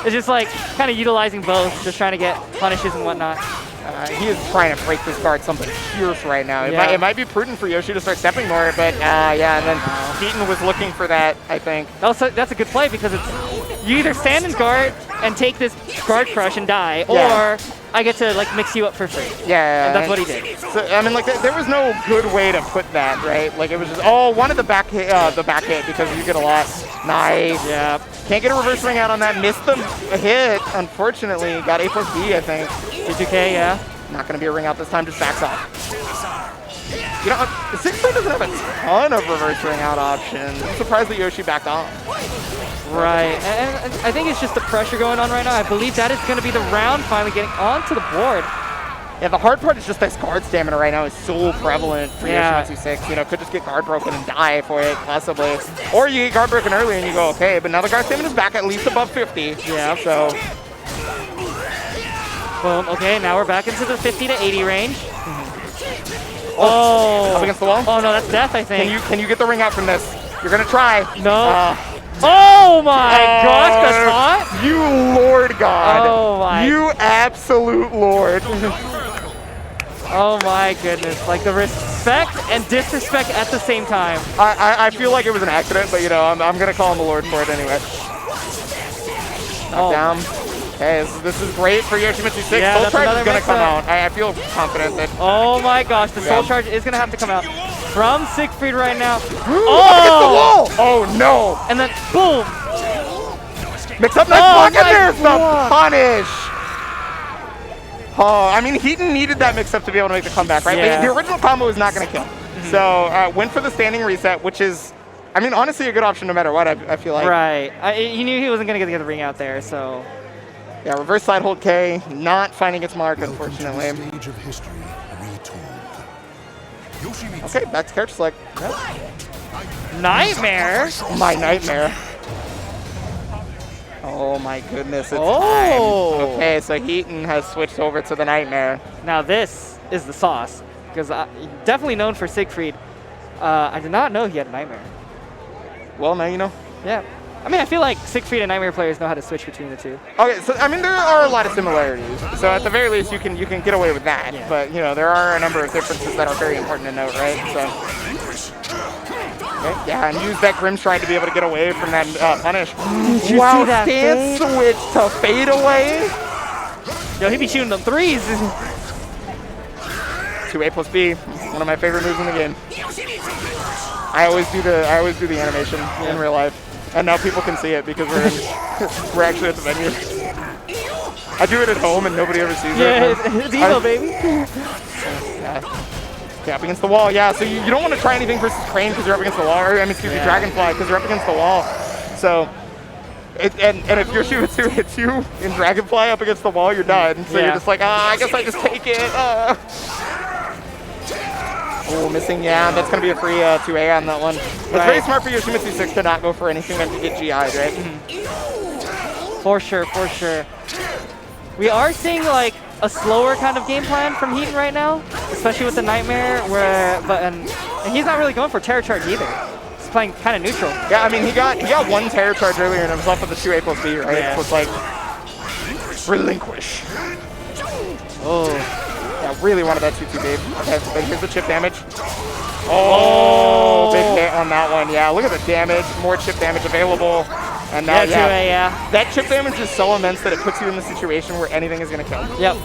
It's just kind of utilizing both, just trying to get punishes and whatnot. He is trying to break this guard something fierce right now. It might be prudent for Yoshi to start stepping more, but yeah, and then Heaton was looking for that, I think. That's a good play because you either stand in guard and take this guard crush and die, or I get to mix you up for free. Yeah, and that's what he did. So I mean, there was no good way to put that, right? It was just wanted the back hit because you get a lot. Nice. Yeah. Can't get a reverse ring out on that. Missed the hit, unfortunately. Got A plus B, I think. G2K, yeah. Not gonna be a ring out this time. Just backs off. Siegfried doesn't have a ton of reverse ring out options. I'm surprised that Yoshi backed off. Right, and I think it's just the pressure going on right now. I believe that is going to be the round finally getting onto the board. Yeah, the hard part is just this guard stamina right now is so prevalent for Yoshimitsu 6. Could just get guard broken and die for it, possibly. Or you get guard broken early and you go, okay, but now the guard stamina is back at least above 50. Yeah. So. Boom. Okay, now we're back into the 50 to 80 range. Oh. Up against the wall? Oh, no, that's death, I think. Can you get the ring out from this? You're going to try. No. Oh my gosh, the taunt? You Lord God. Oh my. You absolute Lord. Oh my goodness. Like the respect and disrespect at the same time. I feel like it was an accident, but you know, I'm going to call him the Lord for it anyway. Knock down. Okay, this is great for Yoshimitsu 6. Yeah, Soul Charge is going to come mix-up. out. I feel confident that... Oh my gosh, the Soul Charge is going to have to come out from Siegfried right now. Oh! Oh no! And then boom! Mix up nice block, and there's the punish! Oh, I mean, Heaton needed that mix-up to be able to make the comeback, right? Yeah. The original combo was not going to kill. So, went for the standing reset, which is, I mean, honestly, a good option no matter what, I feel like. Right. He knew he wasn't going to get the ring out there, so... Yeah, reverse side hold K, not finding its mark, unfortunately. Stage of history retold. Okay, back to character select. Nightmare? My nightmare. Oh my goodness, it's Oh. time. Okay, so Heaton has switched over to the nightmare. Now this is the sauce, because definitely known for Siegfried. I did not know he had Nightmare. Well, now you know. Yeah. I mean, I feel like Siegfried and Nightmare players know how to switch between the two. Okay, so I mean there are a lot of similarities. So at the very least you can get away with that. Yeah. But you know, there are a number of differences that are very important to note, right? So okay, yeah, and use that Grim Stride to be able to get away from that punish. you Wow, see that stance fade? switch to fade away. Yo, he be shooting them threes. 2A plus B, one of my favorite moves in the game. I always do the animation in real life. And now people can see it because we're actually at the venue. I do it at home and nobody ever sees it. Yeah, it's EVO, baby. Yeah. Okay, up against the wall. Yeah, so you don't want to try anything versus Crane because you're up against the wall. Or, I mean, excuse me, Dragonfly because you're up against the wall. So, and if Yoshimitsu hits you in Dragonfly up against the wall, you're done. So you're just like, I guess I just take it. Oh, missing, yeah, that's going to be a free 2A on that one. It's very smart for Yoshimitsu 6 to not go for anything that could get GI'd, right? For sure, for sure. We are seeing like a slower kind of game plan from Heaton right now, especially with the Nightmare, and he's not really going for Terror Charge either. He's playing kind of neutral. Yeah, I mean, he got one Terror Charge earlier and it was off of the 2A plus B, right? Yeah. So it's like, relinquish. Oh. Yeah, really wanted that 2-2 babe. Okay, but here's the chip damage. Oh, big hit on that one. Yeah, look at the damage. More chip damage available. And now, that chip damage is so immense that it puts you in the situation where anything is going to kill. Yep.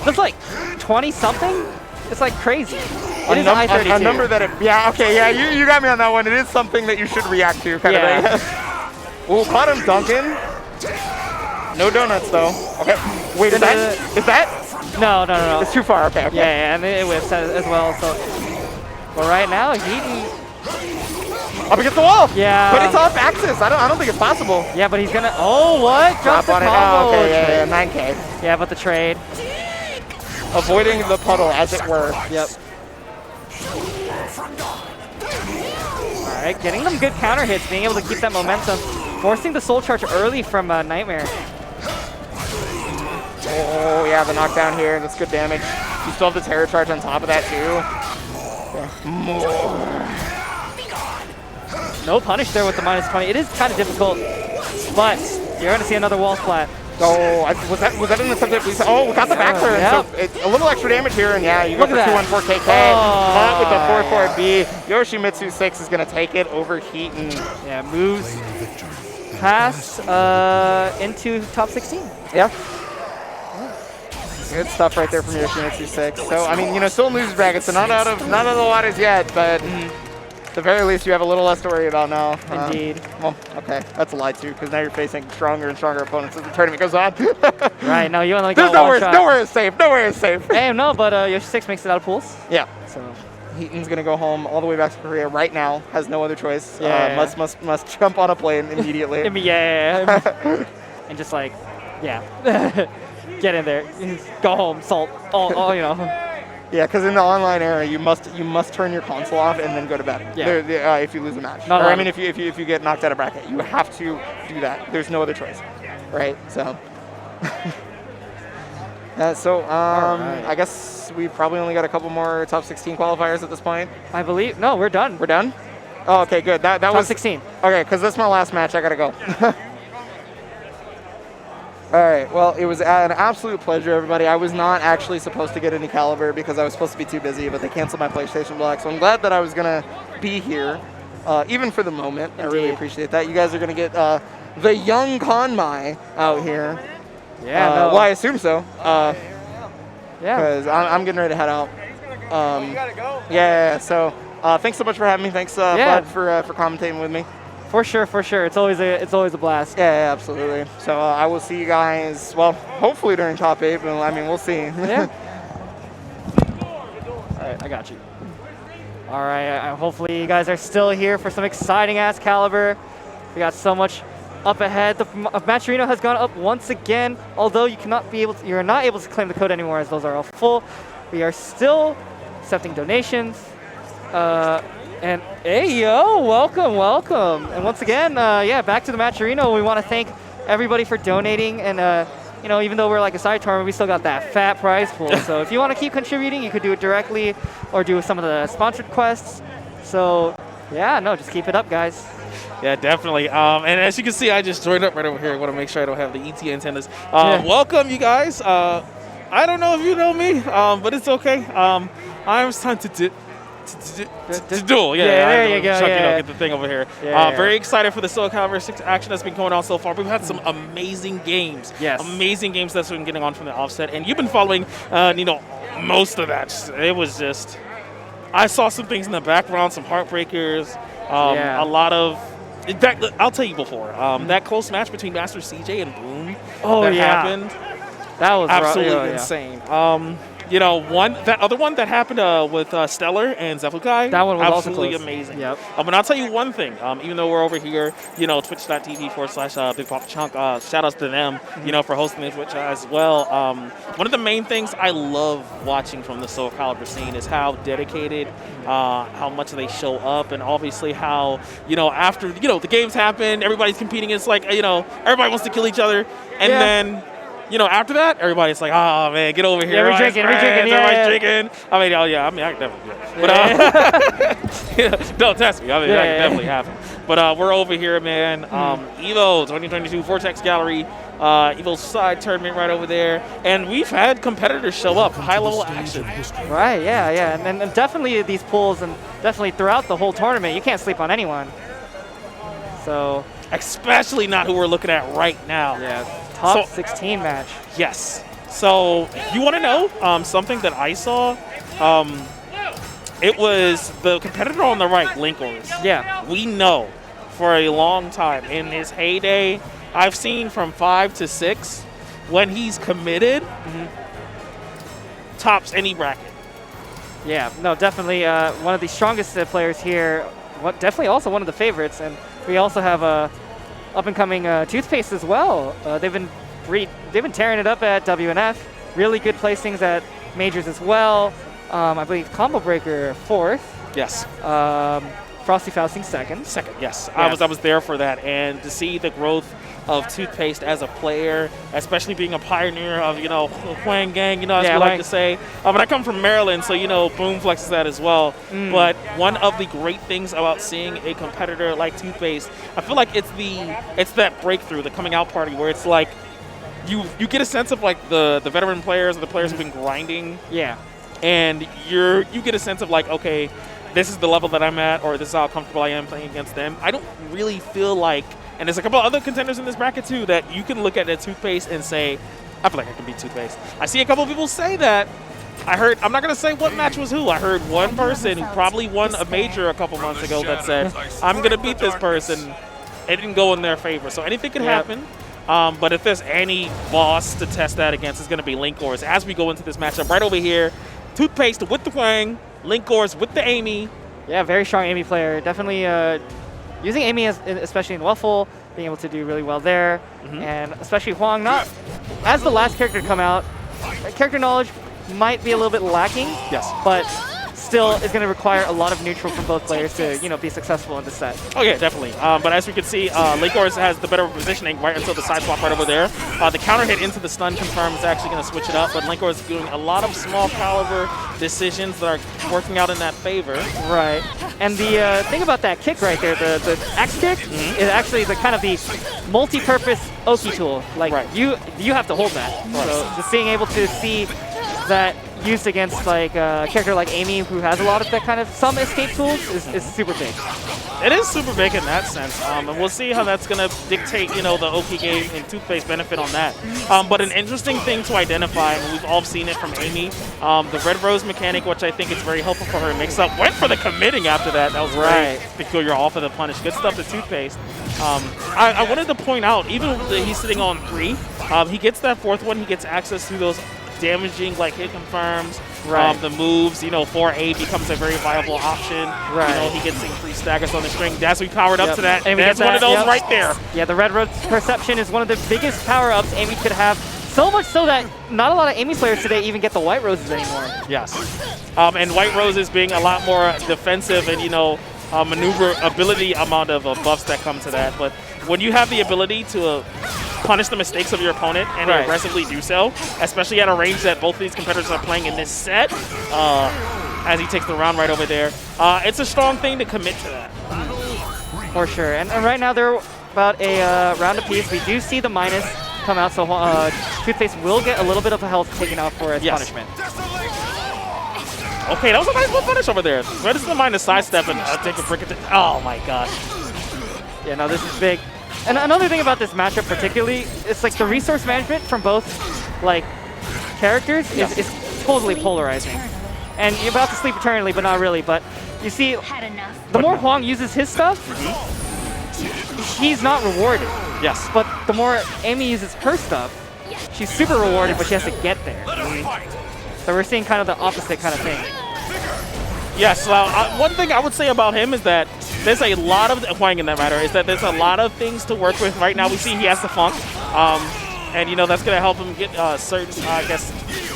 That's like 20-something? It's like crazy. It is a number that you got me on that one. It is something that you should react to, kind of thing. Ooh, caught him dunking. No donuts, though. Okay, wait, is that? No. It's too far, okay. Yeah, and it whips as well, so. But right now, Heaton. Up against the wall! Yeah. But it's off axis. I don't think it's possible. Yeah, but he's gonna, oh, what? Drop on it. Oh, okay, yeah, 9K. Yeah, but the trade. Avoiding the puddle, as it were. Yep. All right, getting them good counter hits, being able to keep that momentum, forcing the Soul Charge early from Nightmare. Oh, yeah, the knockdown here. That's good damage. You still have the Terror Charge on top of that, too. No punish there with the -20. It is kind of difficult, but you're going to see another wall splat. Oh, was that an attempt at... Oh, we got the back throw. Yep. So it's a little extra damage here, and yeah, you go Look for at 2-1-4 KK. Caught with the 4-4B. Yoshimitsu 6 is going to take it over Heaton. Yeah, moves past into top 16. Yeah. Good stuff right there from Yoshimitsu 6. So, I mean, you know, still in losers bracket, so not out of the waters yet, but at the very least, you have a little less to worry about now. Indeed. Well, okay, that's a lie too, because now you're facing stronger and stronger opponents as the tournament goes on. Right, no, you only There's got one shot. nowhere is safe. Nowhere is safe. Hey, no, but Yoshi 6 makes it out of pools. Yeah. So Heaton's gonna go home all the way back to Korea right now. Has no other choice. Yeah. Must jump on a plane immediately. Yeah. And just like, yeah. Get in there. Go home. Salt. All you know. Yeah, because in the online era, you must turn your console off and then go to bed. Yeah. If you lose a match. Not or I allowed. mean, if you get knocked out of bracket, you have to do that. There's no other choice, right? So. So I guess we probably only got a couple more top 16 qualifiers at this point. I believe. No, we're done. We're done? Oh, okay, good. That top was 16. Okay, because that's my last match. I gotta go. All right. Well, it was an absolute pleasure, everybody. I was not actually supposed to get any Calibur because I was supposed to be too busy, but they canceled my PlayStation block. So I'm glad that I was gonna be here, even for the moment. Indeed. I really appreciate that. You guys are gonna get the young Conmai out here. Yeah. Well, I assume so. Yeah. Because I'm getting ready to head out. You gotta go. Yeah. So thanks so much for having me. Thanks, Bud, for commentating with me. For sure. It's always a blast. Yeah, absolutely. So I will see you guys. Well, hopefully during top 8, but I mean we'll see. Yeah. All right, I got you. All right. Hopefully you guys are still here for some exciting ass Calibur. We got so much up ahead. The match arena has gone up once again. Although you're not able to claim the code anymore as those are all full. We are still accepting donations. And hey, yo, welcome. And once again, back to the match arena. We want to thank everybody for donating. And, even though we're like a side tournament, we still got that fat prize pool. So if you want to keep contributing, you could do it directly or do some of the sponsored quests. So, just keep it up, guys. Yeah, definitely. And as you can see, I just joined up right over here. I want to make sure I don't have the ET antennas. Welcome, you guys. I don't know if you know me, but it's okay. I'm time to duel. There you go. Get the thing over here. Very excited for the SoulCalibur 6 action that's been going on so far. We've had some amazing games. Yes. Amazing games that's been getting on from the offset. And you've been following, most of that. It was just, I saw some things in the background, some heartbreakers, a lot of, in fact, I'll tell you before, that close match between Master CJ and Boom happened. That was absolutely insane. That other one that happened with Stellar and Zefukai. That one was absolutely also amazing. Yep. And I'll tell you one thing. Even though we're over here, twitch.tv/Big Papa Chunk. Shout outs to them, for hosting the Twitch as well. One of the main things I love watching from the SoulCalibur scene is how dedicated, how much they show up, and obviously how after the games happen, everybody's competing. It's like everybody wants to kill each other, and then. After that, everybody's like, "Oh man, get over here!" Yeah, we're drinking. Everybody's drinking. I can definitely do it. But don't test me. That can definitely happen. But we're over here, man. EVO 2022 Vortex Gallery, EVO side tournament right over there, and we've had competitors show up, high-level action. Right? Yeah. And definitely these pools, and definitely throughout the whole tournament, you can't sleep on anyone. So. Especially not who we're looking at right now. Yeah. Top 16 match. Yes. So you want to know something that I saw? It was the competitor on the right, Linkors. Yeah. We know for a long time in his heyday, I've seen from 5 to 6 when he's committed, tops any bracket. Yeah. No, definitely one of the strongest players here. Definitely also one of the favorites, and we also have a. Up-and-coming Toothpaste as well. They've been tearing it up at WNF. Really good placings at majors as well. I believe Combo Breaker 4th. Yes. Frosty Fausting 2nd. Yes. I was there for that, and to see the growth of Toothpaste as a player, especially being a pioneer of Huang Gang, as we like to say. But I come from Maryland, so Boom flexes that as well. But one of the great things about seeing a competitor like Toothpaste, I feel like it's that breakthrough, the coming out party, where it's like you get a sense of like the veteran players or the players who've been grinding. Yeah. And you get a sense of like, okay, this is the level that I'm at, or this is how comfortable I am playing against them. I don't really feel like. And there's a couple of other contenders in this bracket, too, that you can look at a Toothpaste and say, I feel like I can beat Toothpaste. I see a couple of people say that. I'm not going to say what match was who. I heard one person who probably won a major a couple months ago that said, I'm going to beat this person. It didn't go in their favor. So anything could happen. But if there's any boss to test that against, it's going to be Linkors. As we go into this matchup right over here, Toothpaste with the Huang, Linkors with the Amy. Yeah, very strong Amy player. Definitely using Amy, especially in Waffle, being able to do really well there. And especially Huang, not as the last character to come out, character knowledge might be a little bit lacking. Yes. But still is going to require a lot of neutral from both players to, you know, be successful in this set. Oh yeah, definitely. But as we can see, Linkors has the better positioning right until the side swap right over there. The counter hit into the stun confirm is actually going to switch it up, but Linkors is doing a lot of small caliber decisions that are working out in that favor. Right. And the thing about that kick right there, the axe kick, is actually the kind of the multi-purpose Oki tool. Like you have to hold that. So just being able to see that used against like a character like Amy, who has a lot of that kind of some escape tools, is super big. It is super big in that sense, and we'll see how that's going to dictate, you know, the Oki game and Toothpaste benefit on that. But an interesting thing to identify, and we've all seen it from Amy, the Red Rose mechanic, which I think is very helpful for her mix-up, went for the committing after that. That was very peculiar off of the punish. Good stuff to Toothpaste. I wanted to point out, even though he's sitting on 3, he gets that 4th one, he gets access to those damaging like hit confirms, the moves, you know, 4A becomes a very viable option. You know, he gets increased staggers on the string. Dasui powered up to that. And that's one of those right there. Yeah, the Red Rose Perception is one of the biggest power-ups Amy could have. So much so that not a lot of Amy players today even get the White Roses anymore. Yes. And White Roses being a lot more defensive and, you know, maneuverability amount of buffs that come to that. But when you have the ability to punish the mistakes of your opponent and aggressively do so, especially at a range that both of these competitors are playing in this set, as he takes the round right over there, it's a strong thing to commit to that. For sure. And right now they're about a round apiece. We do see the minus come out, so Toothpaste will get a little bit of a health taken out for its punishment. Okay, that was a nice little punish over there. Where does the minus sidestep and take a brick at the... Oh my gosh. Yeah, no, this is big. And another thing about this matchup particularly, it's like the resource management from both like characters is totally polarizing. And you're about to sleep eternally, but not really. But you see, the more Huang uses his stuff, he's not rewarded. Yes. But the more Amy uses her stuff, she's super rewarded, but she has to get there. So we're seeing kind of the opposite kind of thing. Yes, one thing I would say about him is that there's a lot of, Huang in that matter, is that there's a lot of things to work with right now. We see he has the funk, and, you know, that's going to help him get certain, I guess,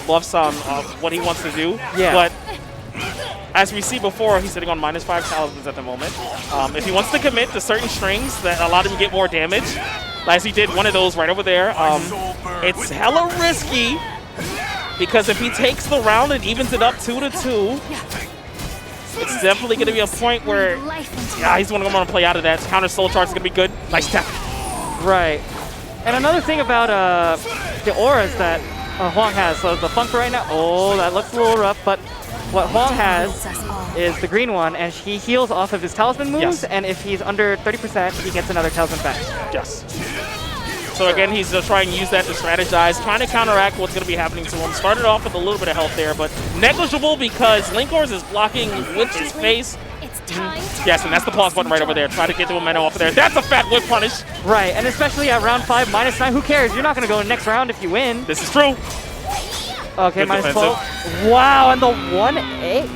buffs on what he wants to do. Yeah. But as we see before, he's sitting on -5 talismans at the moment. If he wants to commit to certain strings that allow him to get more damage, as he did one of those right over there, it's hella risky, because if he takes the round and evens it up 2-2, it's definitely going to be a point where he's going to want to play out of that. Counter soul charge is going to be good. Nice tap. Right. And another thing about the auras that Huang has, so the funk right now, that looks a little rough, but what Huang has is the green one, and he heals off of his talisman moves, and if he's under 30%, he gets another talisman back. Yes. So again, he's just trying to use that to strategize, trying to counteract what's going to be happening to him. Started off with a little bit of health there, but negligible because Linkors is blocking with his face. Yes, and that's the pause button right over there. Try to get the momentum off of there. That's a fat whip punish. Right, and especially at round 5, -9, who cares? You're not going to go next round if you win. This is true. Okay, -12. Wow, and the 1-8.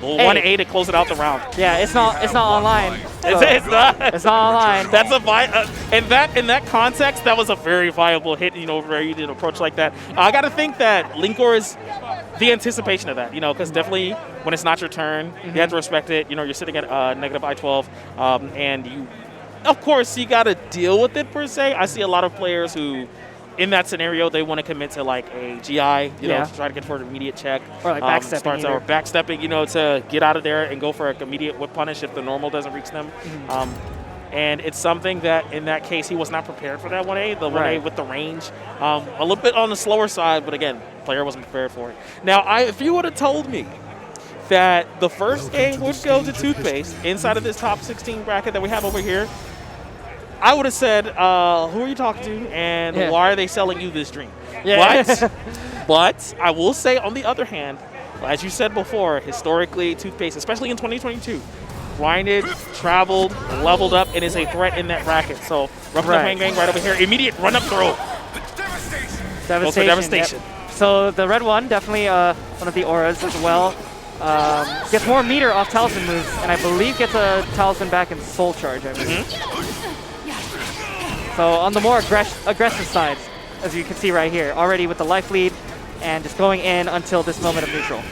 1-8 to close it out the round. Yeah, it's not online. So it's not. It's not online. That's a in that context, that was a very viable hit. You know, where you did an approach like that. I got to think that Linkors, the anticipation of that, you know, because definitely when it's not your turn, you have to respect it. You know, you're sitting at negative I-12, and you, of course, you got to deal with it per se. I see a lot of players who, in that scenario, they want to commit to like a GI, you know, to try to get for an immediate check. Or like backstepping. Or backstepping, you know, to get out of there and go for an immediate whip punish if the normal doesn't reach them. And it's something that, in that case, he was not prepared for that 1A. The 1A with the range, a little bit on the slower side, but again, player wasn't prepared for it. Now, if you would have told me that the first game would go to Toothpaste inside of this top 16 bracket that we have over here, I would have said, who are you talking to, and why are they selling you this dream? But I will say, on the other hand, as you said before, historically, Toothpaste, especially in 2022, grinded, traveled, leveled up, and is a threat in that bracket. So, rough bang bang right over here. Immediate run-up throw. Devastation. Yep. So the red one, definitely one of the auras as well. Gets more meter off talisman moves, and I believe gets a talisman back in soul charge, I believe. So on the more aggressive side, as you can see right here, already with the life lead and just going in until this moment of neutral.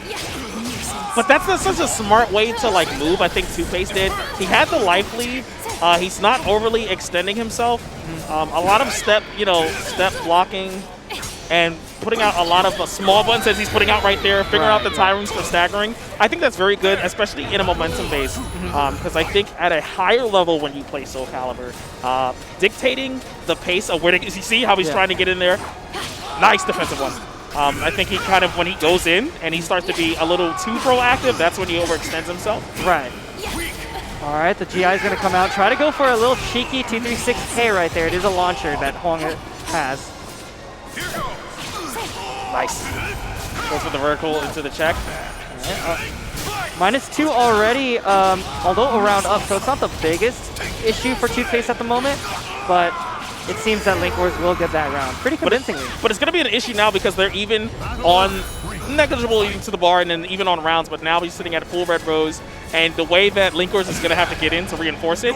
But that's not such a smart way to like move. I think Two-Face did. He had the life lead. He's not overly extending himself. A lot of step blocking and putting out a lot of small buttons as he's putting out right there, figuring out the timings for staggering. I think that's very good, especially in a momentum base, because I think at a higher level when you play SoulCalibur, dictating the pace of where to, you see how he's trying to get in there? Nice defensive one. I think he kind of, when he goes in and he starts to be a little too proactive, that's when he overextends himself. Right. All right, the GI is going to come out, try to go for a little cheeky 236K right there. It is a launcher that Hwang has. Nice. Goes for the vertical into the check. -2 already, although a round up, so it's not the biggest issue for Two-Face at the moment, but it seems that Link Wars will get that round pretty convincingly. But it's going to be an issue now because they're even on negligible even to the bar and then even on rounds, but now he's sitting at a full red rose, and the way that Link Wars is going to have to get in to reinforce it,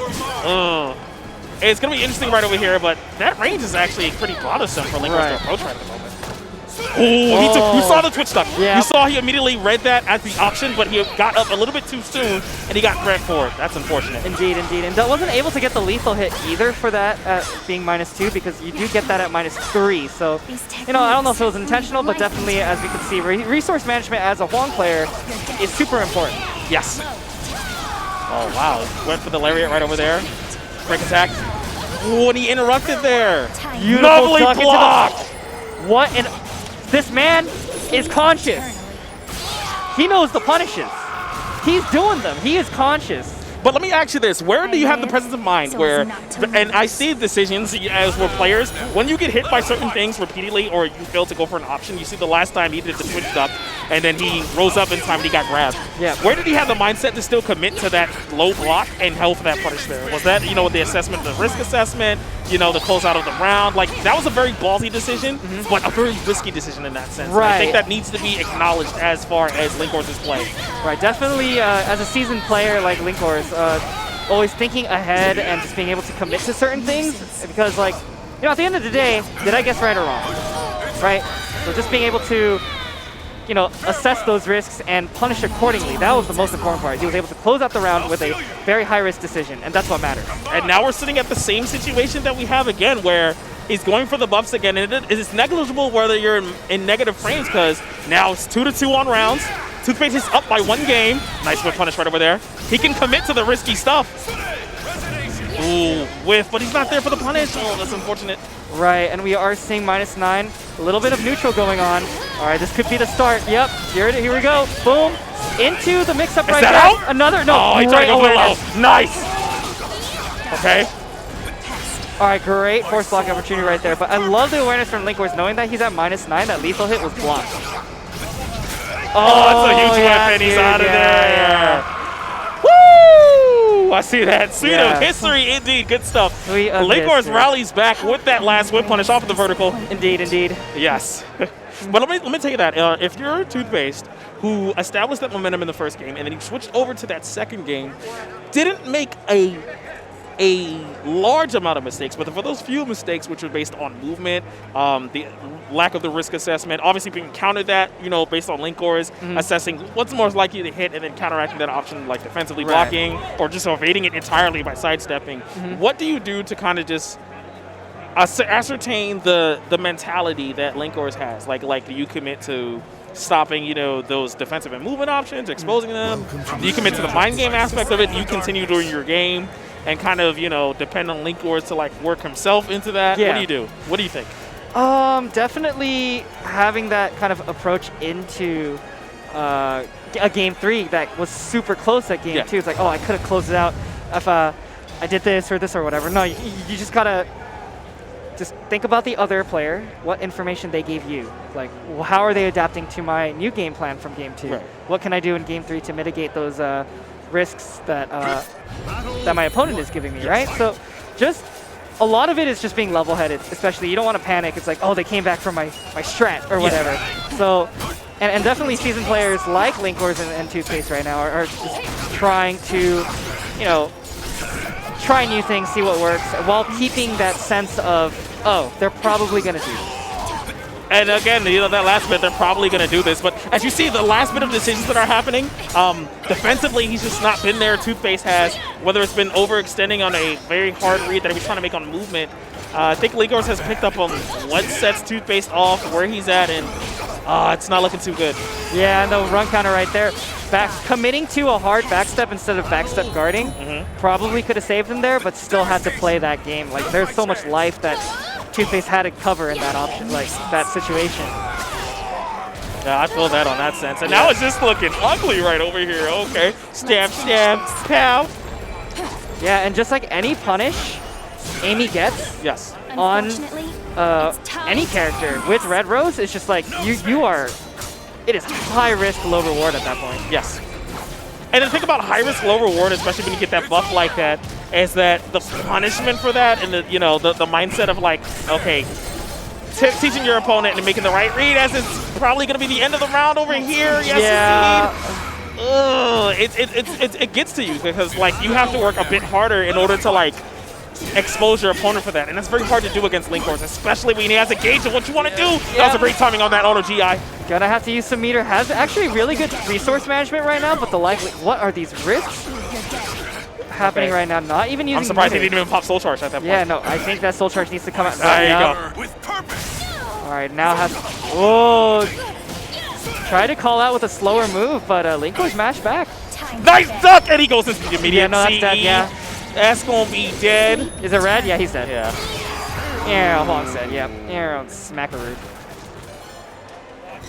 it's going to be interesting right over here, but that range is actually pretty bothersome for Link Wars to approach right at the moment. Oh, you saw the twitch stuff. Yeah. You saw he immediately read that as the option, but he got up a little bit too soon, and he got grabbed for it. That's unfortunate. Indeed, indeed. And wasn't able to get the lethal hit either for that being -2, because you do get that at -3. So, you know, I don't know if it was intentional, but definitely, as we can see, resource management as a Hwang player is super important. Yes. Oh, wow. Went for the lariat right over there. Break attack. Oh, and he interrupted there. Beautiful duck blocked. What an... This man is conscious. He knows the punishes. He's doing them. He is conscious. But let me ask you this. Where do you have the presence of mind where, and I see decisions as we're players, when you get hit by certain things repeatedly or you fail to go for an option, you see the last time he did the twitch duck and then he rose up in time and he got grabbed. Yeah. Where did he have the mindset to still commit to that low block and held for that punish there? Was that, you know, the assessment, the risk assessment, you know, the close out of the round? Like, that was a very ballsy decision, but a very risky decision in that sense. Right. And I think that needs to be acknowledged as far as Link Wars' play. Right, definitely as a seasoned player like Link Wars, always thinking ahead and just being able to commit to certain things, because, like, you know, at the end of the day, did I guess right or wrong? Right? So just being able to, you know, assess those risks and punish accordingly, that was the most important part. He was able to close out the round with a very high-risk decision, and that's what matters. And now we're sitting at the same situation that we have again, where he's going for the buffs again, and it's negligible whether you're in negative frames, because now it's 2-2 on rounds. Two-Face is up by 1 game. Nice whip punish right over there. He can commit to the risky stuff. Ooh, whiff, but he's not there for the punish. Oh, that's unfortunate. Right, and we are seeing -9. A little bit of neutral going on. All right, this could be the start. Yep, here we go. Boom. Into the mix-up right there. Out? Another, no, oh, he tried to go for low. Nice. Okay. All right, great force block opportunity right there. But I love the awareness from Link Wars, knowing that he's at -9, that lethal hit was blocked. Oh, that's a huge whip, and he's out of there. Woo! I see that. Sweet of history, indeed. Good stuff. Link Wars rallies back with that last whip punish off of the vertical. Indeed, indeed. Yes. But let me tell you that. If you're Two-Face, who established that momentum in the first game, and then he switched over to that second game, didn't make a large amount of mistakes, but for those few mistakes which were based on movement, the lack of the risk assessment, obviously we can counter that, you know, based on Link Wars, assessing what's most likely to hit and then counteracting that option, like defensively blocking or just evading it entirely by sidestepping. What do you do to kind of just ascertain the mentality that Link Wars has? Like do you commit to stopping, you know, those defensive and movement options, exposing them? Do you commit to the mind game aspect of it? Do you continue during your game and kind of, you know, depend on Link Wars to like work himself into that? Yeah. What do you do? What do you think? Definitely having that kind of approach into a game 3 that was super close at game 2. It's like, oh, I could have closed it out if I did this or whatever. No, you just gotta just think about the other player, what information they gave you. Like, well, how are they adapting to my new game plan from game 2? Right. What can I do in game 3 to mitigate those risks that that my opponent is giving me, right? So just a lot of it is just being level-headed, especially. You don't want to panic. It's like, oh, they came back from my strat or whatever. So, and definitely seasoned players like Link Wars and Two-Face right now are just trying to, you know, try new things, see what works, while keeping that sense of, oh, they're probably going to do this. And again, that last bit, they're probably going to do this. But as you see, the last bit of decisions that are happening, defensively, he's just not been there. Toothpaste has, whether it's been overextending on a very hard read that he was trying to make on movement. I think Ligors has picked up on what sets Toothpaste off, where he's at, and it's not looking too good. Yeah, and the run counter right there. Committing to a hard backstep instead of backstep guarding probably could have saved him there, but still had to play that game. Like, there's so much life that Toothpaste had to cover in that option, like that situation. Yeah, I feel that on that sense. And now it's just looking ugly right over here. Okay, stab, stab, pow. Yeah, and just like any punish Amy gets on any character with Red Rose, it's just like it is high risk, low reward at that point. Yes. And the thing about high risk, low reward, especially when you get that buff like that, is that the punishment for that and the mindset of like, okay, teaching your opponent and making the right read as it's probably going to be the end of the round over here. Yes, indeed. It gets to you because like you have to work a bit harder in order to like expose your opponent for that, and that's very hard to do against Linkors, especially when he has a gauge of what you want to do. That was a great timing on that auto GI. Gonna have to use some meter. Has actually really good resource management right now, but the likely what are these risks happening right now? Not even using. I'm surprised meter. he didn't even pop Soul Charge at that point. Yeah, no, I think that Soul Charge needs to come out. There you go. With purpose. All right, now has try to call out with a slower move, but Linkors mashed back. Nice duck, and he goes into the immediate Yeah, no, that's dead. Yeah. That's gonna be dead. Is it red? Yeah, he's dead. Yeah. Yeah, Hong said, yeah. Yeah, smackaroo.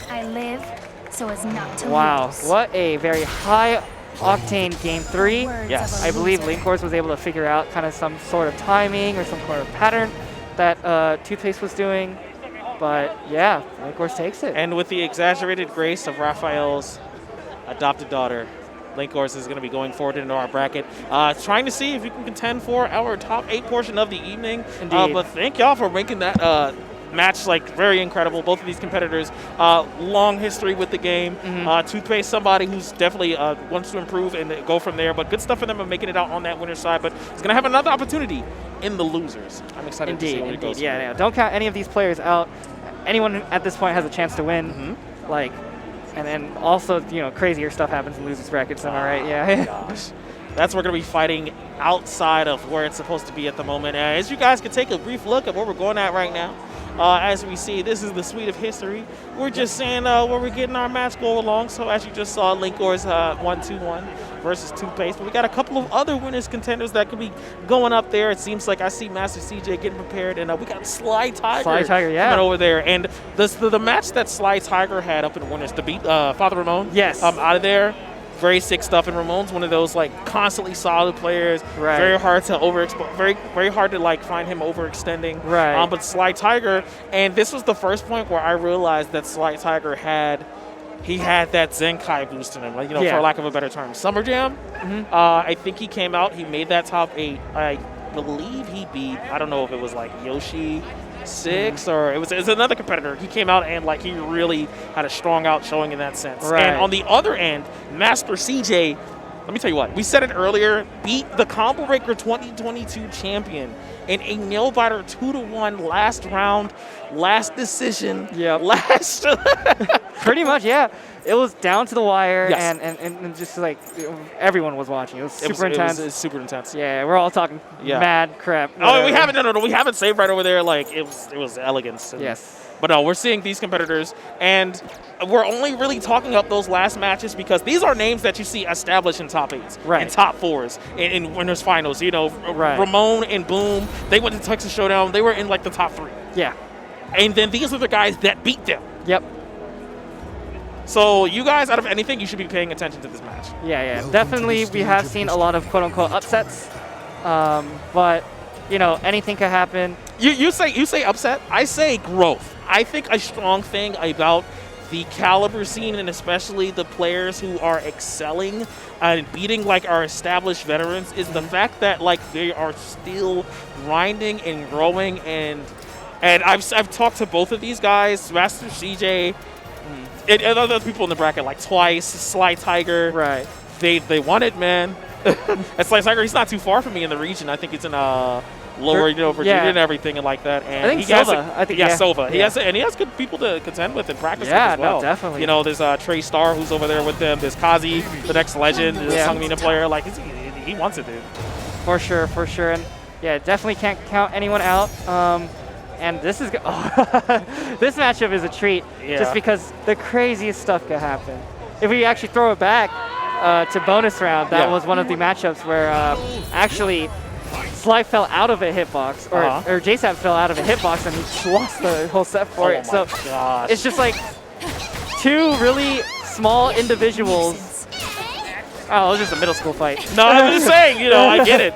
I live so as not to Wow, lose. what a very high octane game 3. Yes. I believe Linkors was able to figure out kind of some sort of timing or some sort of pattern that Toothpaste was doing. But yeah, Linkors takes it. And with the exaggerated grace of Raphael's adopted daughter, Linkors is going to be going forward into our bracket, trying to see if we can contend for our top 8 portion of the evening. Indeed. But thank y'all for making that match like very incredible. Both of these competitors, long history with the game. Toothpaste, somebody who's definitely wants to improve and go from there. But good stuff for them of making it out on that winner's side. But he's going to have another opportunity in the losers. I'm excited to see where it goes. Yeah, don't count any of these players out. Anyone at this point has a chance to win. Like. And then also, crazier stuff happens in losers brackets. Am I right? Yeah. Gosh. That's what we're going to be fighting outside of where it's supposed to be at the moment. As you guys can take a brief look at where we're going at right now. As we see, this is the suite of history. We're just saying where we're getting our match go along. So as you just saw, Linkors 1-2-1 versus Toothpaste. But we got a couple of other winners contenders that could be going up there. It seems like I see Master CJ getting prepared, and we got Sly Tiger, coming over there. And the match that Sly Tiger had up in winners to beat Father Ramon. Yes. Out of there. Very sick stuff, and Ramon's one of those like constantly solid players. Right. Very hard to very hard to like find him overextending. Right. But Sly Tiger, and this was the first point where I realized that Sly Tiger had that Zenkai boost in him, like, for lack of a better term. Summer Jam. I think he came out. He made that top 8. I believe he beat. I don't know if it was like Yoshi 6 or it was another competitor. He came out and like he really had a strong out showing in that sense. Right. And on the other end, Master CJ, let me tell you what, we said it earlier, beat the Combo Breaker 2022 champion in a nail biter 2-1 last round, last decision. Yep. Last Pretty much, yeah. It was down to the wire, Yes. and just like everyone was watching. It was super intense. It was super intense. Yeah, we're all talking mad crap. Oh, we haven't. We haven't saved right over there. Like it was elegance. Yes. But no, we're seeing these competitors, and we're only really talking up those last matches because these are names that you see established in top 8s, in top 4s, in winners finals. Ramon and Boom, they went to Texas Showdown. They were in like the top 3. Yeah. And then these are the guys that beat them. Yep. So you guys, out of anything, you should be paying attention to this match. Yeah. Definitely, we have seen a lot of quote-unquote upsets, but anything could happen. You say upset. I say growth. I think a strong thing about the caliber scene, and especially the players who are excelling and beating like our established veterans, is the fact that like they are still grinding and growing. And I've talked to both of these guys, Master CJ. And other people in the bracket, like Twice, Sly Tiger. Right. They won it, man. And Sly Tiger, he's not too far from me in the region. I think it's in lower, Virginia Yeah. and everything and like that. And I think he has Silva. I think, yeah, yeah. Silva. He Yeah. has good people to contend with and practice Yeah, with as well. no, definitely. There's Trey Starr who's over there with them. There's Kazi, the next legend, the Sungmina player. Like he wants it, dude. For sure. And yeah, definitely can't count anyone out. And this is this matchup is a treat, just because the craziest stuff could happen. If we actually throw it back to bonus round, that was one of the matchups where actually Sly fell out of a hitbox, or JSAP fell out of a hitbox, and he lost the whole set for it. So it's just like two really small individuals. Oh, it was just a middle school fight. No, I'm just saying, I get it.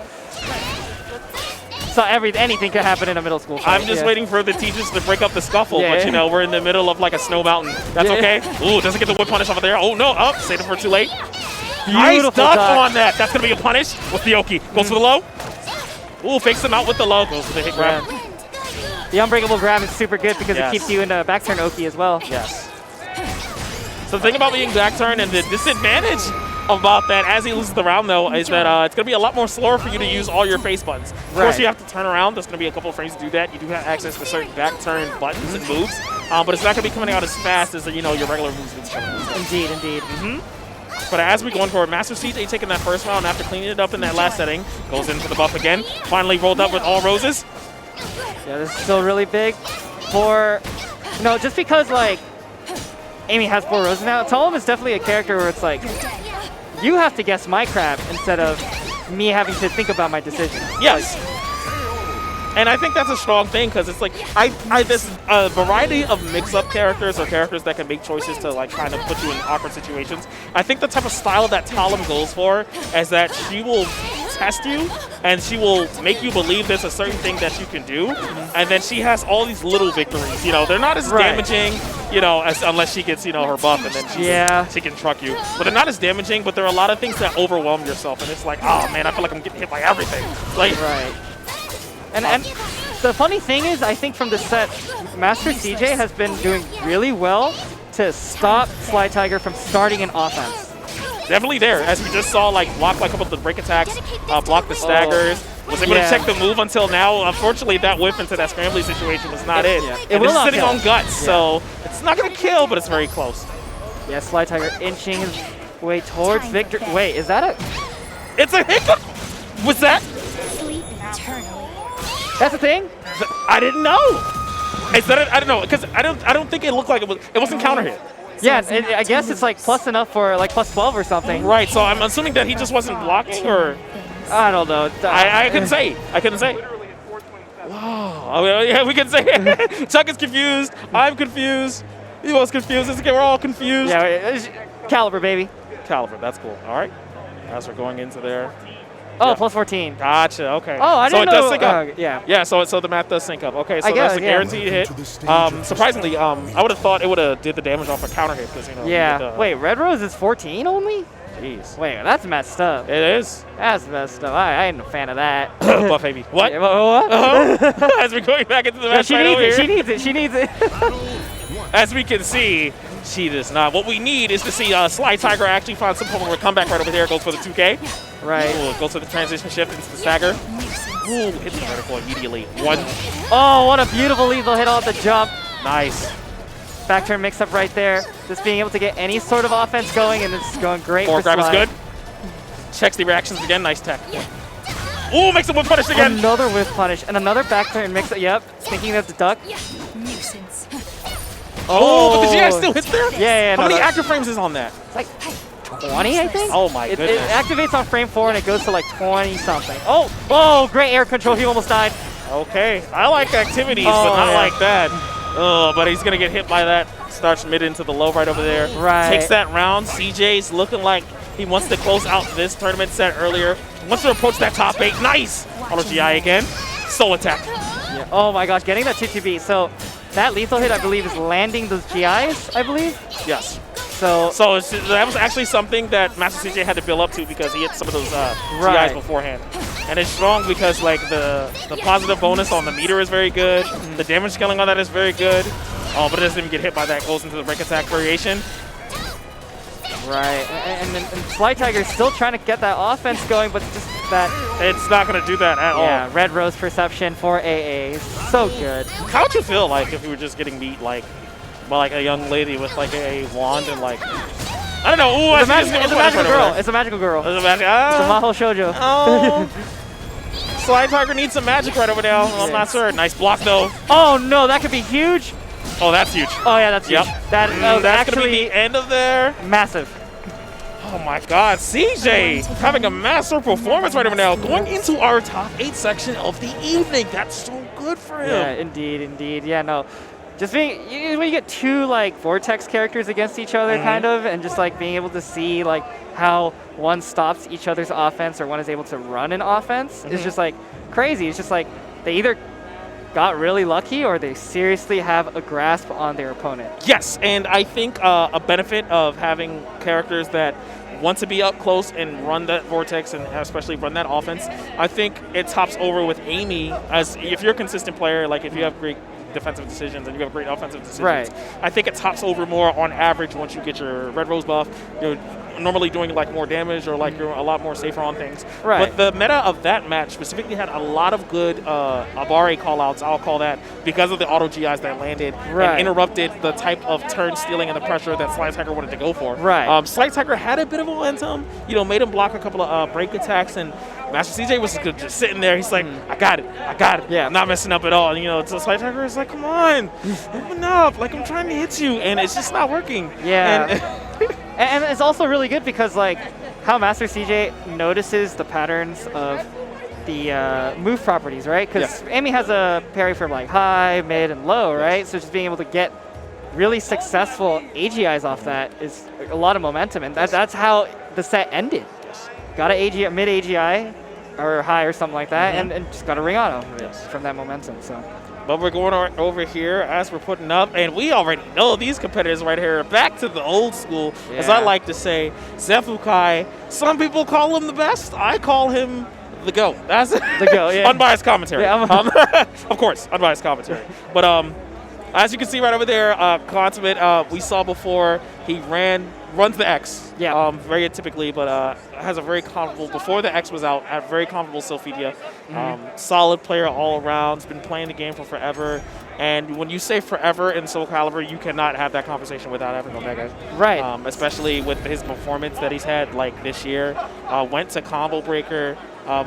So anything could happen in a middle school fight. I'm just waiting for the teachers to break up the scuffle, Yeah. but we're in the middle of like a snow mountain. That's okay. Ooh, doesn't get the whip punish over there. Oh no, saved it for too late. Nice duck on that. That's gonna be a punish with the Oki. Goes for the low. Ooh, fakes him out with the low. Goes for the hit grab. The unbreakable grab is super good because it keeps you in a back turn Oki as well. Yes. So the thing about being back turn and the disadvantage about that as he loses the round though is that it's going to be a lot more slower for you to use all your face buttons. Of course you have to turn around. There's going to be a couple of frames to do that. You do have access to certain back turn buttons and moves, but it's not going to be coming out as fast as your regular moves. Indeed. But as we go on forward, Master CJ taking that first round after cleaning it up in that last setting, goes in for the buff again. Finally rolled up with all roses. Yeah, this is still really big for just because like Amy has 4 roses now. Tom is definitely a character where it's like you have to guess my crab instead of me having to think about my decisions. Yes. And I think that's a strong thing because it's like there's a variety of mix-up characters or characters that can make choices to like kind of put you in awkward situations. I think the type of style that Talim goes for is that she will test you and she will make you believe there's a certain thing that you can do, and then she has all these little victories. They're not as damaging, unless she gets her buff and then she can truck you. But they're not as damaging. But there are a lot of things that overwhelm yourself, and it's like, oh man, I feel like I'm getting hit by everything. Like And the funny thing is, I think from the set, Master CJ has been doing really well to stop Sly Tiger from starting an offense. Definitely there, as we just saw, like block a couple of the break attacks, block the staggers. Was able to check the move until now. Unfortunately, that whip into that scrambling situation was not it. And it's sitting on guts, so it's not going to kill, but it's very close. Yeah, Sly Tiger inching his way towards victory. Wait, is that a... It's a hiccup! Was that... Sleep eternally. That's a thing? I didn't know. Is that I don't know, because I don't think it looked like it wasn't counter hit. Yeah, I guess it's like plus enough for like plus 12 or something. Right, so I'm assuming that he just wasn't blocking, or... I don't know. I couldn't say. Wow. Yeah, we can say Chuck is confused. I'm confused. EVO's confused. We're all confused. Yeah, it's Caliber, baby. Caliber, that's cool. All right. As we're going into there. Oh, plus 14. Gotcha. Okay. Oh, I didn't know. So it does sync up. Yeah. Yeah. So the math does sync up. Okay. So I guess, that's a guaranteed hit. Surprisingly, I would have thought it would have did the damage off a counter hit because Yeah. Wait, Red Rose is 14 only? Jeez. Wait, that's messed up. It is. That's messed up. I ain't a fan of that. Buff baby. What? Yeah, what? As we're going back into the match She needs it. As we can see, she does not. What we need is to see Sly Tiger actually find some form of a comeback right over there. Goes for the 2K. Right. Ooh, goes for the transition shift into the stagger. Ooh, hits the vertical immediately. Oh, what a beautiful lethal hit off the jump. Nice. Back turn mix up right there. Just being able to get any sort of offense going, and it's going great for Forward grab Sly. is good. Checks the reactions again. Nice tech. Ooh, makes him whip punish again. Another whip punish and another back turn mix up. Yep, thinking of the duck. Nuisance. Oh, but the GI still hits there? Yeah. How many active frames is on that? It's like 20, I think? Oh my goodness. It activates on frame 4 and it goes to like 20 something. Oh, great air control. He almost died. Okay. I like activities, but not like that. Oh, but he's going to get hit by that. Starts mid into the low right over there. Right. Takes that round. CJ's looking like he wants to close out this tournament set earlier. Wants to approach that top 8. Nice. Auto GI again. Soul attack. Yeah. Oh my gosh, getting that 2-2-B. So that lethal hit, I believe, is landing those GIs, I believe? Yes. So that was actually something that Master CJ had to build up to because he hit some of those GIs beforehand. And it's strong because like the positive bonus on the meter is very good. The damage scaling on that is very good. Oh, but it doesn't even get hit by that. Goes into the break attack variation. Right. And Sly Tiger is still trying to get that offense going, but just that. It's not going to do that at all. Yeah, Red Rose Perception for AA. So good. How would you feel like if you were just getting beat like by like a young lady with like a wand and like, I don't know. Ooh, it's a magical girl. It's a magical girl. It's a magic. It's a Maho Shoujo. Oh. Slide Tiger needs some magic right over there. I'm not sure. Nice block though. Oh no, that could be huge. Oh, that's huge. Oh yeah, that's huge. That's actually gonna be the end of there. Massive. Oh my God, CJ having a master performance right over now, going into our top 8 section of the evening. That's so good for him. Yeah, indeed. Yeah, no. Just being, when you get two like Vortex characters against each other, kind of, and just like being able to see like how one stops each other's offense or one is able to run an offense is just like crazy. It's just like they either got really lucky or they seriously have a grasp on their opponent. Yes, and I think a benefit of having characters that want to be up close and run that Vortex and especially run that offense, I think it tops over with Amy as if you're a consistent player, like if you have great defensive decisions and you have great offensive decisions. Right. I think it tops over more on average once you get your Red Rose buff. You're normally doing like more damage or like you're a lot more safer on things. Right. But the meta of that match specifically had a lot of good Abare callouts, I'll call that, because of the auto GIs that landed and interrupted the type of turn stealing and the pressure that Slide Tiger wanted to go for. Right. Slide Tiger had a bit of momentum, made him block a couple of break attacks, and Master CJ was just sitting there. He's like, I got it. Yeah. I'm not messing up at all. And, so Slide Tiger is like, come on, open up. Like, I'm trying to hit you, and it's just not working. Yeah. And it's also really good because, like, how Master CJ notices the patterns of the move properties, right? Because Amy has a parry for, like, high, mid, and low, right? So just being able to get really successful AGIs off that is a lot of momentum, and that's how the set ended. Got a mid AGI or high or something like that, and just got a ring on of it from that momentum. So. But we're going over here as we're putting up, and we already know these competitors right here are back to the old school, as I like to say. Zefukai, some people call him the best. I call him the GOAT. That's the GOAT, yeah. Unbiased commentary. Yeah, of course, unbiased commentary. But as you can see right over there, Consummate, we saw before, he runs the X. Yeah. Very atypically, but has a very comfortable, before the X was out, had very comfortable Sophidia. Solid player all around, has been playing the game for forever. And when you say forever in SoulCalibur, you cannot have that conversation without having Omega. Right. Especially with his performance that he's had like this year. Went to Combo Breaker,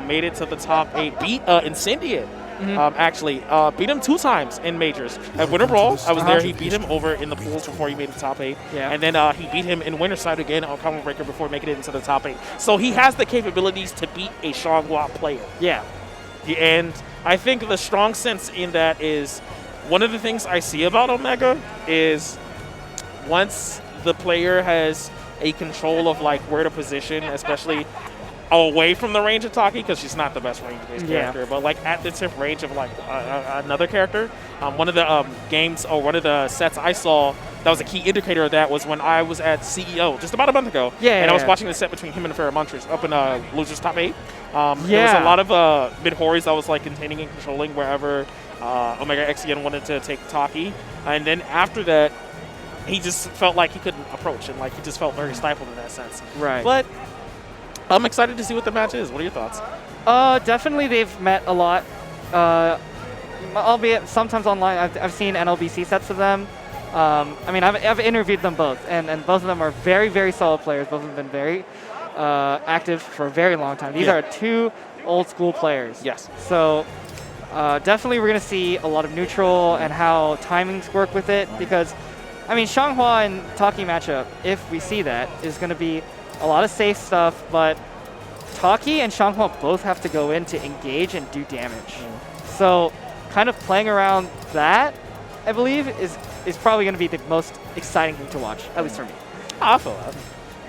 made it to the top 8, beat Incendiate. Actually, beat him 2 times in majors. At Winter Brawl, I was there. He beat him over in the pools before he made the top 8. Yeah. And then he beat him in Winterside again on Combo Breaker before making it into the top 8. So he has the capabilities to beat a Xianghua player. Yeah. And I think the strong sense in that is one of the things I see about Omega is once the player has a control of like where to position, especially away from the range of Taki, because she's not the best range-based character, but like at the tip range of like another character. One of the games or one of the sets I saw that was a key indicator of that was when I was at CEO just about a month ago. I was watching the set between him and Ferromontres up in Losers Top 8. There was a lot of mid-Horis that was like containing and controlling wherever Omega XEN wanted to take Taki. And then after that, he just felt like he couldn't approach, and like he just felt very stifled in that sense. Right. But I'm excited to see what the match is. What are your thoughts? Definitely they've met a lot, albeit sometimes online. I've seen NLBC sets of them. I mean, I've interviewed them both, and both of them are very, very solid players. Both of them have been very active for a very long time. These are 2 old school players. Yes. So definitely we're going to see a lot of neutral and how timings work with it, because, I mean, Xianghua and Taki matchup, if we see that, is going to be a lot of safe stuff, but Taki and Xianghua both have to go in to engage and do damage. So kind of playing around that, I believe, is probably going to be the most exciting thing to watch, at least for me. I feel that.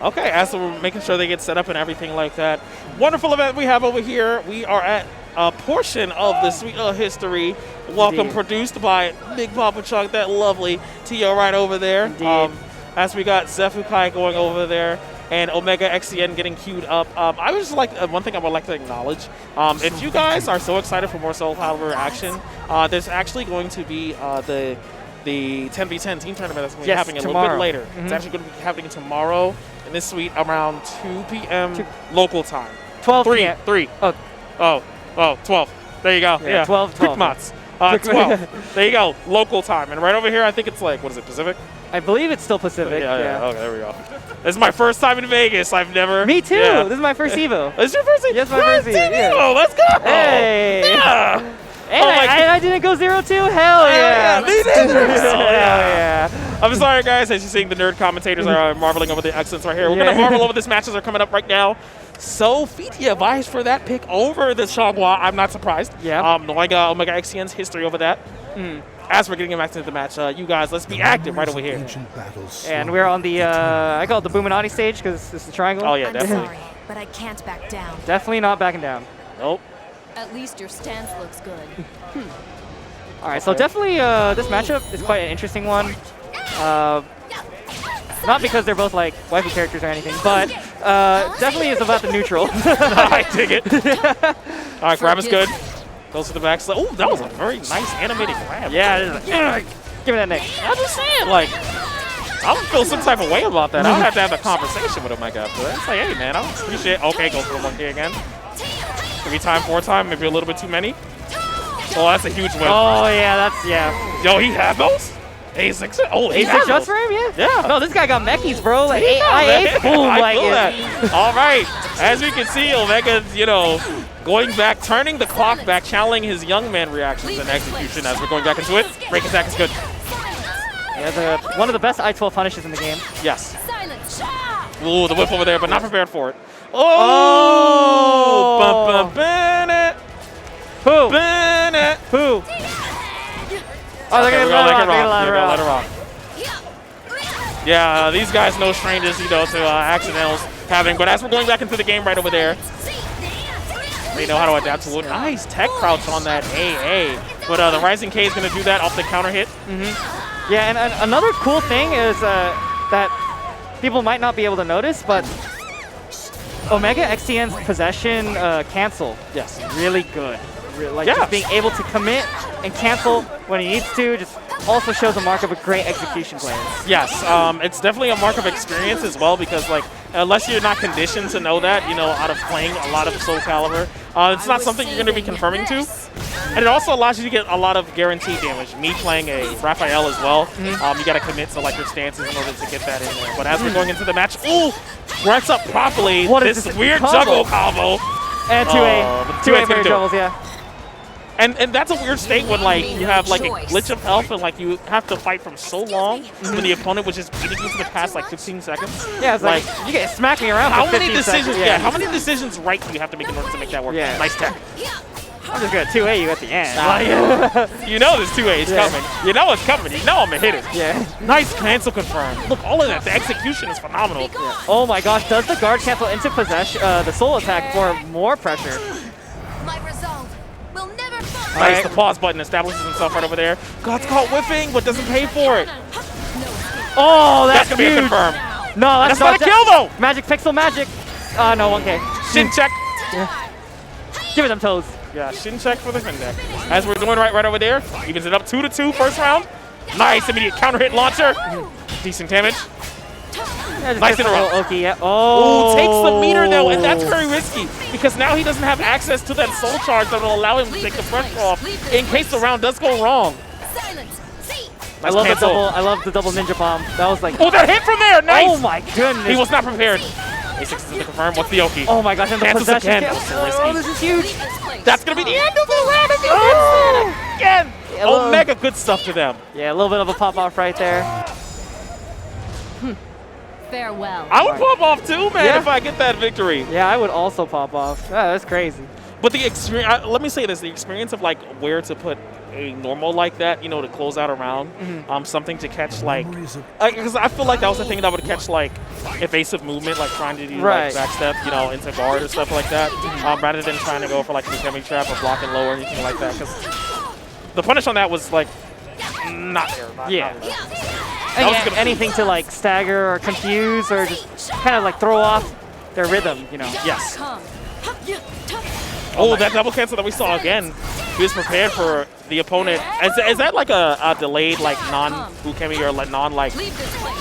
Okay, as we're making sure they get set up and everything like that. Wonderful event we have over here. We are at a portion of the Sweet History. Welcome, produced by Big Papa Chunk, that lovely Tio right over there. As we got Zefukai going over there, and Omega XCN getting queued up. I was just like, one thing I would like to acknowledge, if you guys are so excited for more SoulCalibur action, there's actually going to be the 10v10 team tournament that's going to be happening a little bit later. It's actually going to be happening tomorrow in this suite around 2 p.m. local time. 12. 3. Yeah. 3. Oh. Oh, 12. There you go. Yeah, 12. Quick Mots. 12. There you go. Local time. And right over here, I think it's like, what is it, Pacific? I believe it's still Pacific. Yeah. Okay, there we go. This is my first time in Vegas. I've never. Me too. Yeah. This is my first EVO. This is your first EVO? Yes, my first EVO. Yeah. Let's go. Hey. Yeah. And I didn't go 0-2. Hell yeah. Me neither. Hell yeah. I'm sorry, guys. As you're seeing, the nerd commentators are marveling over the excellence right here. We're going to marvel over this matches are coming up right now. So, Fitia vyes for that pick over the Shangwa. I'm not surprised. Yeah. Knowing Omega XCN's history over that. As we're getting back into the match, you guys, let's be active right over here. And we're on the, I call it the Boominati stage because it's the triangle. Oh, yeah, definitely. Sorry, but I can't back down. Definitely not backing down. Nope. At least your stance looks good. All right, so definitely this matchup is quite an interesting one. Not because they're both like waifu characters or anything, but definitely is about the neutral. I dig it. All right, grab is good. Goes to the back. Oh, that was a very nice animated grab. Yeah, give me that neck. I'm just saying, like, I would feel some type of way about that. I would have to have a conversation with him like after that. It's like, hey, man, I appreciate it. Okay, go for the 1K again. 3-time, 4-time, maybe a little bit too many. Oh, that's a huge win. Oh, yeah, that's, yeah. Yo, he had those? A6? Oh, he had A6 just those. for him, yeah? Yeah. No, this guy got mechis, bro. Like, Yeah, I8, boom. I Like, feel that. All right. As we can see, Omega's, going back, turning the clock back, channeling his young man reactions and execution as we're going back into it. Break attack is good. Yeah, one of the best I-12 punishes in the game. Yes. Ooh, the whip over there, but not prepared for it. Oh! Bennett. Who? Bennett. Who? Oh, Okay, they're we're gonna gonna let let it rock. Yeah, these guys no strangers, to accidentals happening. But as we're going back into the game right over there, they know how to adapt to it. Nice tech crouch on that AA. But the Rising K is going to do that off the counter hit. Yeah, and another cool thing is that people might not be able to notice, but Omega XCN's possession cancel. Yes. Really good. Like just being able to commit and cancel when he needs to just also shows a mark of a great execution player. Yes, it's definitely a mark of experience as well because, like, unless you're not conditioned to know that, out of playing a lot of SoulCalibur, it's not something you're going to be confirming to. And it also allows you to get a lot of guaranteed damage. Me playing a Raphael as well, you got to commit to, like, your stances in order to get that in there. But as we're going into the match, ooh, works up properly. What is this weird juggle combo. And 2A. 2A very doubles, yeah. And that's a weird state when, like, you have, like, a glitch of health and, like, you have to fight from so long when the opponent was just beating you for the past, like, 15 seconds. Yeah, it's like you get smacked me around for 15 seconds. Yeah, how many decisions right do you have to make in order to make that work? Yeah. Nice tech. I'm just going to 2A you at the end. You know this 2A is coming. You know it's coming. You know I'm going to hit it. Yeah. Nice cancel confirm. Look, all of that. The execution is phenomenal. Yeah. Oh my gosh, does the guard cancel into possession, the soul attack for more pressure? My resolve will never fall. Nice, the pause button establishes himself right over there. God's caught whiffing, but doesn't pay for it. Oh, that's going to be a huge. confirm. No, that's not a kill, though. Magic pixel magic. No, 1K. Shin check. Yeah. Give it them toes. Yeah, shin check for the Fendek. As we're doing right over there, evens it up 2-2 first round. Nice immediate counter hit launcher. Decent damage. Yeah, nice interrupt. Okay, yeah. Oh, takes the meter though, and that's very risky because now he doesn't have access to that soul charge that will allow him to take the pressure off in case the round does go wrong. I love the double ninja bomb. That was like. Oh, that hit from there! Nice. Oh my goodness. He was not prepared. A6 is to confirm. What's the Oki? Oh my gosh, and the possession. Again. Oh, this is huge. That's gonna be the end of the round if he gets it again. Yeah, Omega, good stuff to them. Yeah, a little bit of a pop off right there. Farewell. I would pop off too, man, if I get that victory. Yeah, I would also pop off. that's crazy. But the experience, let me say this, the experience of like where to put a normal like that, to close out a round, something to catch like, because I feel like that was the thing that would catch like evasive movement, like trying to do like backstep, into guard or stuff like that, rather than trying to go for like a semi trap or blocking low or anything like that. Because the punish on that was like not there. Not there. Anything to like stagger or confuse or just kind of like throw off their rhythm, Yes. Oh, that double cancel that we saw again. He was prepared for the opponent. Is that like a delayed, like non-Bukemi or like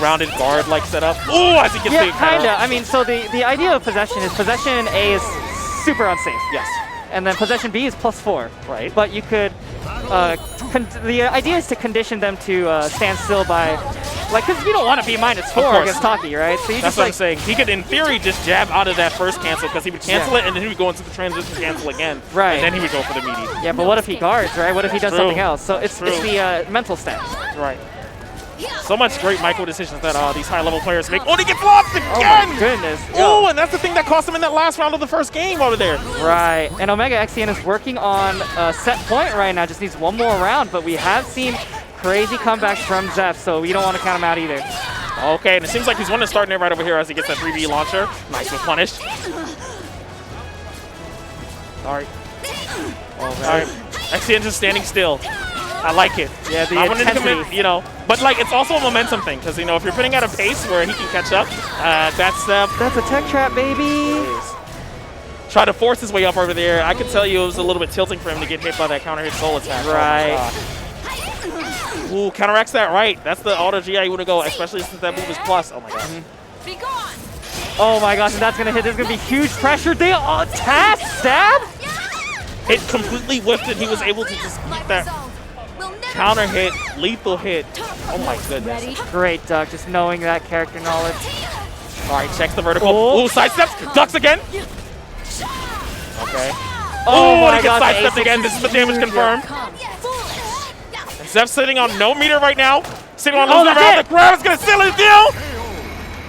rounded guard like setup? Oh, I think it's big. Kinda. I mean, so the idea of possession is possession A is super unsafe. Yes. And then possession B is +4. Right. But you could, the idea is to condition them to stand still by, like, because you don't want to be -4 against Taki, right? So you That's just what like, I'm saying. He could, in theory, just jab out of that first cancel because he would cancel it and then he would go into the transition cancel again. Right. And then he would go for the meaty. Yeah, but what if he guards, right? What if he does True. something else? So it's True. the mental stats. Right. So much great micro decisions that these high-level players make. Oh, he gets lost again! Oh my goodness. Oh, and that's the thing that cost him in that last round of the first game over there. Right, and Omega XCN is working on a set point right now, just needs one more round, but we have seen crazy comebacks from Zeph, so we don't want to count him out either. Okay, and it seems like he's one to start it right over here as he gets that 3V launcher. Nice with punish. All right. All right. XCN just standing still. I like it. Yeah, the I wanted to intensity. commit, you know, but like it's also a momentum thing because you know if you're putting at a pace where he can catch up, that's a tech trap, baby. Try to force his way up over there. I can tell you it was a little bit tilting for him to get hit by that counter hit soul attack. Right. Oh, ooh, counteracts that right. That's the auto GI you want to go, especially since that move is plus. Oh my god. Oh my gosh, and that's gonna hit. There's gonna be huge pressure. They tap stab. It completely whiffed and he was able to just keep that counter hit, lethal hit. Oh my goodness. Great duck, just knowing that character knowledge. All right, checks the vertical. Oh. Ooh, sidesteps, ducks again. Okay. Oh my he gets god, sidestepped again. This is the damage confirmed. And Zeph's sitting on no meter right now. Sitting on losing round. The crowd is going to seal his deal.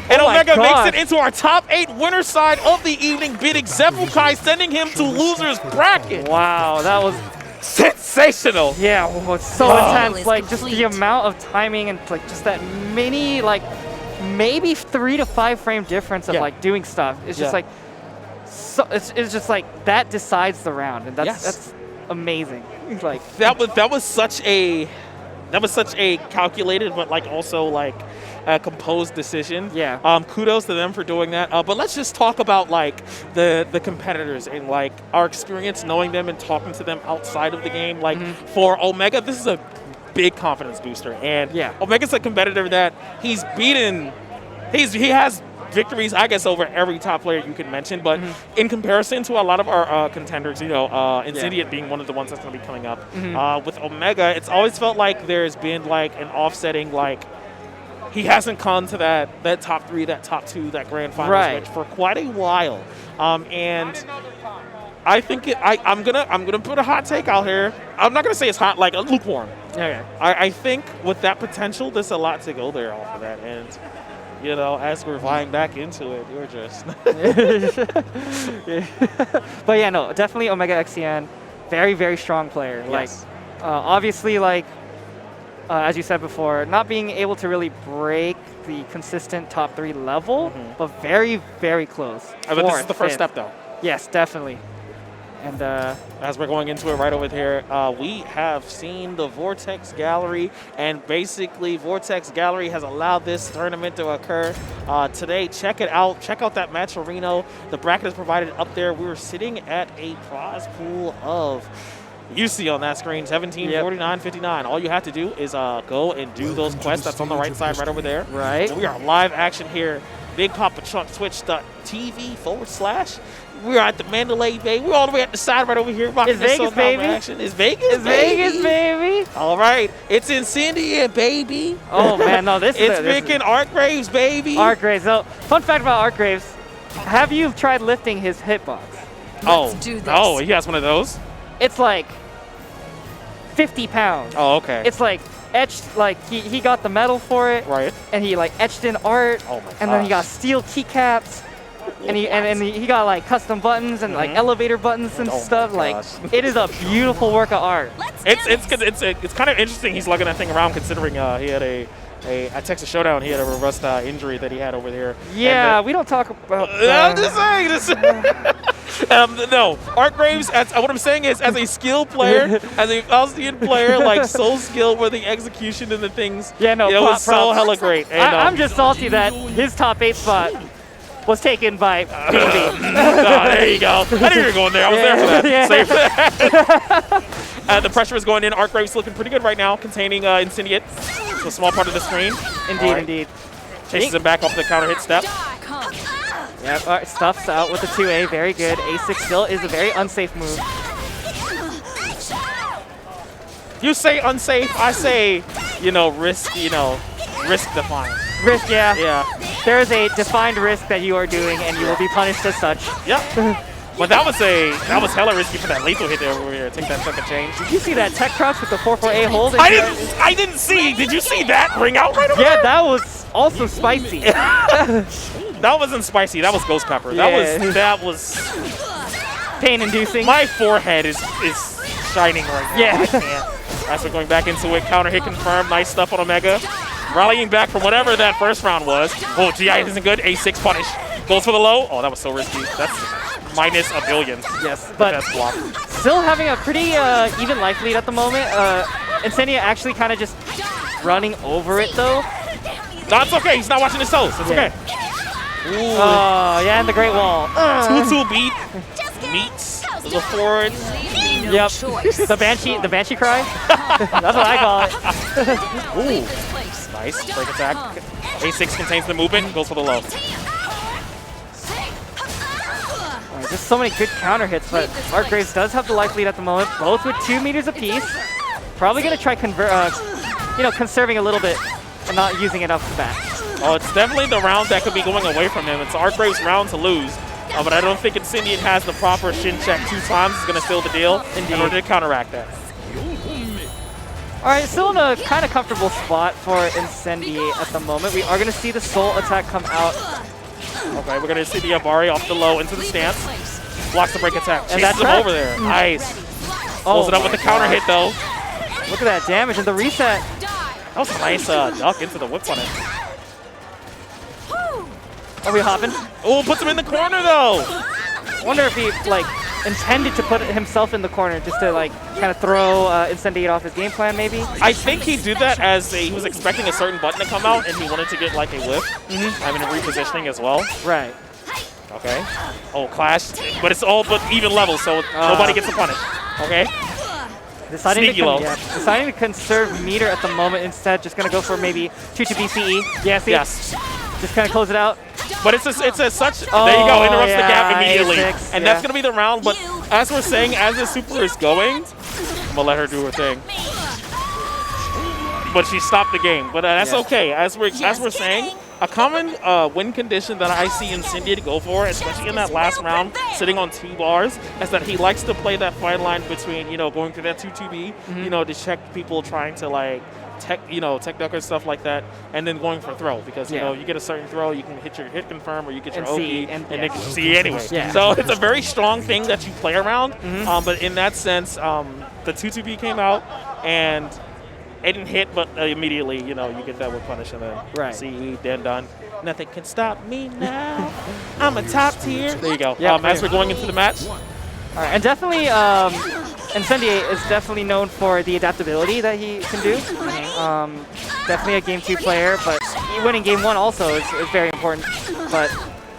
And Omega makes it into our top 8 winner side of the evening, beating Zephukai, sending him to loser's bracket. Wow, that was sensational. Yeah, it's so intense. Like just the amount of timing and like just that mini, like maybe 3 to 5 frame difference of like doing stuff. It's just like, so it's just like that decides the round, and that's amazing. Like that was such a calculated but like also like a composed decision. Yeah. Kudos to them for doing that. But let's just talk about like the competitors and like our experience knowing them and talking to them outside of the game. Like for Omega, this is a big confidence booster, and Omega's a competitor that he's beaten. He has victories, I guess, over every top player you can mention, but in comparison to a lot of our contenders, you know, Insidiate being one of the ones that's going to be coming up, with Omega, it's always felt like there's been like an offsetting, like he hasn't come to that top 3, that top 2, that grand final switch for quite a while, and I think I'm gonna put a hot take out here. I'm not gonna say it's hot, like a lukewarm. Okay. I think with that potential, there's a lot to go there off of that, and you know, as we're vying back into it, we're just. But yeah, no, definitely Omega XCN, very, very strong player. Yes. Like, obviously, like, as you said before, not being able to really break the consistent top 3 level, but very, very close. But this is the first step, though. Yes, definitely. And as we're going into it right over here, we have seen the Vortex Gallery, and basically Vortex Gallery has allowed this tournament to occur today. Check it out. Check out that match arena. The bracket is provided up there. We were sitting at a prize pool of, you see on that screen, 17, 49, 59. All you have to do is go and do those quests. That's on the right side right over there. Right. We are live action here. Big Papa Trunk Twitch.tv/. We are at the Mandalay Bay. We're all the way at the side right over here. It's Vegas, baby. Action. It's Vegas, it's Vegas, baby. All right. It's Incendia, baby. Oh, man, no, this is It's Vic and Artgraves, baby. Artgraves. So, fun fact about Artgraves, have you tried lifting his hitbox? Let's do this. Oh, he has one of those? It's like 50 pounds. Oh, okay. It's like etched, like he got the metal for it. Right. And he like etched in art. Oh my gosh. And then he got steel keycaps. And he got like custom buttons and like elevator buttons and stuff. Like it is a beautiful work of art. It's kind of interesting he's lugging that thing around considering he had at Texas Showdown he had a robust injury that he had over there. Yeah, we don't talk about I'm just saying this. No, Artgraves, what I'm saying is, as a skilled player, as a Faustian player, like so skilled with the execution and the things, it was so hella great. And, I'm just salty that his top 8 spot was taken by PB. There you go. I knew you were going there. I was there for that. Save that. The pressure is going in. Artgraves looking pretty good right now, containing Incendiate. It's a small part of the screen. Indeed, indeed. Chases him back off the counter hit step. Yeah, all right, stuffs out with the 2A. Very good. A6 still is a very unsafe move. You say unsafe, I say, risk, risk defined. Risk, yeah. Yeah. There is a defined risk that you are doing, and you will be punished as such. Yep. But that was hella risky for that lethal hit there over here. Take that second change. Did you see that tech crouch with the 4-4-A hold? I didn't see. Did you see that ring out right over there? Yeah, that was also spicy. That wasn't spicy. That was ghost pepper. Yeah. That was pain-inducing. My forehead is shining right now. Yeah. I can't. As we're going back into it, counter hit confirmed. Nice stuff on Omega. Rallying back from whatever that first round was. Oh, GI isn't good. A6 punish. Goes for the low. Oh, that was so risky. That's minus a billion. Yes, but still having a pretty even life lead at the moment. Incendia actually kind of just running over it, though. No, it's okay. He's not watching his toes. It's okay. Ooh. Oh, yeah, and the Great Wall. 2-2 beat meets the forward. Yep. The Banshee cry. That's what I call it. Ooh. Nice. Break attack. A6 contains the movement. Goes for the low. Right, just so many good counter hits, but Artgraves does have the life lead at the moment, both with 2 meters apiece. Probably going to try conserving a little bit and not using it off the bat. Oh, it's definitely the round that could be going away from him. It's Artgraves' round to lose. But I don't think Incendiate has the proper shin check 2 times. It's going to seal the deal in order to counteract that. All right, still in a kind of comfortable spot for Incendiate at the moment. We are going to see the Soul attack come out. Okay, we're going to see the Abari off the low into the stance. Blocks the break attack. And Chases him over there. Nice. Close it up with the counter hit, though. Look at that damage and the reset. That was a nice duck into the whip punish. Are we hopping? Oh, puts him in the corner, though. Wonder if he, intended to put himself in the corner just to, kind of throw Incendiate off his game plan, maybe? I think he did that as he was expecting a certain button to come out, and he wanted to get, a whiff. I mean, repositioning as well. Right. Okay. Oh, clash. But it's all but even levels, so nobody gets a punish. Okay. Deciding to conserve meter at the moment instead. Just going to go for maybe 2 to BCE. Yeah, see? Yes. Just kind of close it out. But it's a such. There you go. Interrupts the gap immediately. A6, and that's going to be the round. But as we're saying, as the super is going, I'm going to let her do her thing. But she stopped the game. But that's okay. As we're saying, a common win condition that I see Incendiate go for, especially in that last round, sitting on 2 bars, is that he likes to play that fine line between, going through that 2-2B, to check people trying to tech duck and stuff like that, and then going for throw because you get a certain throw, you can hit your hit confirm or you get your OP and they can see anyway. Yeah. So it's a very strong thing that you play around. But in that sense, the 2-2B came out and it didn't hit, but immediately you get that with punish and then CE then done. Nothing can stop me now. I'm a top tier. There you go. As we're going into the match. All right, and definitely, Incendiate is definitely known for the adaptability that he can do. Definitely a Game 2 player, but winning Game 1 also is very important. But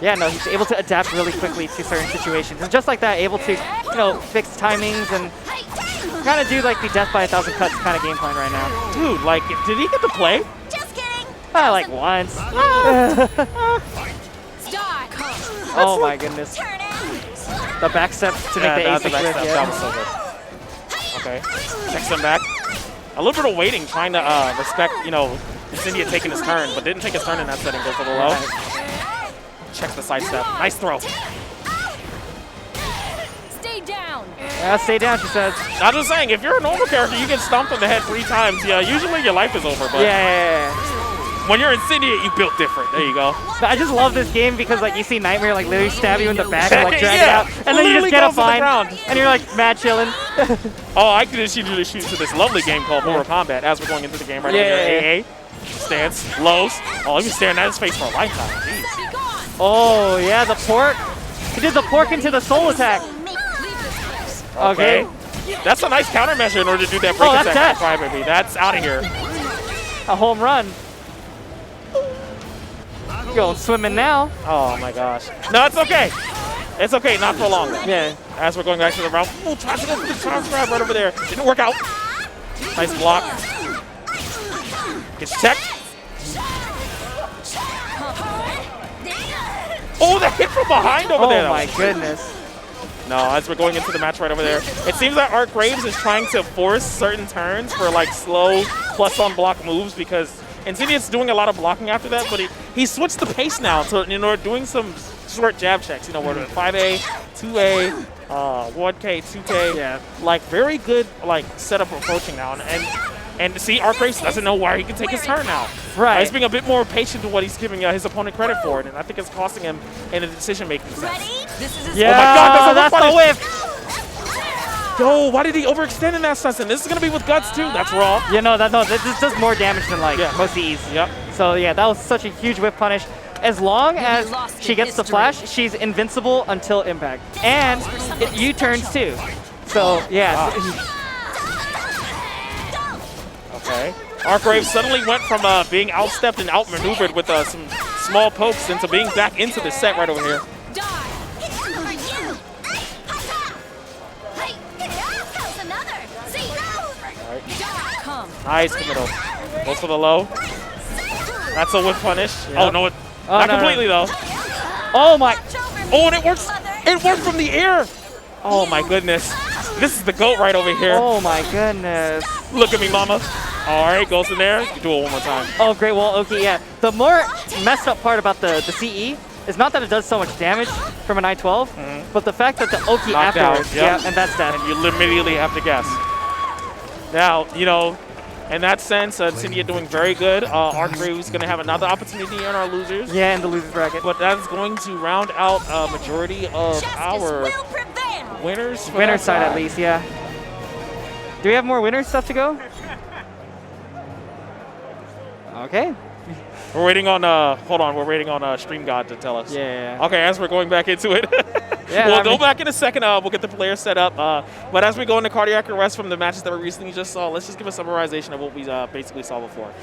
yeah, no, he's able to adapt really quickly to certain situations. And just like that, able to, fix timings and kind of do the death by 1,000 cuts kind of game plan right now. Dude, did he get to play? Just kidding. Once. Oh my goodness. The back step to make the A6 lift. That was so good. Okay. Checks him back. A little bit of waiting, trying to respect, Incendiate taking his turn, but didn't take his turn in that setting. Goes for the low. Checks the side step. Nice throw. Stay down. Yeah, stay down, she says. I'm just saying, if you're a normal character, you get stomped on the head 3 times. Yeah, usually your life is over. But when you're Incendiate, you built different. There you go. I just love this game because you see Nightmare literally stab you in the back and drag it out, and then you just get a fine, and you're mad chilling. Oh, I could usually shoot to this lovely game called Mortal Kombat as we're going into the game right here. AA, stance, lows. Oh, he was staring at his face for a lifetime. Jeez. Oh yeah, the pork. He did the pork into the soul attack. Okay. That's a nice countermeasure in order to do that break attack. Crybaby. That's out of here. A home run. Going swimming now. Oh my gosh. No, it's okay. It's okay, not for long. Yeah. As we're going back to the round. Oh, tries to go for the charge grab right over there. Didn't work out. Nice block. Gets checked. Oh, the hit from behind over there. Oh my goodness. No, as we're going into the match right over there, it seems that Art Graves is trying to force certain turns for like slow plus on block moves because Insidious doing a lot of blocking after that, but he switched the pace now to doing some short jab checks. You know, whether 5A, 2A, 1K, 2K. Yeah. Like very good like setup approaching now, and to see Art Graves doesn't know where he can take his turn now. Right. He's being a bit more patient to what he's giving his opponent credit for, and I think it's costing him in a decision-making sense. Yeah, oh my God, that's the whiff. Yo, why did he overextend in that sense? And this is going to be with Guts too. That's raw. Yeah, no, this does more damage than like most E's. Yep. So yeah, that was such a huge whiff punish. As long as she gets the flash, she's invincible until impact. And it U-turns too. So yeah. Okay. Art Graves suddenly went from being outstepped and outmaneuvered with some small pokes into being back into the set right over here. Nice committal. Goes for the low. That's a whiff punish. Yep. Oh, no, not completely, though. Oh, my. Oh, and it works. It worked from the air. Oh, my goodness. This is the GOAT right over here. Oh, my goodness. Look at me, mama. All right, goes in there. You do it one more time. Oh, great. Well, okay, yeah. The more messed up part about the CE is not that it does so much damage from an I-12, but the fact that the Oki afterwards, and that's death. And you immediately have to guess. Now, you know, in that sense, Insidia doing very good. Art Graves is going to have another opportunity in our losers. Yeah, in the losers bracket. But that is going to round out a majority of our winners. Winner's side, at least, yeah. Do we have more winners stuff to go? Okay. We're waiting on, hold on, we're waiting on Stream God to tell us. Yeah. Okay, as we're going back into it. Yeah, we'll go back in a second. We'll get the players set up. But as we go into cardiac arrest from the matches that we recently just saw, let's just give a summarization of what we basically saw before.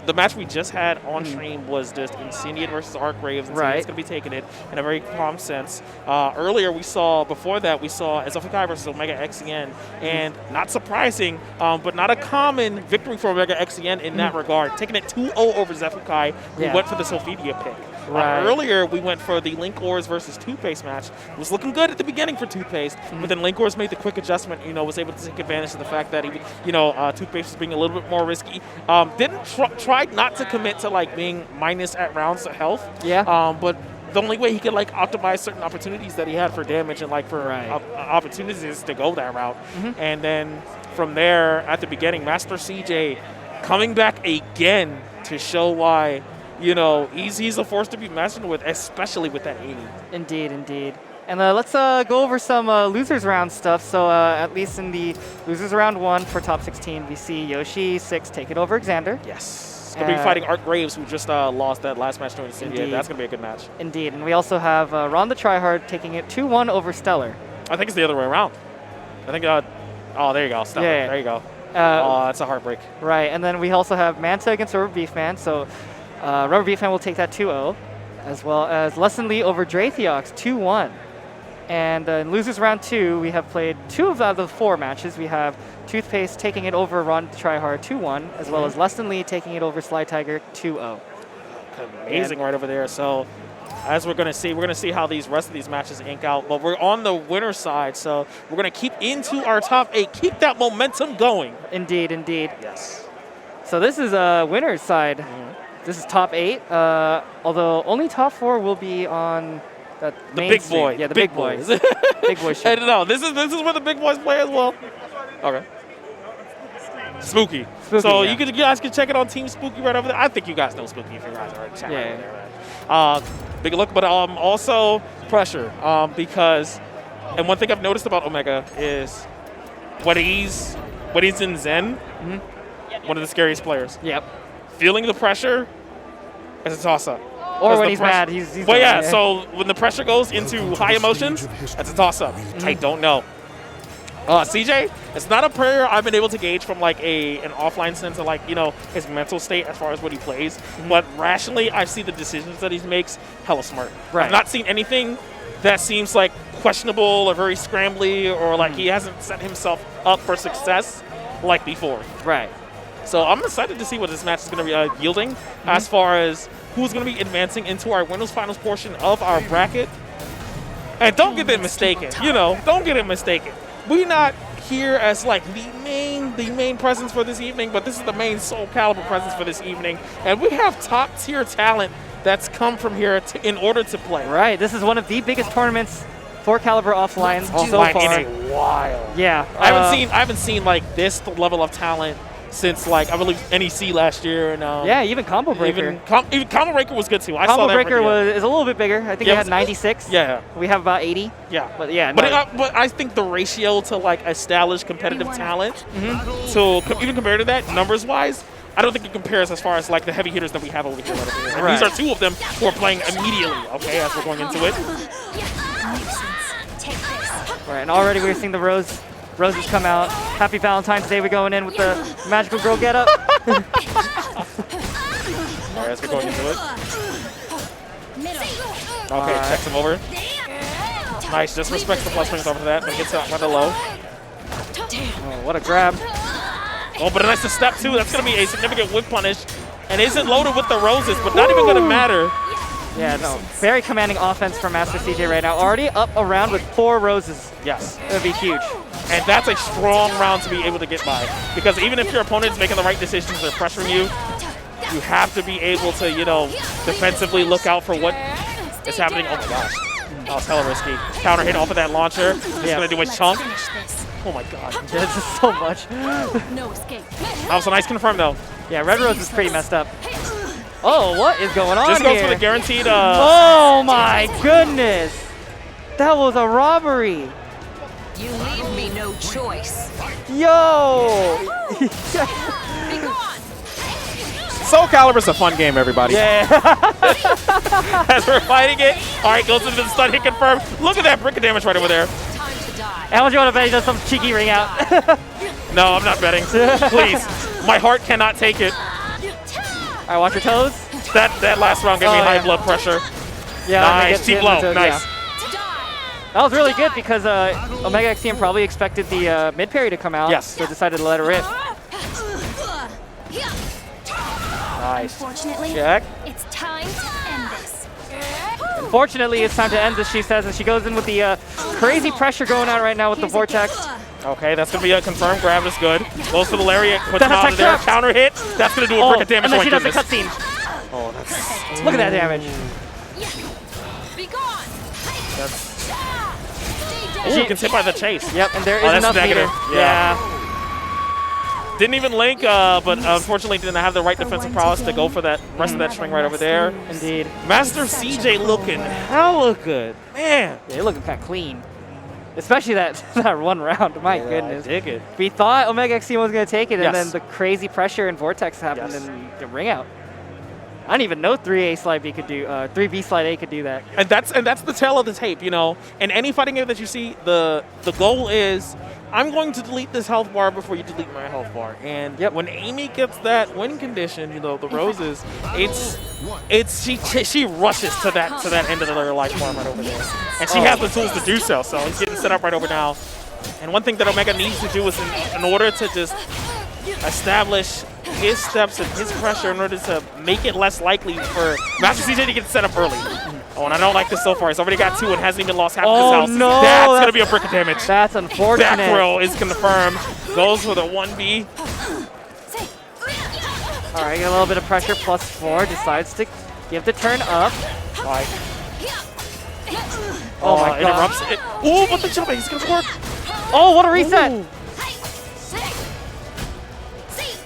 The match we just had on stream was just Insidious versus Art Graves. And right. It's going to be taking it in a very calm sense. Earlier, before that, we saw SoulCalibur versus Omega XEN. And not surprising, but not a common victory for Omega XEN in that regard. Taking it 2-0 over Zefukai, who went for the Sophidia pick. Right. Earlier, we went for the Link Ors versus Toothpaste match. It was looking good at the beginning for Toothpaste, but then Link Ors made the quick adjustment, was able to take advantage of the fact that Toothpaste was being a little bit more risky. Tried not to commit to like being minus at rounds of health. Yeah. But the only way he could like optimize certain opportunities that he had for damage and like for opportunities is to go that route. And then from there, at the beginning, Master CJ coming back again to show why. He's a force to be messed with, especially with that 80. Indeed. And let's go over some losers round stuff. So at least in the losers round 1 for top 16, we see Yoshi 6 take it over Xander. Yes. It's going to be fighting Art Graves, who just lost that last match to Insidia. That's going to be a good match. Indeed. And we also have Ron the Tryhard taking it 2-1 over Stellar. I think it's the other way around. I think, oh, there you go, Stellar. Yeah. There you go. That's a heartbreak. Right. And then we also have Manta against Rubber Beefman. So Rubber Beefman will take that 2-0, as well as Lesson Lee over Dratheox 2-1. And in losers round 2, we have played 2 of the 4 matches. We have Toothpaste taking it over Ron Tryhard 2-1, as well as Lesson Lee taking it over Sly Tiger 2-0. Amazing right over there. So as we're going to see how these rest of these matches ink out. But we're on the winner side, so we're going to keep into our top 8, keep that momentum going. Indeed. Yes. So this is a winner's side. This is top 8, although only top 4 will be on the big boy. Yeah, the big boys. Big boy shit. No, this is where the big boys play as well. Okay. Spooky. So you guys can check it on Team Spooky right over there. I think you guys know Spooky if you guys are chatting right there. Big look, but also pressure because, and one thing I've noticed about Omega is when he's in Zen, one of the scariest players. Yep. Feeling the pressure is a toss-up. Or when he's mad, he's well, yeah, so when the pressure goes into high emotions, that's a toss-up. I don't know. CJ, it's not a player I've been able to gauge from like an offline sense of like, his mental state as far as what he plays. But rationally, I see the decisions that he makes hella smart. Right. I've not seen anything that seems like questionable or very scrambly or like he hasn't set himself up for success like before. Right. So I'm excited to see what this match is going to be yielding as far as who's going to be advancing into our winners finals portion of our bracket. And don't get it mistaken, don't get it mistaken. We're not here as like the main presence for this evening, but this is the main SoulCalibur presence for this evening. And we have top tier talent that's come from here in order to play. Right, this is one of the biggest tournaments for Caliber offline so far. In a while. Yeah. I haven't seen like this level of talent since like I believe NEC last year and yeah, even Combo Breaker. Even Combo Breaker was good too. I Combo saw that Breaker is a little bit bigger. I think it had 96. Yeah. We have about 80. Yeah. But yeah. But I think the ratio to like established competitive talent, so even compared to that numbers wise, I don't think it compares as far as like the heavy hitters that we have over here. And these are two of them who are playing immediately. Okay, as we're going into it. Right, and already we're seeing the roses come out. Happy Valentine's Day, we're going in with the magical girl getup. Alright, as we're going into it. Okay, checks him over. Nice, just respects the plus swings over to that, but gets out by the low. Oh, what a grab. Oh, but a nice step too. That's going to be a significant whip punish. And isn't loaded with the roses, but not even going to matter. Yeah, no. Very commanding offense from Master CJ right now. Already up around with 4 roses. Yes. That would be huge. And that's a strong round to be able to get by. Because even if your opponent is making the right decisions, they're pressuring you, you have to be able to, defensively look out for what is happening. Oh my gosh. That was hella risky. Counter hit off of that launcher. Just going to do a chunk. Oh my god. This is so much. No escape. That was a nice confirm though. Yeah, Red Rose is pretty messed up. Oh, what is going on Just here? goes for the guaranteed. Oh my goodness. That was a robbery. You leave me no choice. Yo. SoulCalibur's a fun game, everybody. Yeah. As we're fighting it. All right, goes into the stun hit confirmed. Look at that brick of damage right over there. How much you want to bet he does some cheeky ring out? No, I'm not betting. Please. My heart cannot take it. All right, watch your toes. That last round gave me high blood pressure. Yeah. Nice. Deep low. Nice. Yeah. That was really good because Omega XCM probably expected the mid parry to come out. Yes. So decided to let it rip. Nice. Unfortunately, Check. it's time to end this. Unfortunately, it's time to end this, she says, and she goes in with the crazy pressure going on right now with the Vortex. Okay, that's going to be a confirmed grab. That's good. Goes for the lariat. Puts him out of there. Counter hit. That's going to do a brick of damage. And then she does the cutscene. Oh, that's... Look at that damage. Be gone. Ooh, gets hit by the chase. Yep, and there is that's enough negative. meter. Yeah. Didn't even link, but unfortunately didn't have the right defensive prowess to go for that rest of that string right over there. Indeed. Master CJ looking hella good. Man. Yeah, they're looking kind of clean. Especially that one round. My goodness. I dig it. We thought Omega XCM was going to take it, Yes. and then the crazy pressure and Vortex happened, and the ring out. I didn't even know 3A slide B could do 3B slide A could do that. And that's the tail of the tape, In any fighting game that you see, the goal is I'm going to delete this health bar before you delete my health bar. And when Amy gets that win condition, the roses, she rushes to that end of the life bar right over there. And she has the tools to do so. So he's getting set up right over now. And one thing that Omega needs to do is in order to just establish his steps and his pressure in order to make it less likely for Master CJ to get set up early. Oh, and I don't like this so far. He's already got 2 and hasn't even lost half of his health. No, that's going to be a brick of damage. That's unfortunate. Back row is confirmed. Goes for the 1B. All right, get a little bit of pressure. +4. Decides to give the turn up. Like, oh my god. Interrupts it. Ooh, but the jump, he's going to work. Oh, what a reset. Ooh.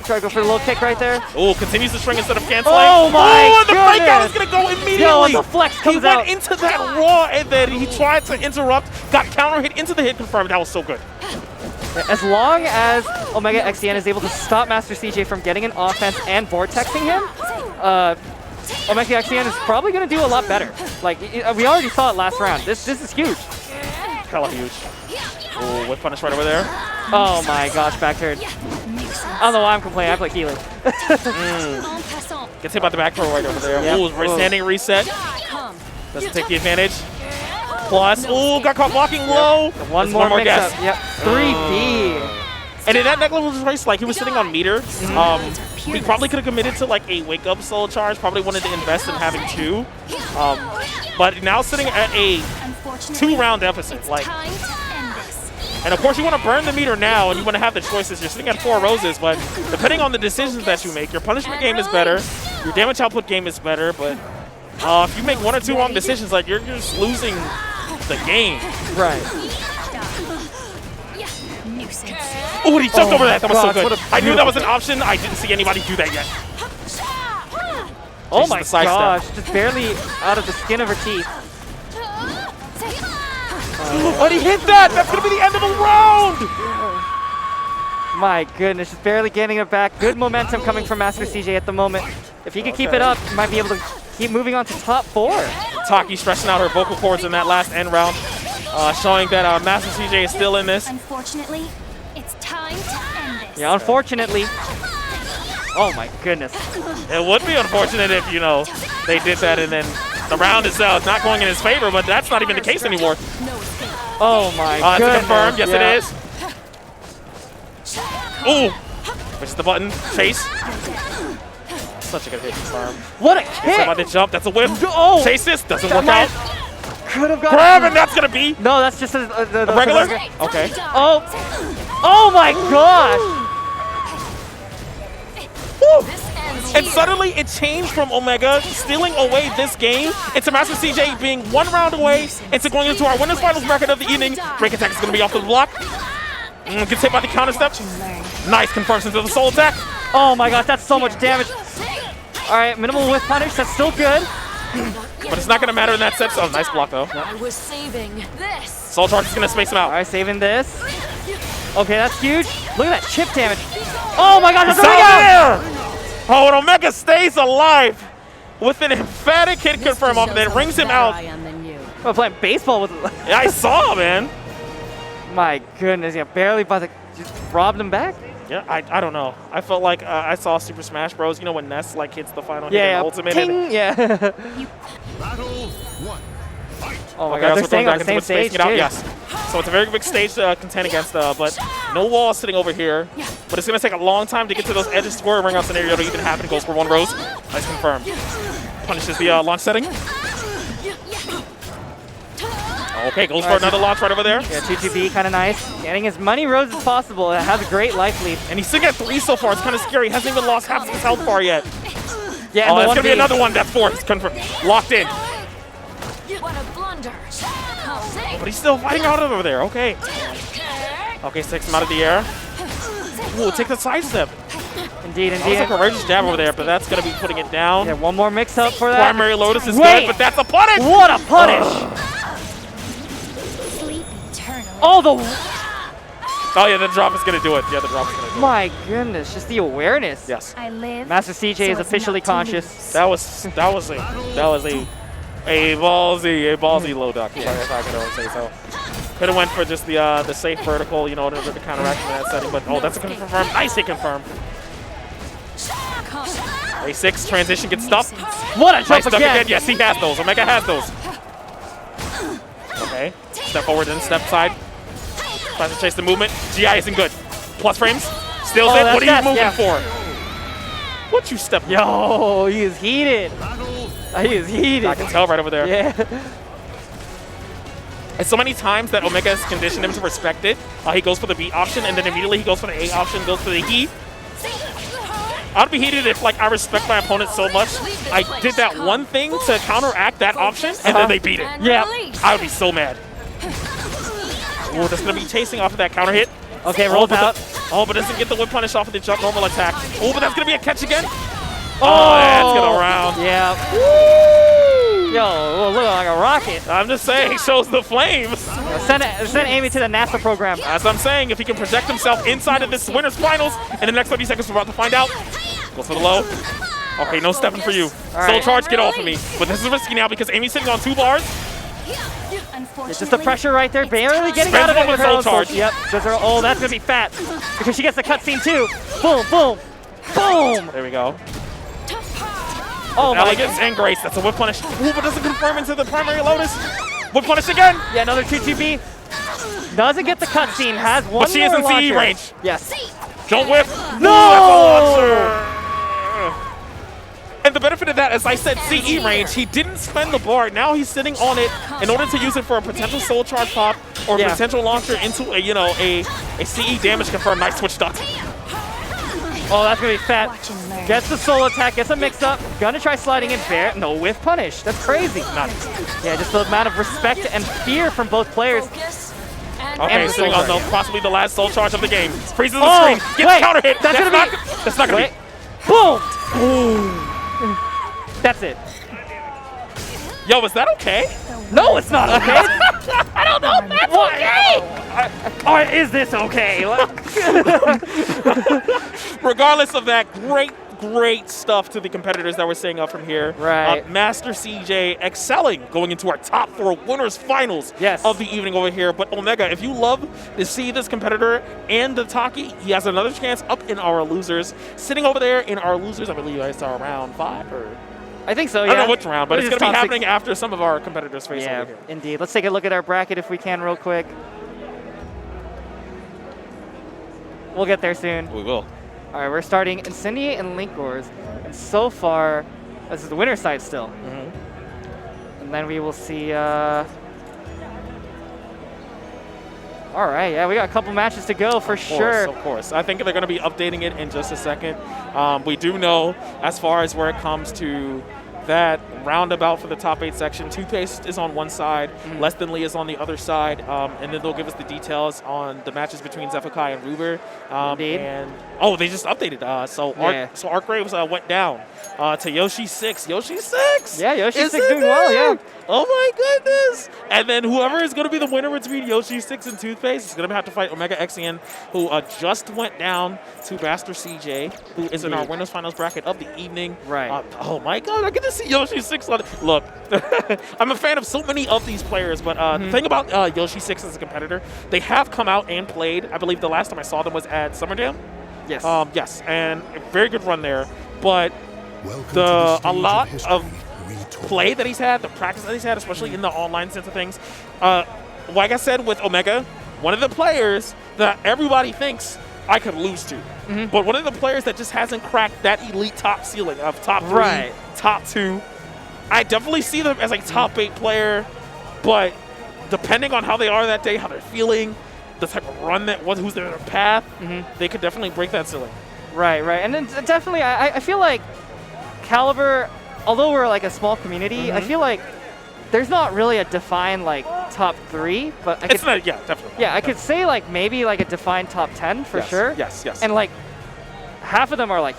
Try to go for the little kick right there. Oh, continues to string instead of canceling. Oh my and the fake out is going to go immediately. Yo, and the flex comes out. He went into that raw, and then he tried to interrupt, got counter hit into the hit confirmed. That was so good. As long as Omega XCN is able to stop Master CJ from getting an offense and vortexing him, Omega XCN is probably going to do a lot better. Like, we already saw it last round. This is huge. Hella huge. Oh, whip punish right over there. Oh my gosh, back turn. I don't know why I'm complaining. I play healing. Gets hit by the back throw right over there. Yep. Ooh, standing reset. Doesn't take the advantage. Plus, ooh, got caught blocking low. One more guess. Yep, 3B. And in that neck level choice, like he was sitting on meter. He probably could have committed to like a wake-up soul charge, probably wanted to invest in having 2. But now sitting at a 2-round deficit. Like, and of course you want to burn the meter now and you want to have the choices. You're sitting at 4 roses, but depending on the decisions that you make, your punishment game is better, your damage output game is better, but if you make 1 or 2 wrong decisions, like you're just losing the game. Right. Oh, he jumped over that. That was so God, good. I knew that was an option. I didn't see anybody do that yet. Oh my gosh, just barely out of the skin of her teeth. But he hit that! That's going to be the end of the round! My goodness, just barely getting it back. Good momentum coming from Master CJ at the moment. If he could keep it up, he might be able to keep moving on to top 4. Taki stretching out her vocal cords in that last end round, showing that Master CJ is still in this. Unfortunately, it's time to end this. Yeah, unfortunately. Oh my goodness. It would be unfortunate if, you know, they did that and then the round is not going in his favor, but that's not even the case anymore. Oh my goodness. It's confirmed. Yes, it is. Ooh. Pushes the button. Chase. Such a good hit confirm. What a hit! About to jump. That's a whip. Oh. Chase this. Doesn't work out. Could have got Grab, and that's going to be. No, that's just a regular? Okay. Oh. Oh my gosh. Woo. And suddenly it changed from Omega stealing away this game into Master CJ being 1 round away into going into our winners finals bracket of the evening. Break attack is going to be off the block. Gets hit by the counter step. Nice, confirms into the soul attack. Oh my gosh, that's so much damage. All right, minimal whiff punish, that's still good. But it's not going to matter in that set. Oh, nice block though. I was saving this. Soul charge is going to space him out. All right, saving this. Okay, that's huge. Look at that chip damage. Oh my gosh, that's there! Oh, and Omega stays alive with an emphatic hit confirm off that rings him out. I'm playing baseball with. Yeah, I saw, man. My goodness, yeah, barely by the just robbed him back. Yeah, I don't know. I felt like I saw Super Smash Bros. You know when Ness like hits the final hit Yeah, in Ultimate. Ting, yeah. Battle 1. Fight. Oh my god, they're staying on the same stage too. Yes. So it's a very big stage to contend against, but no wall sitting over here. But it's going to take a long time to get to those edges to where a ring out scenario to even happen. Goes for 1 rose. Nice confirmed. Punishes the launch setting. Okay, goes for another launch right over there. Yeah, 2-2B, kind of nice. Getting as many roses as possible. It has a great life lead. And he's sitting at 3 so far. It's kind of scary. He hasn't even lost half of his health bar yet. Yeah, oh, that's going to be another one. That's 4. It's confirmed. Locked in. What a blunder. But he's still fighting out over there. Okay. Okay, takes him out of the air. Ooh, take the side step. Indeed, That was indeed. like a courageous jab over there, but that's going to be putting it down. Yeah, one more mix up for that. Primary Lotus is good, but that's a punish! What a punish! Oh, the... Oh, yeah, the drop is going to do it. Yeah, the drop is going to do it. My goodness, just the awareness. Yes. I live. Master CJ is officially conscious. That was a ballsy low duck, if I could say so. Could have went for just the safe vertical, you know, in order to counteract in that setting, but oh, that's a confirm. Nice hit confirm. A6 transition gets stuffed. What a jump nice again. Yes, he has those. Omega has those. Okay, step forward then step side. Tries to chase the movement. GI isn't good. Plus frames. Steals it. What are you moving for? What you step? Yo, he is heated. He is heated. I can tell right over there. Yeah. And so many times that Omega has conditioned him to respect it. He goes for the B option, and then immediately he goes for the A option, goes for the E. I'd be heated if, like, I respect my opponent so much, I did that one thing to counteract that option, and then they beat it. Yeah. I would be so mad. Oh, that's going to be chasing off of that counter hit. Okay, rolls out. But doesn't get the whip punish off of the jump normal attack. Oh, but that's going to be a catch again. Oh, that's going to round. Yeah. Woo! Yo, look like a rocket. I'm just saying, shows the flames. Send Amy to the NASA program. As I'm saying, if he can project himself inside of this winner's finals in the next 30 seconds, we're about to find out. Goes for the low. Okay, no stepping for you. Soul charge, get off of me. But this is risky now because Amy's sitting on 2 bars. It's just the pressure right there, barely getting out of it with her own charge. Yep. Oh, that's gonna be fat because she gets the cutscene too. Boom, boom, boom. There we go. Oh my Elegance and grace. That's a whip punish. Ooh, but doesn't confirm into the primary Lotus. Whip punish again. Yeah, another 2-2B. Doesn't get the cutscene. Has one. But she is in CE range. Yes. Don't whip. No. And the benefit of that, as I said, CE range, he didn't spend the bar. Now he's sitting on it in order to use it for a potential soul charge pop or potential launcher into a, a CE damage confirmed. Nice switch duck. Oh, that's gonna be fat. Gets the soul attack, gets a mix up. Gonna try sliding in fair. No whiff punish. That's crazy. Yeah, just the amount of respect and fear from both players. Okay, so possibly the last soul charge of the game. Freezes the screen. Gets counter hit. That's not gonna be. Boom! That's it. Yo, is that okay? No, it's not okay. I don't know if that's okay. Or is this okay? Regardless of that, great stuff to the competitors that we're seeing up from here. Right. Master CJ excelling going into our top 4 winners finals of the evening over here. But Omega, if you love to see this competitor and the Taki, he has another chance up in our losers. Sitting over there in our losers, I believe it's our round 5 or... I think so, I don't know which round, but it's going to be happening after some of our competitors face over here. Indeed. Let's take a look at our bracket if we can real quick. We'll get there soon. We will. All right, we're starting Incendiate and Link Wars. And so far, this is the winner's side still. And then we will see... All right, yeah, we got a couple matches to go for sure. Of course. I think they're going to be updating it in just a second. We do know, as far as where it comes to that roundabout for the top 8 section, Toothpaste is on one side, Less Than Lee is on the other side, and then they'll give us the details on the matches between Zephykai and Ruber. And they just updated. So Arcgraves went down to Yoshi 6. Yoshi 6! Yeah, Yoshi 6 doing well, yeah. Oh my goodness! And then whoever is going to be the winner between Yoshi 6 and Toothpaste is going to have to fight Omega XEN, who just went down to Master CJ, who is in our winners finals bracket of the evening. Right. Oh my god, I get to see Yoshi 6 on it. Look, I'm a fan of so many of these players, but the thing about Yoshi 6 as a competitor, they have come out and played. I believe the last time I saw them was at Summer Jam. Yes. Yes, and a very good run there. But a lot of play that he's had, the practice that he's had, especially in the online sense of things. Like I said with Omega, one of the players that everybody thinks I could lose to, but one of the players that just hasn't cracked that elite top ceiling of top 3, top 2. I definitely see them as a top 8 player, but depending on how they are that day, how they're feeling, the type of run that was, who's their path, they could definitely break that ceiling. Right. And then definitely, I feel like Calibur, although we're like a small community, I feel like there's not really a defined like top 3, but definitely. Yeah, I could say like maybe like a defined top 10 for sure. Yes. And like half of them are like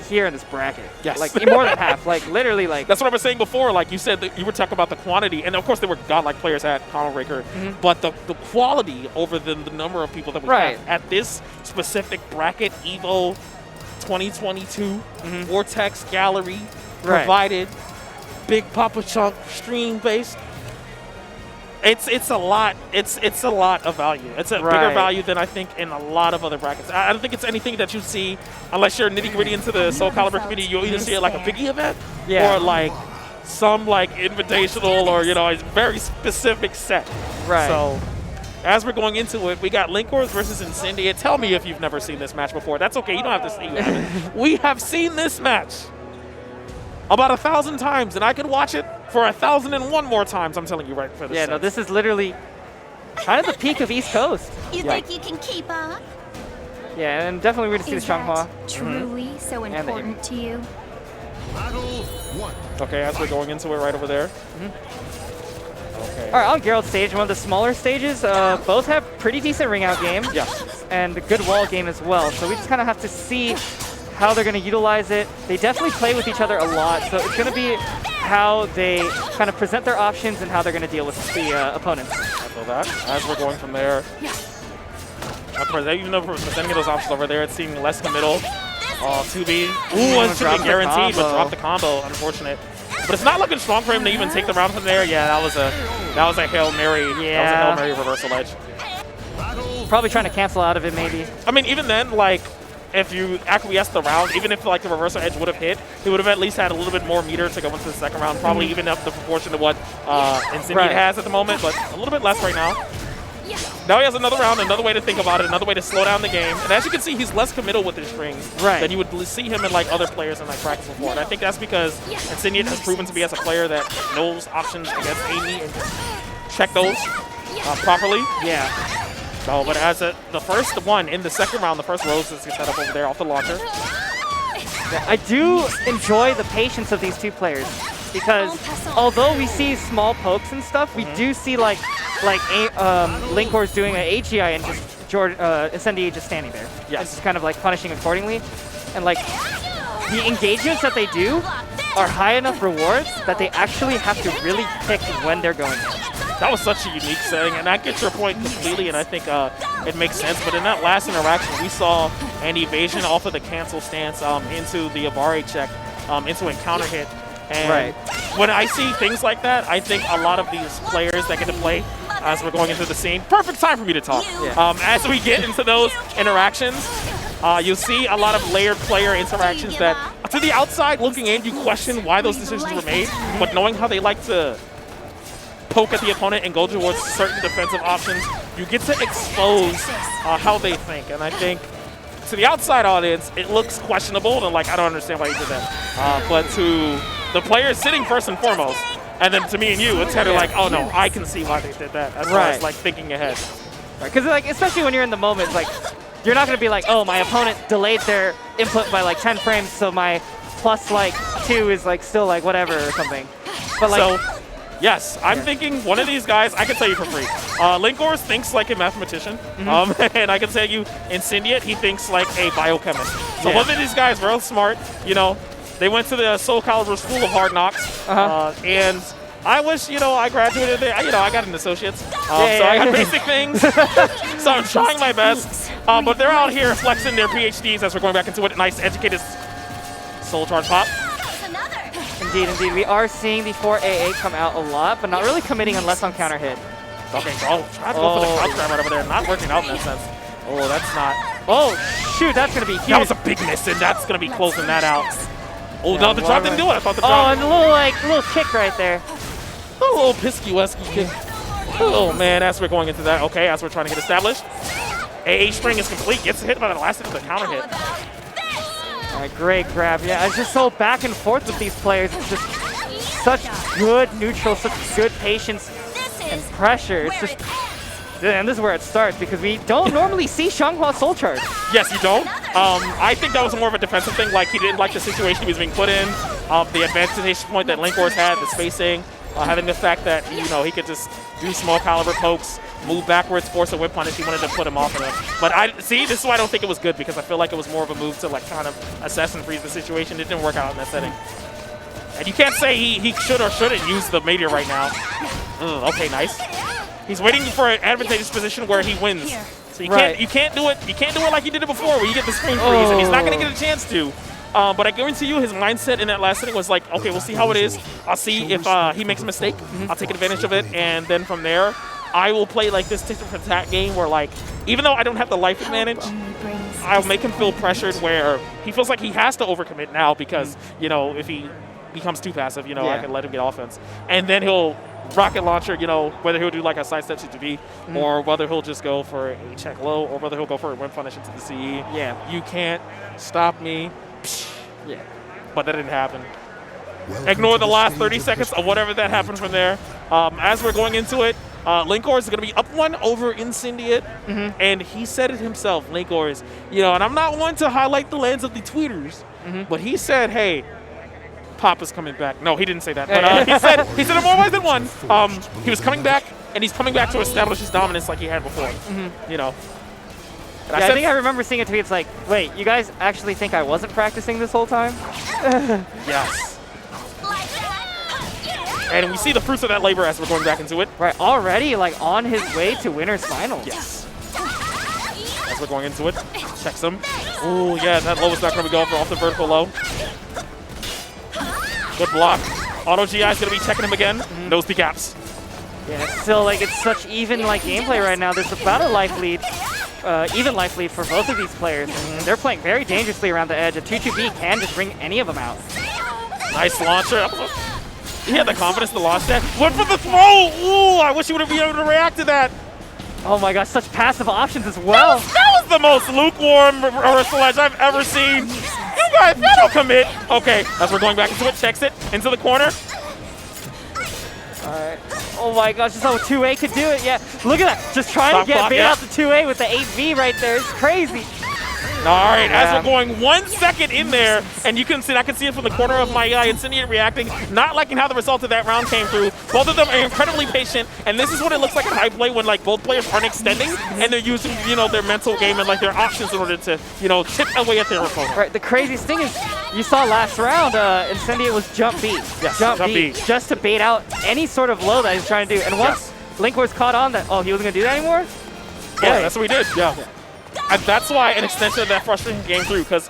here in this bracket. Yes. Like more than half. Like literally like. That's what I was saying before. Like you said, that you were talking about the quantity, and of course there were godlike players at Combo Breaker, but the quality over the number of people that we have at this specific bracket, EVO 2022, Vortex Gallery provided, Big Papa Chunk stream based. It's a lot. It's a lot of value. It's a bigger value than I think in a lot of other brackets. I don't think it's anything that you see unless you're nitty gritty into the SoulCalibur community. You'll either see it like a biggie event or like some like invitational or a very specific set. Right. So as we're going into it, we got Link Wars versus Incendiate. Tell me if you've never seen this match before. That's okay. You don't have to see it. We have seen this match about 1,000 times, and I could watch it for 1,001 more times. I'm telling you right for this. Yeah, no, this is literally kind of the peak of East Coast. You think you can keep up? Yeah, and definitely weird to see the Changhua. Truly so important to you? Battle 1. Okay, as we're going into it right over there. Okay. All right, on Gerald's stage, one of the smaller stages, both have pretty decent ring out game. And a good wall game as well. So we just kind of have to see how they're going to utilize it. They definitely play with each other a lot, so it's going to be how they kind of present their options and how they're going to deal with the opponents. I feel that. As we're going from there, even though we're presenting those options over there, it's seeing less in the middle. 2B. Ooh, it should be guaranteed, but drop the combo. Unfortunate. But it's not looking strong for him to even take the round from there. Yeah, that was a Hail Mary. That was a Hail Mary reversal edge. Probably trying to cancel out of it, maybe. I mean, even then, like, if you acquiesce the round, even if like the reversal edge would have hit, he would have at least had a little bit more meter to go into the second round. Probably even up the proportion to what Incendiate has at the moment, but a little bit less right now. Now he has another round, another way to think about it, another way to slow down the game. And as you can see, he's less committal with his strings than you would see him in like other players in like practice before. And I think that's because Insigniate has proven to be as a player that knows options against Amy and just check those properly. Yeah. So, but as the first one in the second round, the first Rose is set up over there off the launcher. Yeah, I do enjoy the patience of these two players because although we see small pokes and stuff, we do see like Linkor's doing an AGI and just Incendiate just standing there. Yeah, it's just kind of like punishing accordingly, and like the engagements that they do are high enough rewards that they actually have to really pick when they're going in. That was such a unique setting, and I get your point completely, and I think it makes sense. But in that last interaction, we saw an evasion off of the cancel stance into the Abare check, into a counter hit. And when I see things like that, I think a lot of these players that get to play as we're going into the scene, perfect time for me to talk. As we get into those interactions, you'll see a lot of layered player interactions that, to the outside looking in, you question why those decisions were made, but knowing how they like to poke at the opponent and go towards certain defensive options, you get to expose how they think. And I think to the outside audience, it looks questionable and like, I don't understand why you did that. But to the players sitting first and foremost, and then to me and you, it's kind of like, oh no, I can see why they did that, as far as like thinking ahead. Because like, especially when you're in the moment, like, you're not going to be like, oh, my opponent delayed their input by like 10 frames, so my plus like 2 is like still like whatever or something. But like, so, yes, I'm thinking one of these guys, I can tell you for free. Linkor thinks like a mathematician, and I can tell you, Incendiate, he thinks like a biochemist. So both of these guys real smart, you know, they went to the SoulCalibur School of Hard Knocks, and I wish, you know, I graduated there. You know, I got an associate's, so I got basic things, so I'm trying my best. But they're out here flexing their PhDs as we're going back into it. Nice, educated Soul Charge pop. Indeed, indeed. We are seeing the 4AA come out a lot, but not really committing unless on counter hit. Okay, so try to go for the crowd grab right over there. Not working out in that sense. Oh, that's not. Oh, shoot, that's going to be huge. That was a big miss, and that's going to be closing that out. Oh, no, the drop didn't do it. I thought the drop. Oh, and a little kick right there. A little Pisky-wesky kick. Oh, man, as we're going into that. Okay, as we're trying to get established. AA string is complete. Gets hit by the last hit of the counter hit. All right, great grab. Yeah, it's just so back and forth with these players. It's just such good neutral, such good patience and pressure. It's just, and this is where it starts because we don't normally see Xianghua Soul Charge. Yes, you don't. I think that was more of a defensive thing. Like, he didn't like the situation he was being put in. The advantage point that Linkor's had, the spacing, having the fact that, you know, he could just do small caliber pokes, move backwards, force a whip punish. He wanted to put him off of him. But this is why I don't think it was good, because I feel like it was more of a move to like kind of assess and freeze the situation. It didn't work out in that setting. And you can't say he should or shouldn't use the meteor right now. Okay, nice. He's waiting for an advantageous position where he wins. So you can't do it. You can't do it like you did it before, where you get the screen freeze, and he's not going to get a chance to. But I guarantee you, his mindset in that last inning was like, okay, we'll see how it is. I'll see if he makes a mistake. I'll take advantage of it, and then from there, I will play like this tit-for-tat game where, like, even though I don't have the life advantage, I'll make him feel pressured where he feels like he has to overcommit now because, you know, if he becomes too passive, you know, I can let him get offense. And then he'll rocket launcher, you know, whether he'll do like a sidestep C2B or whether he'll just go for a check low or whether he'll go for a whip punish into the CE. Yeah. You can't stop me. Yeah. But that didn't happen. Ignore the last 30 seconds of whatever that happened from there. As we're going into it, Linkor is going to be up 1 over Incendiate, and he said it himself. Linkor is, you know, and I'm not one to highlight the lens of the tweeters, but he said, hey, Papa's coming back. No, he didn't say that, but he said it more ways than one. He was coming back, and he's coming back to establish his dominance like he had before, you know. And I think I remember seeing a tweet. It's like, wait, you guys actually think I wasn't practicing this whole time? Yes. And we see the fruits of that labor as we're going back into it. Right, already like on his way to winner's finals. Yes. As we're going into it, checks him. Oh yeah, that low is not going to go for off the vertical low. Good block. Auto GI is going to be checking him again. Knows the gaps. Yeah, it's still like it's such even like gameplay right now. There's about a life lead. Even life lead for both of these players. And they're playing very dangerously around the edge. A 2-2B can just bring any of them out. Nice launcher. He had the confidence to launch that. Went for the throw! Ooh, I wish he would have been able to react to that. Oh my gosh, such passive options as well. That was the most lukewarm reversal edge I've ever seen. You guys, you don't commit. Okay, as we're going back into it, checks it into the corner. All right. Oh my gosh, this is how 2A could do it. Yeah, look at that. Just trying to get bait out the 2A with the 8V right there. It's crazy. All right, as we're going 1 second in there, and you can see, I can see it from the corner of my eye, Incendiary reacting, not liking how the result of that round came through. Both of them are incredibly patient, and this is what it looks like in high play when like both players aren't extending, and they're using, you know, their mental game and like their options in order to, you know, chip away at their opponent. Right, the craziest thing is, you saw last round, Incendiary was jump B. Yes, jump B. Just to bait out any sort of low that he's trying to do. And once Link was caught on that, oh, he wasn't going to do that anymore? Yeah, that's what we did, yeah. And that's why an extension of that frustration came through, because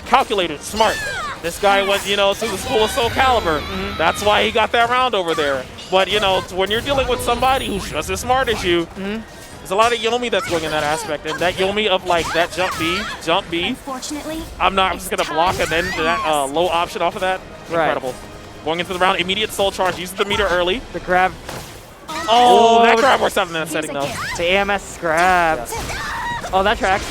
calculated, smart. This guy went, you know, to the school of SoulCalibur. That's why he got that round over there. But, you know, when you're dealing with somebody who's just as smart as you, there's a lot of Yomi that's going in that aspect. And that Yomi of, like, that jump B, I'm just going to block and then that low option off of that. Incredible. Going into the round, immediate soul charge, uses the meter early. The grab. Oh, that grab works out in that setting, though. The AMS grab. Oh, that tracks.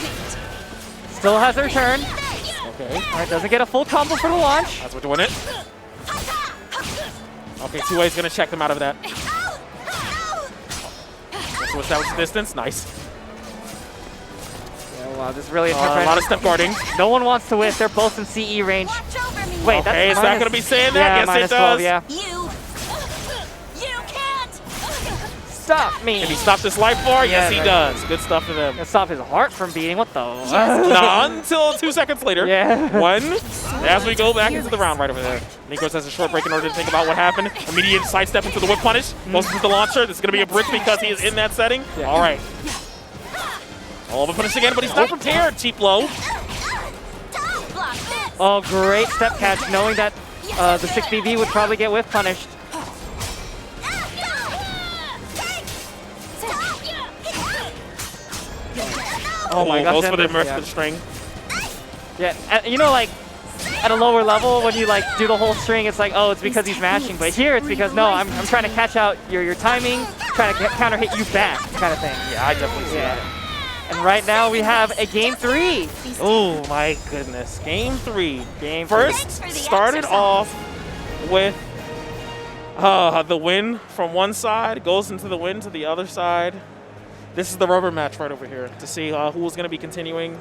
Still has a return. Okay. All right, doesn't get a full combo for the launch. That's what doing it. Okay, 2A is going to check them out of that. So establish the distance. Nice. Yeah, wow, this is really a lot of step guarding. No one wants to whiff. They're both in CE range. Wait, okay, is that going to be saying Yeah, that? Yes, it does. 12, yeah. Stop me. Can he stop this life bar? Yes, he does. Good stuff for them. Can stop his heart from beating. What the? Not until 2 seconds later. Yeah. One. As we go back into the round right over there. Nikos has a short break in order to think about what happened. Immediate sidestep into the whip punish. Goes into the launcher. This is going to be a brick because he is in that setting. Yeah. All right. All the punish again, but he's not prepared. Cheap low. Oh, great step catch, knowing that the 6BV would probably get whiff punished. Oh my gosh. Goes for the immersive string. Yeah, you know, like, at a lower level, when you, like, do the whole string, it's like, oh, it's because he's mashing. But here, it's because, no, I'm trying to catch out your timing, trying to counter hit you back, kind of thing. Yeah, I definitely see that. And right now, we have a Game 3. Oh, my goodness. Game 3. First, started off with the win from one side, goes into the win to the other side. This is the rubber match right over here to see who's going to be continuing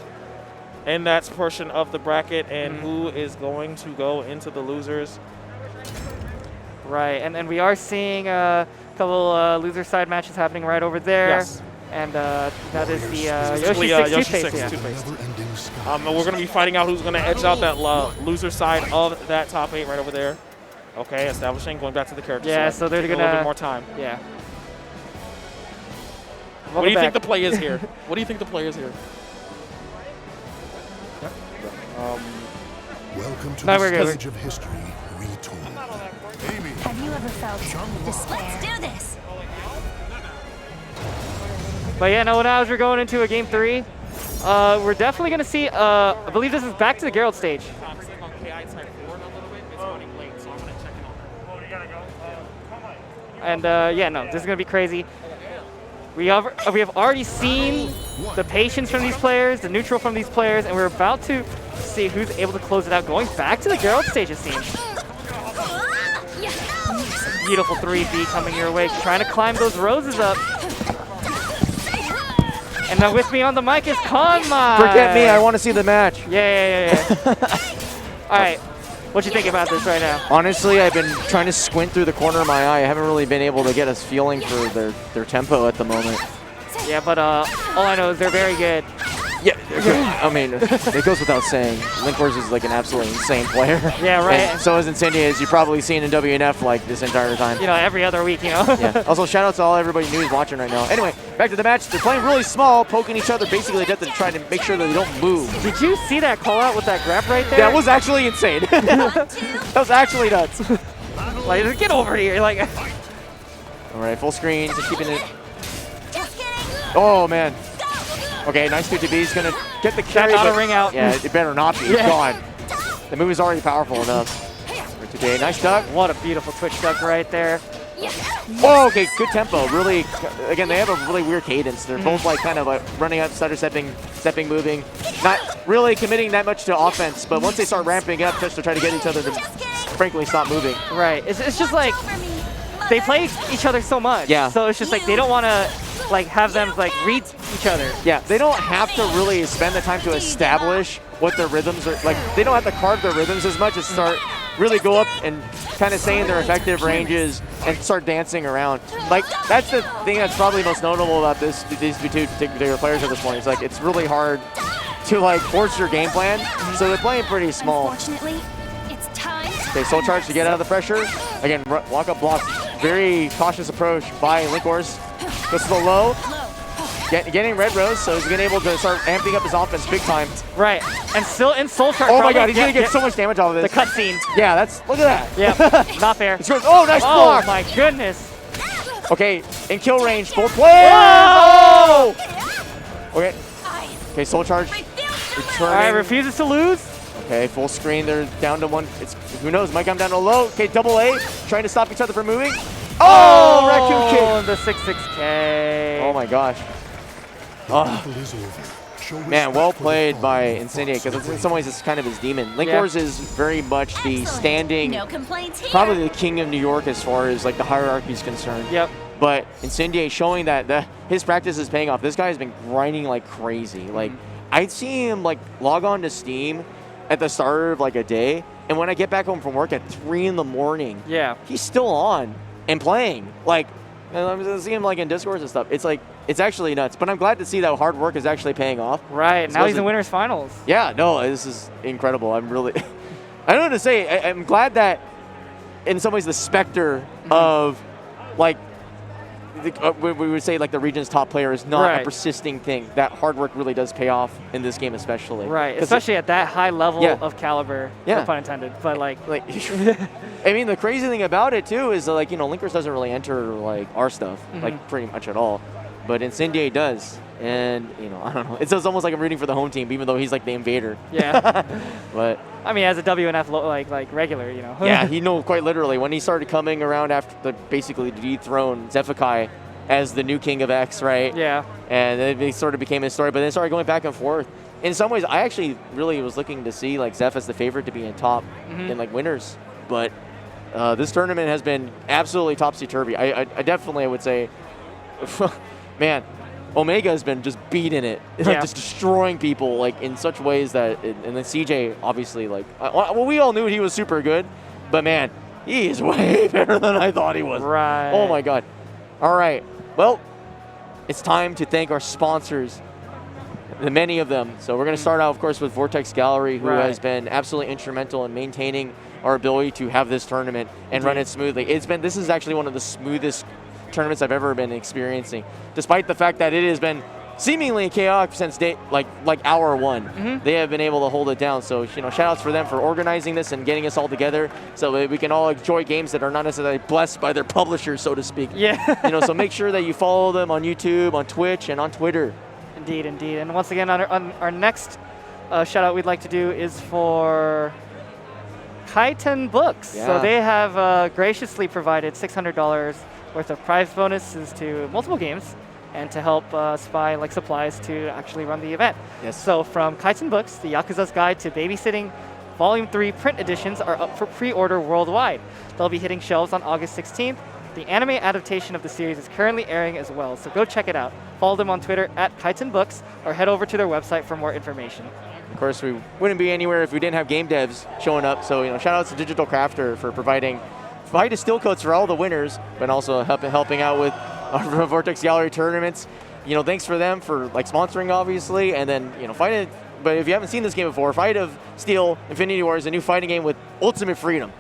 in that portion of the bracket and who is going to go into the losers. Right, and we are seeing a couple loser side matches happening right over there. Yes. And that is the Yoshi 6 Toothpaste. We're going to be fighting out who's going to edge out that loser side of that top 8 right over there. Okay, establishing, going back to the character side. So they're going to a little bit more time. Yeah. What do you think the play is here? What do you think the play is here? Welcome to the stage of history retold. Amy. Have you ever felt despair? Let's do this. But yeah, no, now as we're going into a Game 3, we're definitely going to see, I believe this is back to the Geralt stage. And yeah, no, this is going to be crazy. We have already seen the patience from these players, the neutral from these players, and we're about to see who's able to close it out. Going back to the Geralt stage, it seems. Beautiful 3B coming your way, trying to climb those roses up. And now with me on the mic is Conma. Forget me, I want to see the match. Yeah. All right. What you think about this right now? Honestly, I've been trying to squint through the corner of my eye. I haven't really been able to get a feeling for their tempo at the moment. Yeah, but all I know is they're very good. Yeah, I mean, it goes without saying. Linkwars is like an absolutely insane player. Yeah, right. And so is Incendiary, as you've probably seen in WNF like this entire time. You know, every other week, you know. Yeah. Also, shout out to all everybody new who's watching right now. Anyway, back to the match. They're playing really small, poking each other basically to death and trying to make sure that they don't move. Did you see that call out with that grab right there? That was actually insane. That was actually nuts. Like, get over here. Like. All right, full screen, just keeping it. Oh, man. Okay, nice 2-2B. He's going to get the carry. That's not a ring out. Yeah, it better not be. Yeah. God. The move is already powerful enough. For today, nice duck. What a beautiful twitch duck right there. Oh, okay, good tempo. Really, again, they have a really weird cadence. They're both like kind of like running up, stutter stepping, moving, not really committing that much to offense. But once they start ramping up just to try to get each other to, frankly, stop moving. Right. It's just like they play each other so much. Yeah. So it's just like they don't want to like have them like read each other. Yeah, they don't have to really spend the time to establish what their rhythms are. Like, they don't have to carve their rhythms as much as start really go up and kind of saying their effective ranges and start dancing around. Like, that's the thing that's probably most notable about these two particular players at this point. It's like, it's really hard to like force your game plan, so they're playing pretty small. Unfortunately, it's time. Okay, Soul Charge to get out of the pressure. Again, walk up block. Very cautious approach by Linkhorst. Goes to the low. Getting Red Rose, so he's been able to start amping up his offense big time. Right, and still in Soul Charge. Oh my god, he's going to get so much damage off of this. The cutscene. Yeah, look at that. Yeah, not fair. Oh, nice block. Oh my goodness. Okay, in kill range, both players. Whoa! Okay. Okay, Soul Charge. All right, refuses to lose. Okay, full screen. They're down to one. Who knows? Might come down to low. Okay, double A, trying to stop each other from moving. Oh, Raccoon kick. The 6-6K. Oh my gosh. Man, well played by Incendiate, because in some ways it's kind of his demon. Linkhorst is very much the standing, probably the king of New York as far as like the hierarchy is concerned. Yep. But Incendiate showing that his practice is paying off. This guy has been grinding like crazy. Like, I'd see him like log on to Steam at the start of like a day, and when I get back home from work at 3 in the morning, he's still on and playing. Like, and I'm seeing him like in Discord and stuff. It's like, it's actually nuts. But I'm glad to see that hard work is actually paying off. Right, now he's in winners finals. Yeah, no, this is incredible. I'm really, I don't know what to say. I'm glad that in some ways the specter of like, we would say like the region's top player is not a persisting thing. That hard work really does pay off in this game especially. Right, especially at that high level of caliber, no pun intended. But like I mean, the crazy thing about it too is like, you know, Linkhorst doesn't really enter like our stuff, like pretty much at all. But Incendiate does. And, you know, I don't know. It's almost like I'm rooting for the home team, even though he's like the invader. Yeah. But I mean, as a WNF like regular, you know. Yeah, he knew quite literally when he started coming around after the basically dethrone Zephykai as the new king of X, right? Yeah. And it sort of became his story, but then started going back and forth. In some ways, I actually really was looking to see like Zeph as the favorite to be in top in like winners, but this tournament has been absolutely topsy-turvy. I definitely would say, man, Omega has been just beating it, like just destroying people like in such ways that, and then CJ obviously like, well, we all knew he was super good, but man, he is way better than I thought he was. Right. Oh my God. All right. Well, it's time to thank our sponsors, the many of them. So we're going to start out, of course, with Vortex Gallery, who has been absolutely instrumental in maintaining our ability to have this tournament and run it smoothly. This is actually one of the smoothest tournaments I've ever been experiencing, despite the fact that it has been seemingly chaotic since like hour one. They have been able to hold it down. So, you know, shout outs for them for organizing this and getting us all together so that we can all enjoy games that are not necessarily blessed by their publishers, so to speak. Yeah. You know, so make sure that you follow them on YouTube, on Twitch, and on Twitter. Indeed, indeed. And once again, on our next shout out we'd like to do is for Kaiten Books. Yeah. So they have graciously provided $600 worth of prize bonuses to multiple games, and to help buy like supplies to actually run the event. Yes. So from Kaiten Books, the Yakuza's Guide to Babysitting Volume 3 print editions are up for pre-order worldwide. They'll be hitting shelves on August 16th. The anime adaptation of the series is currently airing as well, so go check it out. Follow them on Twitter at Kaiten Books, or head over to their website for more information. Of course, we wouldn't be anywhere if we didn't have game devs showing up. So, you know, shout out to Digital Crafter for providing still codes for all the winners, but also helping out with our Vortex Gallery tournaments. You know, thanks for them for like sponsoring, obviously, and then, you know, but if you haven't seen this game before, Fight of Steel Infinity War is a new fighting game with ultimate freedom.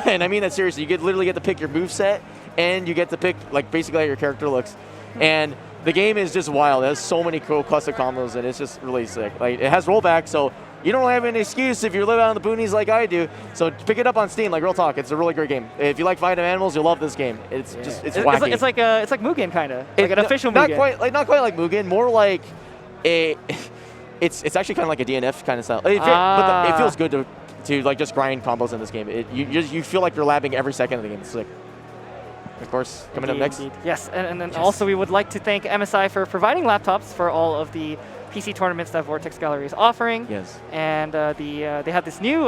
And I mean that seriously. You literally get to pick your moveset, and you get to pick like basically how your character looks. And the game is just wild. It has so many cool cluster combos, and it's just really sick. Like, it has rollback, so you don't have any excuse if you live out in the boonies like I do. So pick it up on Steam, like real talk. It's a really great game. If you like fighting animals, you'll love this game. It's just wacky. It's like Mugen kind of, like an official Mugen. Not quite like Mugen, more like it's actually kind of like a DNF kind of style. But it feels good to like just grind combos in this game. You feel like you're labbing every second of the game. It's like of course, coming up next. Yes, and then also we would like to thank MSI for providing laptops for all of the PC tournaments that Vortex Gallery is offering. Yes. And they have this new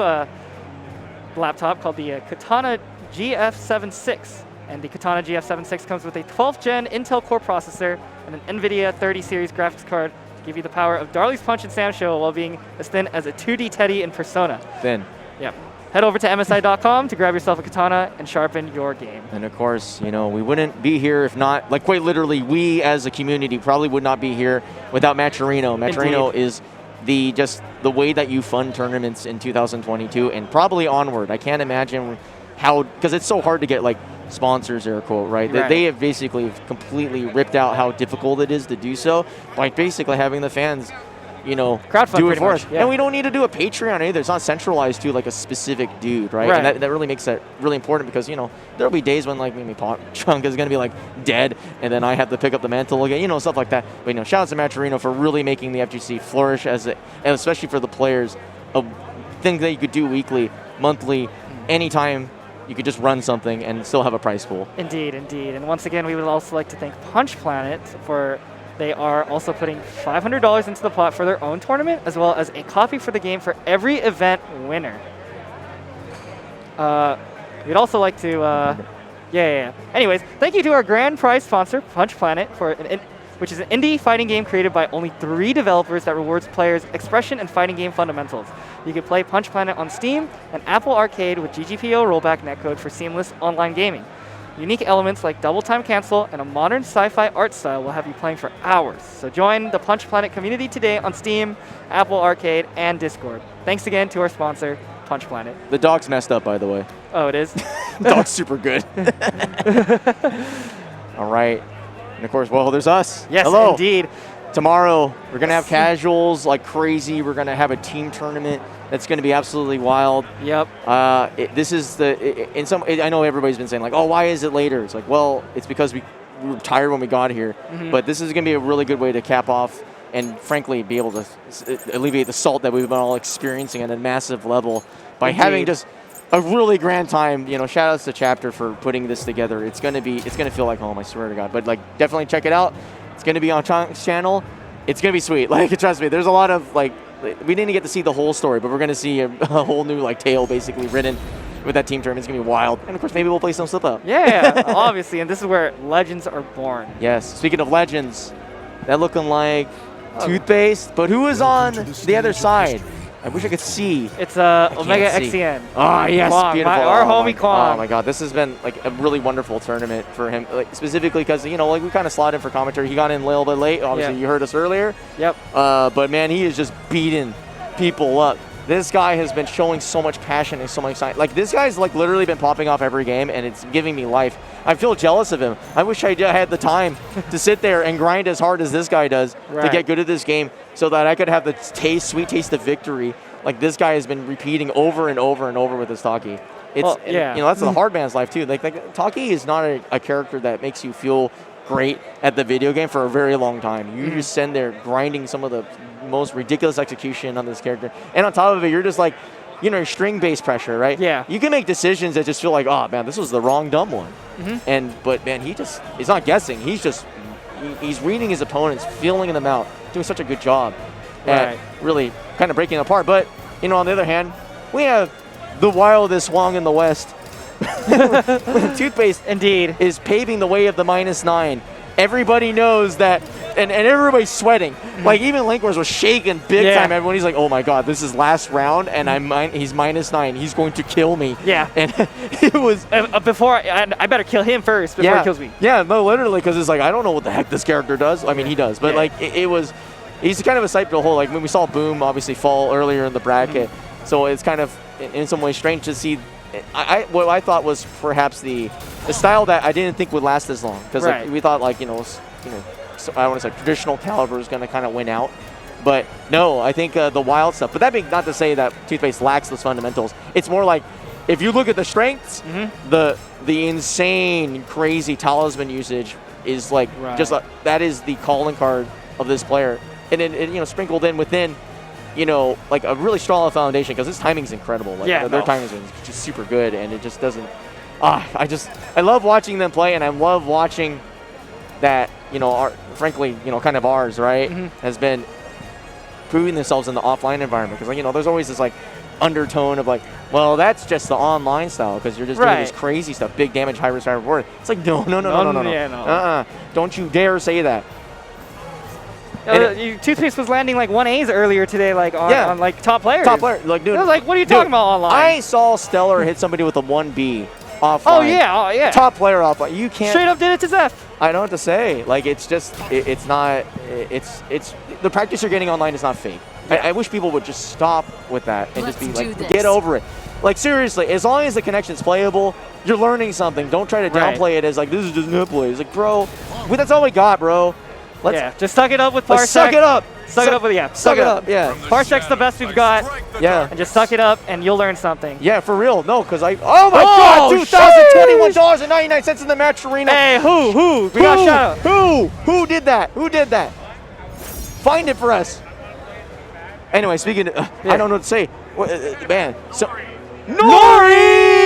laptop called the Katana GF76. And the Katana GF76 comes with a 12th gen Intel Core processor and an NVIDIA 30 series graphics card to give you the power of Darley's Punch and Sam Show while being as thin as a 2D Teddy in Persona. Thin. Yep. Head over to MSI.com to grab yourself a katana and sharpen your game. And of course, you know, we wouldn't be here if not, like quite literally, we as a community probably would not be here without Matcherino. Matcherino is the way that you fund tournaments in 2022 and probably onward. I can't imagine how, because it's so hard to get like sponsors, air quote, right? They have basically completely ripped out how difficult it is to do so by basically having the fans, you know, crowdfund do it for us. Yeah. And we don't need to do a Patreon either. It's not centralized to like a specific dude, right? And that really makes that really important because, you know, there'll be days when like maybe Chunk is going to be like dead and then I have to pick up the mantle again, you know, stuff like that. But, you know, shout out to Matcherino for really making the FGC flourish and especially for the players, a thing that you could do weekly, monthly, anytime. You could just run something and still have a prize pool. Indeed, indeed. And once again, we would also like to thank Punch Planet for they are also putting $500 into the pot for their own tournament, as well as a copy for the game for every event winner. We'd also like to, Anyways, thank you to our grand prize sponsor, Punch Planet, which is an indie fighting game created by only 3 developers that rewards players expression and fighting game fundamentals. You can play Punch Planet on Steam and Apple Arcade with GGPO rollback netcode for seamless online gaming. Unique elements like double time cancel and a modern sci-fi art style will have you playing for hours. So join the Punch Planet community today on Steam, Apple Arcade, and Discord. Thanks again to our sponsor, Punch Planet. The dog's messed up, by the way. Oh, it is? The dog's super good. All right. And of course, well, there's us. Yes, hello. Indeed. Tomorrow, we're going to have casuals like crazy. We're going to have a team tournament that's going to be absolutely wild. Yep. I know everybody's been saying like, oh, why is it later? It's like, well, it's because we were tired when we got here. But this is going to be a really good way to cap off and frankly be able to alleviate the salt that we've been all experiencing at a massive level by having just a really grand time. You know, shout outs to Chapter for putting this together. It's going to feel like home, I swear to God. But like, definitely check it out. It's going to be on Chunk's channel. It's going to be sweet. Like, trust me, there's a lot of, like, we didn't get to see the whole story, but we're going to see a whole new, like, tale basically written with that team tournament. It's going to be wild. And, of course, maybe we'll play some slip up. Yeah, obviously. And this is where legends are born. Yes. Speaking of legends, that looking like Toothpaste. But who is on the other side? I wish I could see. It's Omega XCN. Oh, yes, Kwong, beautiful. our homie Kwong. Oh, my God. This has been, like, a really wonderful tournament for him, like, specifically because, you know, like, we kind of slotted in for commentary. He got in a little bit late. Obviously, you heard us earlier. Yep. But, man, he is just beating people up. This guy has been showing so much passion and so much sign. Like, this guy's, like, literally been popping off every game, and it's giving me life. I feel jealous of him. I wish I had the time to sit there and grind as hard as this guy does to get good at this game so that I could have the sweet taste of victory. Like, this guy has been repeating over and over and over with his Taki. You know, that's the hard man's life, too. Like Taki is not a character that makes you feel great at the video game for a very long time. You just send there grinding some of the most ridiculous execution on this character. And on top of it, you're just like, you know, string-based pressure, right? Yeah. You can make decisions that just feel like, oh, man, this was the wrong dumb one. But, man, he's not guessing. He's reading his opponents, feeling them out, doing such a good job at really kind of breaking them apart. But, you know, on the other hand, we have the wildest Wong in the West. Toothpaste indeed is paving the way of the -9. Everybody knows that, and everybody's sweating. Like, even Linkwars was shaking big time. Everybody's like, oh my God, this is last round, and he's -9. He's going to kill me. Yeah. And it was... I better kill him first before he kills me. Yeah, no, literally, because it's like, I don't know what the heck this character does. I mean, he does. But, like, it was... He's kind of a sight to behold. Like, when we saw Boom obviously fall earlier in the bracket, so it's kind of, in some ways, strange to see... what I thought was perhaps the style that I didn't think would last as long, because like, we thought, like, so I want to say traditional Calibur is going to kind of win out, but no, I think the wild stuff. But that being not to say that Toothpaste lacks those fundamentals. It's more like, if you look at the strengths, the insane, crazy talisman usage is like just that is the calling card of this player, and then sprinkled in within. You know, like a really strong foundation, because his timing is incredible. Like, their timing is just super good, and it just doesn't. I love watching them play, and I love watching that, you know, frankly, you know, kind of ours, right, has been proving themselves in the offline environment. Because, you know, there's always this, like, undertone of, like, well, that's just the online style because you're just doing this crazy stuff, big damage, high risk, high reward. It's like, no. Don't you dare say that. Toothpaste was landing like 1As earlier today, like on like top players. Top player, like, dude. I was like, what are you talking about online? I saw Stellar hit somebody with a 1B offline. Oh yeah. Top player offline. You can't. Straight up did it to Zeph. I don't know what to say. Like, it's just, it's not. It's the practice you're getting online is not fake. Yeah. I wish people would just stop with that and just be like, get over it. Like, seriously, as long as the connection's playable, you're learning something. Don't try to downplay it as like, this is just nipplay. It's like, bro, that's all we got, bro. Just suck it up with Parsec. Suck it up. Suck it up with, suck it up. Yeah. Parsec's the best we've got. Yeah. And just suck it up and you'll learn something. Yeah, for real. No, because oh my God, $2,021.99 in the match arena. Hey, who? We got shout out. Who did that? Who did that? Find it for us. Anyway, speaking of, I don't know what to say. Man, so Nori!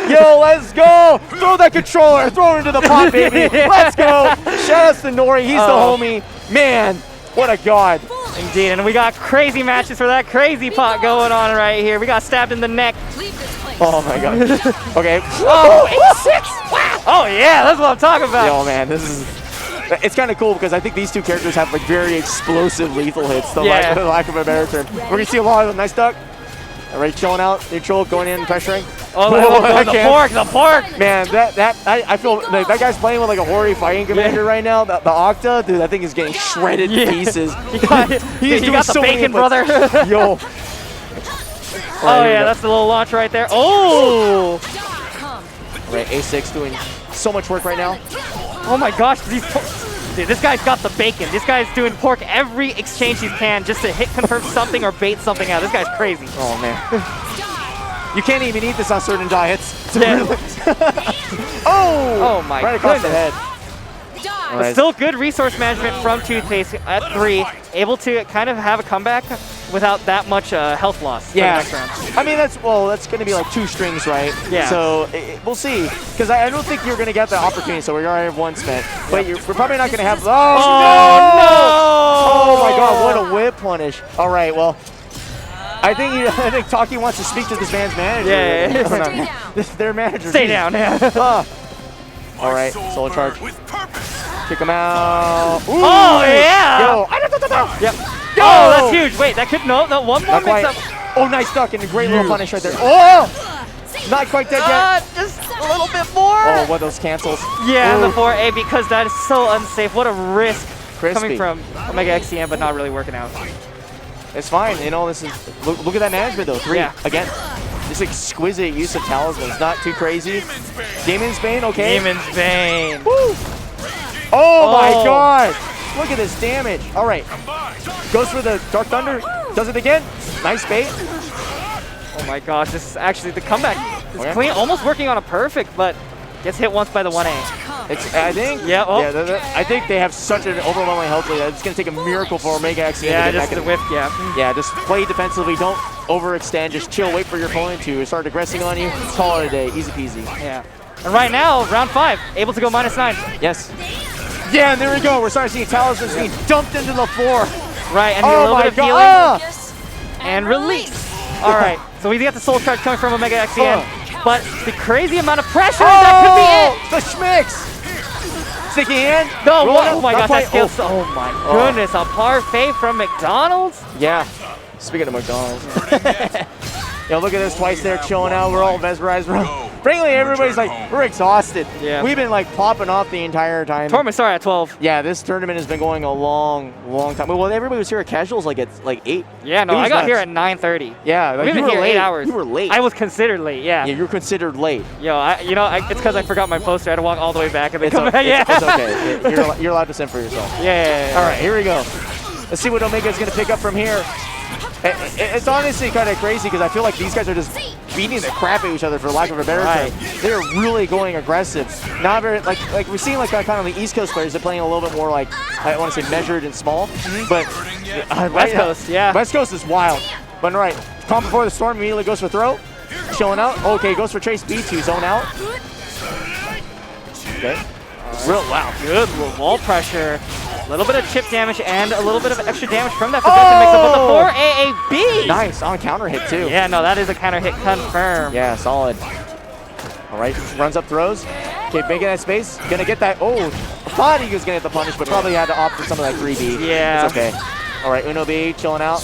Yo, let's go! Throw that controller, throw it into the pot, baby. Let's go! Shout outs to Nori, he's the homie. Man, what a god. Indeed, and we got crazy matches for that crazy pot going on right here. We got stabbed in the neck. Oh my god. Okay. Oh, 8-6! Wow! Oh yeah, that's what I'm talking about. Yo, man, it's kind of cool because I think these two characters have like very explosive lethal hits, the lack of a better term. We're going to see a lot of nice duck. Already chilling out, neutral, going in, pressuring. Oh, the pork! Man, I feel like that guy's playing with like a Hori fighting commander right now. The Octa, dude, that thing is getting shredded to pieces. He got the bacon, brother. Yo. Oh yeah, that's the little launch right there. Oh! Right, A6 doing so much work right now. Oh my gosh, dude, this guy's got the bacon. This guy's doing pork every exchange he can just to hit confirm something or bait something out. This guy's crazy. Oh man. You can't even eat this on certain diets. Oh my right across the head. But still good resource management from Toothpaste at 3, able to kind of have a comeback without that much health loss. Yeah, I mean that's going to be like 2 strings, right? Yeah. So we'll see, because I don't think you're going to get the opportunity. So we already have 1 spent, but we're probably not going to have. Oh no! Oh my God! What a whip punish! All right, well. I think Taki wants to speak to this man's manager. Yeah. Their manager. Stay down. All right, soul charge. Kick him out. Ooh, oh yeah! Yo. Yep. Yo! Oh, that's huge. Wait, that could no one more mix up. Oh, nice duck and a great little punish right there. Oh! Not quite dead yet. Just a little bit more. Oh, what those cancels. Yeah, the 4A, because that is so unsafe. What a risk Crispy. coming from Omega XCM, but not really working out. It's fine. You know, this is look at that management though. 3 again. This exquisite use of talismans. Not too crazy. Demon's Bane, okay. Demon's Bane. Woo! Oh my God! Look at this damage. All right. Goes for the Dark Thunder. Does it again. Nice bait. Oh my gosh, this is actually the comeback. It's clean, almost working on a perfect, but gets hit once by the 1A. I think. Yeah. Oh. I think they have such an overwhelming health lead that it's going to take a miracle for Omega XCM. Yeah, just the whiff. Yeah. Yeah, just play defensively. Don't overextend. Just chill. Wait for your opponent to start aggressing on you. Call it a day. Easy peasy. Yeah. And right now, round 5, able to go -9. Yes. Yeah, and there we go. We're starting to see talismans being dumped into the floor. Right, and a little bit of healing. And release. All right, so we got the soul charge coming from Omega XCM, but the crazy amount of pressure, that could be it. The schmicks. Sticky hand. No, oh my gosh, that scales. Oh my goodness, a parfait from McDonald's? Yeah, speaking of McDonald's. Yo, look at this twice there, chilling out. We're all mesmerized. Frankly, everybody's like, we're exhausted. Yeah. We've been like popping off the entire time. Tournament started at 12. Yeah, this tournament has been going a long time. Well, everybody was here at casuals like at 8. Yeah, no, I got here at 9:30. Yeah, like we've been here 8 hours. You were late. I was considered late. Yeah. Yeah, you're considered late. Yo, it's because I forgot my poster. I had to walk all the way back and then come back. It's okay. You're allowed to send for yourself. Yeah. All right, here we go. Let's see what Omega's gonna pick up from here. It's honestly kind of crazy because I feel like these guys are just beating the crap out of each other, for lack of a better term. They're really going aggressive. Not very like we're seeing like kind of the East Coast players. They're playing a little bit more like, I want to say, measured and small. But West Coast, yeah. West Coast is wild. But right, calm before the storm, immediately goes for throw. chilling out. Okay, goes for Trace B2, zone out. Okay. Wow, good wall pressure. A little bit of chip damage and a little bit of extra damage from that progression mix-up with the 4 AAB. Nice, on counter hit too. Yeah, no, that is a counter hit confirmed. Yeah, solid. All right, runs up throws. Okay, making that space. Gonna get that. Oh, I thought he was gonna get the punish, but probably had to opt for some of that 3B. Yeah. It's okay. All right, Uno B chilling out.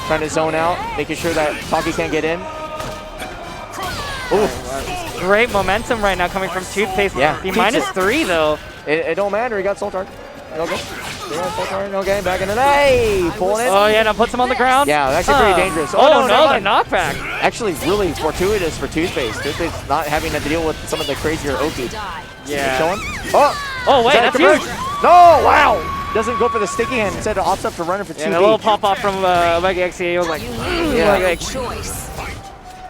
Trying to zone out, making sure that Taki can't get in. Ooh. Great momentum right now coming from Toothpaste. Yeah. The -3 though. It don't matter, he got Soul Charge. Okay. Okay, back in the day. Pulling it. Oh yeah, now puts him on the ground. Yeah, actually pretty dangerous. Oh no, the knockback. Actually really fortuitous for Toothpaste. Toothpaste not having to deal with some of the crazier Oki. Yeah. Show him. Oh wait, that's huge. No, wow. Doesn't go for the sticky hand, instead opts up for running for 2B. And a little pop-off from Omega XCA was like,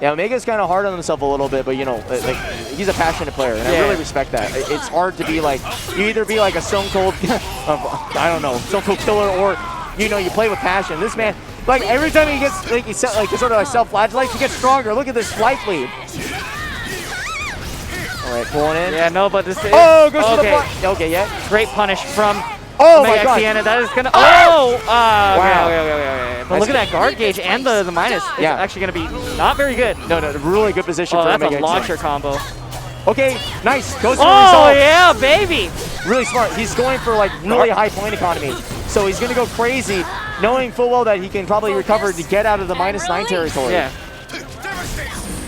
Yeah, Omega's kind of hard on himself a little bit, but you know, like he's a passionate player, and I really respect that. It's hard to be like, you either be like a Stone Cold, I don't know, Stone Cold killer, or you know, you play with passion. This man, like every time he gets, like he sort of like self-flagellates, he gets stronger. Look at this life lead. All right, pulling in. Yeah, no, but this is. Oh, goes for the block. Okay, yeah. Great punish from. Oh my God! That is gonna. Oh! Wow! Okay. But look at that guard gauge and the minus. It's actually gonna be not very good. No, really good position for that's Omega a launcher combo. Okay, nice. Goes for the Oh yeah, baby! Really smart. He's going for like really high point economy, so he's gonna go crazy, knowing full well that he can probably recover to get out of the -9 territory. Yeah.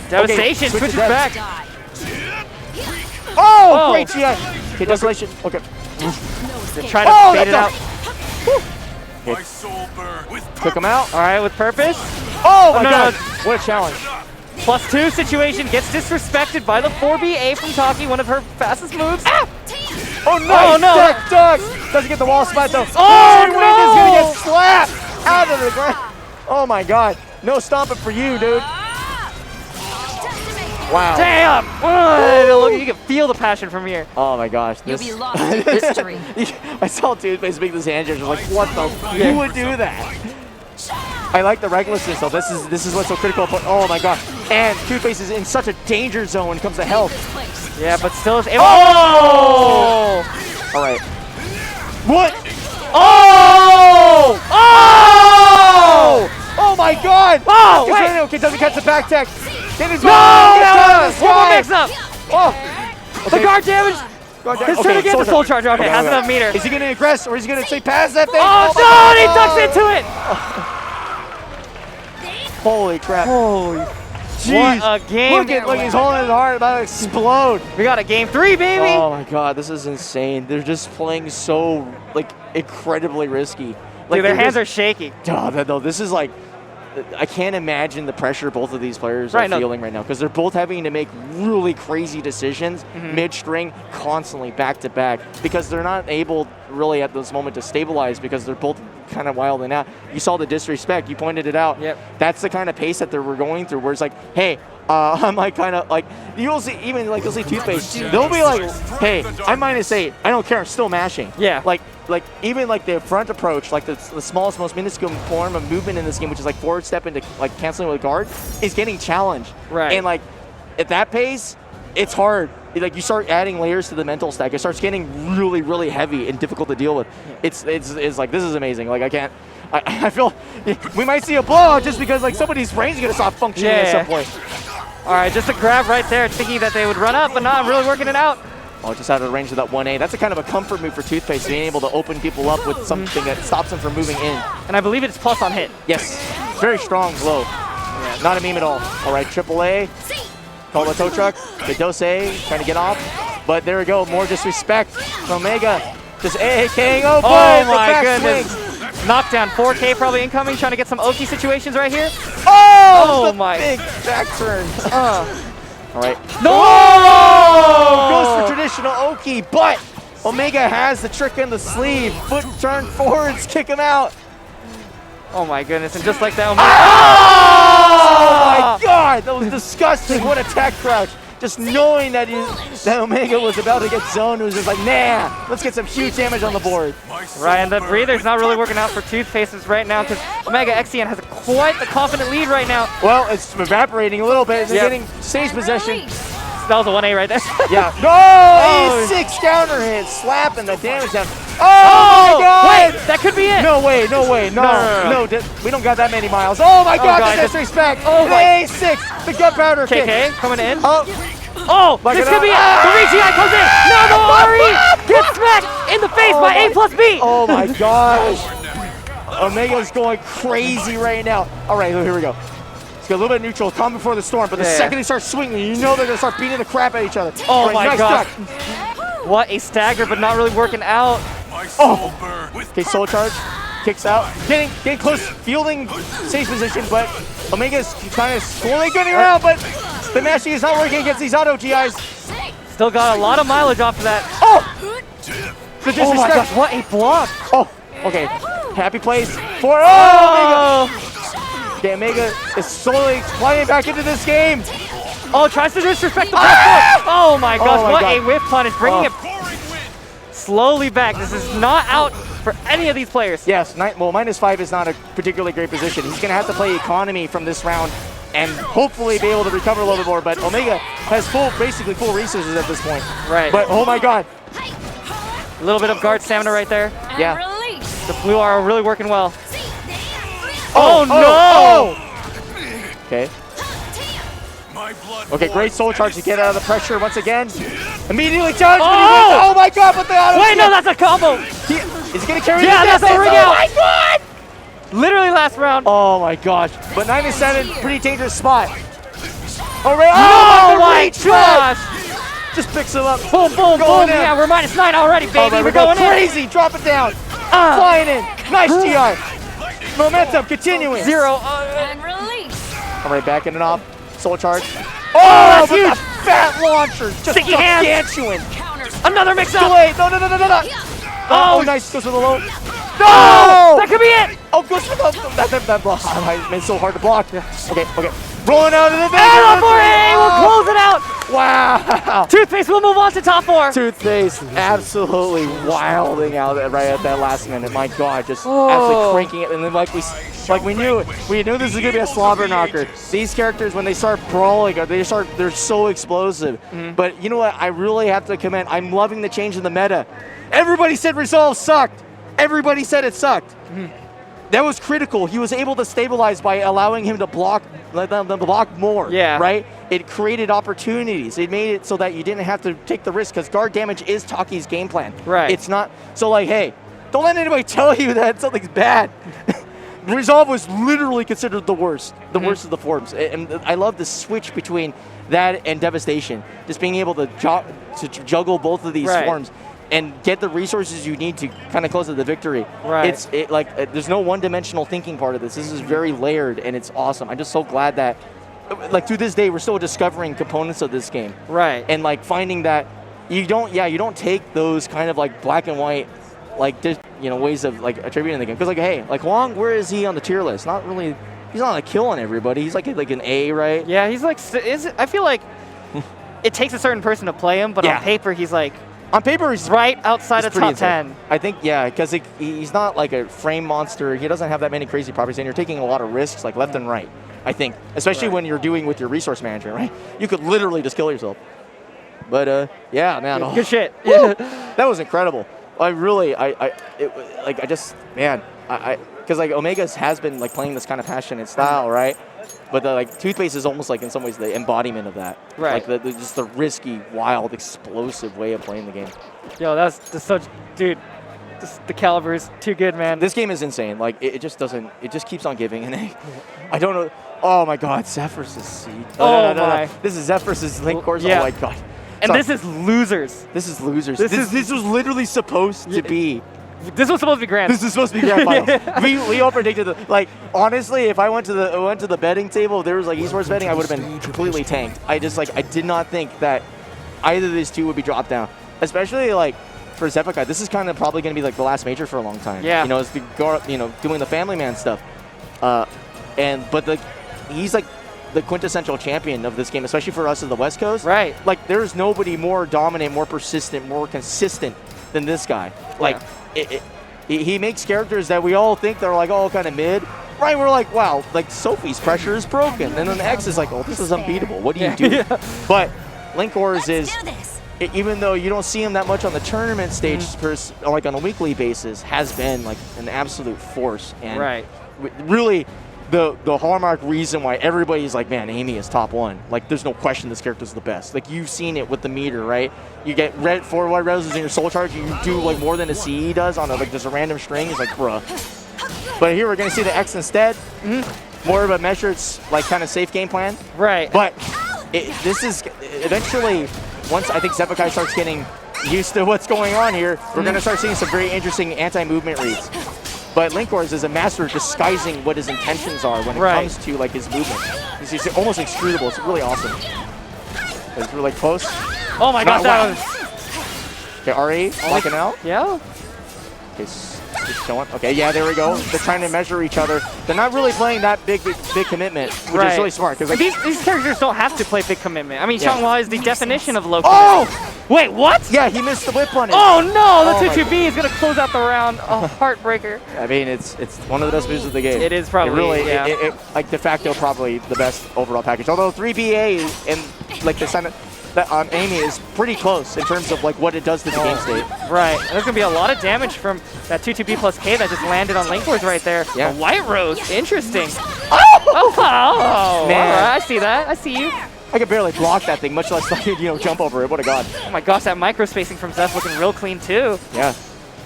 Devastation. Okay, switches back. Oh, great GI. Okay, Desolation. Okay. They're trying to fade it out. Took him out. All right, with purpose. Oh my God! What a challenge. +2 situation gets disrespected by the 4BA from Taki, one of her fastest moves. Ah! Oh no! no! Duck! Doesn't get the wall spot though. Oh no! Is gonna get slapped out of the ground. Oh my God! No stomping for you, dude. Wow. Damn! Look, you can feel the passion from here. Oh my gosh. You'll be lost in history. I saw Toothpaste make this hand gesture. I was like, what the? Who would do that? I like the recklessness though. This is what's so critical. Oh my God. And Toothpaste is in such a danger zone when it comes to health. Yeah, but still. Oh! All right. What? Oh! Oh! Oh my God! Oh! Wait. Okay, doesn't catch the back tech. Get his No! One more mix-up. Oh! The guard damage. He's trying to get the full charge. Okay, has enough meter. Is he going to aggress or is he going to say pass that thing? Oh, no! He ducks into it. Holy crap. Holy. Jeez. What a game. Look, he's holding his heart about to explode. We got a game 3, baby. Oh my God, this is insane. They're just playing so, like, incredibly risky. Like, Dude, their hands are shaky. No, this is like, I can't imagine the pressure both of these players are feeling right now, because they're both having to make really crazy decisions mid-string, constantly back-to-back, because they're not able really at this moment to stabilize because they're both kind of wilding out. You saw the disrespect. You pointed it out. Yep. That's the kind of pace that we're going through, where it's like, hey, I'm like kind of like, you'll see, even like you'll see Toothpaste, they'll be like, hey, I'm -8, I don't care, I'm still mashing. Yeah. Like even like the front approach, like the smallest, most minuscule form of movement in this game, which is like forward step into like canceling with guard, is getting challenged. Right. And like at that pace, it's hard. Like you start adding layers to the mental stack, it starts getting really, really heavy and difficult to deal with. It's like, this is amazing. Like I feel we might see a blowout just because like somebody's brain's gonna stop functioning at some point. All right, just a grab right there, thinking that they would run up, but no, I'm really working it out. Oh, just out of the range of that 1A. That's a kind of a comfort move for Toothpaste, being able to open people up with something that stops them from moving in. And I believe it's plus on hit. Yes, very strong blow. Yeah, not a meme at all. All right, AAA. Call the tow truck. The Dose trying to get off. But there we go, more disrespect from Omega. Just AAKing. Oh, boy, oh the my back goodness. swing. Knockdown, 4K probably incoming, trying to get some Oki situations right here. Oh, my. Big back turn. All right. No! Goes for traditional Oki, but Omega has the trick in the sleeve. Foot turn forwards, kick him out. Oh my goodness, and just like that, Omega. Oh my God, that was disgusting. What a tech crouch. just knowing that that Omega was about to get zoned, it was just like, nah, let's get some huge damage on the board. Right, and the breather's not really working out for Toothfaces right now because Omega Exian has quite the confident lead right now. Well, it's evaporating a little bit. They're getting stage possession. That was a 1A right there. Yeah. No! A6 counter hit, slapping the damage down. Oh my God! Wait, that could be it. No way, no way. No. We don't got that many miles. Oh my God, the disrespect. Oh, the A6, the gunpowder kick. KK coming in. Oh, this could be it. The Regi comes in. No, the Ori gets smacked in the face by A+B. Oh my gosh. Omega's going crazy right now. All right, here we go. Let's get a little bit of neutral, calm before the storm, but the second they start swinging, you know they're going to start beating the crap out of each other. Oh my God. What a stagger, but not really working out. Oh. Okay, soul charge. Kicks out. Getting close, fielding stage position, but Omega's kind of slowly getting around, but the mashing is not working against these auto GIs. Still got a lot of mileage off of that. Oh! The disrespect. Oh my gosh, what a block. Oh, okay. Happy place for Omega. Okay, Omega is slowly climbing back into this game. Oh, tries to disrespect the block. Oh my gosh, what a whiff punish. Bringing it slowly back. This is not out for any of these players. Yes, -5 is not a particularly great position. He's going to have to play economy from this round and hopefully be able to recover a little bit more. But Omega has basically full resources at this point. Right. But oh my God. A little bit of guard stamina right there. Yeah. The blue are really working well. Oh no! Okay. Okay, great soul charge to get out of the pressure once again. Immediately challenge. Oh my God! But the auto. Wait, no, that's a combo. Is he gonna carry? Yeah, that's a ring out. Oh my God! Literally last round. Oh my gosh! But 97, pretty dangerous spot. Oh my gosh! Just picks him up. Boom, boom, boom. Yeah, we're -9 already, baby. We're going crazy. Drop it down. Flying in. Nice GI. Momentum continuing. 0. And release. All right, backing it off. Soul charge. Oh, that's huge. The fat launcher. Just sticky gargantuan. Another mix-up. Delay. No. Oh, nice. Goes for the low. No! That could be it. Oh, goes for the that block. It's so hard to block. Okay. Rolling out of the big. And we'll close it out. Wow. Toothpaste will move on to top 4. Toothpaste absolutely wilding out right at that last minute. My God, just absolutely cranking it. And then we knew this was gonna be a slobber knocker. These characters, when they start brawling, they're so explosive. But you know what? I really have to commend. I'm loving the change in the meta. Everybody said Resolve sucked. Everybody said it sucked. That was critical. He was able to stabilize by allowing him to block more. Yeah. Right? It created opportunities. It made it so that you didn't have to take the risk because guard damage is Taki's game plan. Right. It's not so like, hey, don't let anybody tell you that something's bad. Resolve was literally considered the worst of the forms. And I love the switch between that and Devastation. Just being able to juggle both of these forms and get the resources you need to kind of close to the victory. Right. There's no one-dimensional thinking part of this. This is very layered, and it's awesome. I'm just so glad that, like, to this day, we're still discovering components of this game. Right. And like finding that you don't take those kind of like black and white, like ways of like attributing the game. Because like, hey, like Huang, where is he on the tier list? Not really. He's not like killing everybody. He's like an A, right? Yeah, he's like. I feel like it takes a certain person to play him, but on paper he's like. On paper, he's right outside of top 10. I think, yeah, because he's not like a frame monster. He doesn't have that many crazy properties, and you're taking a lot of risks, like left and right, I think. Especially when you're doing with your resource management, right? You could literally just kill yourself. But, yeah, man. Good shit. Yeah. That was incredible. Because like Omega has been like playing this kind of passionate style, right? But the Toothpaste is almost like in some ways the embodiment of that. Right. Like just the risky, wild, explosive way of playing the game. Yo, that's such, dude. The Calibur is too good, man. This game is insane. Like it just doesn't. It just keeps on giving, and I don't know. Oh my God, Zeph versus Seed. No. This is Zeph versus Link course. Yeah. Oh my God. And this is losers. This is losers. This was literally supposed to be. This was supposed to be grand. This is supposed to be grand finals. We all predicted honestly, if I went to the betting table, if there was like esports betting, I would have been completely tanked. I did not think that either of these two would be dropped down. Especially like for Zephykai, this is kind of probably going to be like the last major for a long time. Yeah. It's doing the family man stuff. But he's like the quintessential champion of this game, especially for us in the West Coast. Right. Like, there's nobody more dominant, more persistent, more consistent than this guy. Like, he makes characters that we all think they're like all kind of mid. Right, we're like, wow, like Sophie's pressure is broken. And then X is like, oh, this is unbeatable. What do you do? But Linkors is, even though you don't see him that much on the tournament stage, like on a weekly basis, has been like an absolute force. And really, the hallmark reason why everybody's like, man, Amy is top 1. Like, there's no question this character's the best. Like, you've seen it with the meter, right? You get 4 white roses in your soul charge, you do like more than a CE does on like just a random string. It's like, bruh. But here we're going to see the X instead. More of a measured, like, kind of safe game plan. Right. But this is eventually, once I think Zephyrkai starts getting used to what's going on here, we're going to start seeing some very interesting anti-movement reads. But Linkors is a master of disguising what his intentions are when it comes to like his movement. He's almost inscrutable. It's really awesome. It's really close. Oh my gosh, that was... Okay, RE, locking out. Yeah. Okay, just showing. Okay, yeah, there we go. They're trying to measure each other. They're not really playing that big commitment, which is really smart. Because like, these characters don't have to play big commitment. I mean, Changhua is the definition of low commitment. Oh! Wait, what? Yeah, he missed the whip punish. Oh no, the 2-2B is going to close out the round. Oh, heartbreaker. I mean, it's one of the best moves of the game. It is probably, like de facto probably the best overall package. Although 3BA and like the Senate on Amy is pretty close in terms of like what it does to the game state. Right, and there's going to be a lot of damage from that 2-2B plus K that just landed on Linkors right there. Yeah. A White Rose, interesting. Oh, wow. Man. All right, I see that. I see you. I could barely block that thing, much less like, jump over it. What a god. Oh my gosh, that micro spacing from Zeph looking real clean too. Yeah.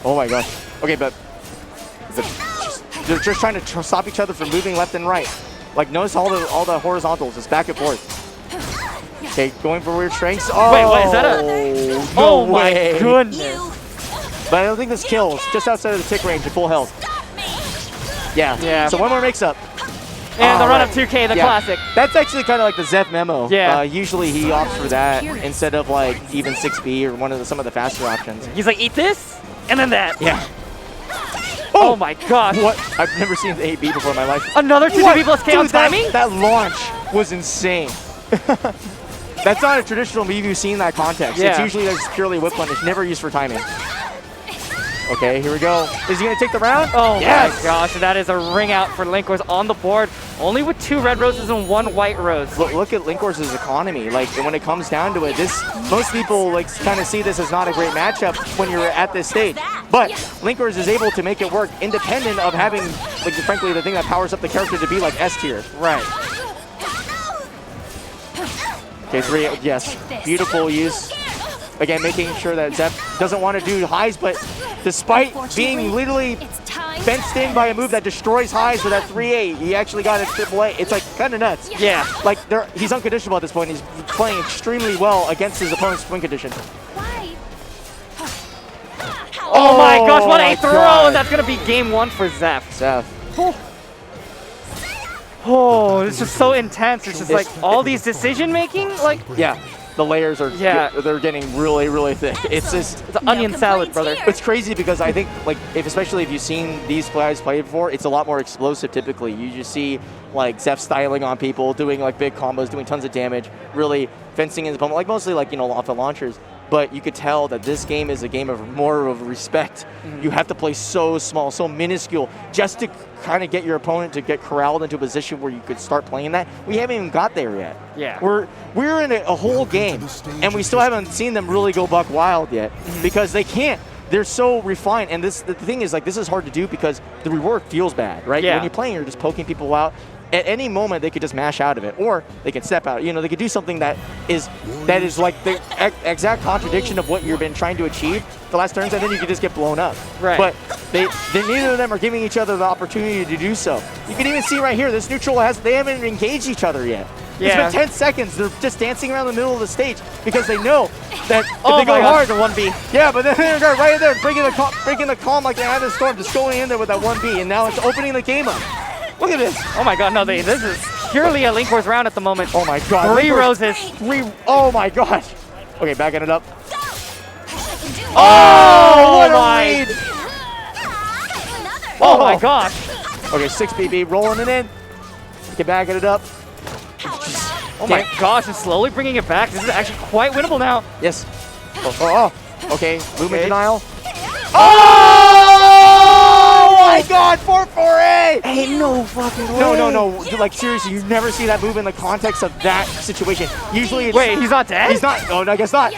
Oh my gosh. Okay, but they're just trying to stop each other from moving left and right. Like, notice all the horizontals, just back and forth. Okay, going for weird strengths. Oh, wait, what is that? Oh my goodness. But I don't think this kills. Just outside of the tick range at full health. Yeah. So one more mix up. And the run-up 2K, the classic. That's actually kind of like the Zeph memo. Yeah. Usually he opts for that instead of like even 6B or some of the faster options. He's like, eat this, and then that. Yeah. Oh my god. What? I've never seen the 8B before in my life. Another 2B plus K on timing? That launch was insane. That's not a traditional move you've seen in that context. Yeah. It's usually just purely whip punish, never used for timing. Okay, here we go. Is he going to take the round? Oh my gosh, that is a ring out for Linkors on the board. Only with 2 red roses and 1 white rose. Look at Linkors' economy. Like, when it comes down to it, most people like kind of see this as not a great matchup when you're at this stage. But Linkors is able to make it work independent of having, like, frankly, the thing that powers up the character to be like S tier. Right. Okay, 3, yes. Beautiful use. Again, making sure that Zeph doesn't want to do highs, but despite being literally fenced in by a move that destroys highs with that 3-8, he actually got a AAA. It's like kind of nuts. Yeah. Like, he's unconditional at this point. He's playing extremely well against his opponent's swing condition. Oh my gosh, what a throw! And that's going to be game 1 for Zeph. Oh, this is so intense. It's just like all these decision making, like the layers are they're getting really, really thick. It's just it's onion salad, brother. It's crazy because I think like especially if you've seen these guys play before, it's a lot more explosive typically. You just see like Zeph styling on people, doing like big combos, doing tons of damage, really fencing his opponent, like mostly like off the launchers. But you could tell that this game is a game of more of respect. You have to play so small, so minuscule, just to kind of get your opponent to get corralled into a position where you could start playing that. We haven't even got there yet. Yeah. We're in a whole game, and we still haven't seen them really go buck wild yet because they can't. They're so refined, and the thing is, like, this is hard to do because the reward feels bad, right? Yeah. When you're playing, you're just poking people out. At any moment, they could just mash out of it, or they can step out. They could do something that is like the exact contradiction of what you've been trying to achieve the last turns, and then you could just get blown up. Right. But neither of them are giving each other the opportunity to do so. You can even see right here, this neutral they haven't engaged each other yet. Yeah. It's been 10 seconds. They're just dancing around the middle of the stage because they know that if oh they go hard, the 1B. Yeah, but then they're right there, breaking the calm like they had in the storm, just going in there with that 1B, and now it's opening the game up. Look at this. Oh my god, no, this is purely a Linkors round at the moment. Oh my god. 3 roses. Oh my gosh. Okay, backing it up. Oh, what my. a read. Oh my gosh. Okay, 6BB rolling it in. You can back it up. Oh my gosh, and slowly bringing it back. This is actually quite winnable now. Yes. Okay, movement denial. Oh my god, 4-4-A! Ain't no fucking way. No. Dude, like, seriously, you never see that move in the context of that situation. Usually it's... Wait, he's not dead? He's not. Oh, no, I guess not.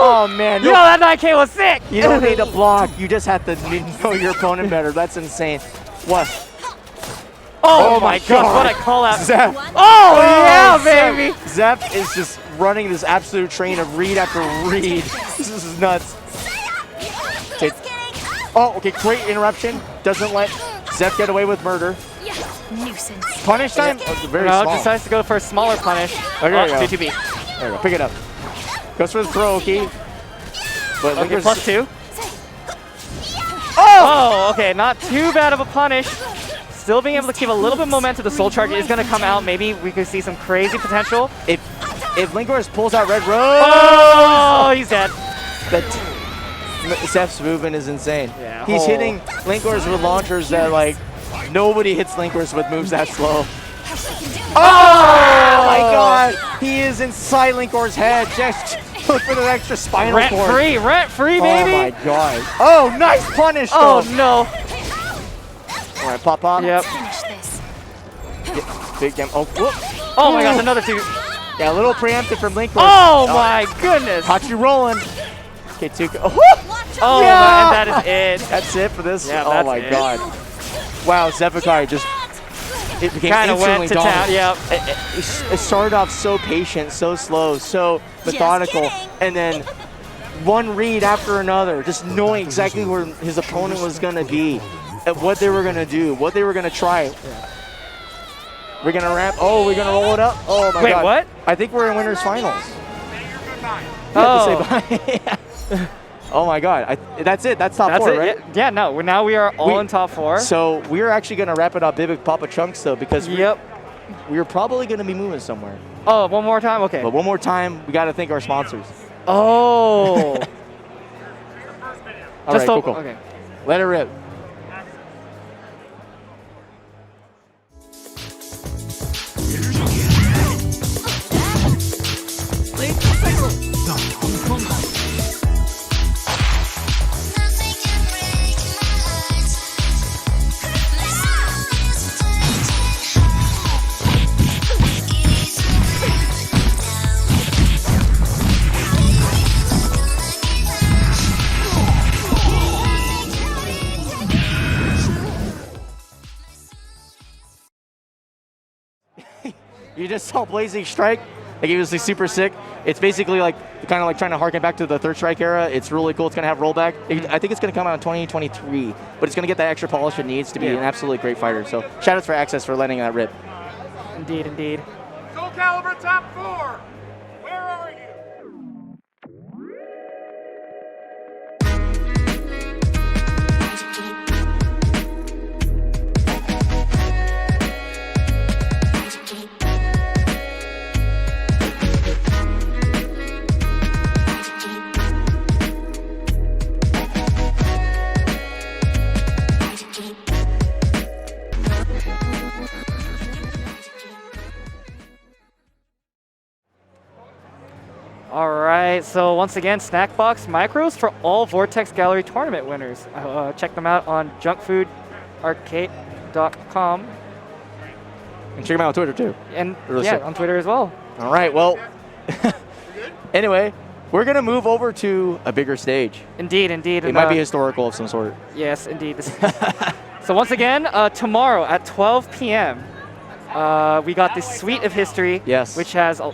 Oh, man. You know that 9K was sick. You don't need to block. You just have to know your opponent better. That's insane. What? Oh my gosh, what a call out. Zep. Oh yeah, baby. Zep is just running this absolute train of read after read. This is nuts. Oh, okay, great interruption. Doesn't let Zep get away with murder. Nuisance. Punish time? Oh, very no, small. decides to go for a smaller punish. Okay, there you go. 2-2-B. There you go, pick it up. Goes for the throw, okay. But Okay, +2. Oh! Okay, not too bad of a punish. Still being able to keep a little bit of momentum. The Soul Charge is going to come out. Maybe we could see some crazy potential. If Linkorz pulls out Red Rose... Oh, he's dead. Zeph's movement is insane. Yeah, He's hitting Linkorz with launchers that, like, nobody hits Linkorz with moves that slow. Oh my god! He is inside Linkorz's head. Just look for the extra spinal cord. Rent free, baby! Oh my god. Oh, nice punish, though. Oh no. All right, pop. Yep. Finish this. Big game. Oh, whoop. Oh my gosh, another 2. Yeah, a little preempted from Linkorz. Oh my goodness. Caught you rolling. Okay, 2. Oh, yeah. and that is it. That's it for this. Yeah, oh my god. Wow, Zephakar just it became kind of instantly went to town. Yep. It started off so patient, so slow, so methodical, and then one read after another, just knowing exactly where his opponent was going to be, and what they were going to do, what they were going to try. Yeah. We're going to ramp. Oh, we're going to roll it up. Oh my god. Wait, what? I think we're in winners finals. Oh. Oh my god. That's it. That's top 4, right? Yeah, no. Now we are all in top 4. So we're actually going to wrap it up big with Papa Chunks, though, because we're probably going to be moving somewhere. Oh, one more time? Okay. But one more time, we got to thank our sponsors. Oh. All right, cool. Okay. Let it rip. You just saw Blazing Strike. Like, he was like, super sick. It's basically like kind of like trying to harken back to the Third Strike era. It's really cool. It's going to have rollback. I think it's going to come out in 2023, but it's going to get that extra polish it needs to be an absolutely great fighter. So shout outs for Access for letting that rip. Indeed, indeed. SoulCalibur top 4. Where are you? All right, so once again, snack box micros for all Vortex Gallery tournament winners. Check them out on junkfoodarcade.com. And check them out on Twitter, too. And really sick. on Twitter as well. All right, well, anyway, we're going to move over to a bigger stage. Indeed, indeed. It might be historical of some sort. Yes, indeed. So once again, tomorrow at 12 p.m., we got the Suite of History, which has a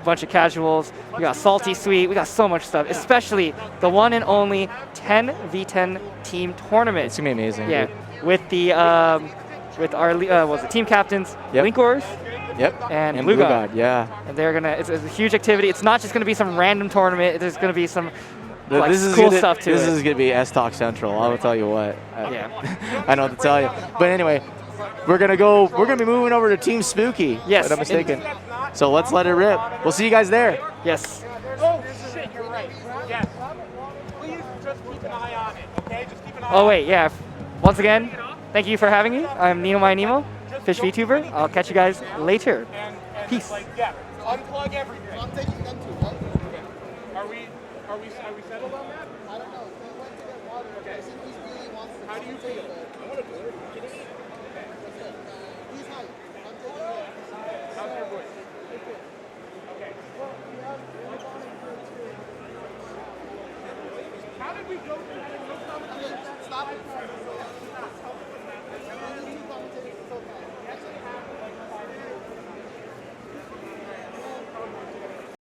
bunch of casuals. We got Salty Suite. We got so much stuff, especially the one and only 10v10 team tournament. It's going to be amazing. Yeah, dude. with the with our team captains, Linkorz. And Blue God. Yeah. And they're gonna. It's a huge activity. It's not just gonna be some random tournament. There's gonna be some like, this is cool stuff too. This is gonna be S-Talk Central. I will tell you what. Yeah. I know what to tell you. But anyway, we're gonna be moving over to Team Spooky. Yes. If I'm not mistaken. So let's let it rip. We'll see you guys there. Yes. Oh shit, you're right. Yes. Please just keep an eye on it, okay? Just keep an eye on it. Oh wait, yeah. Once again, thank you for having me. I'm Nemo My Nemo. Fish VTuber. I'll catch you guys later. Peace. Yeah, unplug everything. I'm taking them too, right? Okay. Are we settled on that? I don't know. He went to get water. Okay. I think he really wants to. How do you feel? I want to do it. He's hype. I'm taking it. How's your voice? Okay. Well, we have volunteers here. How did we go through that? No comment. Stop it.